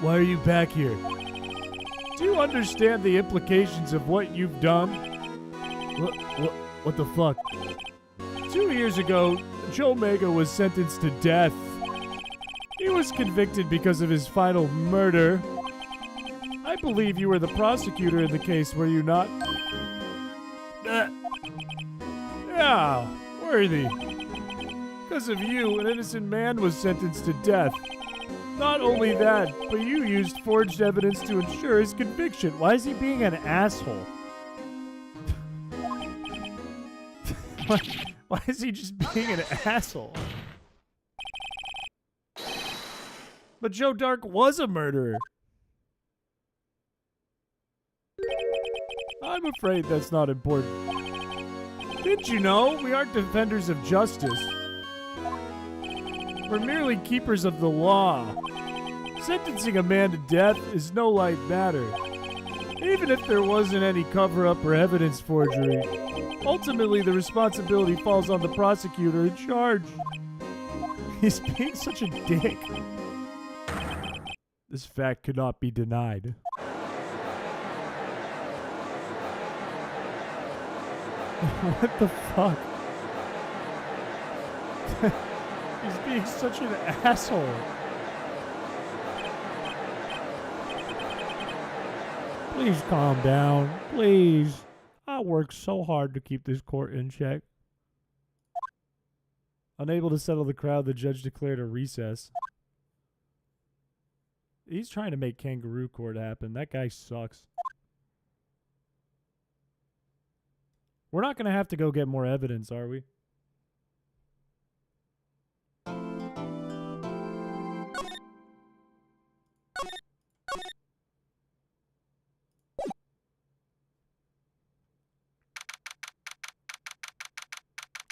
Why are you back here? Do you understand the implications of what you've done? What the fuck? 2 years ago, Joe Mega was sentenced to death. He was convicted because of his final murder. I believe you were the prosecutor in the case, were you not? Yeah, worthy. Because of you, an innocent man was sentenced to death. Not only that, but you used forged evidence to ensure his conviction. Why is he being an asshole? Why is he just being an asshole? But Joe Dark was a murderer. I'm afraid that's not important. Didn't you know we aren't defenders of justice? We're merely keepers of the law. Sentencing a man to death is no light matter. Even if there wasn't any cover-up or evidence forgery, ultimately the responsibility falls on the prosecutor in charge. He's being such a dick. This fact could not be denied. What the fuck? He's being such an asshole. Please calm down. Please. I worked so hard to keep this court in check. Unable to settle the crowd, the judge declared a recess. He's trying to make kangaroo court happen. That guy sucks. We're not going to have to go get more evidence, are we?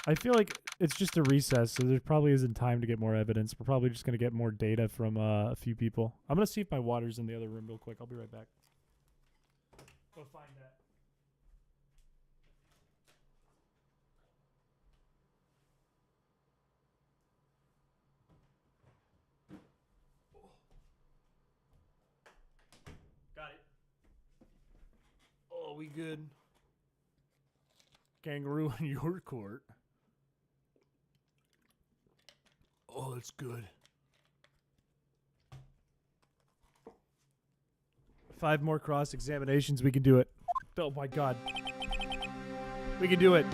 I feel like it's just a recess, so there probably isn't time to get more evidence. We're probably just going to get more data from a few people. I'm going to see if my water's in the other room real quick. I'll be right back. Go find that. Got it. Oh, we good. Kangaroo in your court. Oh, that's good. 5 more cross-examinations, we can do it. Oh my god. We can do it.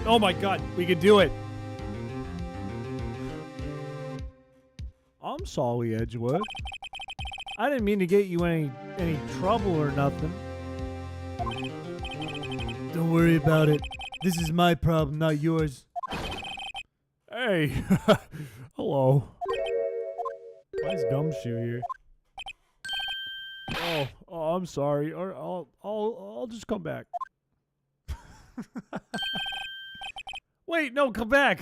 Oh my god, we can do it. I'm sorry, Edgewood. I didn't mean to get you any trouble or nothing. Don't worry about it. This is my problem, not yours. Hey. Hello. Why is Gumshoe here? Oh, I'm sorry. Or I'll just come back. Wait, no, come back.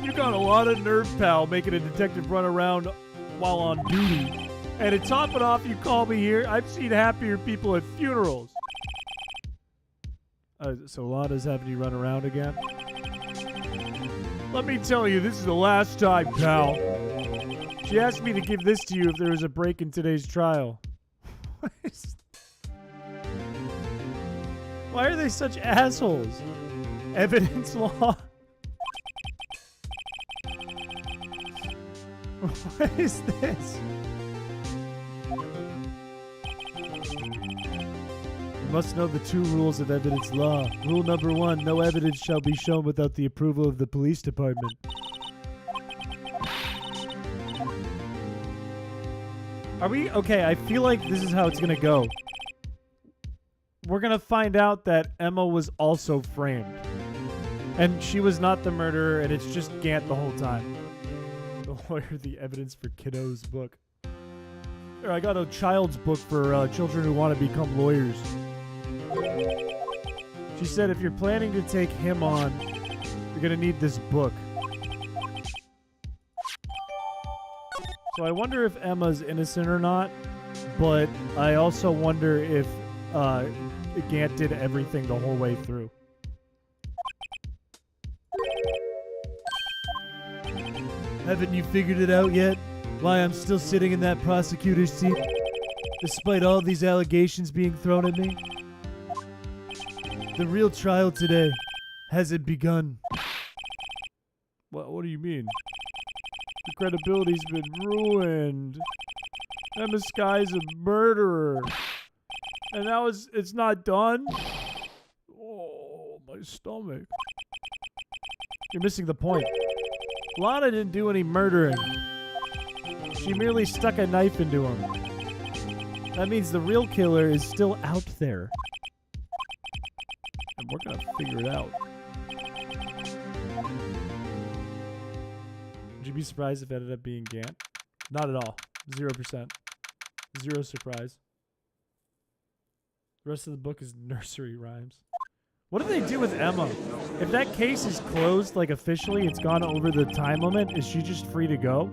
You got a lot of nerve, pal, making a detective run around while on duty. And to top it off, you call me here. I've seen happier people at funerals. So Lana's having you run around again? Let me tell you, this is the last time, pal. She asked me to give this to you if there was a break in today's trial. Why are they such assholes? Evidence law? What is this? You must know the 2 rules of evidence law. Rule number 1, no evidence shall be shown without the approval of the police department. Are we? Okay, I feel like this is how it's gonna go. We're gonna find out that Emma was also framed. And she was not the murderer, and it's just Gant the whole time. The lawyer, the evidence for kiddos book. Here, I got a child's book for children who want to become lawyers. She said if you're planning to take him on, you're gonna need this book. So I wonder if Emma's innocent or not, but I also wonder if Gant did everything the whole way through. Haven't you figured it out yet? Why I'm still sitting in that prosecutor's seat? Despite all these allegations being thrown at me? The real trial today hasn't begun. What do you mean? The credibility's been ruined. Emma Sky's a murderer. And now it's not done? Oh, my stomach. You're missing the point. Lana didn't do any murdering. She merely stuck a knife into him. That means the real killer is still out there. And we're gonna figure it out. Would you be surprised if it ended up being Gant? Not at all. 0%. 0 surprise. The rest of the book is nursery rhymes. What do they do with Emma? If that case is closed, like officially, it's gone over the time limit, is she just free to go?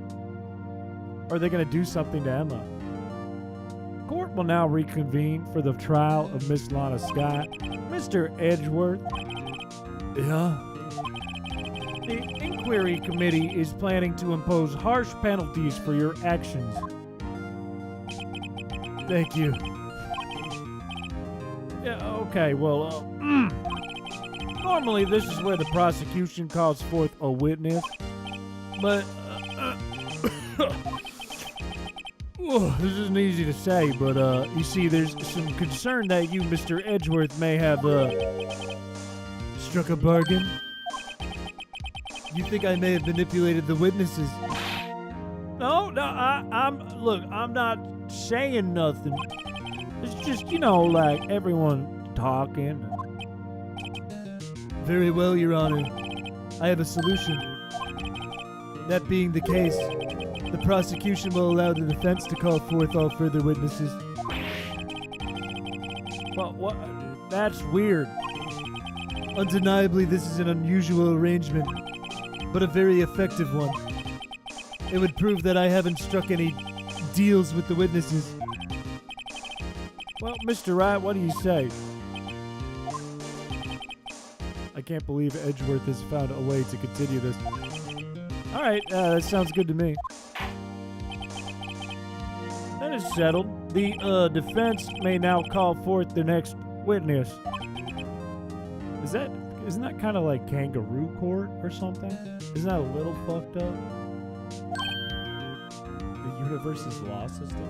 Or are they going to do something to Emma? Court will now reconvene for the trial of Miss Lana Scott. Mr. Edgeworth. Yeah? The inquiry committee is planning to impose harsh penalties for your actions. Thank you. Yeah, okay, well, normally this is where the prosecution calls forth a witness, but this isn't easy to say, but you see, there's some concern that you, Mr. Edgeworth, may have Struck a bargain? You think I may have manipulated the witnesses? No, I'm not saying nothing. It's just, you know, like everyone talking. Very well, Your Honor. I have a solution. That being the case, the prosecution will allow the defense to call forth all further witnesses. Well, what? That's weird. Undeniably, this is an unusual arrangement, but a very effective one. It would prove that I haven't struck any deals with the witnesses. Well, Mr. Wright, what do you say? I can't believe Edgeworth has found a way to continue this. All right, that sounds good to me. That is settled. The defense may now call forth the next witness. Isn't that kind of like kangaroo court or something? Isn't that a little fucked up? The universe's law system.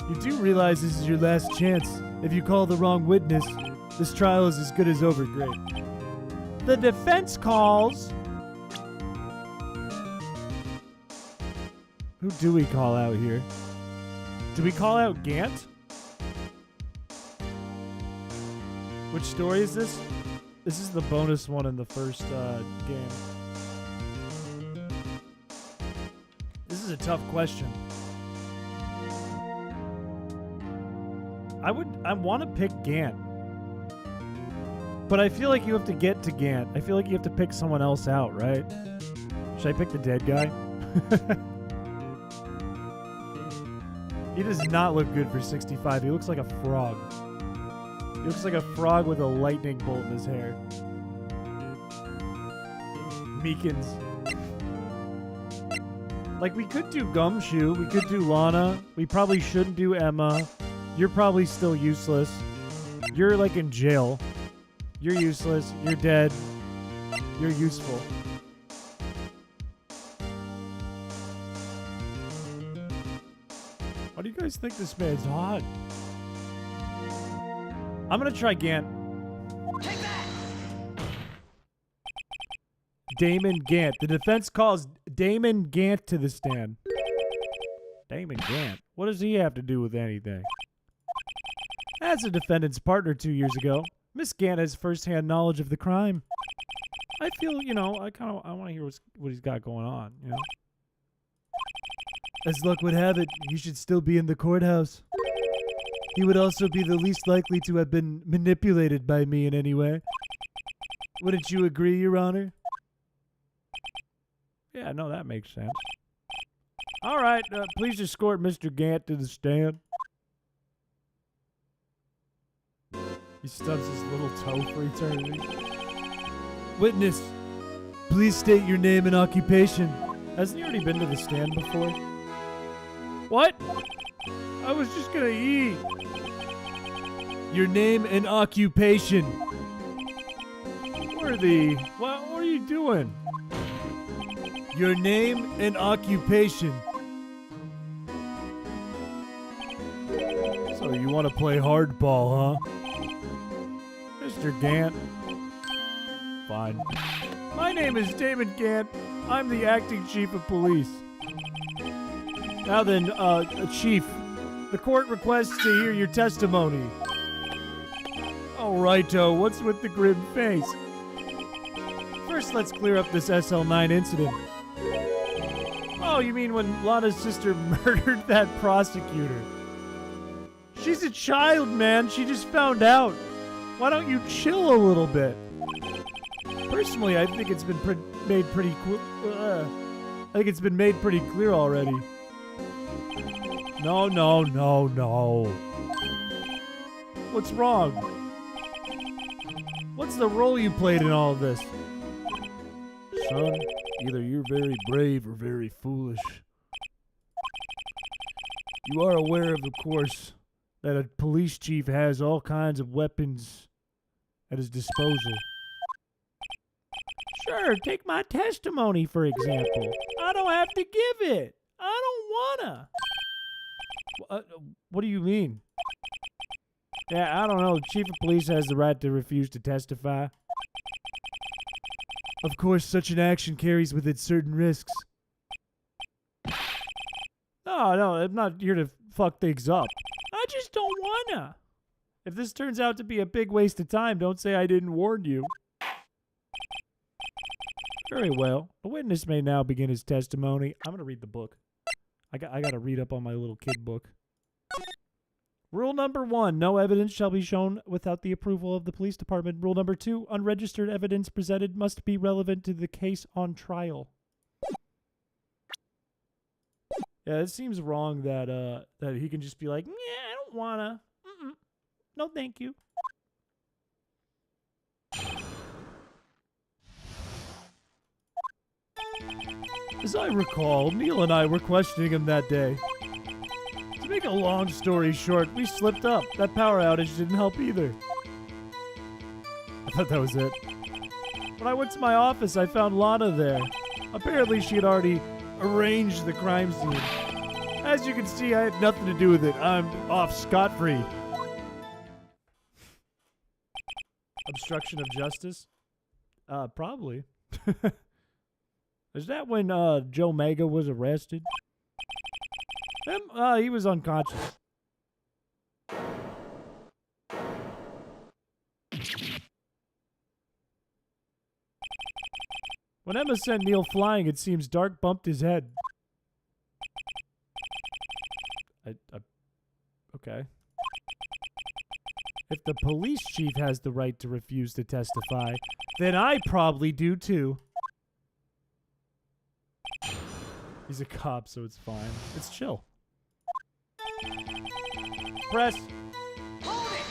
You do realize this is your last chance. If you call the wrong witness, this trial is as good as over. Great. The defense calls. Who do we call out here? Do we call out Gant? Which story is this? This is the bonus one in the first game. This is a tough question. I want to pick Gant. But I feel like you have to get to Gant. I feel like you have to pick someone else out, right? Should I pick the dead guy? He does not look good for 65. He looks like a frog. He looks like a frog with a lightning bolt in his hair. Meekins. Like, we could do Gumshoe. We could do Lana. We probably shouldn't do Emma. You're probably still useless. You're, like, in jail. You're useless. You're dead. You're useful. Why do you guys think this man's hot? I'm gonna try Gant. Take that! Damon Gant. The defense calls Damon Gant to the stand. Damon Gant? What does he have to do with anything? As a defendant's partner 2 years ago, Miss Gant has first-hand knowledge of the crime. I feel, you know, I want to hear what he's got going on, you know? As luck would have it, he should still be in the courthouse. He would also be the least likely to have been manipulated by me in any way. Wouldn't you agree, Your Honor? Yeah, no, that makes sense. All right, please escort Mr. Gant to the stand. He stubs his little toe for eternity. Witness, please state your name and occupation. Hasn't he already been to the stand before? What? I was just gonna eat. Your name and occupation. Worthy, what are you doing? Your name and occupation. So you want to play hardball, huh? Mr. Gant. Fine. My name is Damon Gant. I'm the acting chief of police. Now then, Chief, the court requests to hear your testimony. All righto, what's with the grim face? First, let's clear up this SL9 incident. Oh, you mean when Lana's sister murdered that prosecutor? She's a child, man. She just found out. Why don't you chill a little bit? Personally, I think it's been made pretty I think it's been made pretty clear already. No. What's wrong? What's the role you played in all of this? Son, either you're very brave or very foolish. You are aware, of course, that a police chief has all kinds of weapons at his disposal. Sure, take my testimony, for example. I don't have to give it. I don't wanna. What do you mean? Yeah, I don't know. The chief of police has the right to refuse to testify. Of course, such an action carries with it certain risks. No, I'm not here to fuck things up. I just don't wanna. If this turns out to be a big waste of time, don't say I didn't warn you. Very well. The witness may now begin his testimony. I'm gonna read the book. I gotta read up on my little kid book. Rule number 1, no evidence shall be shown without the approval of the police department. Rule number 2, unregistered evidence presented must be relevant to the case on trial. Yeah, it seems wrong that that he can just be like, yeah, I don't wanna. No, thank you. As I recall, Neil and I were questioning him that day. To make a long story short, we slipped up. That power outage didn't help either. I thought that was it. When I went to my office, I found Lana there. Apparently, she had already arranged the crime scene. As you can see, I had nothing to do with it. I'm off scot-free. Obstruction of justice? Probably. Is that when Joe Mega was arrested? He was unconscious. When Emma sent Neil flying, it seems Dark bumped his head. Okay. If the police chief has the right to refuse to testify, then I probably do too. He's a cop, so it's fine. It's chill. Press. Hold it!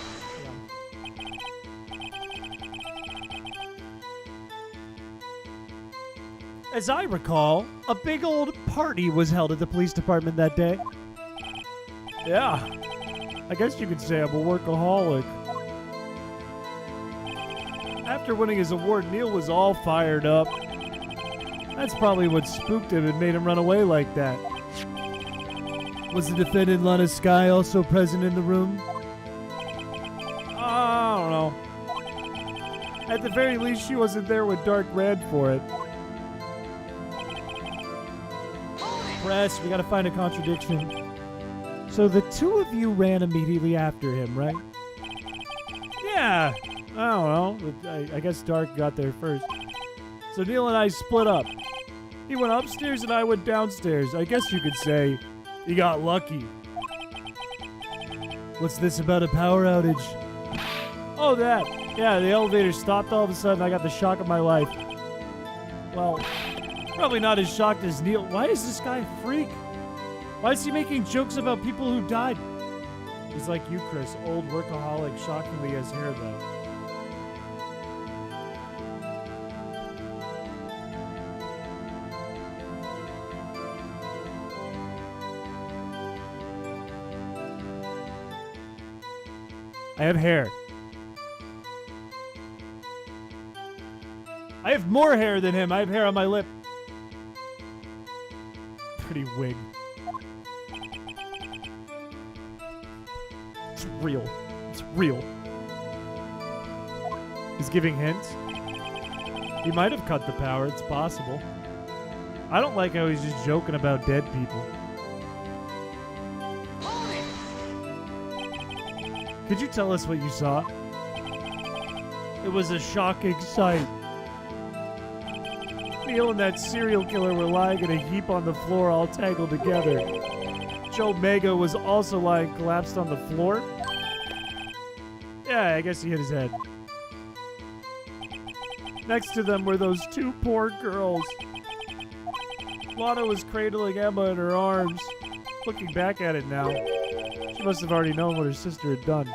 As I recall, a big old party was held at the police department that day. Yeah, I guess you could say I'm a workaholic. After winning his award, Neil was all fired up. That's probably what spooked him and made him run away like that. Was the defendant Lana Sky also present in the room? I don't know. At the very least, she wasn't there when Dark ran for it. Press, we gotta find a contradiction. So the two of you ran immediately after him, right? Yeah, I don't know. I guess Dark got there first. So Neil and I split up. He went upstairs and I went downstairs. I guess you could say he got lucky. What's this about a power outage? Oh, that. Yeah, the elevator stopped all of a sudden. I got the shock of my life. Well, probably not as shocked as Neil. Why is this guy a freak? Why is he making jokes about people who died? He's like you, Chris. Old workaholic, shockingly has hair, though. I have hair. I have more hair than him. I have hair on my lip. Pretty wig. It's real. It's real. He's giving hints. He might have cut the power. It's possible. I don't like how he's just joking about dead people. Could you tell us what you saw? It was a shocking sight. Neil and that serial killer were lying in a heap on the floor, all tangled together. Joe Mega was also lying collapsed on the floor. Yeah, I guess he hit his head. Next to them were those two poor girls. Lana was cradling Emma in her arms. Looking back at it now, she must have already known what her sister had done.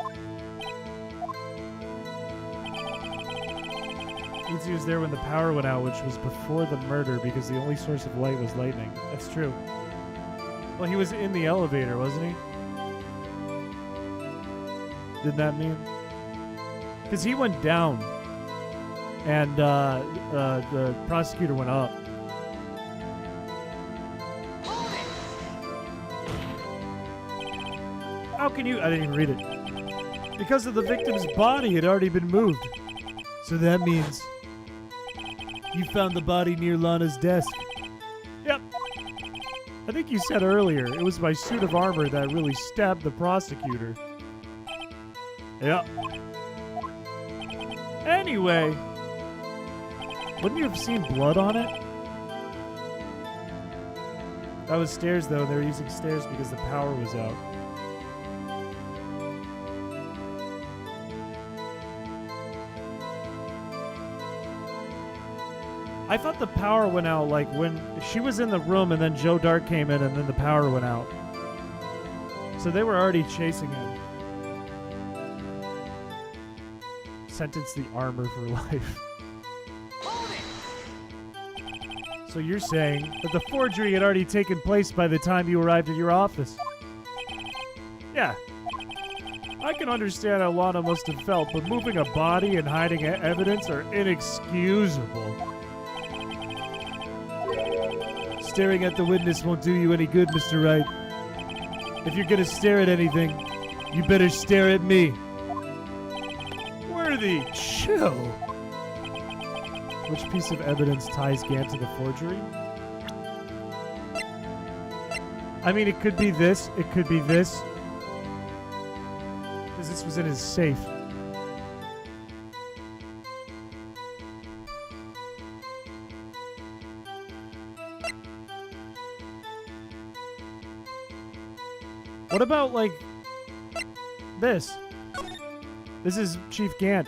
Means he was there when the power went out, which was before the murder because the only source of light was lightning. That's true. Well, he was in the elevator, wasn't he? Did that mean? Because he went down, and the prosecutor went up. How can you? I didn't even read it. Because of the victim's body had already been moved. So that means you found the body near Lana's desk. Yep. I think you said earlier it was my suit of armor that really stabbed the prosecutor. Yep. Anyway, wouldn't you have seen blood on it? That was stairs, though. They were using stairs because the power was out. I thought the power went out like when she was in the room and then Joe Dark came in and then the power went out. So they were already chasing him. Sentence the armor for life. So you're saying that the forgery had already taken place by the time you arrived at your office? Yeah. I can understand how Lana must have felt, but moving a body and hiding evidence are inexcusable. Staring at the witness won't do you any good, Mr. Wright. If you're gonna stare at anything, you better stare at me. Worthy, chill. Which piece of evidence ties Gant to the forgery? I mean, it could be this, it could be this. Because this was in his safe. What about, like, this? This is Chief Gant.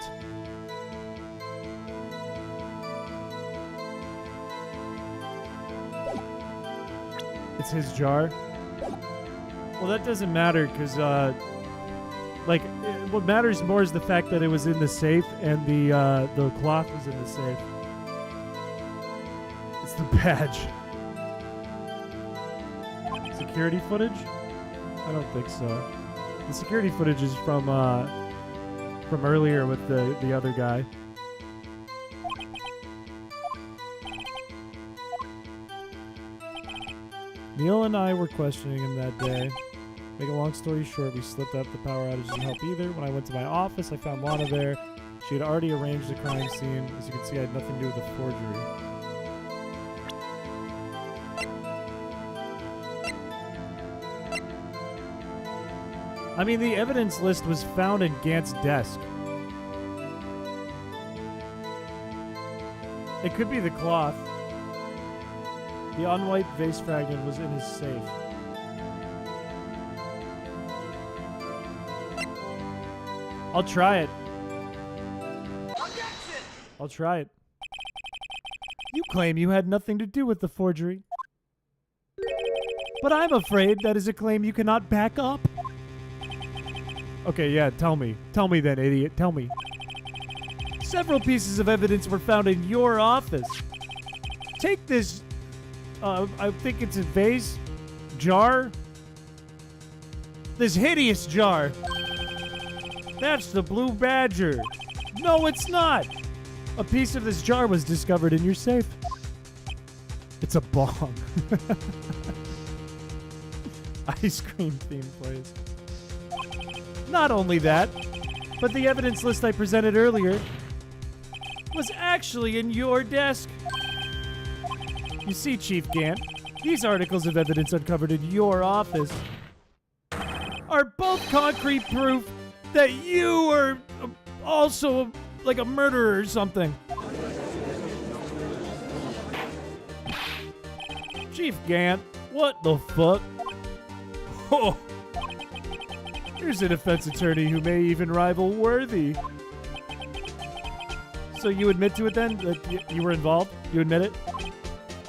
It's his jar. Well, that doesn't matter because, what matters more is the fact that it was in the safe and the cloth was in the safe. It's the badge. Security footage? I don't think so. The security footage is from earlier with the other guy. Neil and I were questioning him that day. Make a long story short, we slipped up. The power outage didn't help either. When I went to my office, I found Lana there. She had already arranged the crime scene. As you can see, I had nothing to do with the forgery. I mean, the evidence list was found in Gant's desk. It could be the cloth. The unwiped vase fragment was in his safe. I'll try it. Objection! I'll try it. You claim you had nothing to do with the forgery. But I'm afraid that is a claim you cannot back up. Okay, yeah, tell me. Tell me then, idiot. Tell me. Several pieces of evidence were found in your office. Take this, I think it's a vase, jar. This hideous jar. That's the Blue Badger. No, it's not. A piece of this jar was discovered in your safe. It's a bong. Ice cream theme plays. Not only that, but the evidence list I presented earlier was actually in your desk. You see, Chief Gant, these articles of evidence uncovered in your office are both concrete proof that you are also like a murderer or something. Chief Gant, what the fuck? Oh. Here's a defense attorney who may even rival Worthy. So you admit to it then? That you were involved? You admit it?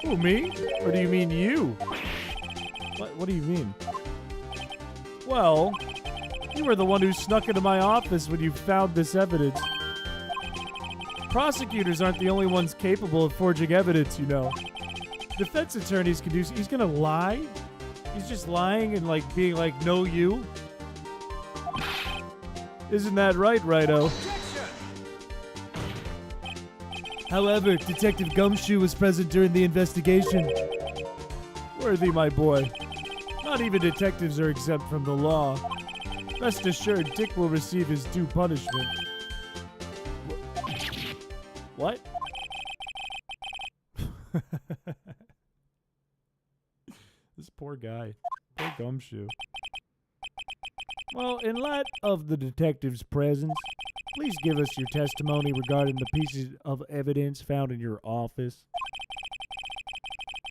Who, me? Or do you mean you? What do you mean? Well, you were the one who snuck into my office when you found this evidence. Prosecutors aren't the only ones capable of forging evidence, you know. Defense attorneys can do... He's gonna lie? He's just lying and, like, being like, no, you? Isn't that right, Righto? However, Detective Gumshoe was present during the investigation. Worthy, my boy. Not even detectives are exempt from the law. Rest assured, Dick will receive his due punishment. What? This poor guy. Poor Gumshoe. Well, in light of the detective's presence, please give us your testimony regarding the pieces of evidence found in your office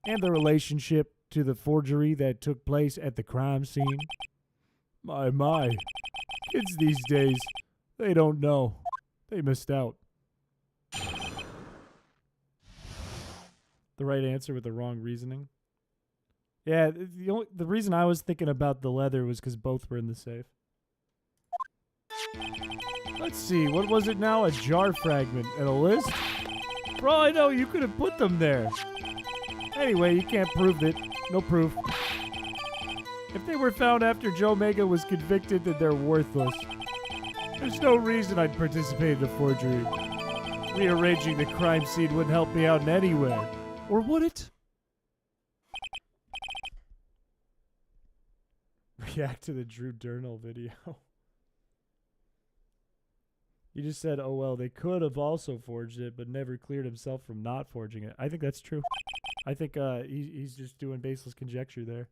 and the relationship to the forgery that took place at the crime scene. My. Kids these days, they don't know. They missed out. The right answer with the wrong reasoning. Yeah, the reason I was thinking about the leather was because both were in the safe. Let's see, what was it now? A jar fragment and a list? For all I know, you could have put them there. Anyway, you can't prove it. No proof. If they were found after Joe Mega was convicted, then they're worthless. There's no reason I'd participate in a forgery. Rearranging the crime scene wouldn't help me out in any way. Or would it? React to the Drew Durnall video. You just said, oh well, they could have also forged it, but never cleared himself from not forging it. I think that's true. I think he's just doing baseless conjecture there.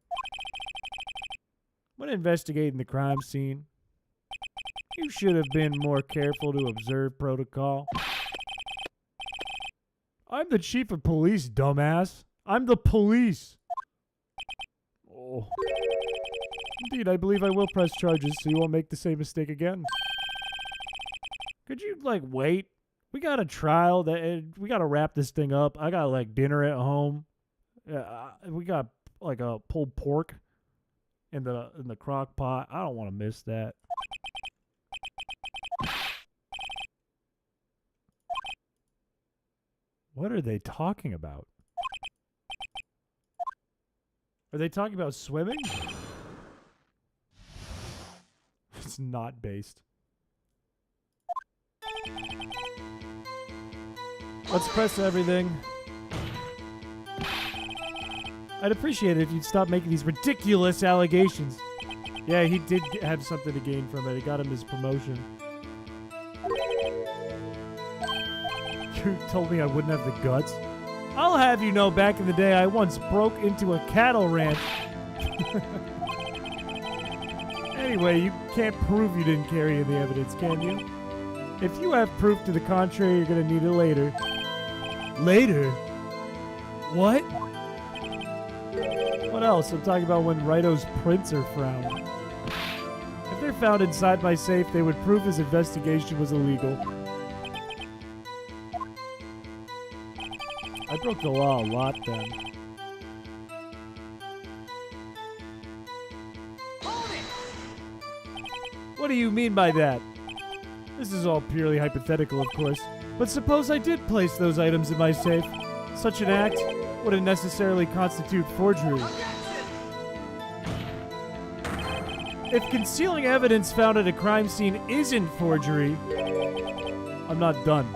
When investigating the crime scene, you should have been more careful to observe protocol. I'm the chief of police, dumbass. I'm the police. Oh. Indeed, I believe I will press charges so you won't make the same mistake again. Could you, like, wait? We got a trial. We got to wrap this thing up. I got, like, dinner at home. We got, like, a pulled pork in the crock pot. I don't want to miss that. What are they talking about? Are they talking about swimming? It's not based. Let's press everything. I'd appreciate it if you'd stop making these ridiculous allegations. Yeah, he did have something to gain from it. It got him his promotion. You told me I wouldn't have the guts. I'll have you know, back in the day, I once broke into a cattle ranch. Anyway, you can't prove you didn't carry in the evidence, can you? If you have proof to the contrary, you're going to need it later. Later? What? What else? I'm talking about when Rito's prints are found. If they're found inside my safe, they would prove his investigation was illegal. I broke the law a lot then. What do you mean by that? This is all purely hypothetical, of course. But suppose I did place those items in my safe. Such an act wouldn't necessarily constitute forgery. If concealing evidence found at a crime scene isn't forgery, I'm not done.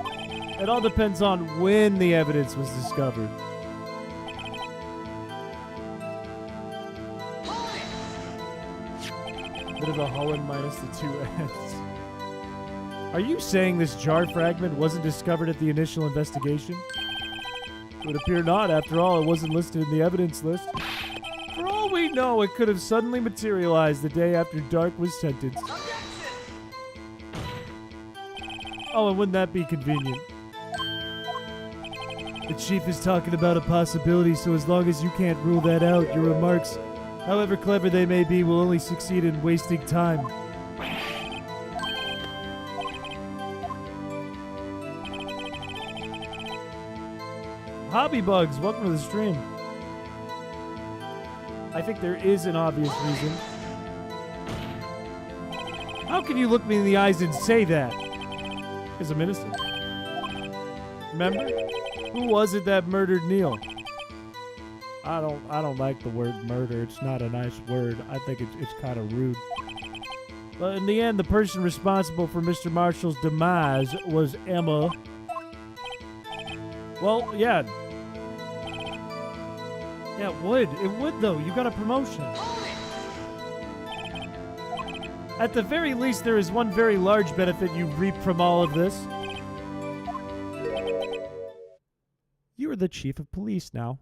It all depends on when the evidence was discovered. Bit of a Holland minus the 2 N's. Are you saying this jar fragment wasn't discovered at the initial investigation? It would appear not. After all, it wasn't listed in the evidence list. For all we know, it could have suddenly materialized the day after Dark was sentenced. Oh, and wouldn't that be convenient? The chief is talking about a possibility, so as long as you can't rule that out, your remarks, however clever they may be, will only succeed in wasting time. Hobby Bugs, welcome to the stream. I think there is an obvious reason. How can you look me in the eyes and say that? Because I'm innocent. Remember? Who was it that murdered Neil? I don't like the word murder. It's not a nice word. I think it's kind of rude. But in the end, the person responsible for Mr. Marshall's demise was Emma. Well, yeah. Yeah, it would. It would, though. You got a promotion. At the very least, there is one very large benefit you reap from all of this. You are the chief of police now.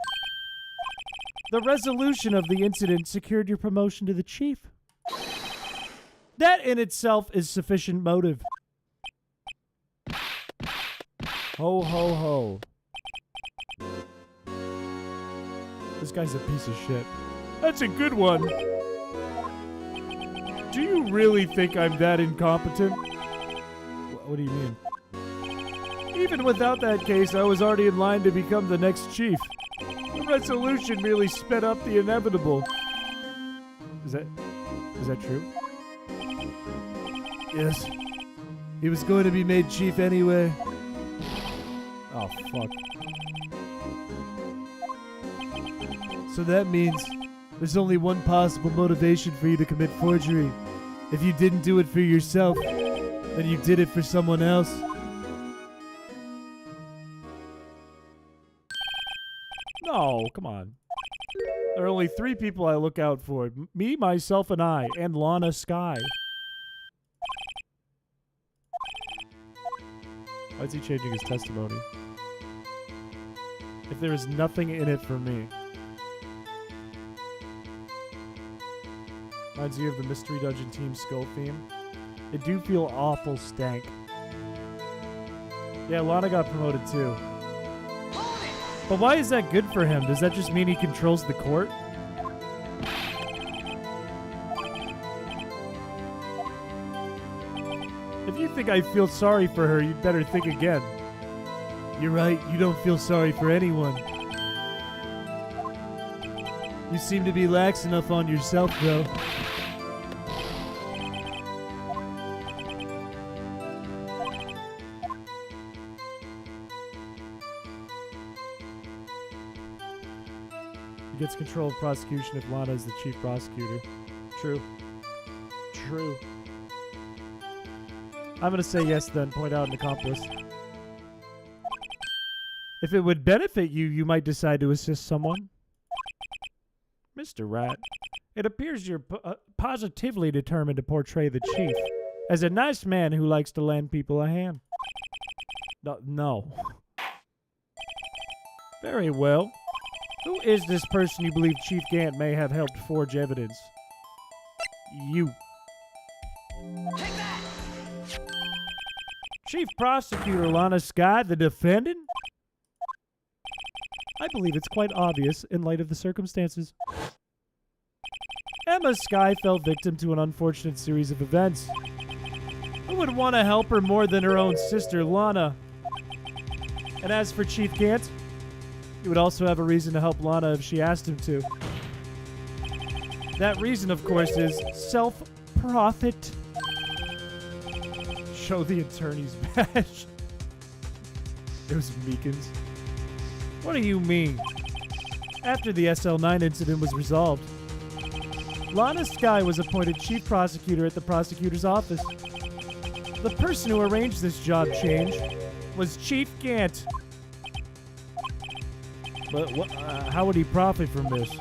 The resolution of the incident secured your promotion to the chief. That in itself is sufficient motive. Ho, ho, ho. This guy's a piece of shit. That's a good one. Do you really think I'm that incompetent? What do you mean? Even without that case, I was already in line to become the next chief. The resolution merely sped up the inevitable. Is that true? Yes. He was going to be made chief anyway. Oh, fuck. So that means there's only one possible motivation for you to commit forgery. If you didn't do it for yourself, then you did it for someone else. No, come on. There are only 3 people I look out for. Me, myself, and I. And Lana Sky. Why is he changing his testimony? If there is nothing in it for me. Reminds you of the Mystery Dungeon Team Skull theme. It do feel awful stank. Yeah, Lana got promoted too. But why is that good for him? Does that just mean he controls the court? If you think I feel sorry for her, you'd better think again. You're right, you don't feel sorry for anyone. You seem to be lax enough on yourself, though. He gets control of prosecution if Lana is the chief prosecutor. True. True. I'm gonna say yes then, point out an accomplice. If it would benefit you, you might decide to assist someone. Mr. Rat, it appears you're positively determined to portray the chief as a nice man who likes to lend people a hand. No. Very well. Who is this person you believe Chief Gant may have helped forge evidence? You. Take that! Chief Prosecutor Lana Skye, the defendant? I believe it's quite obvious in light of the circumstances. Emma Skye fell victim to an unfortunate series of events. Who would want to help her more than her own sister, Lana? And as for Chief Gant, he would also have a reason to help Lana if she asked him to. That reason, of course, is self-profit. Show the attorney's badge. It was Meekins. What do you mean? After the SL9 incident was resolved, Lana Skye was appointed chief prosecutor at the prosecutor's office. The person who arranged this job change was Chief Gant. But how would he profit from this?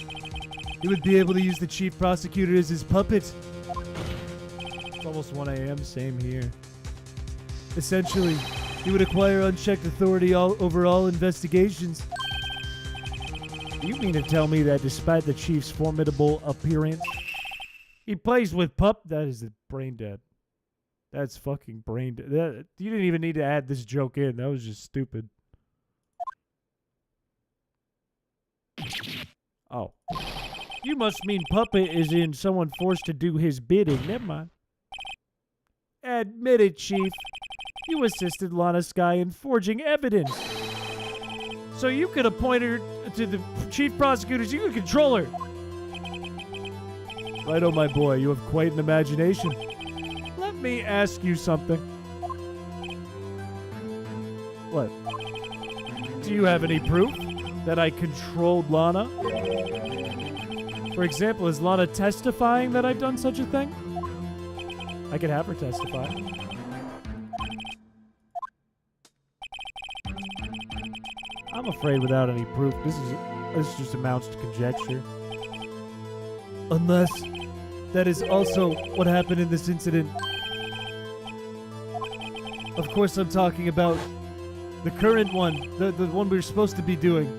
He would be able to use the chief prosecutor as his puppet. It's almost 1 a.m., same here. Essentially, he would acquire unchecked authority over all investigations. You mean to tell me that despite the chief's formidable appearance, he plays with pup? That is brain dead. That's fucking brain dead. You didn't even need to add this joke in. That was just stupid. Oh. You must mean puppet is in someone forced to do his bidding. Never mind. Admit it, Chief. You assisted Lana Skye in forging evidence. So you could appoint her to the chief prosecutors. You could control her. Right on, my boy. You have quite an imagination. Let me ask you something. What? Do you have any proof that I controlled Lana? For example, is Lana testifying that I've done such a thing? I could have her testify. I'm afraid without any proof, this just amounts to conjecture. Unless that is also what happened in this incident. Of course, I'm talking about the current one, the one we're supposed to be doing.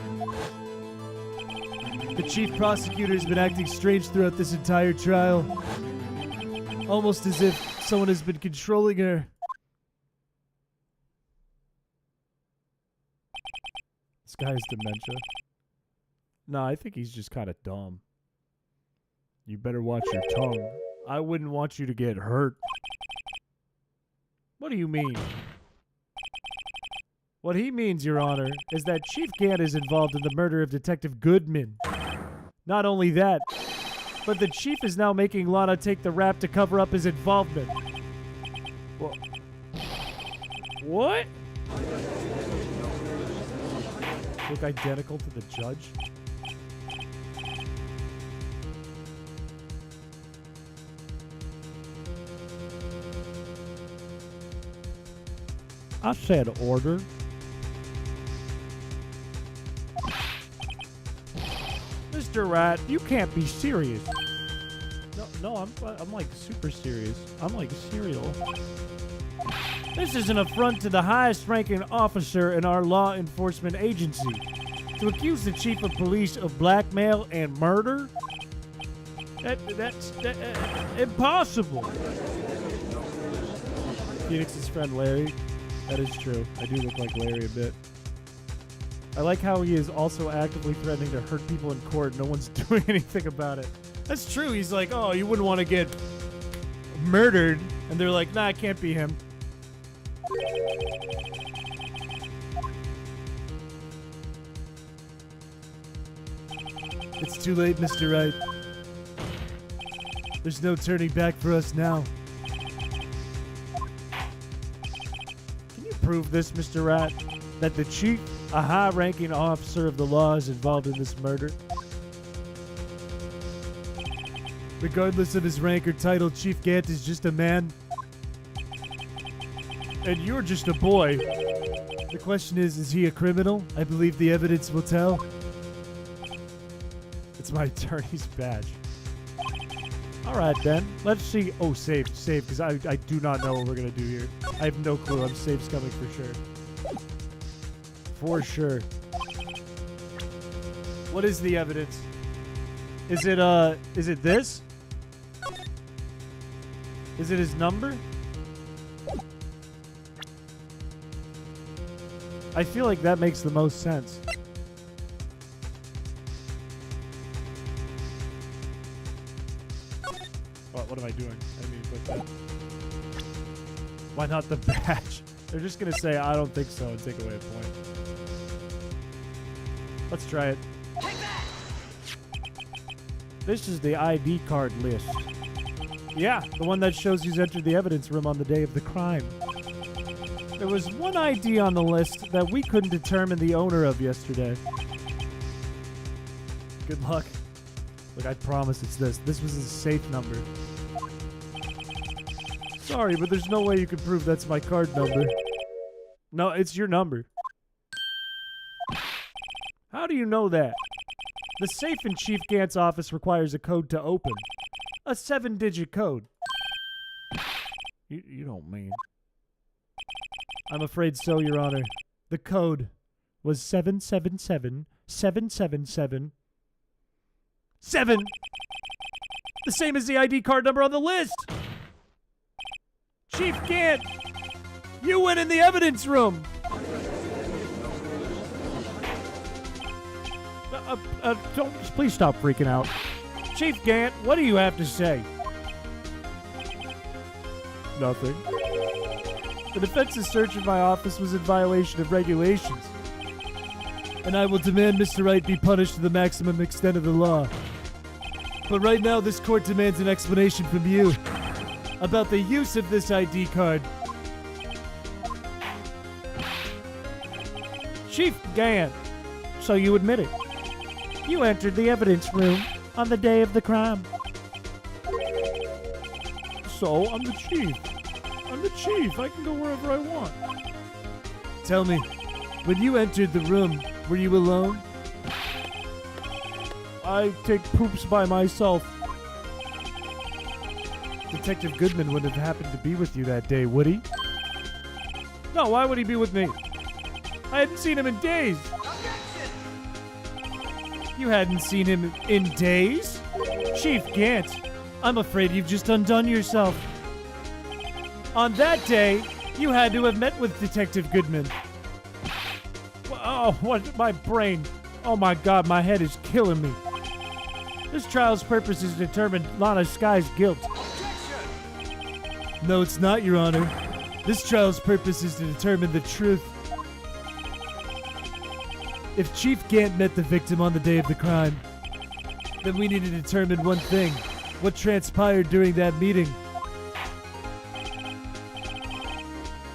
The chief prosecutor has been acting strange throughout this entire trial. Almost as if someone has been controlling her. This guy has dementia. No, I think he's just kind of dumb. You better watch your tongue. I wouldn't want you to get hurt. What do you mean? What he means, Your Honor, is that Chief Gant is involved in the murder of Detective Goodman. Not only that, but the chief is now making Lana take the rap to cover up his involvement. What? Look identical to the judge? I said order. Mr. Rat, you can't be serious. No, I'm like super serious. I'm like cereal. This is an affront to the highest ranking officer in our law enforcement agency. To accuse the chief of police of blackmail and murder? That's impossible. Phoenix's friend Larry. That is true. I do look like Larry a bit. I like how he is also actively threatening to hurt people in court. No one's doing anything about it. That's true. He's like, oh, you wouldn't want to get murdered. And they're like, nah, it can't be him. It's too late, Mr. Wright. There's no turning back for us now. Can you prove this, Mr. Rat? That the chief, a high-ranking officer of the law, is involved in this murder? Regardless of his rank or title, Chief Gant is just a man. And you're just a boy. The question is he a criminal? I believe the evidence will tell. It's my attorney's badge. All right, then. Let's see. Oh, save, because I do not know what we're going to do here. I have no clue. Save's coming for sure. For sure. What is the evidence? Is it this? Is it his number? I feel like that makes the most sense. What am I doing? I mean, put that. Why not the badge? They're just gonna say, I don't think so, and take away a point. Let's try it. This is the ID card list. Yeah, the one that shows who's entered the evidence room on the day of the crime. There was one ID on the list that we couldn't determine the owner of yesterday. Good luck. Look, I promise it's this. This was his safe number. Sorry, but there's no way you can prove that's my card number. No, it's your number. How do you know that? The safe in Chief Gant's office requires a code to open. A 7-digit code. You don't mean... I'm afraid so, Your Honor. The code was 777-777-7. The same as the ID card number on the list! Chief Gant! You went in the evidence room! Please stop freaking out. Chief Gant, what do you have to say? Nothing. The defense's search of my office was in violation of regulations. And I will demand Mr. Wright be punished to the maximum extent of the law. But right now, this court demands an explanation from you about the use of this ID card. Chief Gant, so you admit it. You entered the evidence room on the day of the crime. So, I'm the chief. I'm the chief. I can go wherever I want. Tell me, when you entered the room, were you alone? I take poops by myself. Detective Goodman wouldn't have happened to be with you that day, would he? No, why would he be with me? I hadn't seen him in days. You hadn't seen him in days? Chief Gant, I'm afraid you've just undone yourself. On that day, you had to have met with Detective Goodman. Oh, what? My brain. Oh my God, my head is killing me. This trial's purpose is to determine Lana Sky's guilt. No, it's not, Your Honor. This trial's purpose is to determine the truth. If Chief Gant met the victim on the day of the crime, then we need to determine one thing. What transpired during that meeting?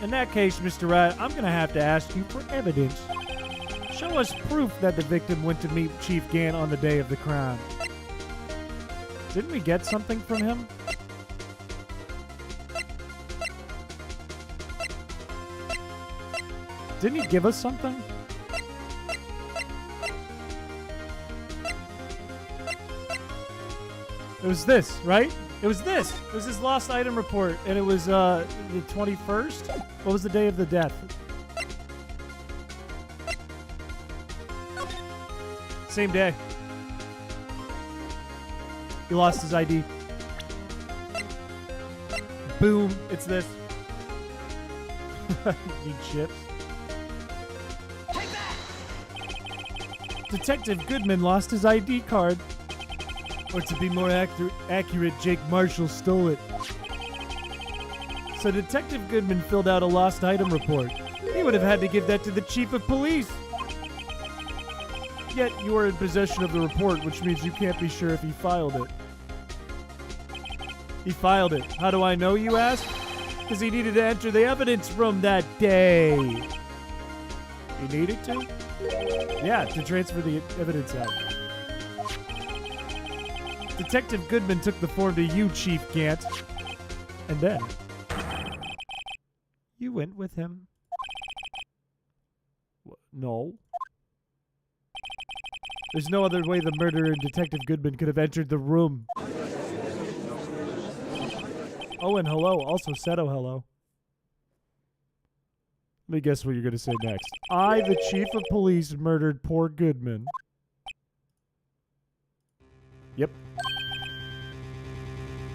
In that case, Mr. Wright, I'm going to have to ask you for evidence. Show us proof that the victim went to meet Chief Gant on the day of the crime. Didn't we get something from him? Didn't he give us something? It was this, right? It was this. It was his lost item report, and it was the 21st? What was the day of the death? Same day. He lost his ID. Boom. It's this. You chips. Detective Goodman lost his ID card. Or to be more accurate, Jake Marshall stole it. So Detective Goodman filled out a lost item report. He would have had to give that to the chief of police. Yet you are in possession of the report, which means you can't be sure if he filed it. He filed it. How do I know, you ask? Because he needed to enter the evidence room that day. He needed to? Yeah, to transfer the evidence out. Detective Goodman took the form to you, Chief Gant. And then you went with him. No. There's no other way the murderer and Detective Goodman could have entered the room. Oh, and hello. Also said oh, hello. Let me guess what you're going to say next. I, the chief of police, murdered poor Goodman. Yep.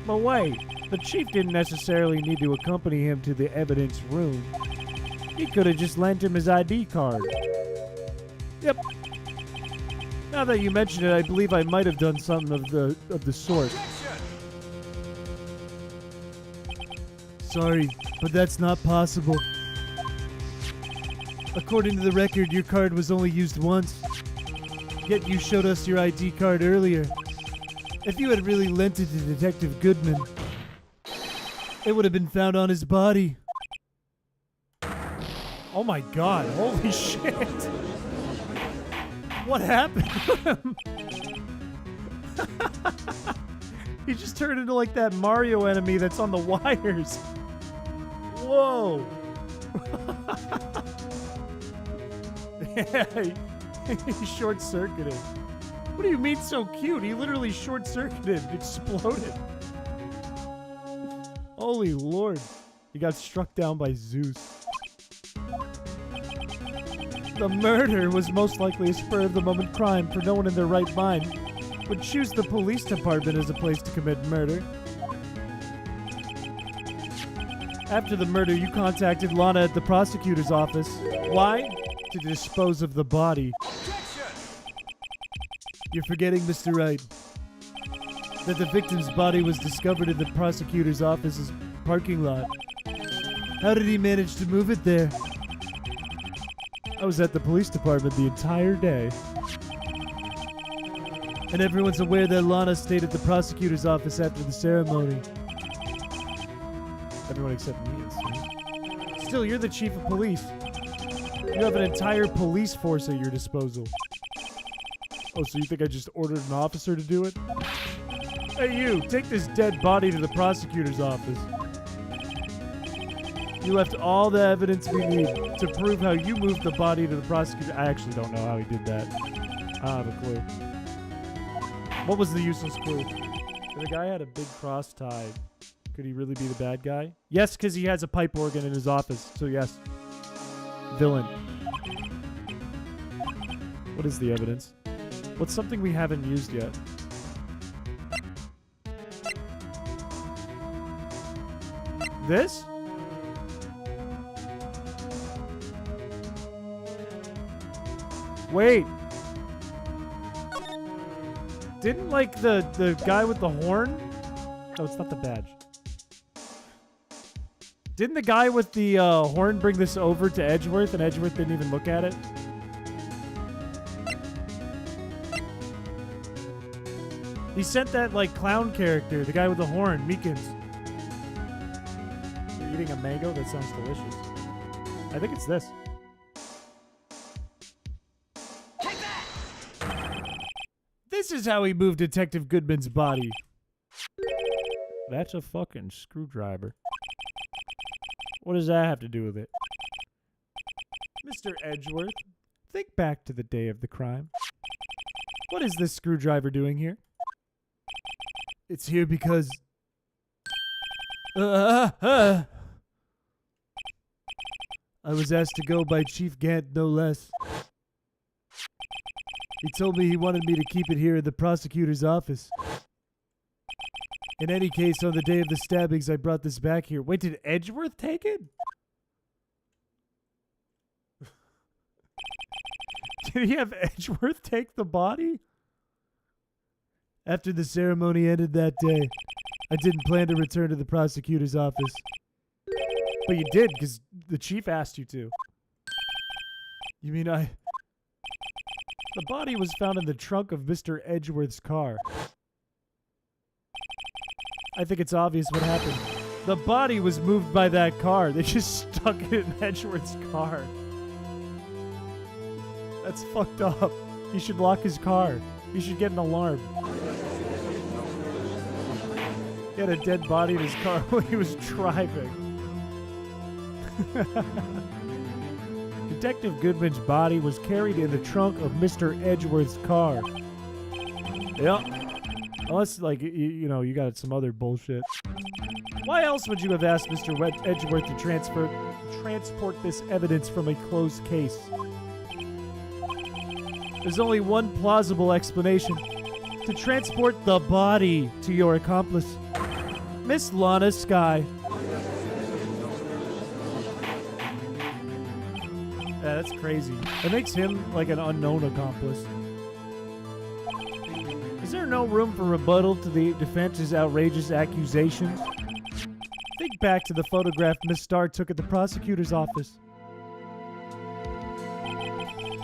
But wait, the chief didn't necessarily need to accompany him to the evidence room. He could have just lent him his ID card. Yep. Now that you mention it, I believe I might have done something of the sort. Sorry, but that's not possible. According to the record, your card was only used once. Yet you showed us your ID card earlier. If you had really lent it to Detective Goodman, it would have been found on his body. Oh my god, holy shit. What happened to him? He just turned into like that Mario enemy that's on the wires. Whoa. Yeah, he short-circuited. What do you mean so cute? He literally short-circuited, exploded. Holy Lord. He got struck down by Zeus. The murder was most likely a spur-of-the-moment crime, for no one in their right mind would choose the police department as a place to commit murder. After the murder, you contacted Lana at the prosecutor's office. Why? To dispose of the body. You're forgetting, Mr. Wright, that the victim's body was discovered in the prosecutor's office's parking lot. How did he manage to move it there? I was at the police department the entire day. And everyone's aware that Lana stayed at the prosecutor's office after the ceremony. Everyone except me, it seems. Still, you're the chief of police. You have an entire police force at your disposal. Oh, so you think I just ordered an officer to do it? Hey, you! Take this dead body to the prosecutor's office. You left all the evidence we need to prove how you moved the body to the prosecutor. I actually don't know how he did that. I don't have a clue. What was the useless clue? The guy had a big cross tied. Could he really be the bad guy? Yes, because he has a pipe organ in his office. So yes. Villain. What is the evidence? What's something we haven't used yet? This? Wait. Didn't like the guy with the horn? No, it's not the badge. Didn't the guy with the horn bring this over to Edgeworth and Edgeworth didn't even look at it? He sent that like clown character, the guy with the horn, Meekins. You're eating a mango? That sounds delicious. I think it's this. Take that! This is how he moved Detective Goodman's body. That's a fucking screwdriver. What does that have to do with it? Mr. Edgeworth, think back to the day of the crime. What is this screwdriver doing here? It's here because... I was asked to go by Chief Gant, no less. He told me he wanted me to keep it here in the prosecutor's office. In any case, on the day of the stabbings, I brought this back here. Wait, did Edgeworth take it? Did he have Edgeworth take the body? After the ceremony ended that day, I didn't plan to return to the prosecutor's office. But you did, because the chief asked you to. You mean The body was found in the trunk of Mr. Edgeworth's car. I think it's obvious what happened. The body was moved by that car. They just stuck it in Edgeworth's car. That's fucked up. He should lock his car. He should get an alarm. He had a dead body in his car while he was driving. Detective Goodman's body was carried in the trunk of Mr. Edgeworth's car. Yep. Unless, like, you know, you got some other bullshit. Why else would you have asked Mr. Edgeworth to transport this evidence from a closed case? There's only one plausible explanation. To transport the body to your accomplice, Miss Lana Skye. Yeah, that's crazy. It makes him like an unknown accomplice. Is there no room for rebuttal to the defense's outrageous accusations? Think back to the photograph Miss Starr took at the prosecutor's office.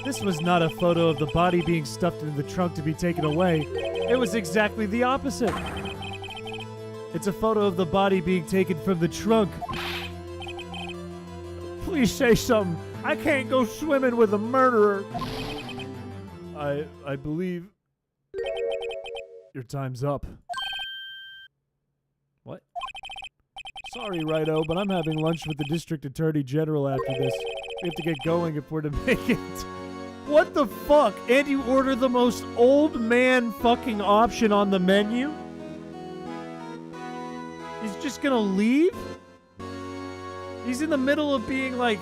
This was not a photo of the body being stuffed into the trunk to be taken away. It was exactly the opposite. It's a photo of the body being taken from the trunk. Please say something. I can't go swimming with a murderer. I believe your time's up. What? Sorry, Righto, but I'm having lunch with the District Attorney General after this. We have to get going if we're to make it. What the fuck? And you order the most old man fucking option on the menu? He's just gonna leave? He's in the middle of being, like,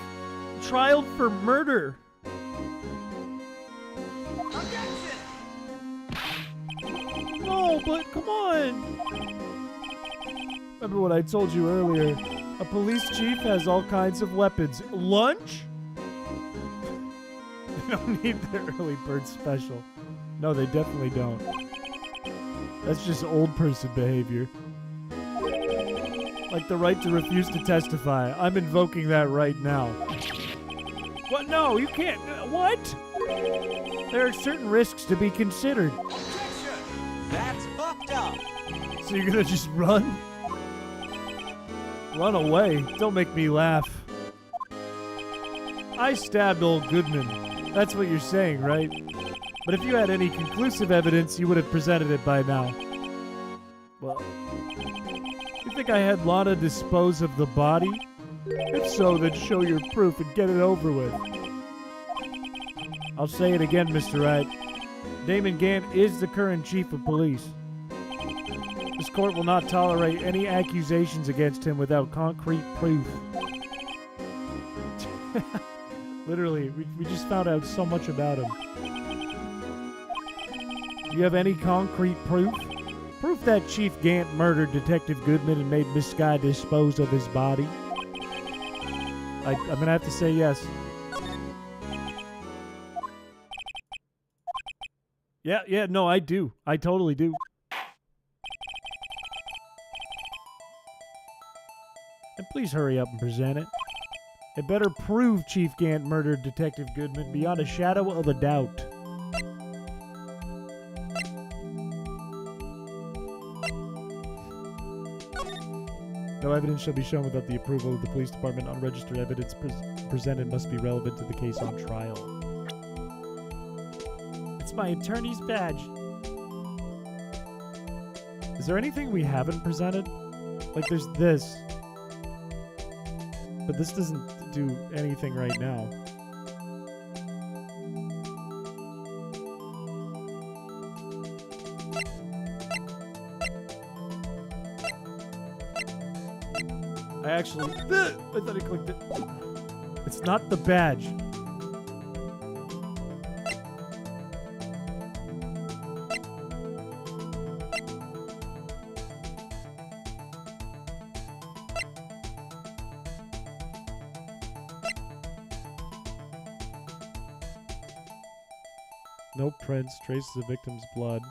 trialed for murder. No, but come on. Remember what I told you earlier. A police chief has all kinds of weapons. Lunch? They don't need the early bird special. No, they definitely don't. That's just old person behavior. Like the right to refuse to testify. I'm invoking that right now. What? No, you can't. What? There are certain risks to be considered. That's fucked up. So you're gonna just run? Run away. Don't make me laugh. I stabbed old Goodman. That's what you're saying, right? But if you had any conclusive evidence, you would have presented it by now. Well, you think I had Lana dispose of the body? If so, then show your proof and get it over with. I'll say it again, Mr. Wright. Damon Gant is the current chief of police. This court will not tolerate any accusations against him without concrete proof. Literally, we just found out so much about him. Do you have any concrete proof? Proof that Chief Gant murdered Detective Goodman and made Miss Skye dispose of his body? I'm gonna have to say yes. Yeah, no, I do. I totally do. And please hurry up and present it. It better prove Chief Gant murdered Detective Goodman beyond a shadow of a doubt. No evidence shall be shown without the approval of the police department. Unregistered evidence presented must be relevant to the case on trial. It's my attorney's badge. Is there anything we haven't presented? Like, there's this. But this doesn't do anything right now. I thought I clicked it. It's not the badge. No prints, traces of victim's blood.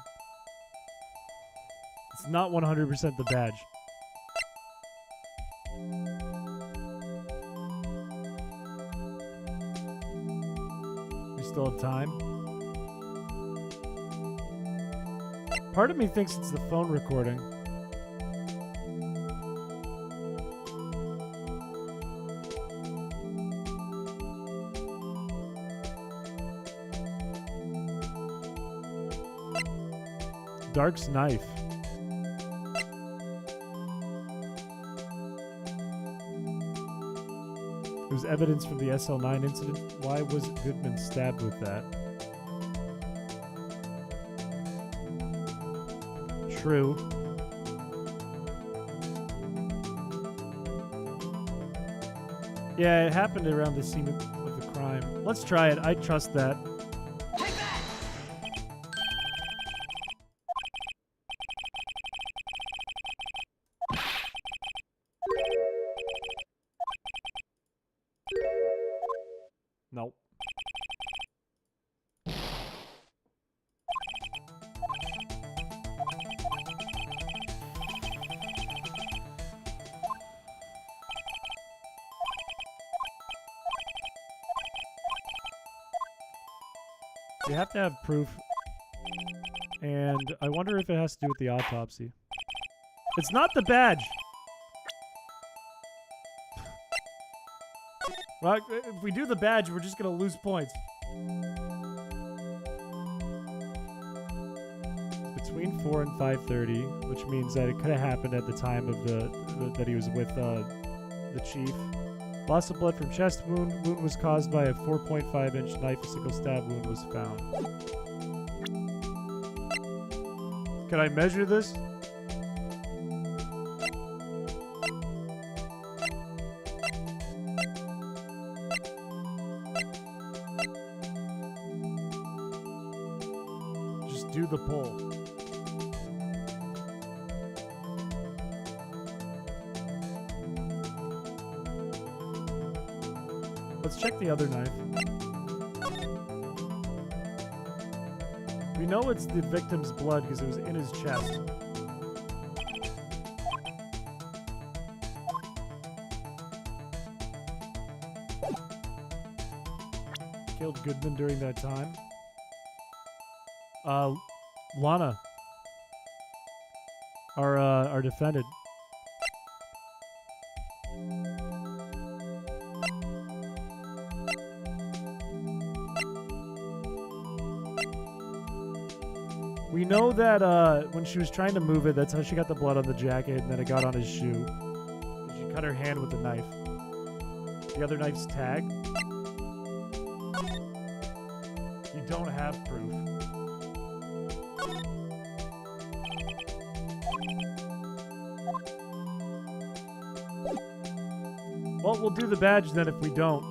It's not 100% the badge. time. Part of me thinks it's the phone recording. Dark's knife. It was evidence from the SL9 incident. Why was Goodman stabbed with that? True. Yeah, it happened around the scene of the crime. Let's try it. I trust that. Nope. You have to have proof. And I wonder if it has to do with the autopsy. It's not the badge! Right, if we do the badge, we're just gonna lose points. Between 4 and 5:30, which means that it could have happened at the time of that he was with the chief. Loss of blood from chest wound. Wound was caused by a 4.5-inch knife. A single stab wound was found. Can I measure this? Do the pull. Let's check the other knife. We know it's the victim's blood because it was in his chest. Killed Goodman during that time. Lana, our defendant. We know that when she was trying to move it, that's how she got the blood on the jacket, and then it got on his shoe. She cut her hand with the knife. The other knife's tagged. You don't have proof. Well, we'll do the badge then if we don't.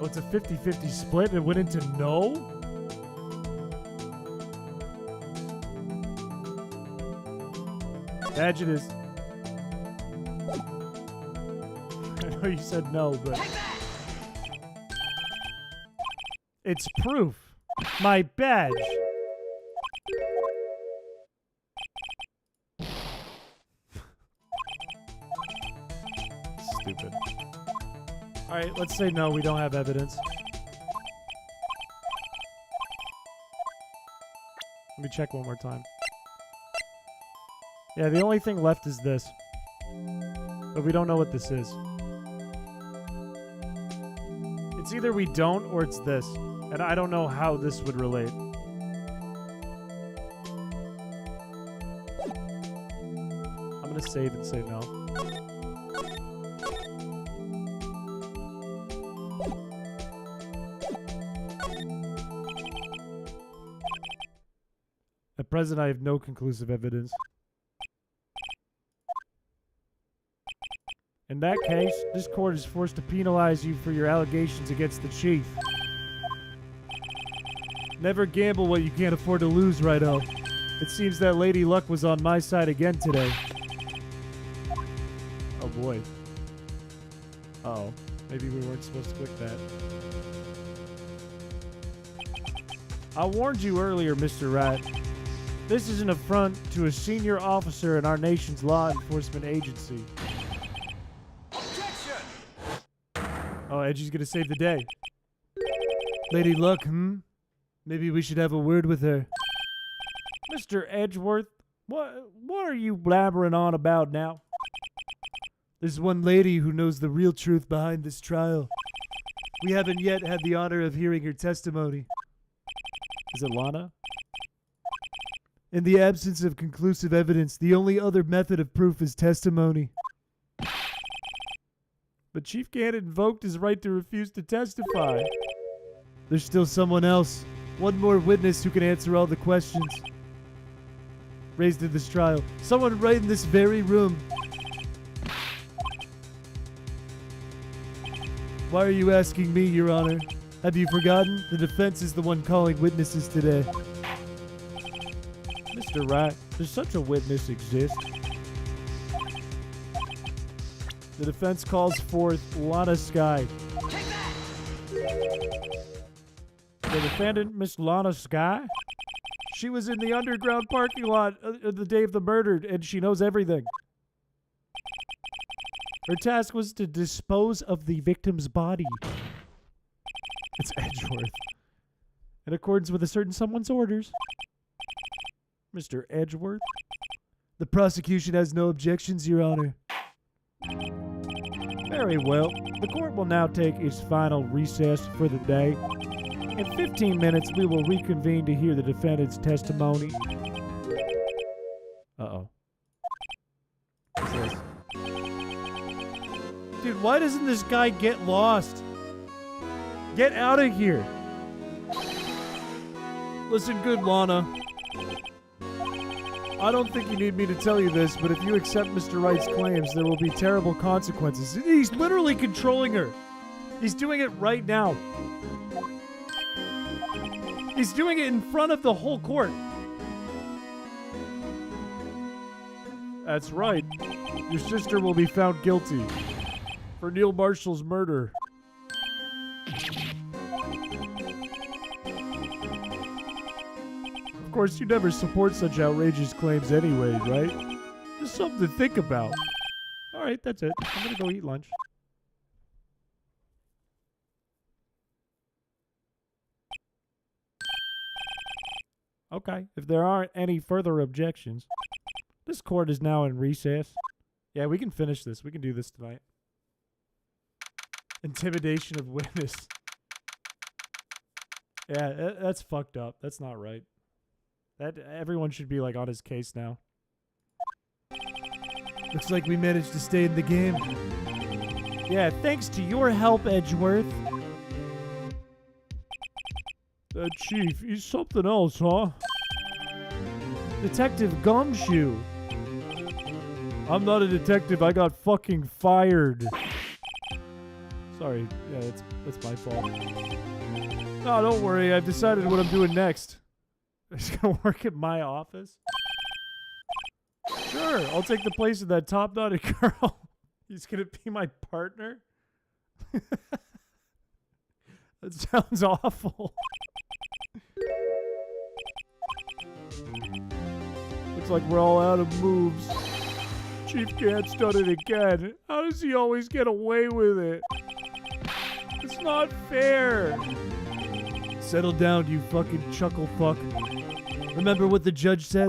Oh, it's a 50-50 split. It went into no? Badge it is. I know you said no, but... It's proof. My badge. Stupid. Alright, let's say no, we don't have evidence. Let me check one more time. Yeah, the only thing left is this. But we don't know what this is. It's either we don't or it's this. And I don't know how this would relate. I'm gonna save and say no. At present, I have no conclusive evidence. In that case, this court is forced to penalize you for your allegations against the chief. Never gamble what you can't afford to lose, Righto. It seems that Lady Luck was on my side again today. Oh boy. Uh-oh. Maybe we weren't supposed to click that. I warned you earlier, Mr. Rat. This is an affront to a senior officer in our nation's law enforcement agency. Objection! Oh, Edgy's gonna save the day. Lady Luck, Maybe we should have a word with her. Mr. Edgeworth, what are you blabbering on about now? There's one lady who knows the real truth behind this trial. We haven't yet had the honor of hearing her testimony. Is it Lana? In the absence of conclusive evidence, the only other method of proof is testimony. But Chief Gannon invoked his right to refuse to testify. There's still someone else. One more witness who can answer all the questions raised in this trial. Someone right in this very room. Why are you asking me, Your Honor? Have you forgotten? The defense is the one calling witnesses today. Mr. Wright, does such a witness exist? The defense calls forth Lana Sky. The defendant, Miss Lana Sky? She was in the underground parking lot the day of the murder, and she knows everything. Her task was to dispose of the victim's body. It's Edgeworth. In accordance with a certain someone's orders. Mr. Edgeworth? The prosecution has no objections, Your Honor. Very well. The court will now take its final recess for the day. In 15 minutes, we will reconvene to hear the defendant's testimony. Uh-oh. What's this? Dude, why doesn't this guy get lost? Get out of here. Listen good, Lana. I don't think you need me to tell you this, but if you accept Mr. Wright's claims, there will be terrible consequences. He's literally controlling her. He's doing it right now. He's doing it in front of the whole court. That's right. Your sister will be found guilty for Neil Marshall's murder. Of course, you never support such outrageous claims anyway, right? Just something to think about. Alright, that's it. I'm gonna go eat lunch. Okay, if there aren't any further objections, this court is now in recess. Yeah, we can finish this. We can do this tonight. Intimidation of witness. Yeah, that's fucked up. That's not right. That everyone should be like on his case now. Looks like we managed to stay in the game. Yeah, thanks to your help, Edgeworth. That chief, he's something else, huh? Detective Gumshoe. I'm not a detective. I got fucking fired. Sorry. Yeah, that's my fault. No, don't worry. I've decided what I'm doing next. I'm just gonna work at my office. Sure, I'll take the place of that top-knotted girl. He's gonna be my partner. That sounds awful. Looks like we're all out of moves. Chief Gant's done it again. How does he always get away with it? It's not fair. Settle down, you fucking chuckle fuck. Remember what the judge said?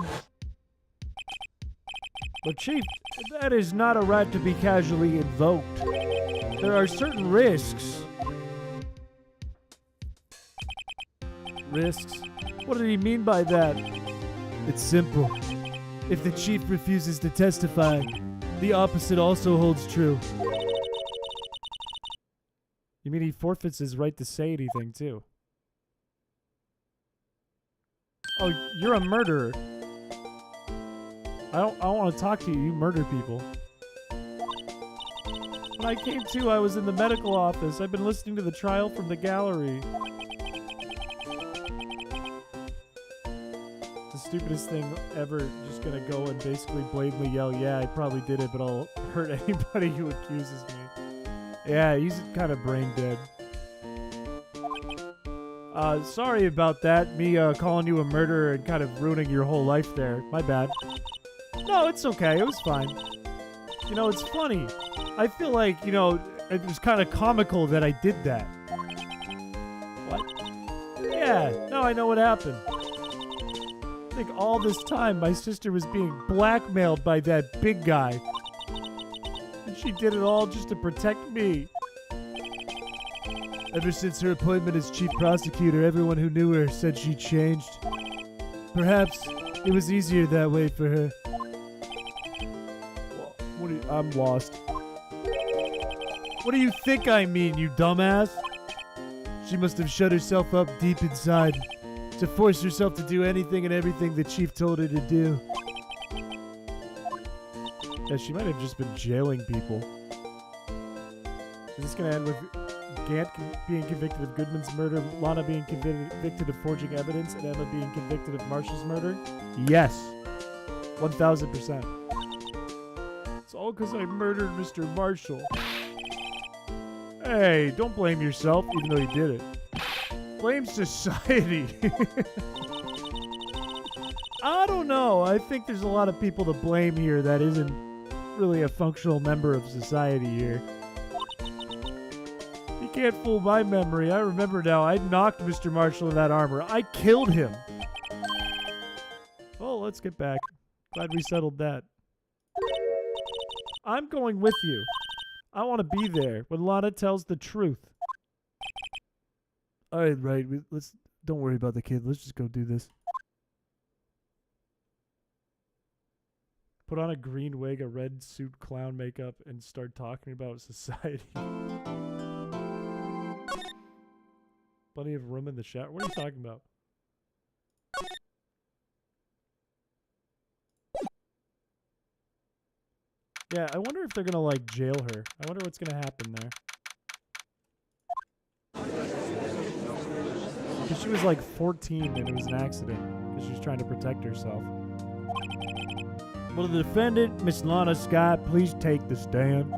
But Chief, that is not a right to be casually invoked. There are certain risks. Risks? What did he mean by that? It's simple. If the chief refuses to testify, the opposite also holds true. You mean he forfeits his right to say anything, too? Oh, you're a murderer. I don't want to talk to you. You murder people. When I came to, I was in the medical office. I've been listening to the trial from the gallery. The stupidest thing ever. Just gonna go and basically blatantly yell, yeah, I probably did it, but I'll hurt anybody who accuses me. Yeah, he's kind of brain dead. Sorry about that. Me calling you a murderer and kind of ruining your whole life there. My bad. No, it's okay. It was fine. You know, it's funny. I feel like, you know, It was kind of comical that I did that. What? Yeah, now I know what happened. I think all this time my sister was being blackmailed by that big guy. And she did it all just to protect me. Ever since her appointment as chief prosecutor, everyone who knew her said she changed. Perhaps it was easier that way for her. What do you, I'm lost. What do you think I mean, you dumbass? She must have shut herself up deep inside to force herself to do anything and everything the chief told her to do. Yeah, she might have just been jailing people. Is this going to end with Gant being convicted of Goodman's murder, Lana being convicted of forging evidence, and Emma being convicted of Marshall's murder? Yes. 1,000%. It's all because I murdered Mr. Marshall. Hey, don't blame yourself, even though you did it. Blame society. I don't know. I think there's a lot of people to blame here that isn't really a functional member of society here. You can't fool my memory. I remember now. I knocked Mr. Marshall in that armor. I killed him. Oh, let's get back. Glad we settled that. I'm going with you. I want to be there when Lana tells the truth. All right, right. Let's don't worry about the kid. Let's just go do this. Put on a green wig, a red suit, clown makeup, and start talking about society. Plenty of room in the shower. What are you talking about? Yeah, I wonder if they're gonna, like, jail her. I wonder what's gonna happen there. Because she was, like, 14 and it was an accident. Because she was trying to protect herself. Will the defendant, Miss Lana Scott, please take the stand?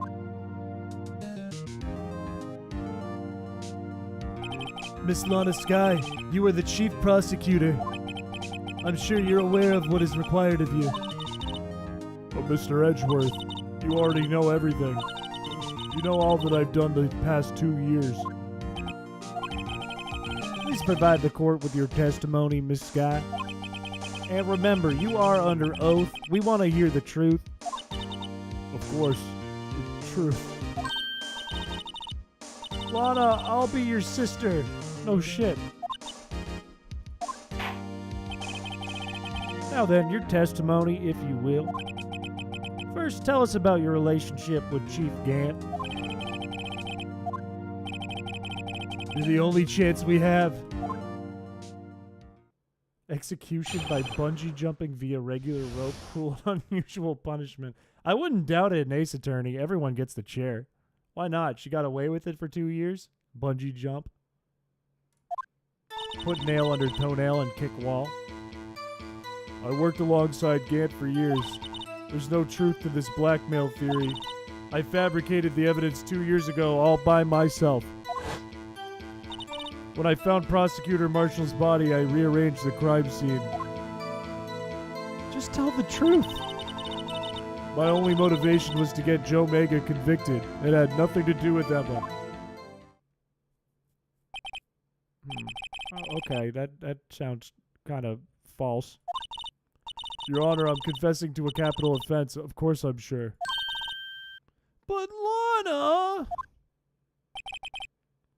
Miss Lana Sky, you are the chief prosecutor. I'm sure you're aware of what is required of you. But Mr. Edgeworth, you already know everything. You know all that I've done the past 2 years. Please provide the court with your testimony, Miss Sky. And remember, you are under oath. We want to hear the truth. Of course, the truth. Lana, I'll be your sister. No shit. Now then, your testimony, if you will. First, tell us about your relationship with Chief Gant. You're the only chance we have. Execution by bungee jumping via regular rope, cruel and unusual punishment. I wouldn't doubt it, an ace attorney. Everyone gets the chair. Why not? She got away with it for 2 years. Bungee jump. Put nail under toenail and kick wall. I worked alongside Gant for years. There's no truth to this blackmail theory. I fabricated the evidence 2 years ago all by myself. When I found Prosecutor Marshall's body, I rearranged the crime scene. Just tell the truth. My only motivation was to get Joe Mega convicted. It had nothing to do with Emma. Oh, okay, that sounds kind of false. Your Honor, I'm confessing to a capital offense. Of course I'm sure. But Lana!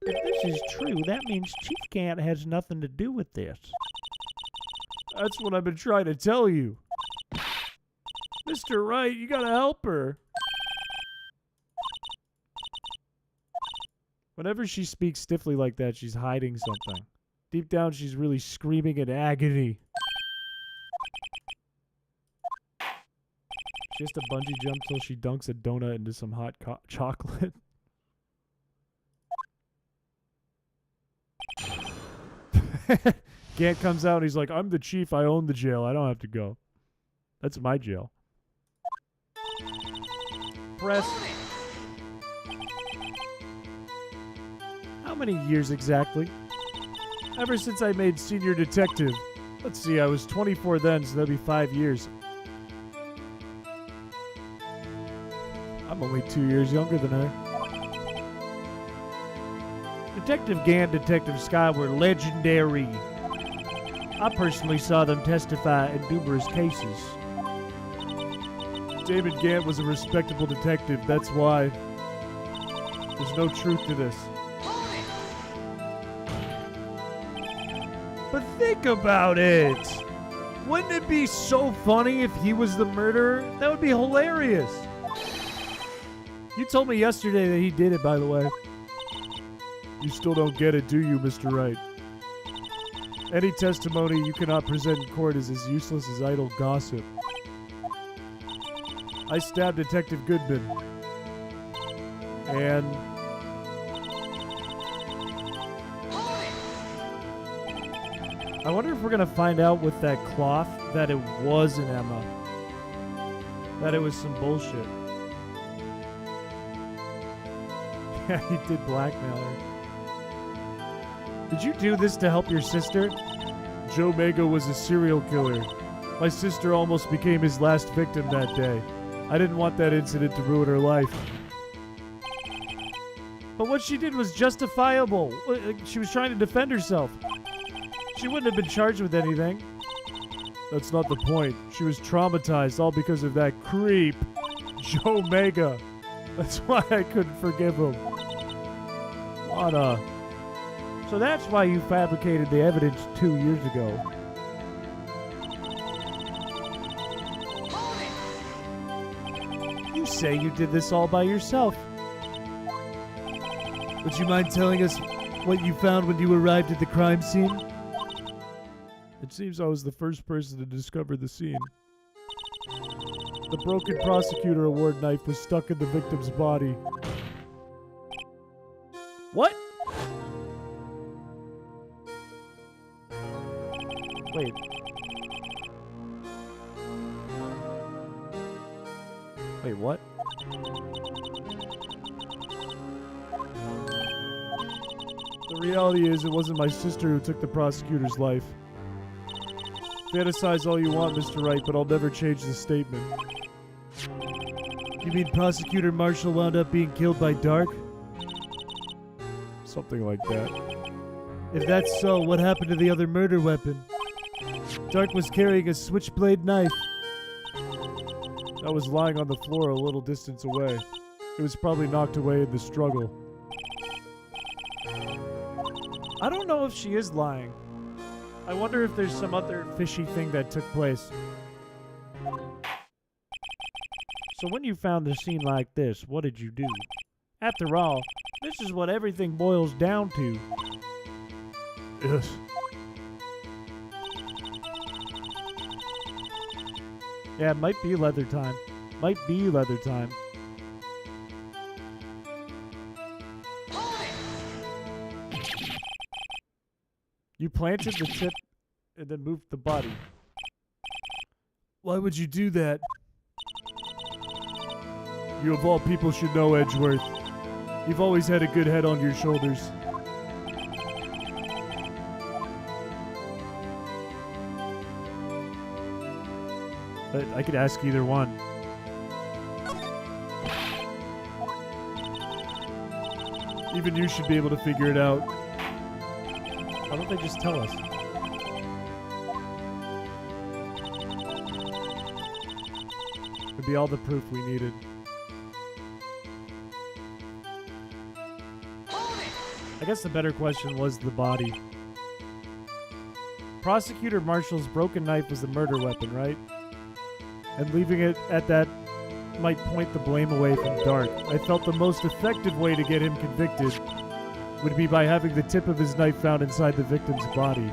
If this is true, that means Chief Gant has nothing to do with this. That's what I've been trying to tell you. Mr. Wright, you gotta help her. Whenever she speaks stiffly like that, she's hiding something. Deep down, she's really screaming in agony. She has to bungee jump till she dunks a donut into some hot chocolate. Gant comes out and he's like, I'm the chief, I own the jail, I don't have to go. That's my jail. Press. How many years exactly? Ever since I made senior detective. Let's see, I was 24 then, so that'd be 5 years. I'm only 2 years younger than her. Detective Gant and Detective Scott were legendary. I personally saw them testify in numerous cases. David Gant was a respectable detective, that's why. There's no truth to this. But think about it. Wouldn't it be so funny if he was the murderer? That would be hilarious. You told me yesterday that he did it, by the way. You still don't get it, do you, Mr. Wright? Any testimony you cannot present in court is as useless as idle gossip. I stabbed Detective Goodman. And... I wonder if we're going to find out with that cloth that it wasn't Emma. That it was some bullshit. Yeah, he did blackmail her. Did you do this to help your sister? Joe Mega was a serial killer. My sister almost became his last victim that day. I didn't want that incident to ruin her life. But what she did was justifiable. She was trying to defend herself. She wouldn't have been charged with anything. That's not the point. She was traumatized all because of that creep, Joe Mega. That's why I couldn't forgive him. What a... So that's why you fabricated the evidence 2 years ago. You say you did this all by yourself. Would you mind telling us what you found when you arrived at the crime scene? It seems I was the first person to discover the scene. The broken prosecutor award knife was stuck in the victim's body. What? Wait. Wait, what? The reality is, it wasn't my sister who took the prosecutor's life. Fantasize all you want, Mr. Wright, but I'll never change the statement. You mean Prosecutor Marshall wound up being killed by Dark? Something like that. If that's so, what happened to the other murder weapon? Dark was carrying a switchblade knife. That was lying on the floor a little distance away. It was probably knocked away in the struggle. I don't know if she is lying. I wonder if there's some other fishy thing that took place. So when you found a scene like this, what did you do? After all, this is what everything boils down to. Yes. Yeah, it might be leather time. Might be leather time. You planted the tip and then moved the body. Why would you do that? You of all people should know, Edgeworth. You've always had a good head on your shoulders. But I could ask either one. Even you should be able to figure it out. Why don't they just tell us? It'd be all the proof we needed. I guess the better question was the body. Prosecutor Marshall's broken knife was the murder weapon, right? And leaving it at that might point the blame away from Dark. I felt the most effective way to get him convicted would be by having the tip of his knife found inside the victim's body.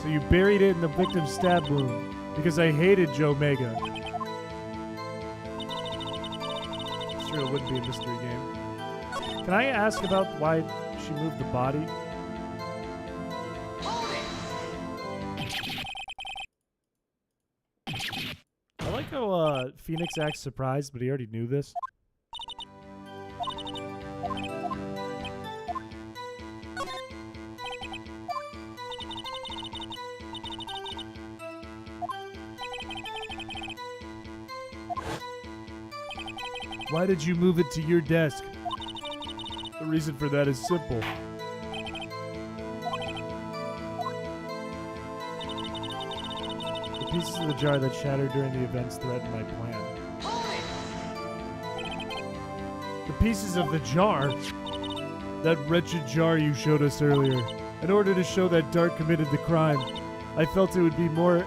So you buried it in the victim's stab wound because I hated Joe Mega. Sure, it wouldn't be a mystery game. Can I ask about why she moved the body? I like how Phoenix acts surprised, but he already knew this. Why did you move it to your desk? The The reason for that is simple. The pieces of the jar that shattered during the events threatened my plan. The pieces of the jar? That wretched jar you showed us earlier. In order to show that Dark committed the crime, I felt it would be more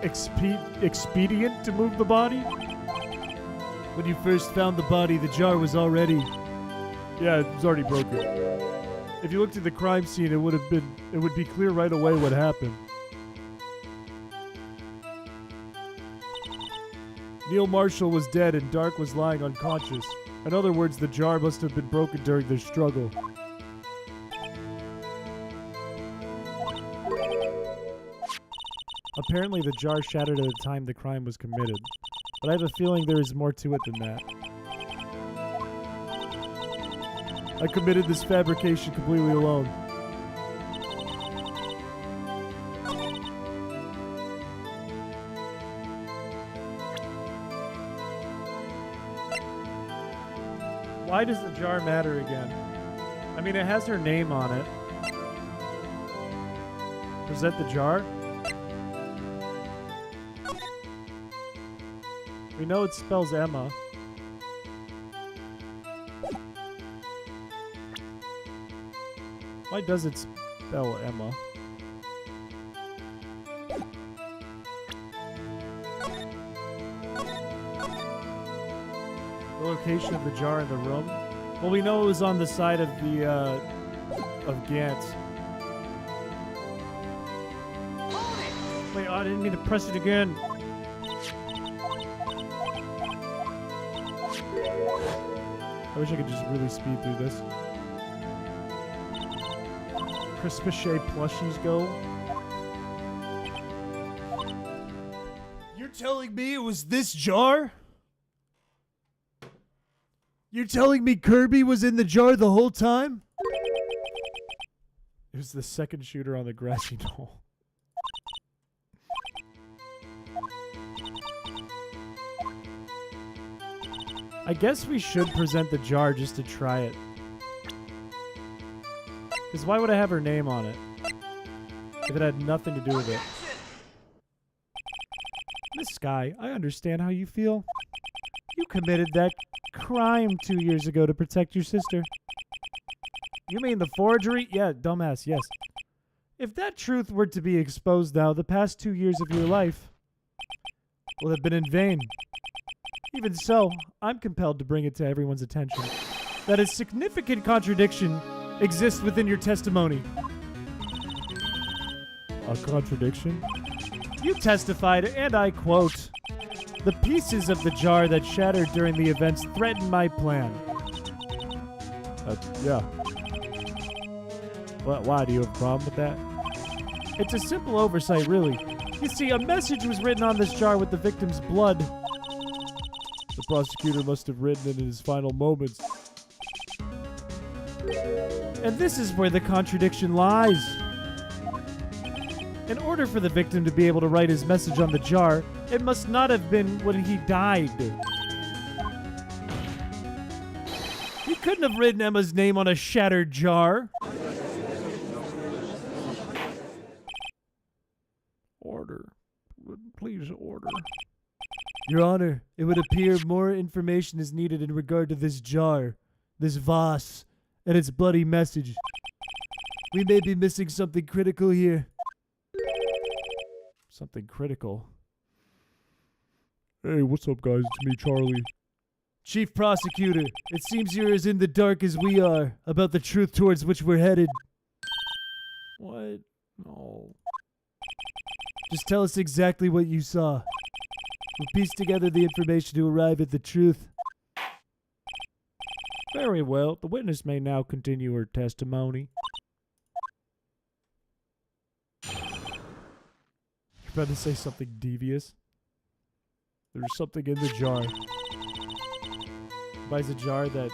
expedient to move the body. When you first found the body, the jar was already... Yeah, it was already broken. If you looked at the crime scene, it would be clear right away what happened. Neil Marshall was dead and Dark was lying unconscious. In other words, the jar must have been broken during their struggle. Apparently the jar shattered at the time the crime was committed, but I have a feeling there is more to it than that. I committed this fabrication completely alone. Why does the jar matter again? I mean, it has her name on it. Is that the jar? We know it spells Emma. Why does it spell Emma? The location of the jar in the room? Well, we know it was on the side of the, of Gantz. Wait, I didn't mean to press it again. I wish I could just really speed through this. Chrispiche plushies go. You're telling me it was this jar? You're telling me Kirby was in the jar the whole time? It was the second shooter on the grassy knoll. I guess we should present the jar just to try it. Because why would I have her name on it? If it had nothing to do with it. Miss Sky, I understand how you feel. You committed that crime 2 years ago to protect your sister. You mean the forgery? Yeah, dumbass, yes. If that truth were to be exposed now, the past 2 years of your life will have been in vain. Even so, I'm compelled to bring it to everyone's attention that a significant contradiction exists within your testimony. A contradiction? You testified, and I quote, "The pieces of the jar that shattered during the events threatened my plan." Yeah. Why? Do you have a problem with that? It's a simple oversight, really. You see, a message was written on this jar with the victim's blood. The prosecutor must have written it in his final moments. And this is where the contradiction lies. In order for the victim to be able to write his message on the jar, it must not have been when he died. He couldn't have written Emma's name on a shattered jar. Order. Please order. Your Honor, it would appear more information is needed in regard to this jar, this vase, and its bloody message. We may be missing something critical here. Something critical? Hey, what's up, guys? It's me, Charlie. Chief Prosecutor, it seems you're as in the dark as we are about the truth towards which we're headed. What? No. Just tell us exactly what you saw. We'll piece together the information to arrive at the truth. Very well. The witness may now continue her testimony. You're about to say something devious? There's something in the jar. Buys a jar that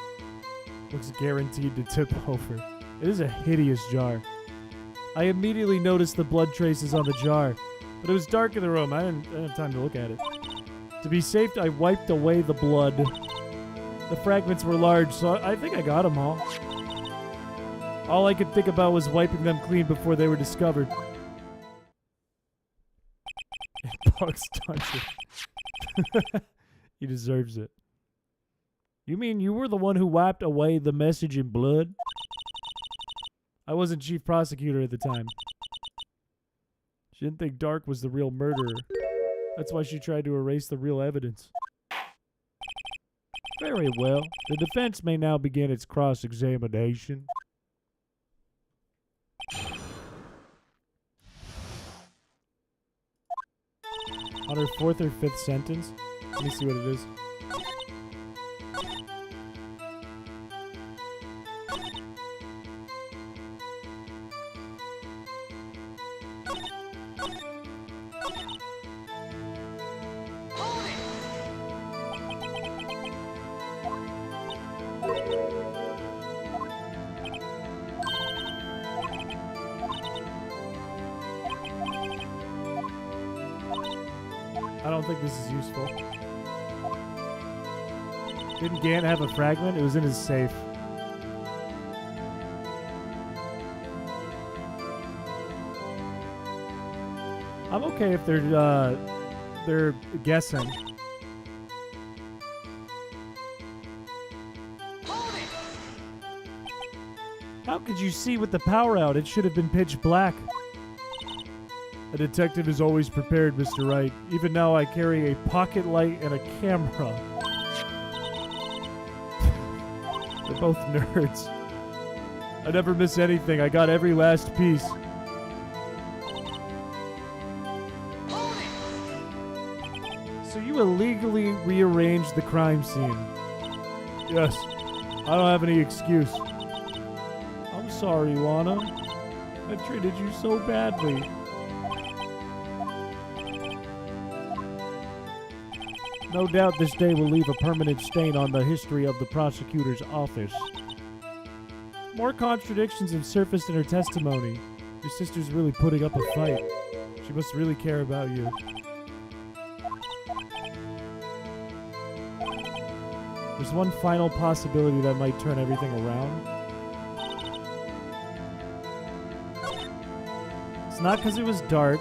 looks guaranteed to tip over. It is a hideous jar. I immediately noticed the blood traces on the jar, but it was dark in the room. I didn't have time to look at it. To be safe, I wiped away the blood. The fragments were large, so I think I got them all. All I could think about was wiping them clean before they were discovered. Bugs touch it. He deserves it. You mean you were the one who wiped away the message in blood? I wasn't chief prosecutor at the time. She didn't think Dark was the real murderer. That's why she tried to erase the real evidence. Very well. The defense may now begin its cross-examination. On her fourth or fifth sentence? Let me see what it is. I don't think this is useful. Didn't Gant have a fragment? It was in his safe. I'm okay if they're guessing. How could you see with the power out? It should have been pitch black. A detective is always prepared, Mr. Wright. Even now I carry a pocket light and a camera. They're both nerds. I never miss anything. I got every last piece. So you illegally rearranged the crime scene. Yes. I don't have any excuse. I'm sorry, Lana. I treated you so badly. No doubt this day will leave a permanent stain on the history of the prosecutor's office. More contradictions have surfaced in her testimony. Your sister's really putting up a fight. She must really care about you. There's one final possibility that might turn everything around. It's not because it was dark.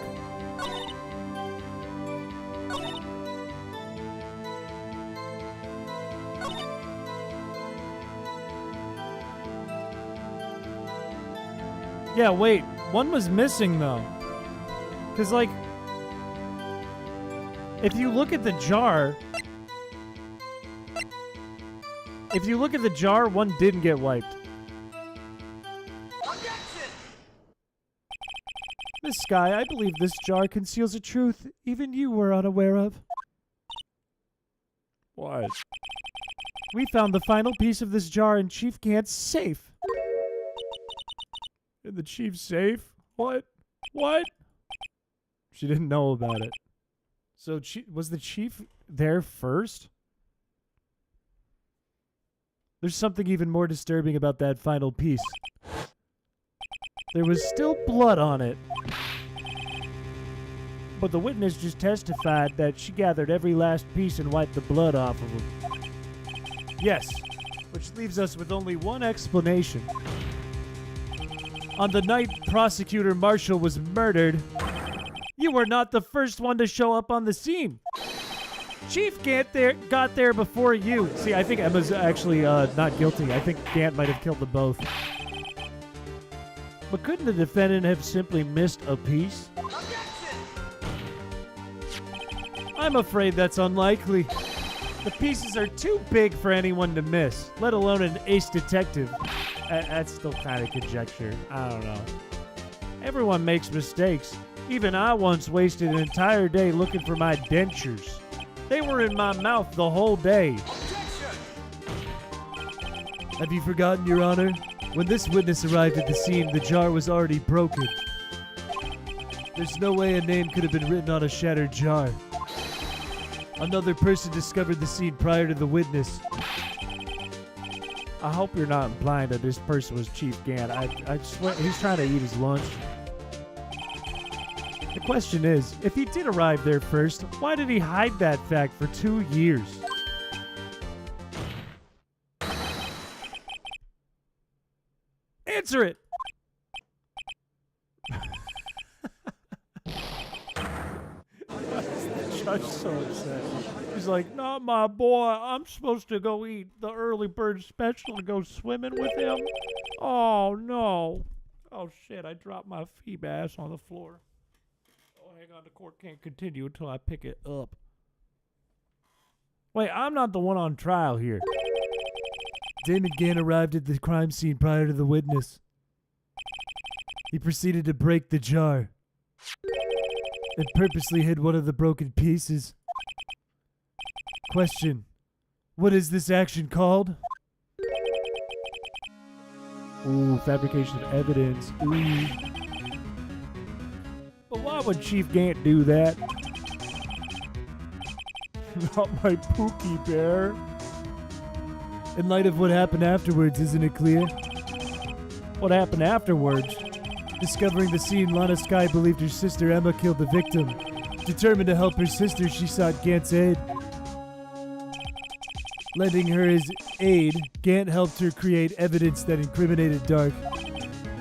Yeah, wait. One was missing, though. Because, like, if you look at the jar... If you look at the jar, one didn't get wiped. Miss Sky, I believe this jar conceals a truth even you were unaware of. What? We found the final piece of this jar in Chief Gant's safe. In the chief's safe? What? What? She didn't know about it. So was the chief there first? There's something even more disturbing about that final piece. There was still blood on it. But the witness just testified that she gathered every last piece and wiped the blood off of him. Yes, which leaves us with only one explanation. On the night Prosecutor Marshall was murdered, you were not the first one to show up on the scene. Chief Gant got there before you. See, I think Emma's actually not guilty. I think Gant might have killed them both. But couldn't the defendant have simply missed a piece? I'm afraid that's unlikely. The pieces are too big for anyone to miss, let alone an ace detective. That's still kind of conjecture. I don't know. Everyone makes mistakes. Even I once wasted an entire day looking for my dentures. They were in my mouth the whole day. Have you forgotten, Your Honor? When this witness arrived at the scene, the jar was already broken. There's no way a name could have been written on a shattered jar. Another person discovered the scene prior to the witness. I hope you're not implying that this person was Chief Gant. I swear he's trying to eat his lunch. The question is, if he did arrive there first, why did he hide that fact for 2 years? Answer it. The judge so upset. He's like, not my boy. I'm supposed to go eat the early bird special and go swimming with him. Oh, no. Oh, shit. I dropped my Feebas on the floor. Oh, hang on. The court can't continue until I pick it up. Wait, I'm not the one on trial here. Damon Gant arrived at the crime scene prior to the witness. He proceeded to break the jar and purposely hid one of the broken pieces. Question: what is this action called? Ooh, fabrication of evidence. Ooh. But why would Chief Gant do that? Not my Pookie Bear. In light of what happened afterwards, isn't it clear? What happened afterwards? Discovering the scene, Lana Skye believed her sister Emma killed the victim. Determined to help her sister, she sought Gant's aid. Lending her his aid, Gant helped her create evidence that incriminated Dark,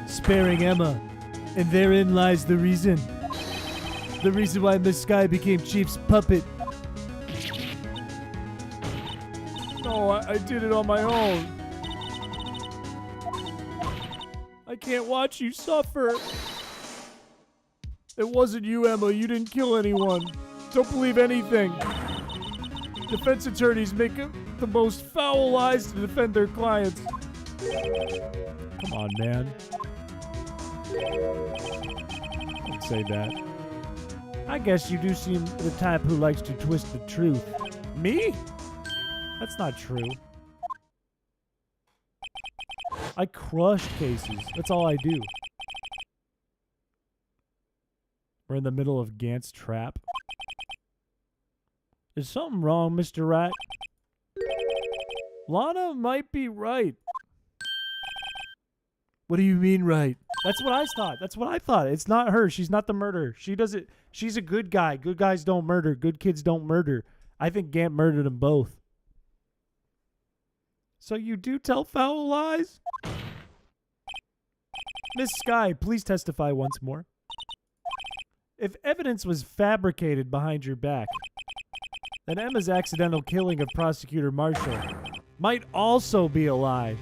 sparing Emma. And therein lies the reason. The reason why Miss Skye became Chief's puppet. No, I did it on my own. I can't watch you suffer. It wasn't you, Emma. You didn't kill anyone. Don't believe anything. Defense attorneys make the most foul lies to defend their clients. Come on, man. Don't say that. I guess you do seem the type who likes to twist the truth. Me? That's not true. I crush cases. That's all I do. We're in the middle of Gant's trap. Is something wrong, Mr. Rat? Lana might be right. What do you mean, right? That's what I thought. That's what I thought. It's not her. She's not the murderer. She doesn't. She's a good guy. Good guys don't murder. Good kids don't murder. I think Gant murdered them both. So you do tell foul lies? Miss Skye, please testify once more. If evidence was fabricated behind your back, then Emma's accidental killing of Prosecutor Marshall might also be a lie.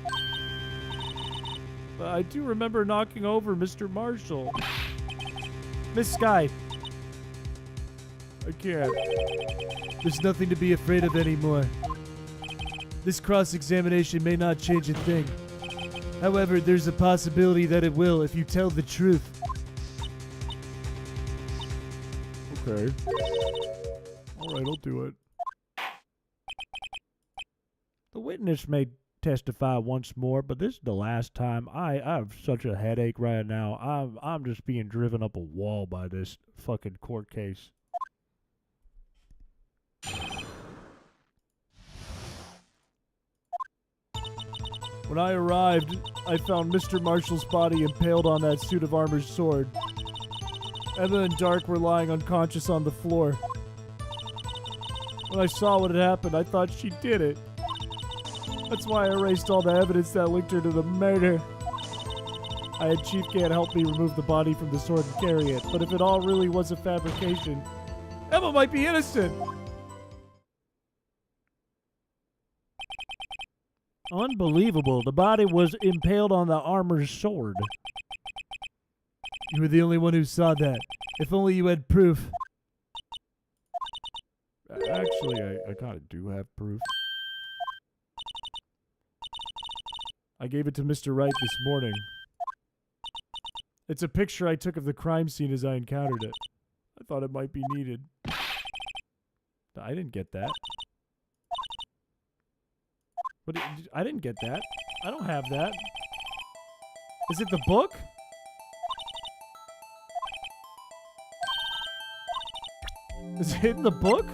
But I do remember knocking over Mr. Marshall. Miss Skye. I can't. There's nothing to be afraid of anymore. This cross-examination may not change a thing. However, there's a possibility that it will if you tell the truth. Okay. Alright, I'll do it. The witness may testify once more, but this is the last time. I have such a headache right now. I'm just being driven up a wall by this fucking court case. When I arrived, I found Mr. Marshall's body impaled on that suit of armor's sword. Emma and Dark were lying unconscious on the floor. When I saw what had happened, I thought she did it. That's why I erased all the evidence that linked her to the murder. I had Chief Gant help me remove the body from the sword and carry it, but if it all really was a fabrication, Emma might be innocent! Unbelievable. The body was impaled on the armor's sword. You were the only one who saw that. If only you had proof. Actually, I kind of do have proof. I gave it to Mr. Wright this morning. It's a picture I took of the crime scene as I encountered it. I thought it might be needed. I didn't get that. What? I didn't get that. I don't have that. Is it the book? Is it in the book?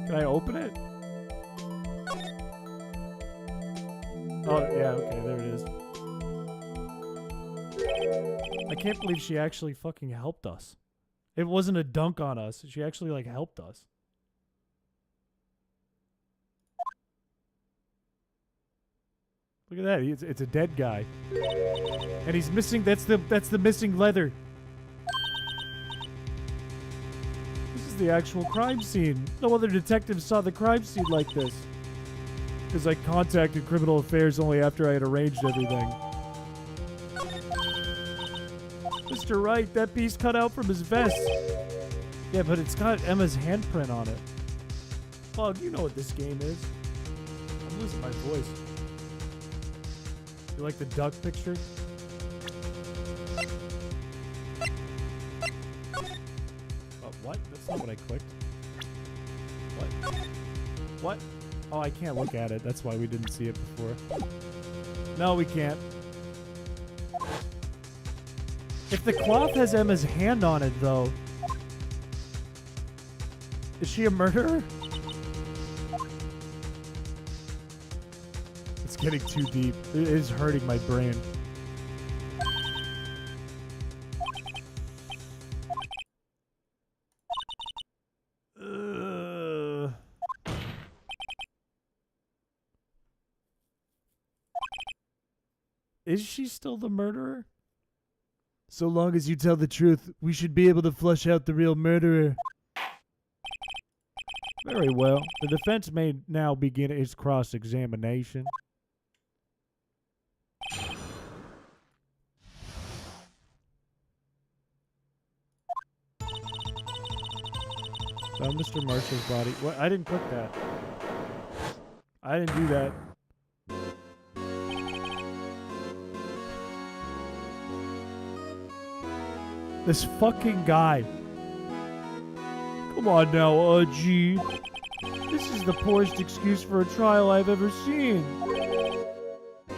Can I open it? Oh, yeah, okay, there it is. I can't believe she actually fucking helped us. It wasn't a dunk on us. She actually, like, helped us. Look at that. It's a dead guy. And he's missing. That's the missing leather. This is the actual crime scene. No other detective saw the crime scene like this. Because I contacted Criminal Affairs only after I had arranged everything. Mr. Wright, that piece cut out from his vest. Yeah, but it's got Emma's handprint on it. Bug, you know what this game is. I'm losing my voice. You like the duck picture? What? That's not what I clicked. What? What? Oh, I can't look at it. That's why we didn't see it before. No, we can't. If the cloth has Emma's hand on it, though, is she a murderer? It's getting too deep. It is hurting my brain. Is she still the murderer? So long as you tell the truth, we should be able to flush out the real murderer. Very well. The defense may now begin its cross-examination. Found Mr. Marshall's body. What? I didn't click that. I didn't do that. This fucking guy. Come on now, G. This is the poorest excuse for a trial I've ever seen.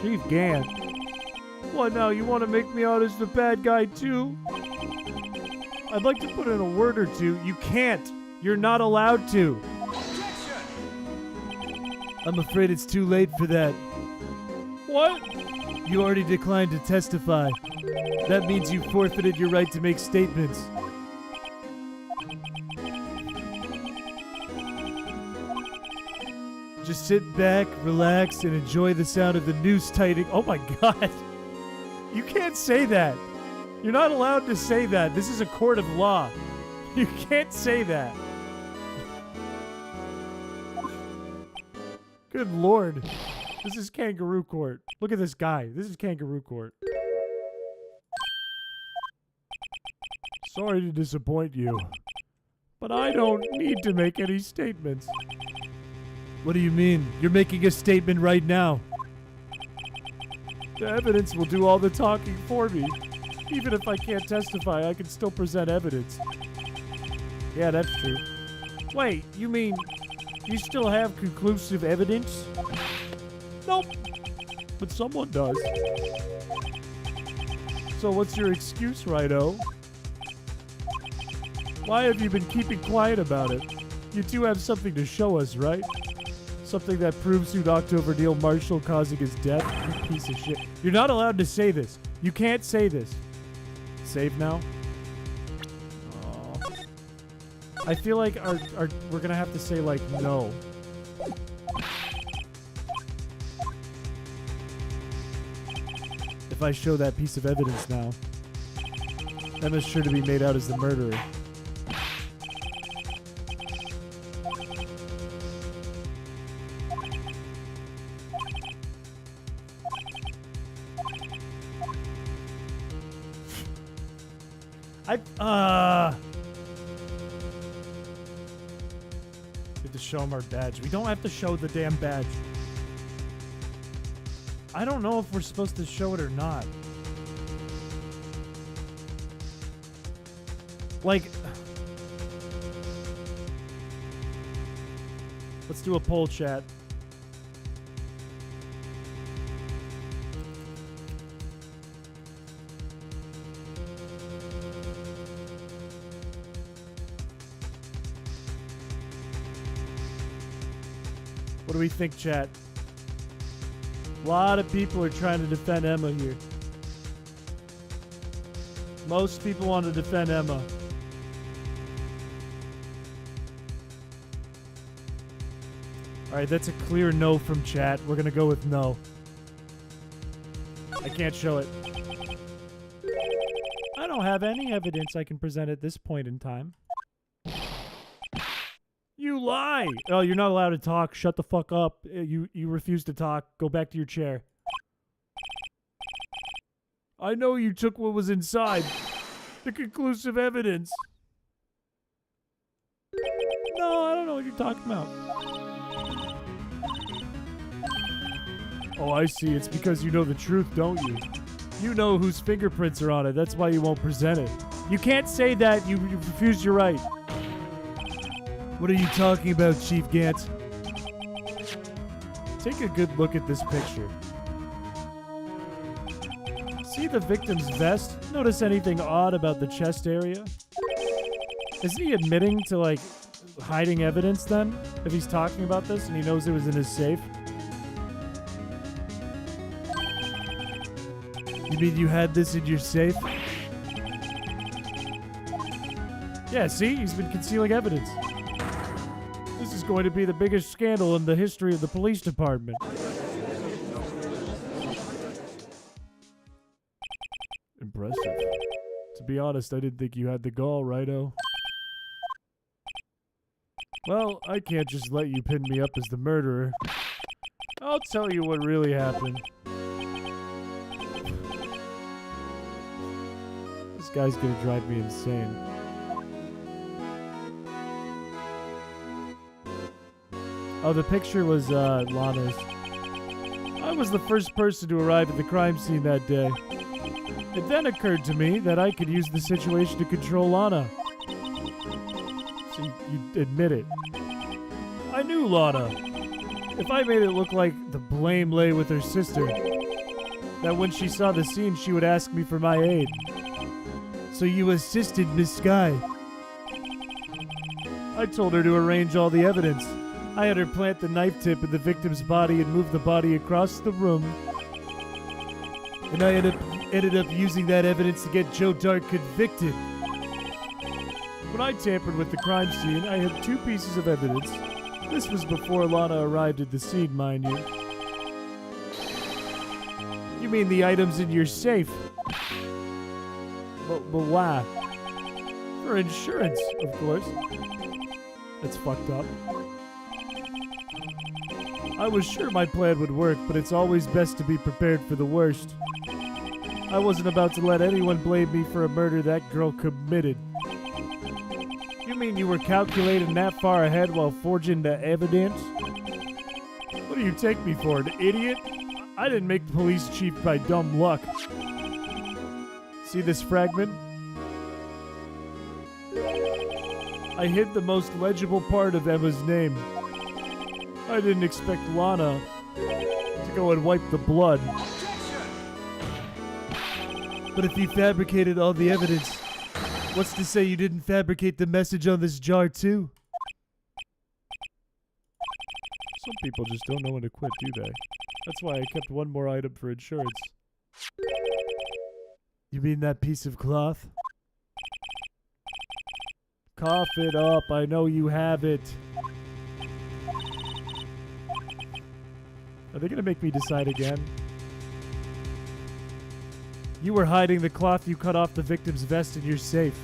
Chief Gann. What now, you want to make me out as the bad guy too? I'd like to put in a word or two. You can't. You're not allowed to. I'm afraid it's too late for that. What? You already declined to testify. That means you forfeited your right to make statements. Just sit back, relax, and enjoy the sound of the noose tightening. Oh my god. You can't say that. You're not allowed to say that. This is a court of law. You can't say that. Good lord. This is kangaroo court. Look at this guy. This is kangaroo court. Sorry to disappoint you, but I don't need to make any statements. What do you mean? You're making a statement right now. The evidence will do all the talking for me. Even if I can't testify, I can still present evidence. Yeah, that's true. Wait, you mean you still have conclusive evidence? Nope. But someone does. So what's your excuse, Righto? Why have you been keeping quiet about it? You two have something to show us, right? Something that proves who knocked over Neil Marshall, causing his death? You piece of shit. You're not allowed to say this. You can't say this. Save now? Aww. I feel like we're gonna have to say, like, no. If I show that piece of evidence now, Emma's sure to be made out as the murderer. We have to show him our badge. We don't have to show the damn badge. I don't know if we're supposed to show it or not. Like, let's do a poll, chat. What do we think, chat? A lot of people are trying to defend Emma here. Most people want to defend Emma. Alright, that's a clear no from chat. We're gonna go with no. I can't show it. I don't have any evidence I can present at this point in time. You lie! Oh, you're not allowed to talk. Shut the fuck up. You refuse to talk. Go back to your chair. I know you took what was inside. The conclusive evidence. No, I don't know what you're talking about. Oh, I see. It's because you know the truth, don't you? You know whose fingerprints are on it. That's why you won't present it. You can't say that. You refused your right. What are you talking about, Chief Gant? Take a good look at this picture. See the victim's vest? Notice anything odd about the chest area? Isn't he admitting to, like, hiding evidence then? If he's talking about this and he knows it was in his safe? You mean you had this in your safe? Yeah, see? He's been concealing evidence. This is going to be the biggest scandal in the history of the police department. Impressive. To be honest, I didn't think you had the gall, righto? Well, I can't just let you pin me up as the murderer. I'll tell you what really happened. This guy's gonna drive me insane. Oh, the picture was Lana's. I was the first person to arrive at the crime scene that day. It then occurred to me that I could use the situation to control Lana. So you admit it. I knew Lana. If I made it look like the blame lay with her sister, that when she saw the scene, she would ask me for my aid. So you assisted Miss Sky. I told her to arrange all the evidence. I had her plant the knife tip in the victim's body and move the body across the room. And I ended up using that evidence to get Joe Dart convicted. When I tampered with the crime scene, I had 2 pieces of evidence. This was before Lana arrived at the scene, mind you. You mean the items in your safe? But why? For insurance, of course. That's fucked up. I was sure my plan would work, but it's always best to be prepared for the worst. I wasn't about to let anyone blame me for a murder that girl committed. You mean you were calculating that far ahead while forging the evidence? What do you take me for, an idiot? I didn't make the police chief by dumb luck. See this fragment? I hid the most legible part of Emma's name. I didn't expect Lana to go and wipe the blood. But if you fabricated all the evidence, what's to say you didn't fabricate the message on this jar too? Some people just don't know when to quit, do they? That's why I kept one more item for insurance. You mean that piece of cloth? Cough it up, I know you have it. Are they gonna make me decide again? You were hiding the cloth you cut off the victim's vest in your safe.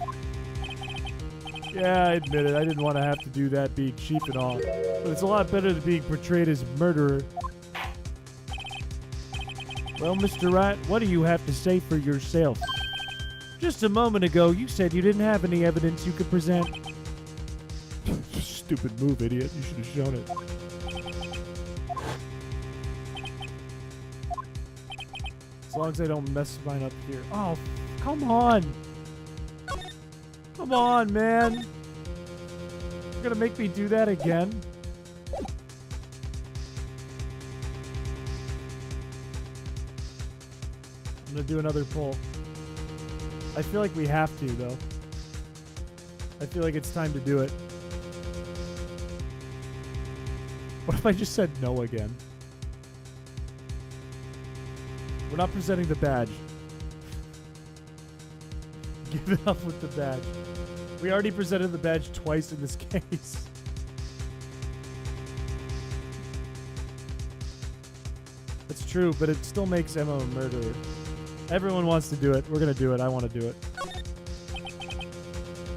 Yeah, I admit it. I didn't want to have to do that, being cheap and all. But it's a lot better than being portrayed as murderer. Well, Mr. Rat, what do you have to say for yourself? Just a moment ago, you said you didn't have any evidence you could present. Stupid move, idiot. You should have shown it. As long as I don't mess mine up here. Oh, come on. Come on, man. You're gonna make me do that again? I'm gonna do another poll. I feel like we have to, though. I feel like it's time to do it. What if I just said no again? We're not presenting the badge. Give it up with the badge. We already presented the badge twice in this case. Let's true, but it still makes Emma a murderer. Everyone wants to do it. We're going to do it. I want to do it.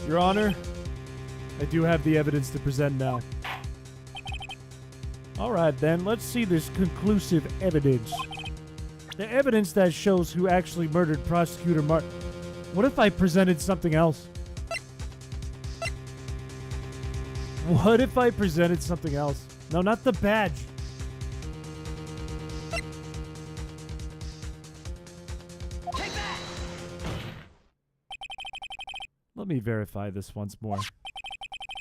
Your Honor, I do have the evidence to present now. All right, then. Let's see this conclusive evidence. The evidence that shows who actually murdered Prosecutor Martin. What if I presented something else? What if I presented something else? No, not the badge. Take that! Let me verify this once more.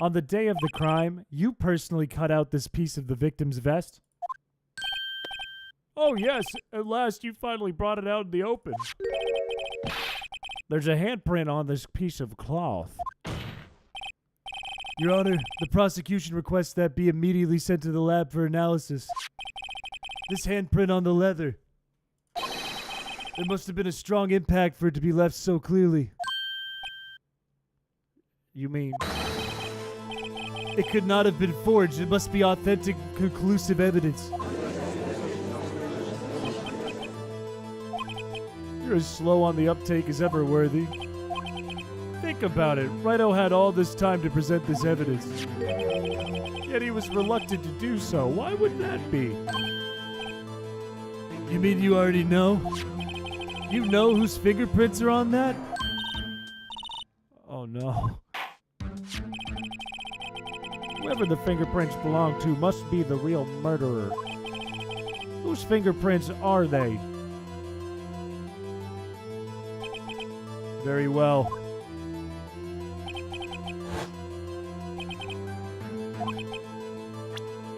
On the day of the crime, you personally cut out this piece of the victim's vest? Oh yes, at last you finally brought it out in the open. There's a handprint on this piece of cloth. Your Honor, the prosecution requests that be immediately sent to the lab for analysis. This handprint on the leather. There must have been a strong impact for it to be left so clearly. You mean... It could not have been forged. It must be authentic, conclusive evidence. You're as slow on the uptake as ever, Worthy. Think about it. Righto had all this time to present this evidence. Yet he was reluctant to do so. Why would that be? You mean you already know? You know whose fingerprints are on that? Oh no. Whoever the fingerprints belong to must be the real murderer. Whose fingerprints are they? Very well.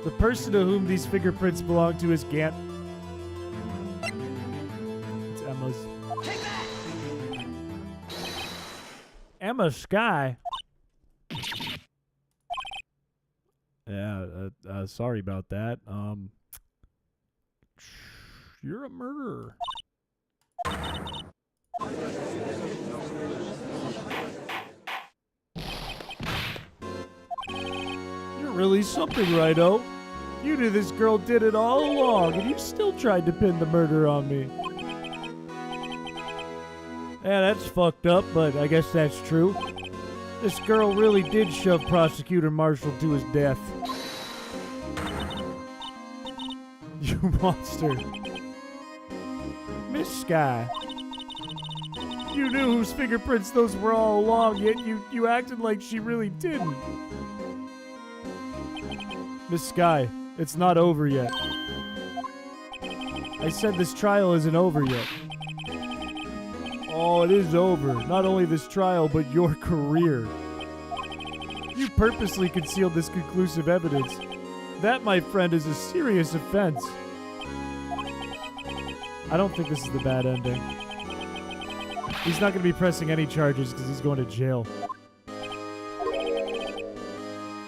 The person to whom these fingerprints belong to is Gant. It's Emma's. Take that! Emma Sky? Yeah, sorry about that. You're a murderer. You're really something, Righto. You knew this girl did it all along, and you still tried to pin the murder on me. Yeah, that's fucked up, but I guess that's true. This girl really did shove Prosecutor Marshall to his death. You monster. Miss Sky. You knew whose fingerprints those were all along, yet you acted like she really didn't. Miss Sky, it's not over yet. I said this trial isn't over yet. Oh, it is over. Not only this trial, but your career. You purposely concealed this conclusive evidence. That, my friend, is a serious offense. I don't think this is the bad ending. He's not going to be pressing any charges because he's going to jail.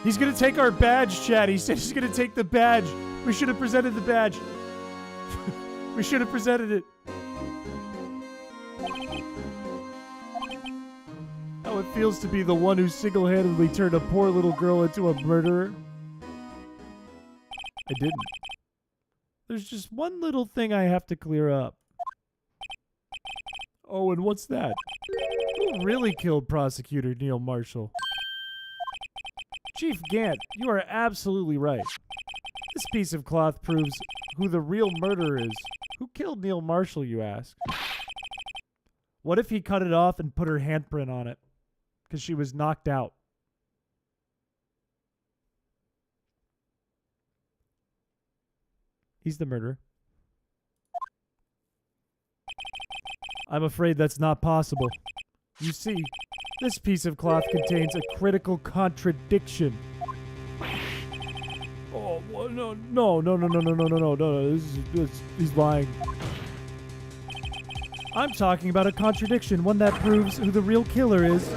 He's going to take our badge, Chad. He said he's going to take the badge. We should have presented the badge. We should have presented it. How it feels to be the one who single-handedly turned a poor little girl into a murderer. I didn't. There's just one little thing I have to clear up. Oh, and what's that? Who really killed Prosecutor Neil Marshall? Chief Gant, you are absolutely right. This piece of cloth proves who the real murderer is. Who killed Neil Marshall, you ask? What if he cut it off and put her handprint on it? Because she was knocked out. He's the murderer. I'm afraid that's not possible. You see, this piece of cloth contains a critical contradiction. Oh, no. He's lying. I'm talking about a contradiction, one that proves who the real killer is.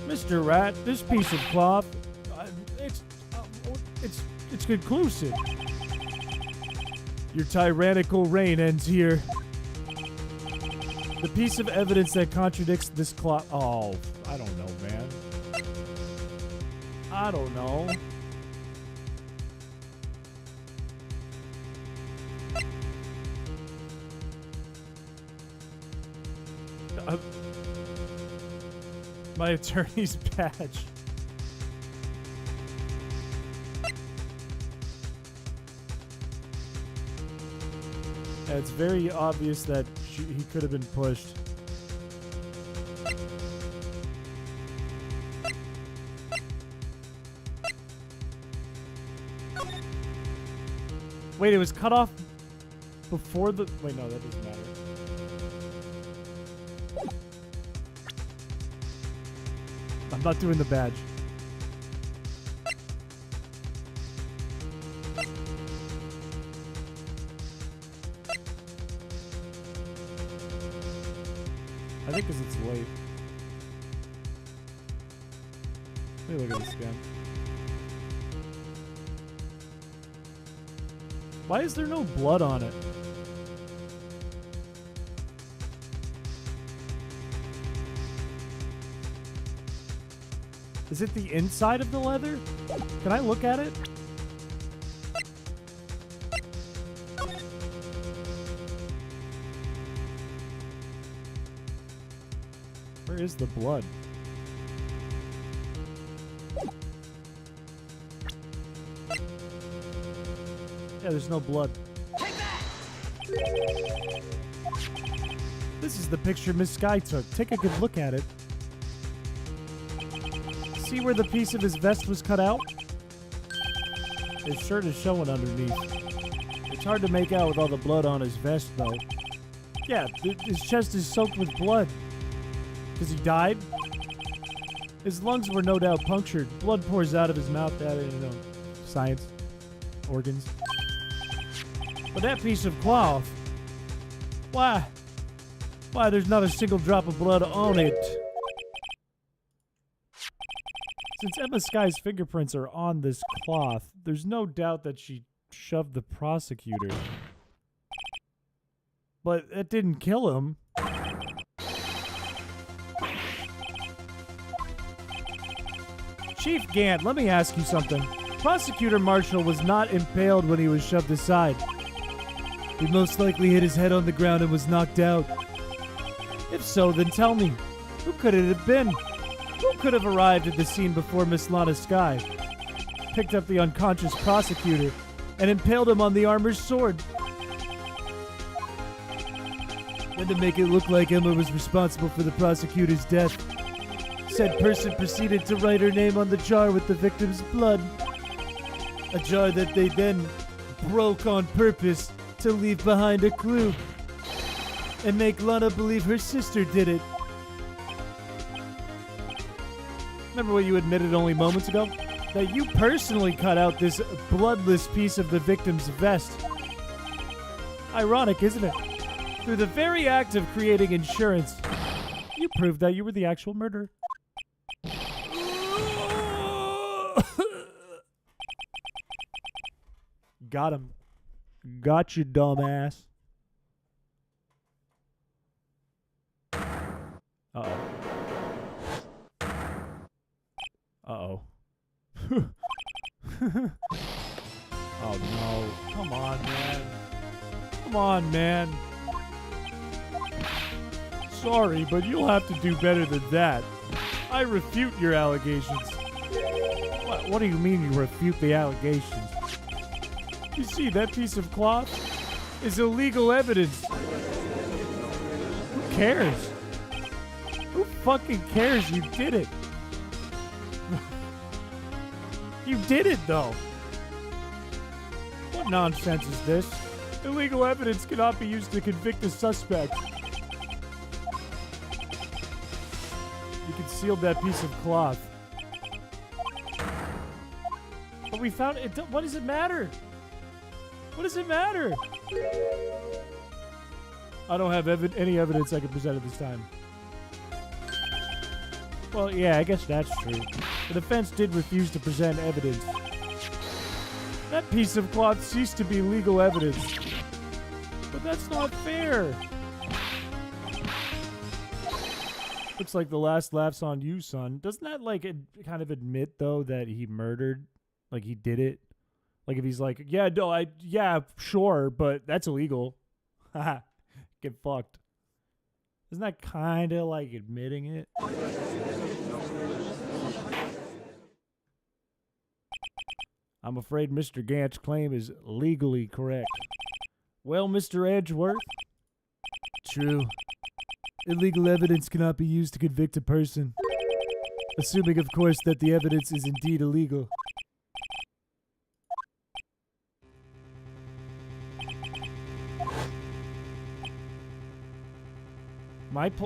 Mr. Rat, this piece of cloth, it's conclusive. Your tyrannical reign ends here. The piece of evidence that contradicts this cloth... Oh, I don't know, man. I don't know. My attorney's badge. Yeah, it's very obvious that he could have been pushed. Wait, it was cut off before the... Wait, no, that doesn't matter. I'm not doing the badge. I think because it's late. Let me look at this again. Why is there no blood on it? Is it the inside of the leather? Can I look at it? Where is the blood? Yeah, there's no blood. Take that! This is the picture Miss Sky took. Take a good look at it. See where the piece of his vest was cut out? His shirt is showing underneath. It's hard to make out with all the blood on his vest, though. Yeah, his chest is soaked with blood. Because he died? His lungs were no doubt punctured. Blood pours out of his mouth. Science. Organs. But that piece of cloth... Why, there's not a single drop of blood on it. Since Emma Sky's fingerprints are on this cloth, there's no doubt that she shoved the prosecutor. But that didn't kill him. Chief Gant, let me ask you something. Prosecutor Marshall was not impaled when he was shoved aside. He most likely hit his head on the ground and was knocked out. If so, then tell me, who could it have been? Who could have arrived at the scene before Miss Lana Sky, picked up the unconscious prosecutor, and impaled him on the armor's sword? Then to make it look like Emma was responsible for the prosecutor's death, said person proceeded to write her name on the jar with the victim's blood. A jar that they then broke on purpose to leave behind a clue and make Lana believe her sister did it. Remember what you admitted only moments ago? That you personally cut out this bloodless piece of the victim's vest. Ironic, isn't it? Through the very act of creating insurance, you proved that you were the actual murderer. Got him. Got you, dumbass. Uh-oh. Uh-oh. Oh, no. Come on, man. Come on, man. Sorry, but you'll have to do better than that. I refute your allegations. What do you mean you refute the allegations? You see, that piece of cloth is illegal evidence. Who cares? Who fucking cares you did it? You did it, though. What nonsense is this? Illegal evidence cannot be used to convict a suspect. You concealed that piece of cloth. But we found it. What does it matter? What does it matter? I don't have any evidence I can present at this time. Well, yeah, I guess that's true. The defense did refuse to present evidence. That piece of cloth ceased to be legal evidence. But that's not fair. Looks like the last laugh's on you, son. Doesn't that, like, kind of admit, though, that he murdered? Like, he did it? Like, if he's like, yeah, no, yeah, sure, but that's illegal. Haha. Get fucked. Isn't that kind of like admitting it? I'm afraid Mr. Gant's claim is legally correct. Well, Mr. Edgeworth? True. Illegal evidence cannot be used to convict a person. Assuming, of course, that the evidence is indeed illegal.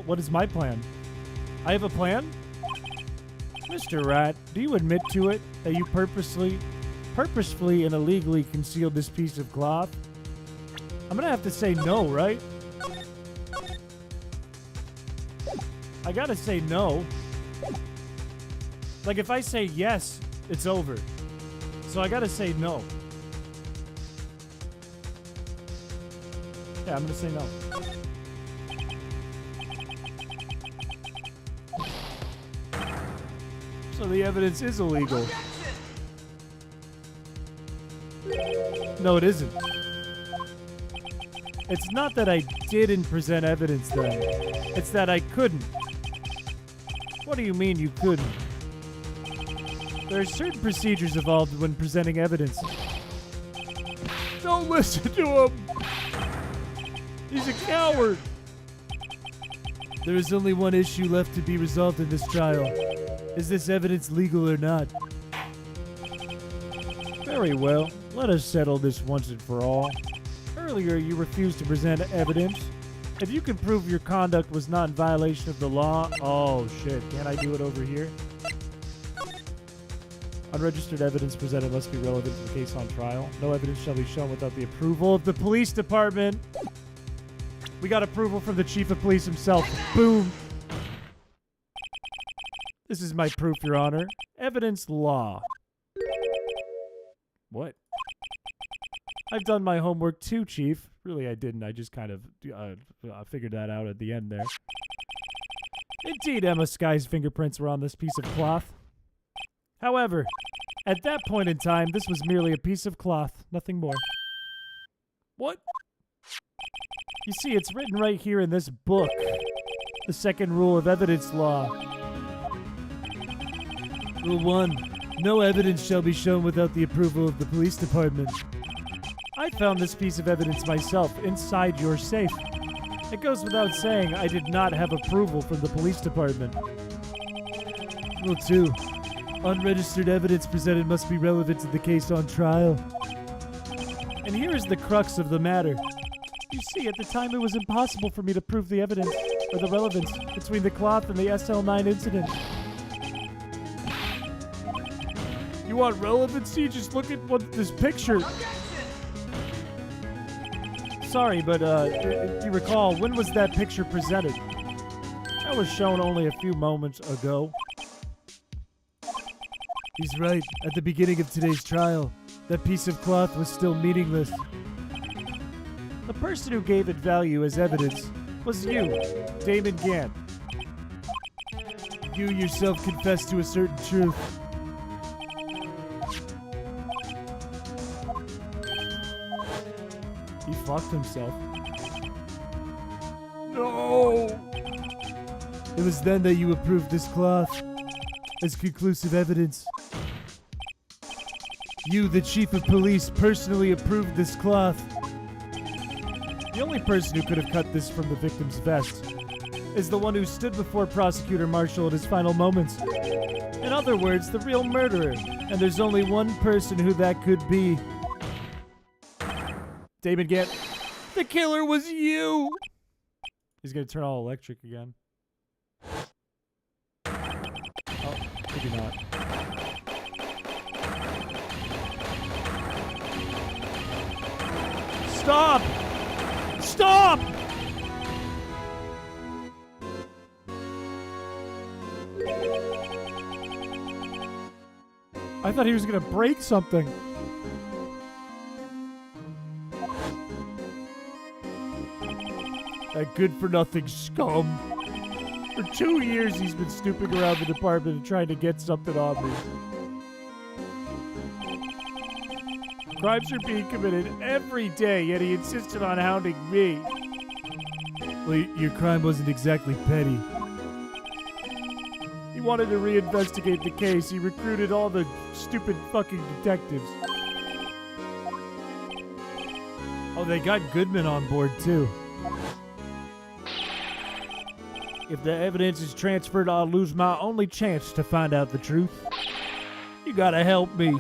What is my plan? I have a plan? Mr. Rat, do you admit to it that you purposefully and illegally concealed this piece of cloth? I'm gonna have to say no, right? I gotta say no. Like, if I say yes, it's over. So I gotta say no. Yeah, I'm gonna say no. So the evidence is illegal. No, it isn't. It's not that I didn't present evidence then. It's that I couldn't. What do you mean you couldn't? There are certain procedures involved when presenting evidence. Don't listen to him! He's a coward! There is only one issue left to be resolved in this trial. Is this evidence legal or not? Very well. Let us settle this once and for all. Earlier, you refused to present evidence. If you can prove your conduct was not in violation of the law... Oh, shit. Can't I do it over here? Unregistered evidence presented must be relevant to the case on trial. No evidence shall be shown without the approval of the police department. We got approval from the chief of police himself. Boom. This is my proof, Your Honor. Evidence law. What? I've done my homework too, Chief. Really, I didn't. I just kind of figured that out at the end there. Indeed, Emma Sky's fingerprints were on this piece of cloth. However, at that point in time, this was merely a piece of cloth, nothing more. What? You see, it's written right here in this book. The second rule of evidence law. Rule 1. No evidence shall be shown without the approval of the police department. I found this piece of evidence myself inside your safe. It goes without saying I did not have approval from the police department. Rule 2. Unregistered evidence presented must be relevant to the case on trial. And here is the crux of the matter. You see, at the time it was impossible for me to prove the evidence or the relevance between the cloth and the SL9 incident. You want relevancy? Just look at this picture. Sorry, but if you recall, when was that picture presented? That was shown only a few moments ago. He's right. At the beginning of today's trial, that piece of cloth was still meaningless. The person who gave it value as evidence was you, Damon Gant. You yourself confessed to a certain truth. He fucked himself. No! It was then that you approved this cloth as conclusive evidence. You, the chief of police, personally approved this cloth. The only person who could have cut this from the victim's vest is the one who stood before Prosecutor Marshall at his final moments. In other words, the real murderer. And there's only one person who that could be. Damon Gant. The killer was you! He's gonna turn all electric again. Oh, maybe not. Stop! Stop! I thought he was gonna break something. That good-for-nothing scum. For 2 years, he's been snooping around the department and trying to get something on me. Crimes are being committed every day, yet he insisted on hounding me. Well, your crime wasn't exactly petty. He wanted to reinvestigate the case. He recruited all the stupid fucking detectives. Oh, they got Goodman on board, too. If the evidence is transferred, I'll lose my only chance to find out the truth. You gotta help me.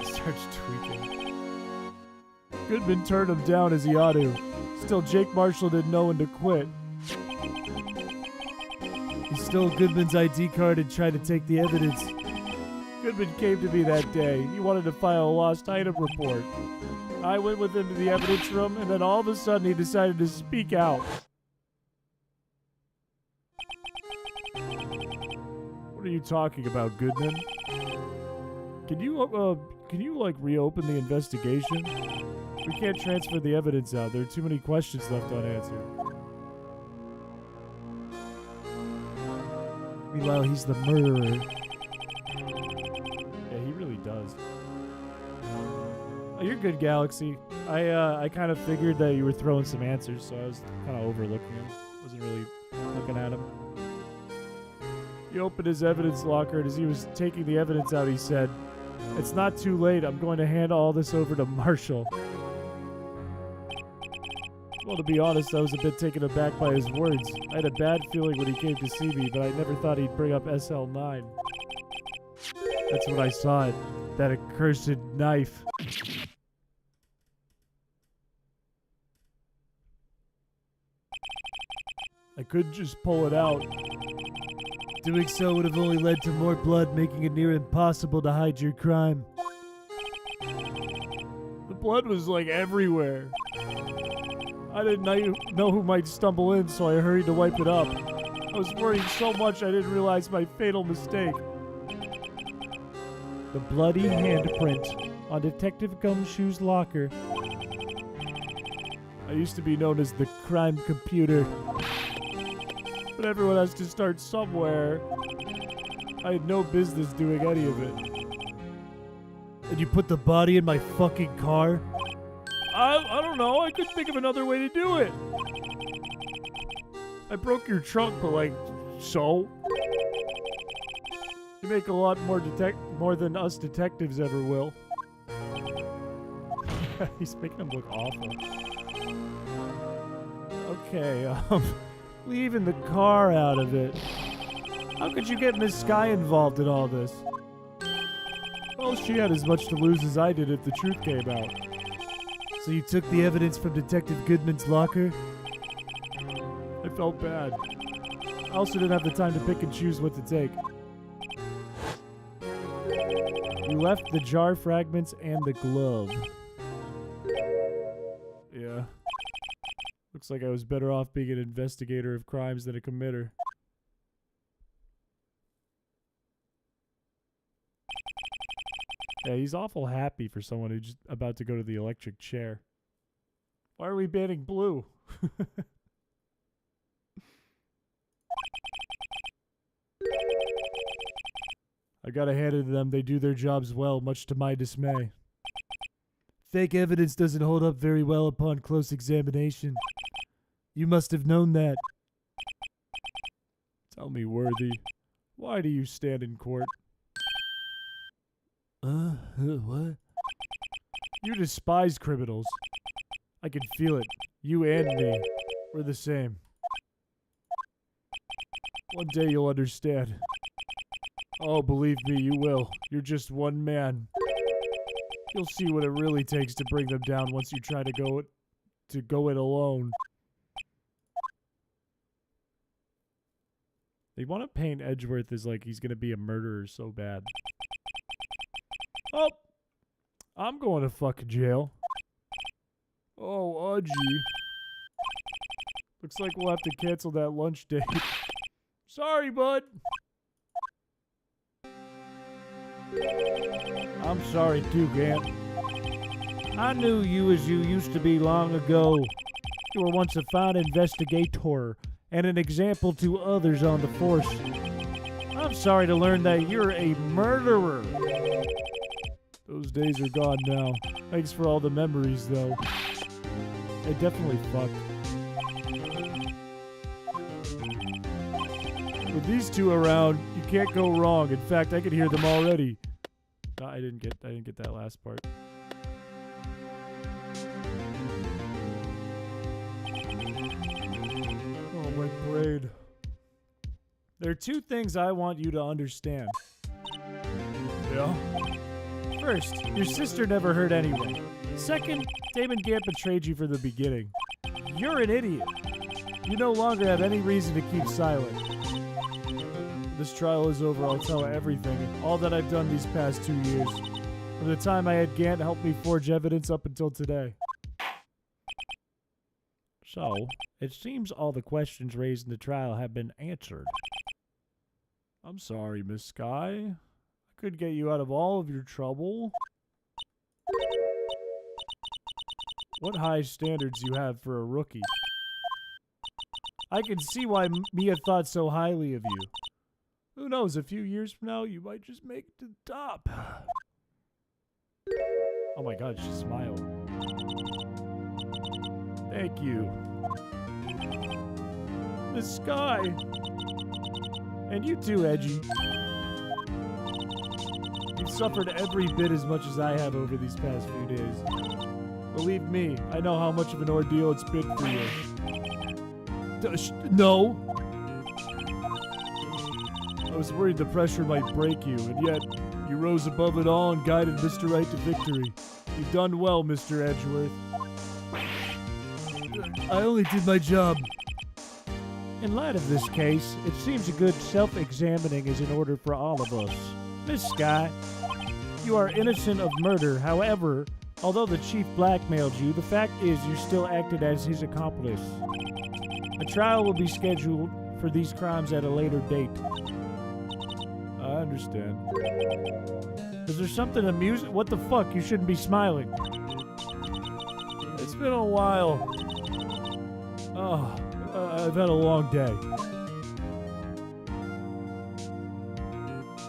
Starts tweaking. Goodman turned him down as he ought to. Still, Jake Marshall didn't know when to quit. He stole Goodman's ID card and tried to take the evidence. Goodman came to me that day. He wanted to file a lost item report. I went with him to the evidence room, and then all of a sudden he decided to speak out. What are you talking about, Goodman? Can you like reopen the investigation? We can't transfer the evidence out. There are too many questions left unanswered. Meanwhile, he's the murderer. Yeah, he really does. Oh, you're good, Galaxy. I kind of figured that you were throwing some answers, so I was kind of overlooking him. Wasn't really looking at him. He opened his evidence locker, and as he was taking the evidence out, he said, "It's not too late. I'm going to hand all this over to Marshall." Well, to be honest, I was a bit taken aback by his words. I had a bad feeling when he came to see me, but I never thought he'd bring up SL9. That's when I saw it. That accursed knife. I couldn't just pull it out. Doing so would have only led to more blood, making it near impossible to hide your crime. The blood was like everywhere. I didn't know who might stumble in, so I hurried to wipe it up. I was worried so much I didn't realize my fatal mistake. The bloody handprint on Detective Gumshoe's locker. I used to be known as the crime computer. But everyone has to start somewhere. I had no business doing any of it. And you put the body in my fucking car? I don't know. I couldn't think of another way to do it. I broke your trunk, but like, so? You make a lot more than us detectives ever will. He's making him look awful. Okay, leaving the car out of it. How could you get Miss Sky involved in all this? Well, she had as much to lose as I did if the truth came out. So you took the evidence from Detective Goodman's locker? I felt bad. I also didn't have the time to pick and choose what to take. You left the jar fragments and the glove. Yeah. Looks like I was better off being an investigator of crimes than a committer. Yeah, he's awful happy for someone who's just about to go to the electric chair. Why are we banning blue? I gotta hand it to them. They do their jobs well, much to my dismay. Fake evidence doesn't hold up very well upon close examination. You must have known that. Tell me, Worthy, why do you stand in court? What? You despise criminals. I can feel it. You and me. We're the same. One day you'll understand. Oh, believe me, you will. You're just one man. You'll see what it really takes to bring them down once you try to go it alone. They want to paint Edgeworth as like he's going to be a murderer so bad. Oh! I'm going to fucking jail. Oh, Udgy. Looks like we'll have to cancel that lunch date. Sorry, bud. I'm sorry too, Gant. I knew you as you used to be long ago. You were once a fine investigator and an example to others on the force. I'm sorry to learn that you're a murderer. Those days are gone now. Thanks for all the memories, though. I definitely fucked. With these two around, you can't go wrong. In fact, I could hear them already. No, I didn't get that last part. Oh, my brain. There are two things I want you to understand. Yeah? First, your sister never hurt anyone. Second, Damon Gant betrayed you from the beginning. You're an idiot. You no longer have any reason to keep silent. When this trial is over, I'll tell everything, all that I've done these past 2 years. From the time I had Gant help me forge evidence up until today. So, it seems all the questions raised in the trial have been answered. I'm sorry, Miss Sky. I could get you out of all of your trouble. What high standards you have for a rookie. I can see why Mia thought so highly of you. Who knows, a few years from now, you might just make it to the top. Oh my god, she smiled. Thank you. Miss Sky. And you too, Edgy. You've suffered every bit as much as I have over these past few days. Believe me, I know how much of an ordeal it's been for you. No! I was worried the pressure might break you, and yet you rose above it all and guided Mr. Right to victory. You've done well, Mr. Edgeworth. I only did my job. In light of this case, it seems a good self-examining is in order for all of us. Miss Sky, you are innocent of murder. However, although the chief blackmailed you, the fact is you still acted as his accomplice. A trial will be scheduled for these crimes at a later date. I understand. Is there something amusing? What the fuck? You shouldn't be smiling. It's been a while. Oh, I've had a long day.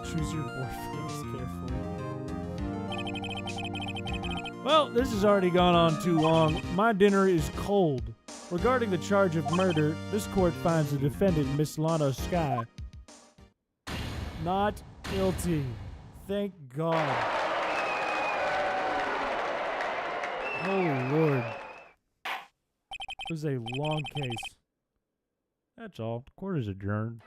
Choose your boyfriends carefully. Well, this has already gone on too long. My dinner is cold. Regarding the charge of murder, this court finds the defendant, Miss Lana Sky, not guilty. Thank God. Holy Lord. It was a long case. That's all. The court is adjourned.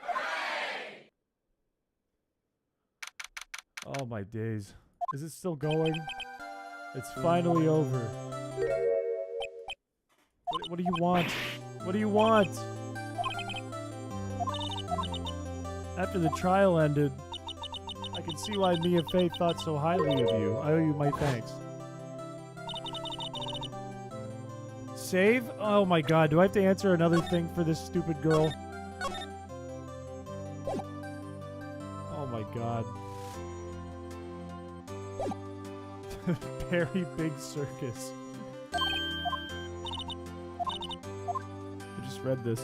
Oh my days. Is it still going? It's finally over. What do you want? What do you want? After the trial ended, I can see why Mia Fey thought so highly of you. I owe you my thanks. Save? Oh my god, do I have to answer another thing for this stupid girl? Oh my god. Very big circus. I just read this.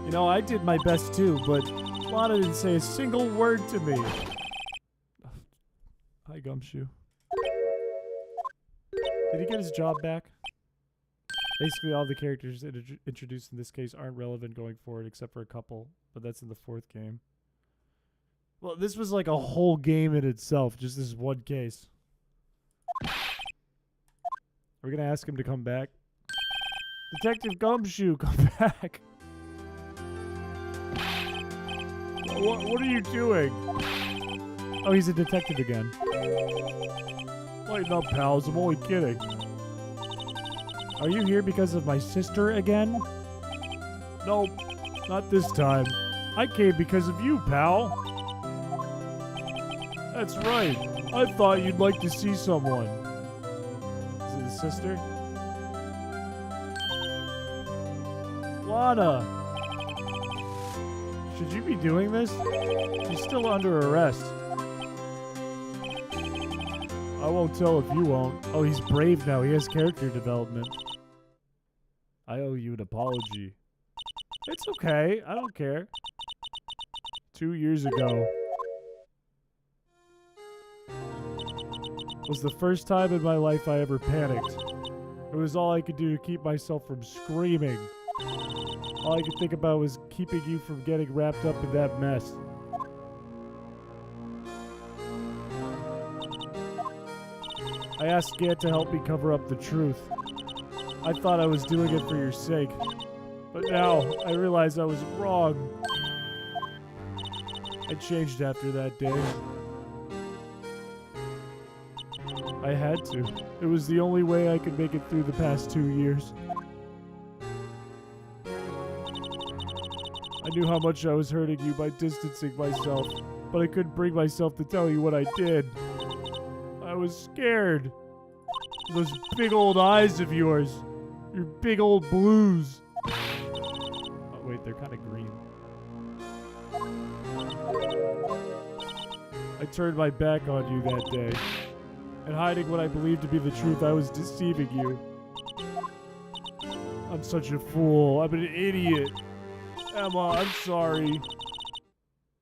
You know, I did my best too, but Lana didn't say a single word to me. Hi, Gumshoe. Did he get his job back? Basically, all the characters introduced in this case aren't relevant going forward, except for a couple, but that's in the 4th game. Well, this was like a whole game in itself, just this one case. Are we gonna ask him to come back? Detective Gumshoe, come back! What are you doing? Oh, he's a detective again. Lighten up, pals. I'm only kidding. Are you here because of my sister again? Nope, not this time. I came because of you, pal. That's right. I thought you'd like to see someone. Is it his sister? Lana! Should you be doing this? She's still under arrest. I won't tell if you won't. Oh, he's brave now. He has character development. I owe you an apology. It's okay. I don't care. 2 years ago. was the first time in my life I ever panicked. It was all I could do to keep myself from screaming. All I could think about was keeping you from getting wrapped up in that mess. I asked Gant to help me cover up the truth. I thought I was doing it for your sake. But now, I realize I was wrong. I changed after that day. I had to. It was the only way I could make it through the past 2 years. I knew how much I was hurting you by distancing myself, but I couldn't bring myself to tell you what I did. I was scared. Those big old eyes of yours. Your big old blues. Oh, wait, they're kind of green. I turned my back on you that day. And hiding what I believed to be the truth, I was deceiving you. I'm such a fool. I'm an idiot. Emma, I'm sorry.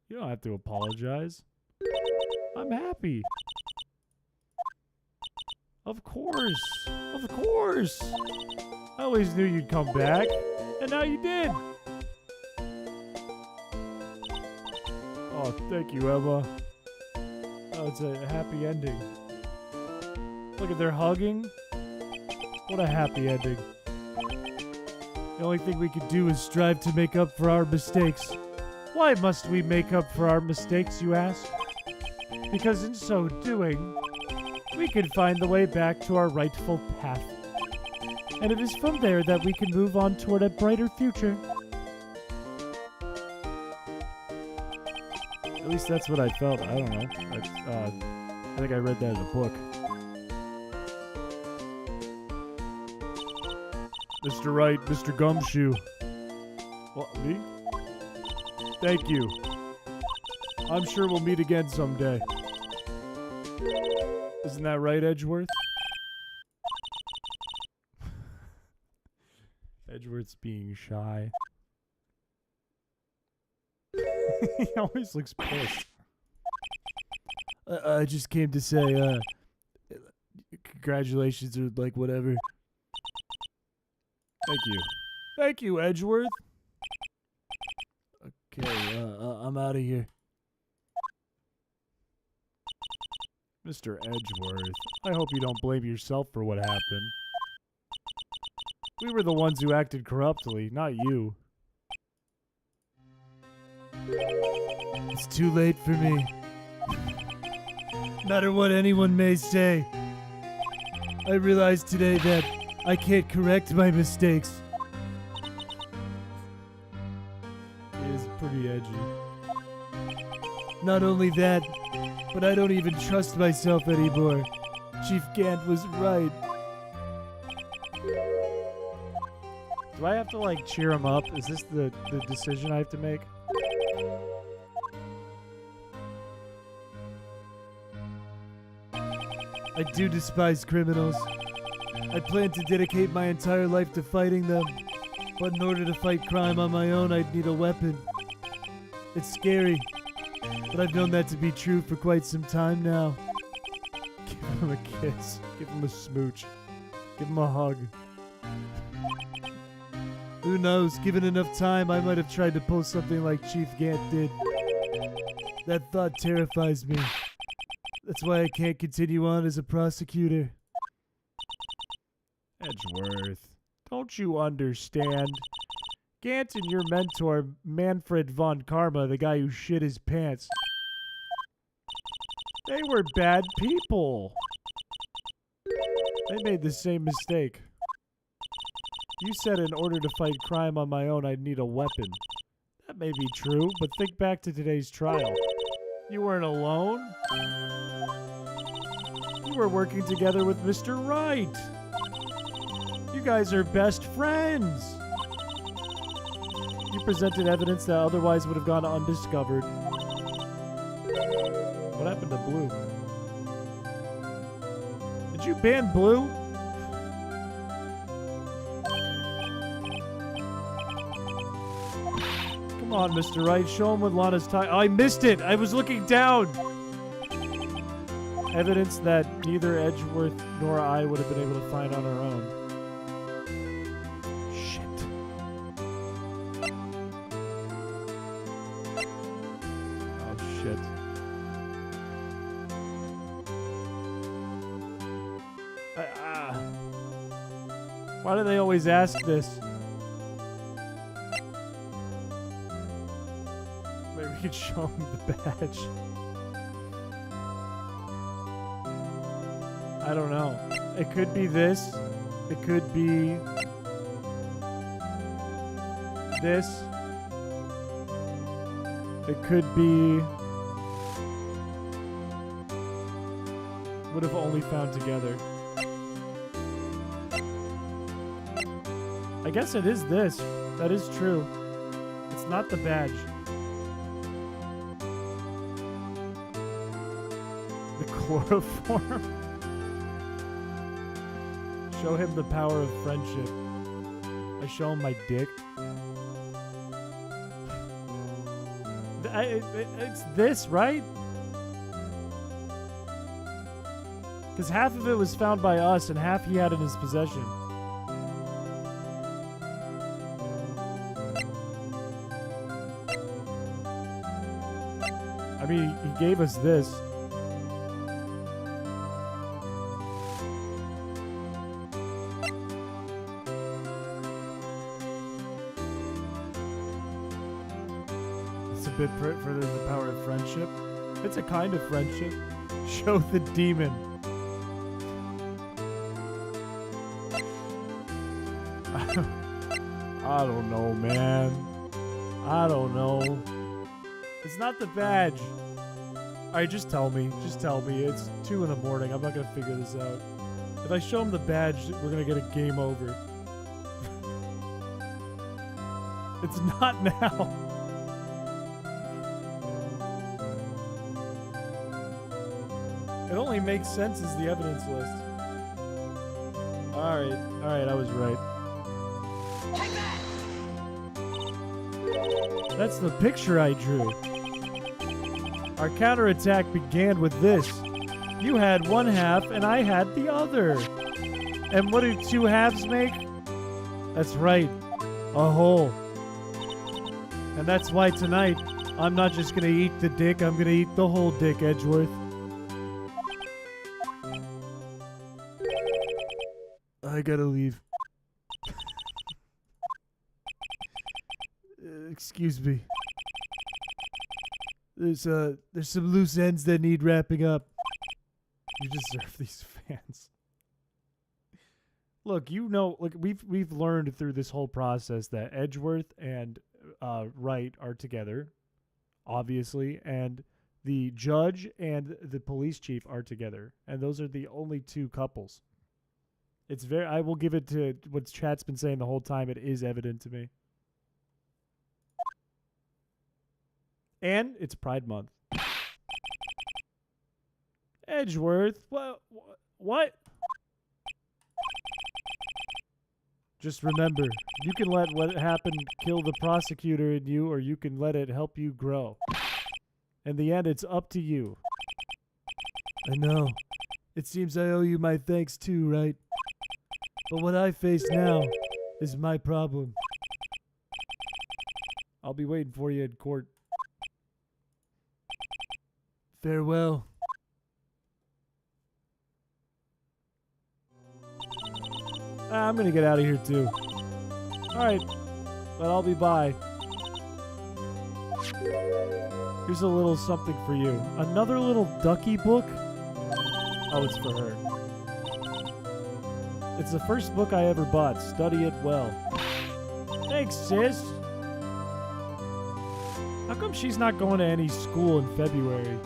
You don't have to apologize. I'm happy. Of course. Of course. I always knew you'd come back. And now you did. Oh, thank you, Emma. Oh, it's a happy ending. Look at they're hugging. What a happy ending. The only thing we could do is strive to make up for our mistakes. Why must we make up for our mistakes, you ask? Because in so doing, we can find the way back to our rightful path. And it is from there that we can move on toward a brighter future. At least that's what I felt. I don't know. I think I read that in a book. Mr. Wright, Mr. Gumshoe. What, me? Thank you. I'm sure we'll meet again someday. Isn't that right, Edgeworth? Edgeworth's being shy. He always looks pissed. I just came to say, congratulations or like whatever. Thank you. Thank you, Edgeworth. Okay, I'm out of here. Mr. Edgeworth, I hope you don't blame yourself for what happened. We were the ones who acted corruptly, not you. It's too late for me. No matter what anyone may say, I realized today that I can't correct my mistakes. It is pretty edgy. Not only that, but I don't even trust myself anymore. Chief Gant was right. Do I have to, like, cheer him up? Is this the decision I have to make? I do despise criminals. I plan to dedicate my entire life to fighting them. But in order to fight crime on my own, I'd need a weapon. It's scary, but I've known that to be true for quite some time now. Give him a kiss. Give him a smooch. Give him a hug. Who knows, given enough time, I might have tried to pull something like Chief Gant did. That thought terrifies me. That's why I can't continue on as a prosecutor. Edgeworth, don't you understand? Gant and your mentor, Manfred von Karma, the guy who shit his pants, they were bad people. They made the same mistake. You said in order to fight crime on my own, I'd need a weapon. That may be true, but think back to today's trial. You weren't alone. You were working together with Mr. Wright. You guys are best friends. You presented evidence that otherwise would have gone undiscovered. What happened to Blue? Did you ban Blue? Come on, Mr. Wright. Show him what Lana's time. Oh, I missed it. I was looking down. Evidence that neither Edgeworth nor I would have been able to find on our own. Shit. Oh, shit. Why do they always ask this? Maybe we could show them the badge. I don't know. It could be this. It could be this. It could be would have only found together. I guess it is this. That is true. It's not the badge. The chloroform. Show him the power of friendship. I show him my dick. It's this, right? Because half of it was found by us and half he had in his possession. I mean, he gave us this. It's a bit further than the power of friendship. It's a kind of friendship. Show the demon. I don't know, man. I don't know. It's not the badge. Alright, just tell me. Just tell me. It's 2 in the morning. I'm not going to figure this out. If I show him the badge, we're going to get a game over. It's not now. It only makes sense as the evidence list. Alright. Alright, I was right. Take that! That's the picture I drew. Our counterattack began with this. You had one half and I had the other. And what do 2 halves make? That's right, a whole. And that's why tonight, I'm not just gonna eat the dick, I'm gonna eat the whole dick, Edgeworth. I gotta leave. Excuse me. There's some loose ends that need wrapping up. You deserve these fans. Look, you know, like we've learned through this whole process that Edgeworth and Wright are together, obviously, and the judge and the police chief are together, and those are the only 2 couples. It's very. I will give it to what chat's been saying the whole time. It is evident to me. And it's Pride Month. Edgeworth, what? Just remember, you can let what happened kill the prosecutor in you, or you can let it help you grow. In the end, it's up to you. I know. It seems I owe you my thanks too, right? But what I face now is my problem. I'll be waiting for you in court. Farewell. I'm gonna get out of here too. Alright, but I'll be by. Here's a little something for you. Another little ducky book? Oh, it's for her. It's the first book I ever bought. Study it well. Thanks, sis. How come she's not going to any school in February?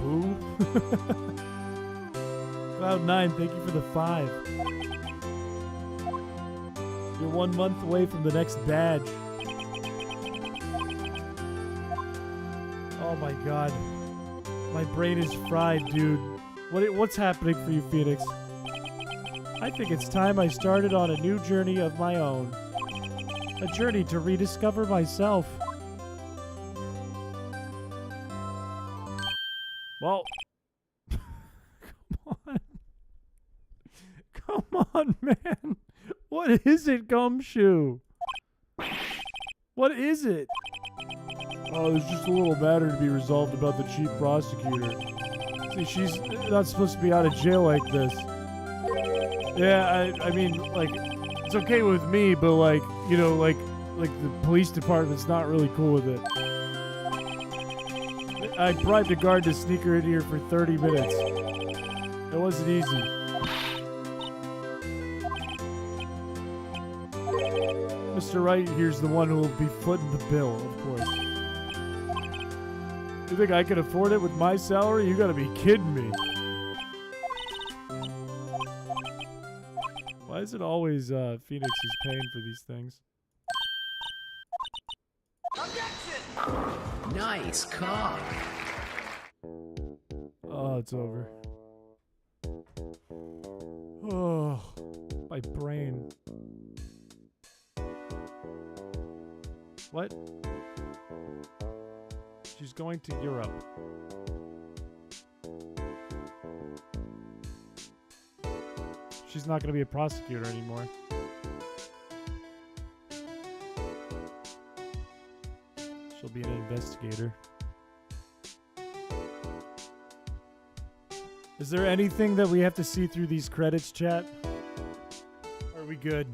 Boo? Cloud9, thank you for the 5. You're 1 month away from the next badge. Oh my god. My brain is fried, dude. What's happening for you, Phoenix? I think it's time I started on a new journey of my own. A journey to rediscover myself. Well, come on. Come on, man. What is it, Gumshoe? What is it? Oh, there's just a little matter to be resolved about the chief prosecutor. See, she's not supposed to be out of jail like this. Yeah, I mean, like, it's okay with me, but like, you know, like the police department's not really cool with it. I bribed a guard to sneak her in here for 30 minutes. It wasn't easy. Mr. Wright here's the one who will be footing the bill, of course. You think I can afford it with my salary? You gotta be kidding me. Why is it always Phoenix is paying for these things? Objection! Nice cock. Oh, it's over. Oh, my brain. What? She's going to Europe. She's not going to be a prosecutor anymore. She'll be an investigator. Is there anything that we have to see through these credits, chat? Are we good?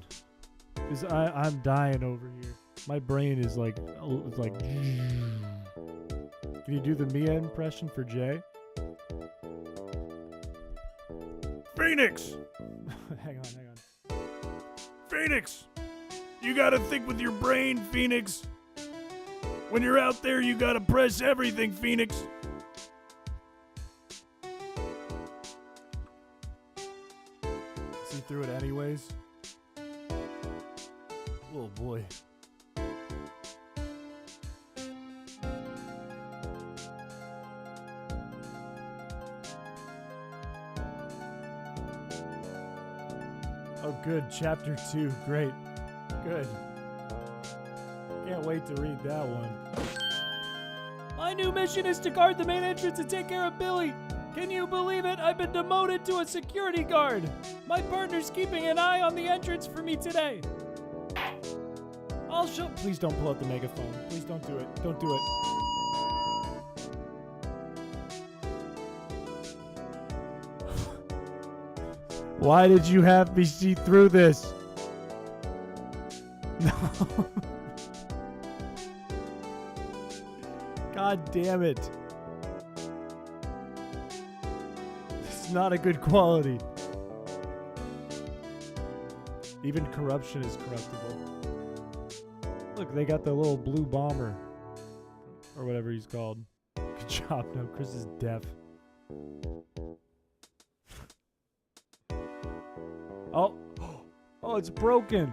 Because I'm dying over here. My brain is like... Can you do the Mia impression for Jay? Phoenix! hang on. Phoenix! You gotta think with your brain, Phoenix! When you're out there, you gotta press everything, Phoenix! See through it anyways? Oh boy. Oh, good. Chapter 2. Great. Good. Can't wait to read that one. My new mission is to guard the main entrance and take care of Billy. Can you believe it? I've been demoted to a security guard. My partner's keeping an eye on the entrance for me today. I'll show... Please don't pull out the megaphone. Please don't do it. Don't do it. Why did you have me see through this? No. God damn it. It's not a good quality. Even corruption is corruptible. Look, they got the little blue bomber. Or whatever he's called. Good job. No, Chris is deaf. Oh, oh, it's broken.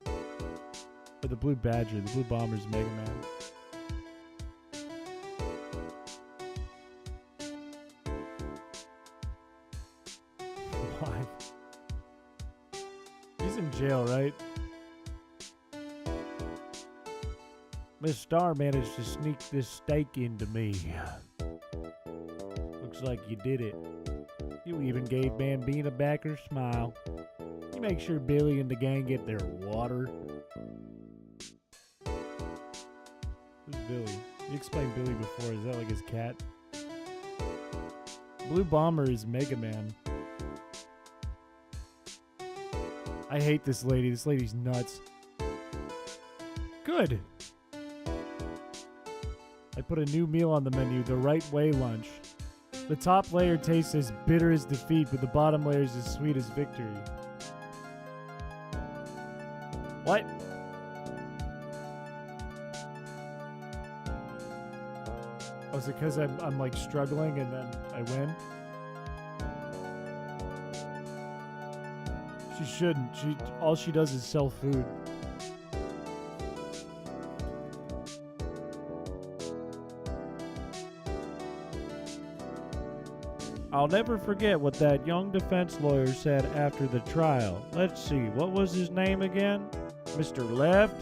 Or the blue badger, the blue bomber's Mega Man. Why? He's in jail, right? Miss Star managed to sneak this steak into me. Looks like you did it. You even gave Bambina back her smile. You make sure Billy and the gang get their water. Who's Billy? You explained Billy before. Is that like his cat? Blue Bomber is Mega Man. I hate this lady. This lady's nuts. Good. I put a new meal on the menu, the right way lunch. The top layer tastes as bitter as defeat, but the bottom layer is as sweet as victory. What? Oh, is it because I'm like struggling and then I win? She shouldn't. All she does is sell food. I'll never forget what that young defense lawyer said after the trial. Let's see, what was his name again? Mr. Left?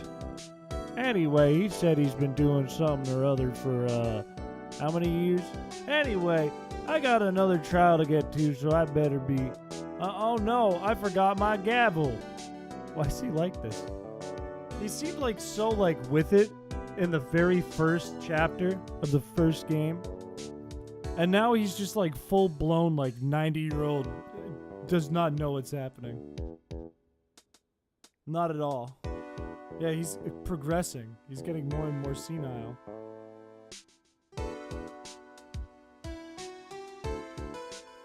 Anyway, he said he's been doing something or other for, How many years? Anyway, I got another trial to get to, so I better be... oh no, I forgot my gavel. Why is he like this? He seemed like so like with it in the very first chapter of the first game. And now he's just like full blown like 90-year-old, does not know what's happening. Not at all. Yeah, he's progressing. He's getting more and more senile.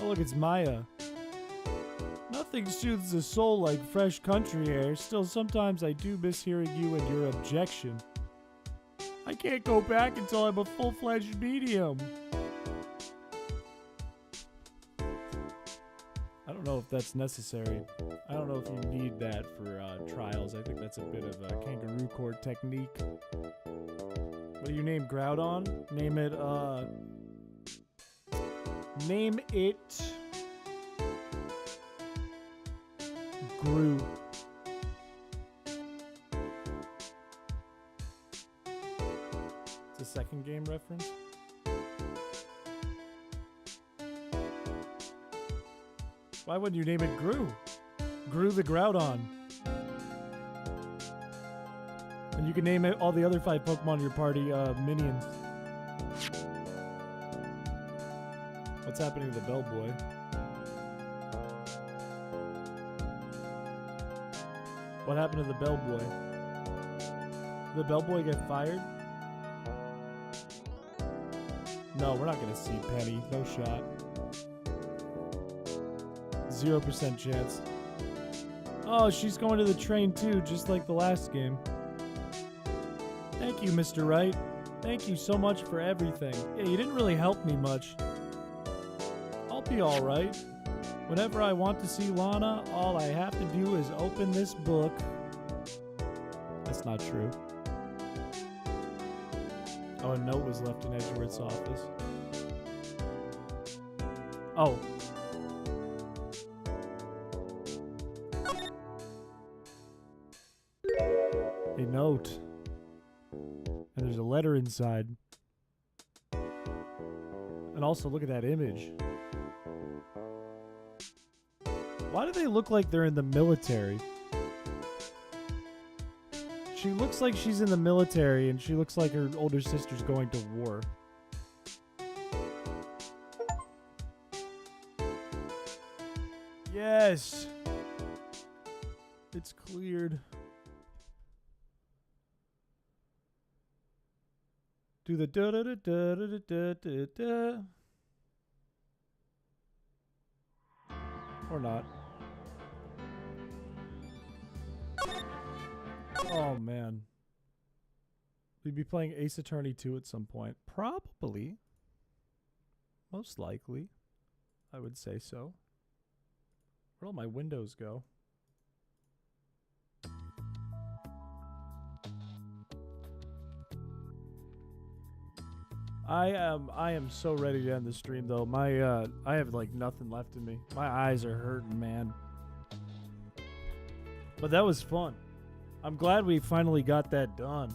Oh look, it's Maya. Nothing soothes the soul like fresh country air. Still, sometimes I do miss hearing you and your objection. I can't go back until I'm a full-fledged medium. I don't know if that's necessary. I don't know if you need that for trials. I think that's a bit of a kangaroo court technique. What do you name Groudon? Name it, Name it... Gru. It's a second game reference. Why wouldn't you name it Gru? Gru the Groudon. And you can name it all the other 5 Pokemon in your party minions. What's happening to the Bellboy? What happened to the Bellboy? Did the Bellboy get fired? No, we're not gonna see Penny. No shot. 0% chance. Oh, she's going to the train too, just like the last game. Thank you, Mr. Wright. Thank you so much for everything. Yeah, you didn't really help me much. I'll be alright. Whenever I want to see Lana, all I have to do is open this book. That's not true. Oh, a note was left in Edgeworth's office. Oh. A note. And there's a letter inside. And also, look at that image. Why do they look like they're in the military? She looks like she's in the military, and she looks like her older sister's going to war. Yes! It's cleared. Do the da da da da da da da da. Or not. Oh man. We'd be playing Ace Attorney 2 at some point. Probably. Most likely. I would say so. Where'd all my windows go? I am so ready to end the stream though. My I have like nothing left in me. My eyes are hurting, man. But that was fun. I'm glad we finally got that done.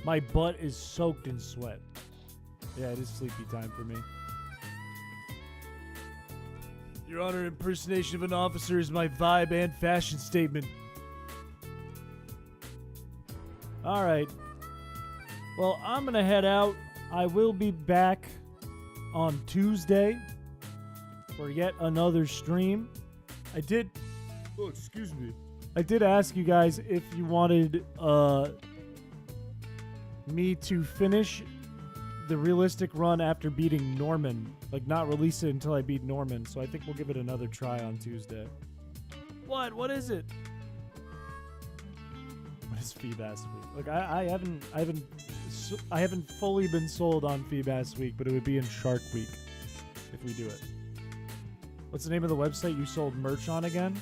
My butt is soaked in sweat. Yeah, it is sleepy time for me. Your Honor, impersonation of an officer is my vibe and fashion statement. Alright. Well, I'm gonna head out. I will be back on Tuesday for yet another stream. I did ask you guys if you wanted me to finish the realistic run after beating Norman. Like, not release it until I beat Norman. So I think we'll give it another try on Tuesday. What? What is it? What is Feebas Week? Look, I haven't fully been sold on Feebas Week, but it would be in Shark Week if we do it. What's the name of the website you sold merch on again?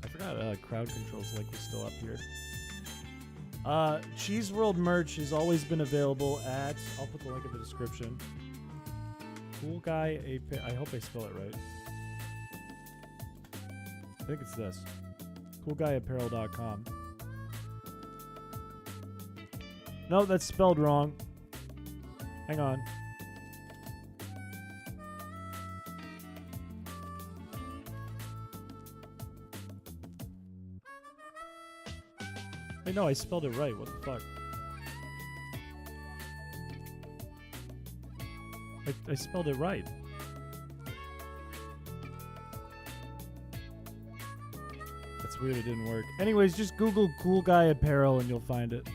I forgot Crowd Control's link was still up here. Cheese World merch has always been available at... I'll put the link in the description. Cool Guy... I hope I spell it right. I think it's this. CoolGuyApparel.com. No, that's spelled wrong. Hang on. Hey, no, I spelled it right. What the fuck? I spelled it right. That's weird, it didn't work. Anyways, just Google cool guy apparel and you'll find it.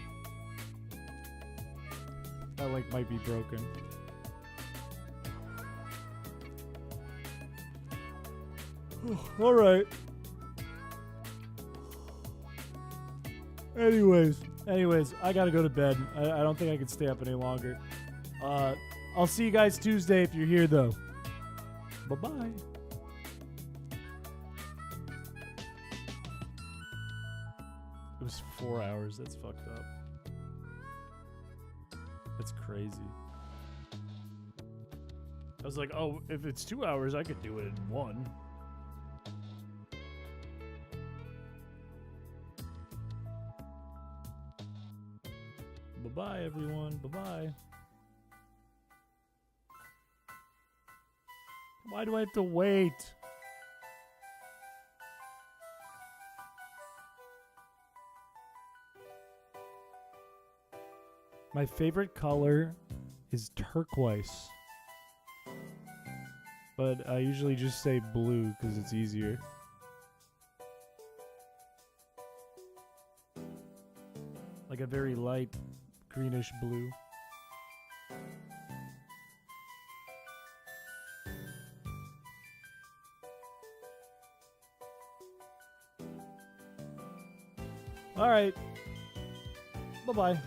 That link might be broken. Alright. Anyways, I gotta go to bed. I don't think I can stay up any longer. I'll see you guys Tuesday if you're here, though. Bye-bye. It was 4 hours. That's fucked up. That's crazy. I was like, oh, if it's 2 hours, I could do it in 1. Bye-bye, everyone. Bye-bye. Why do I have to wait? My favorite color is turquoise. But I usually just say blue because it's easier. Like a very light greenish blue. All right. Bye-bye.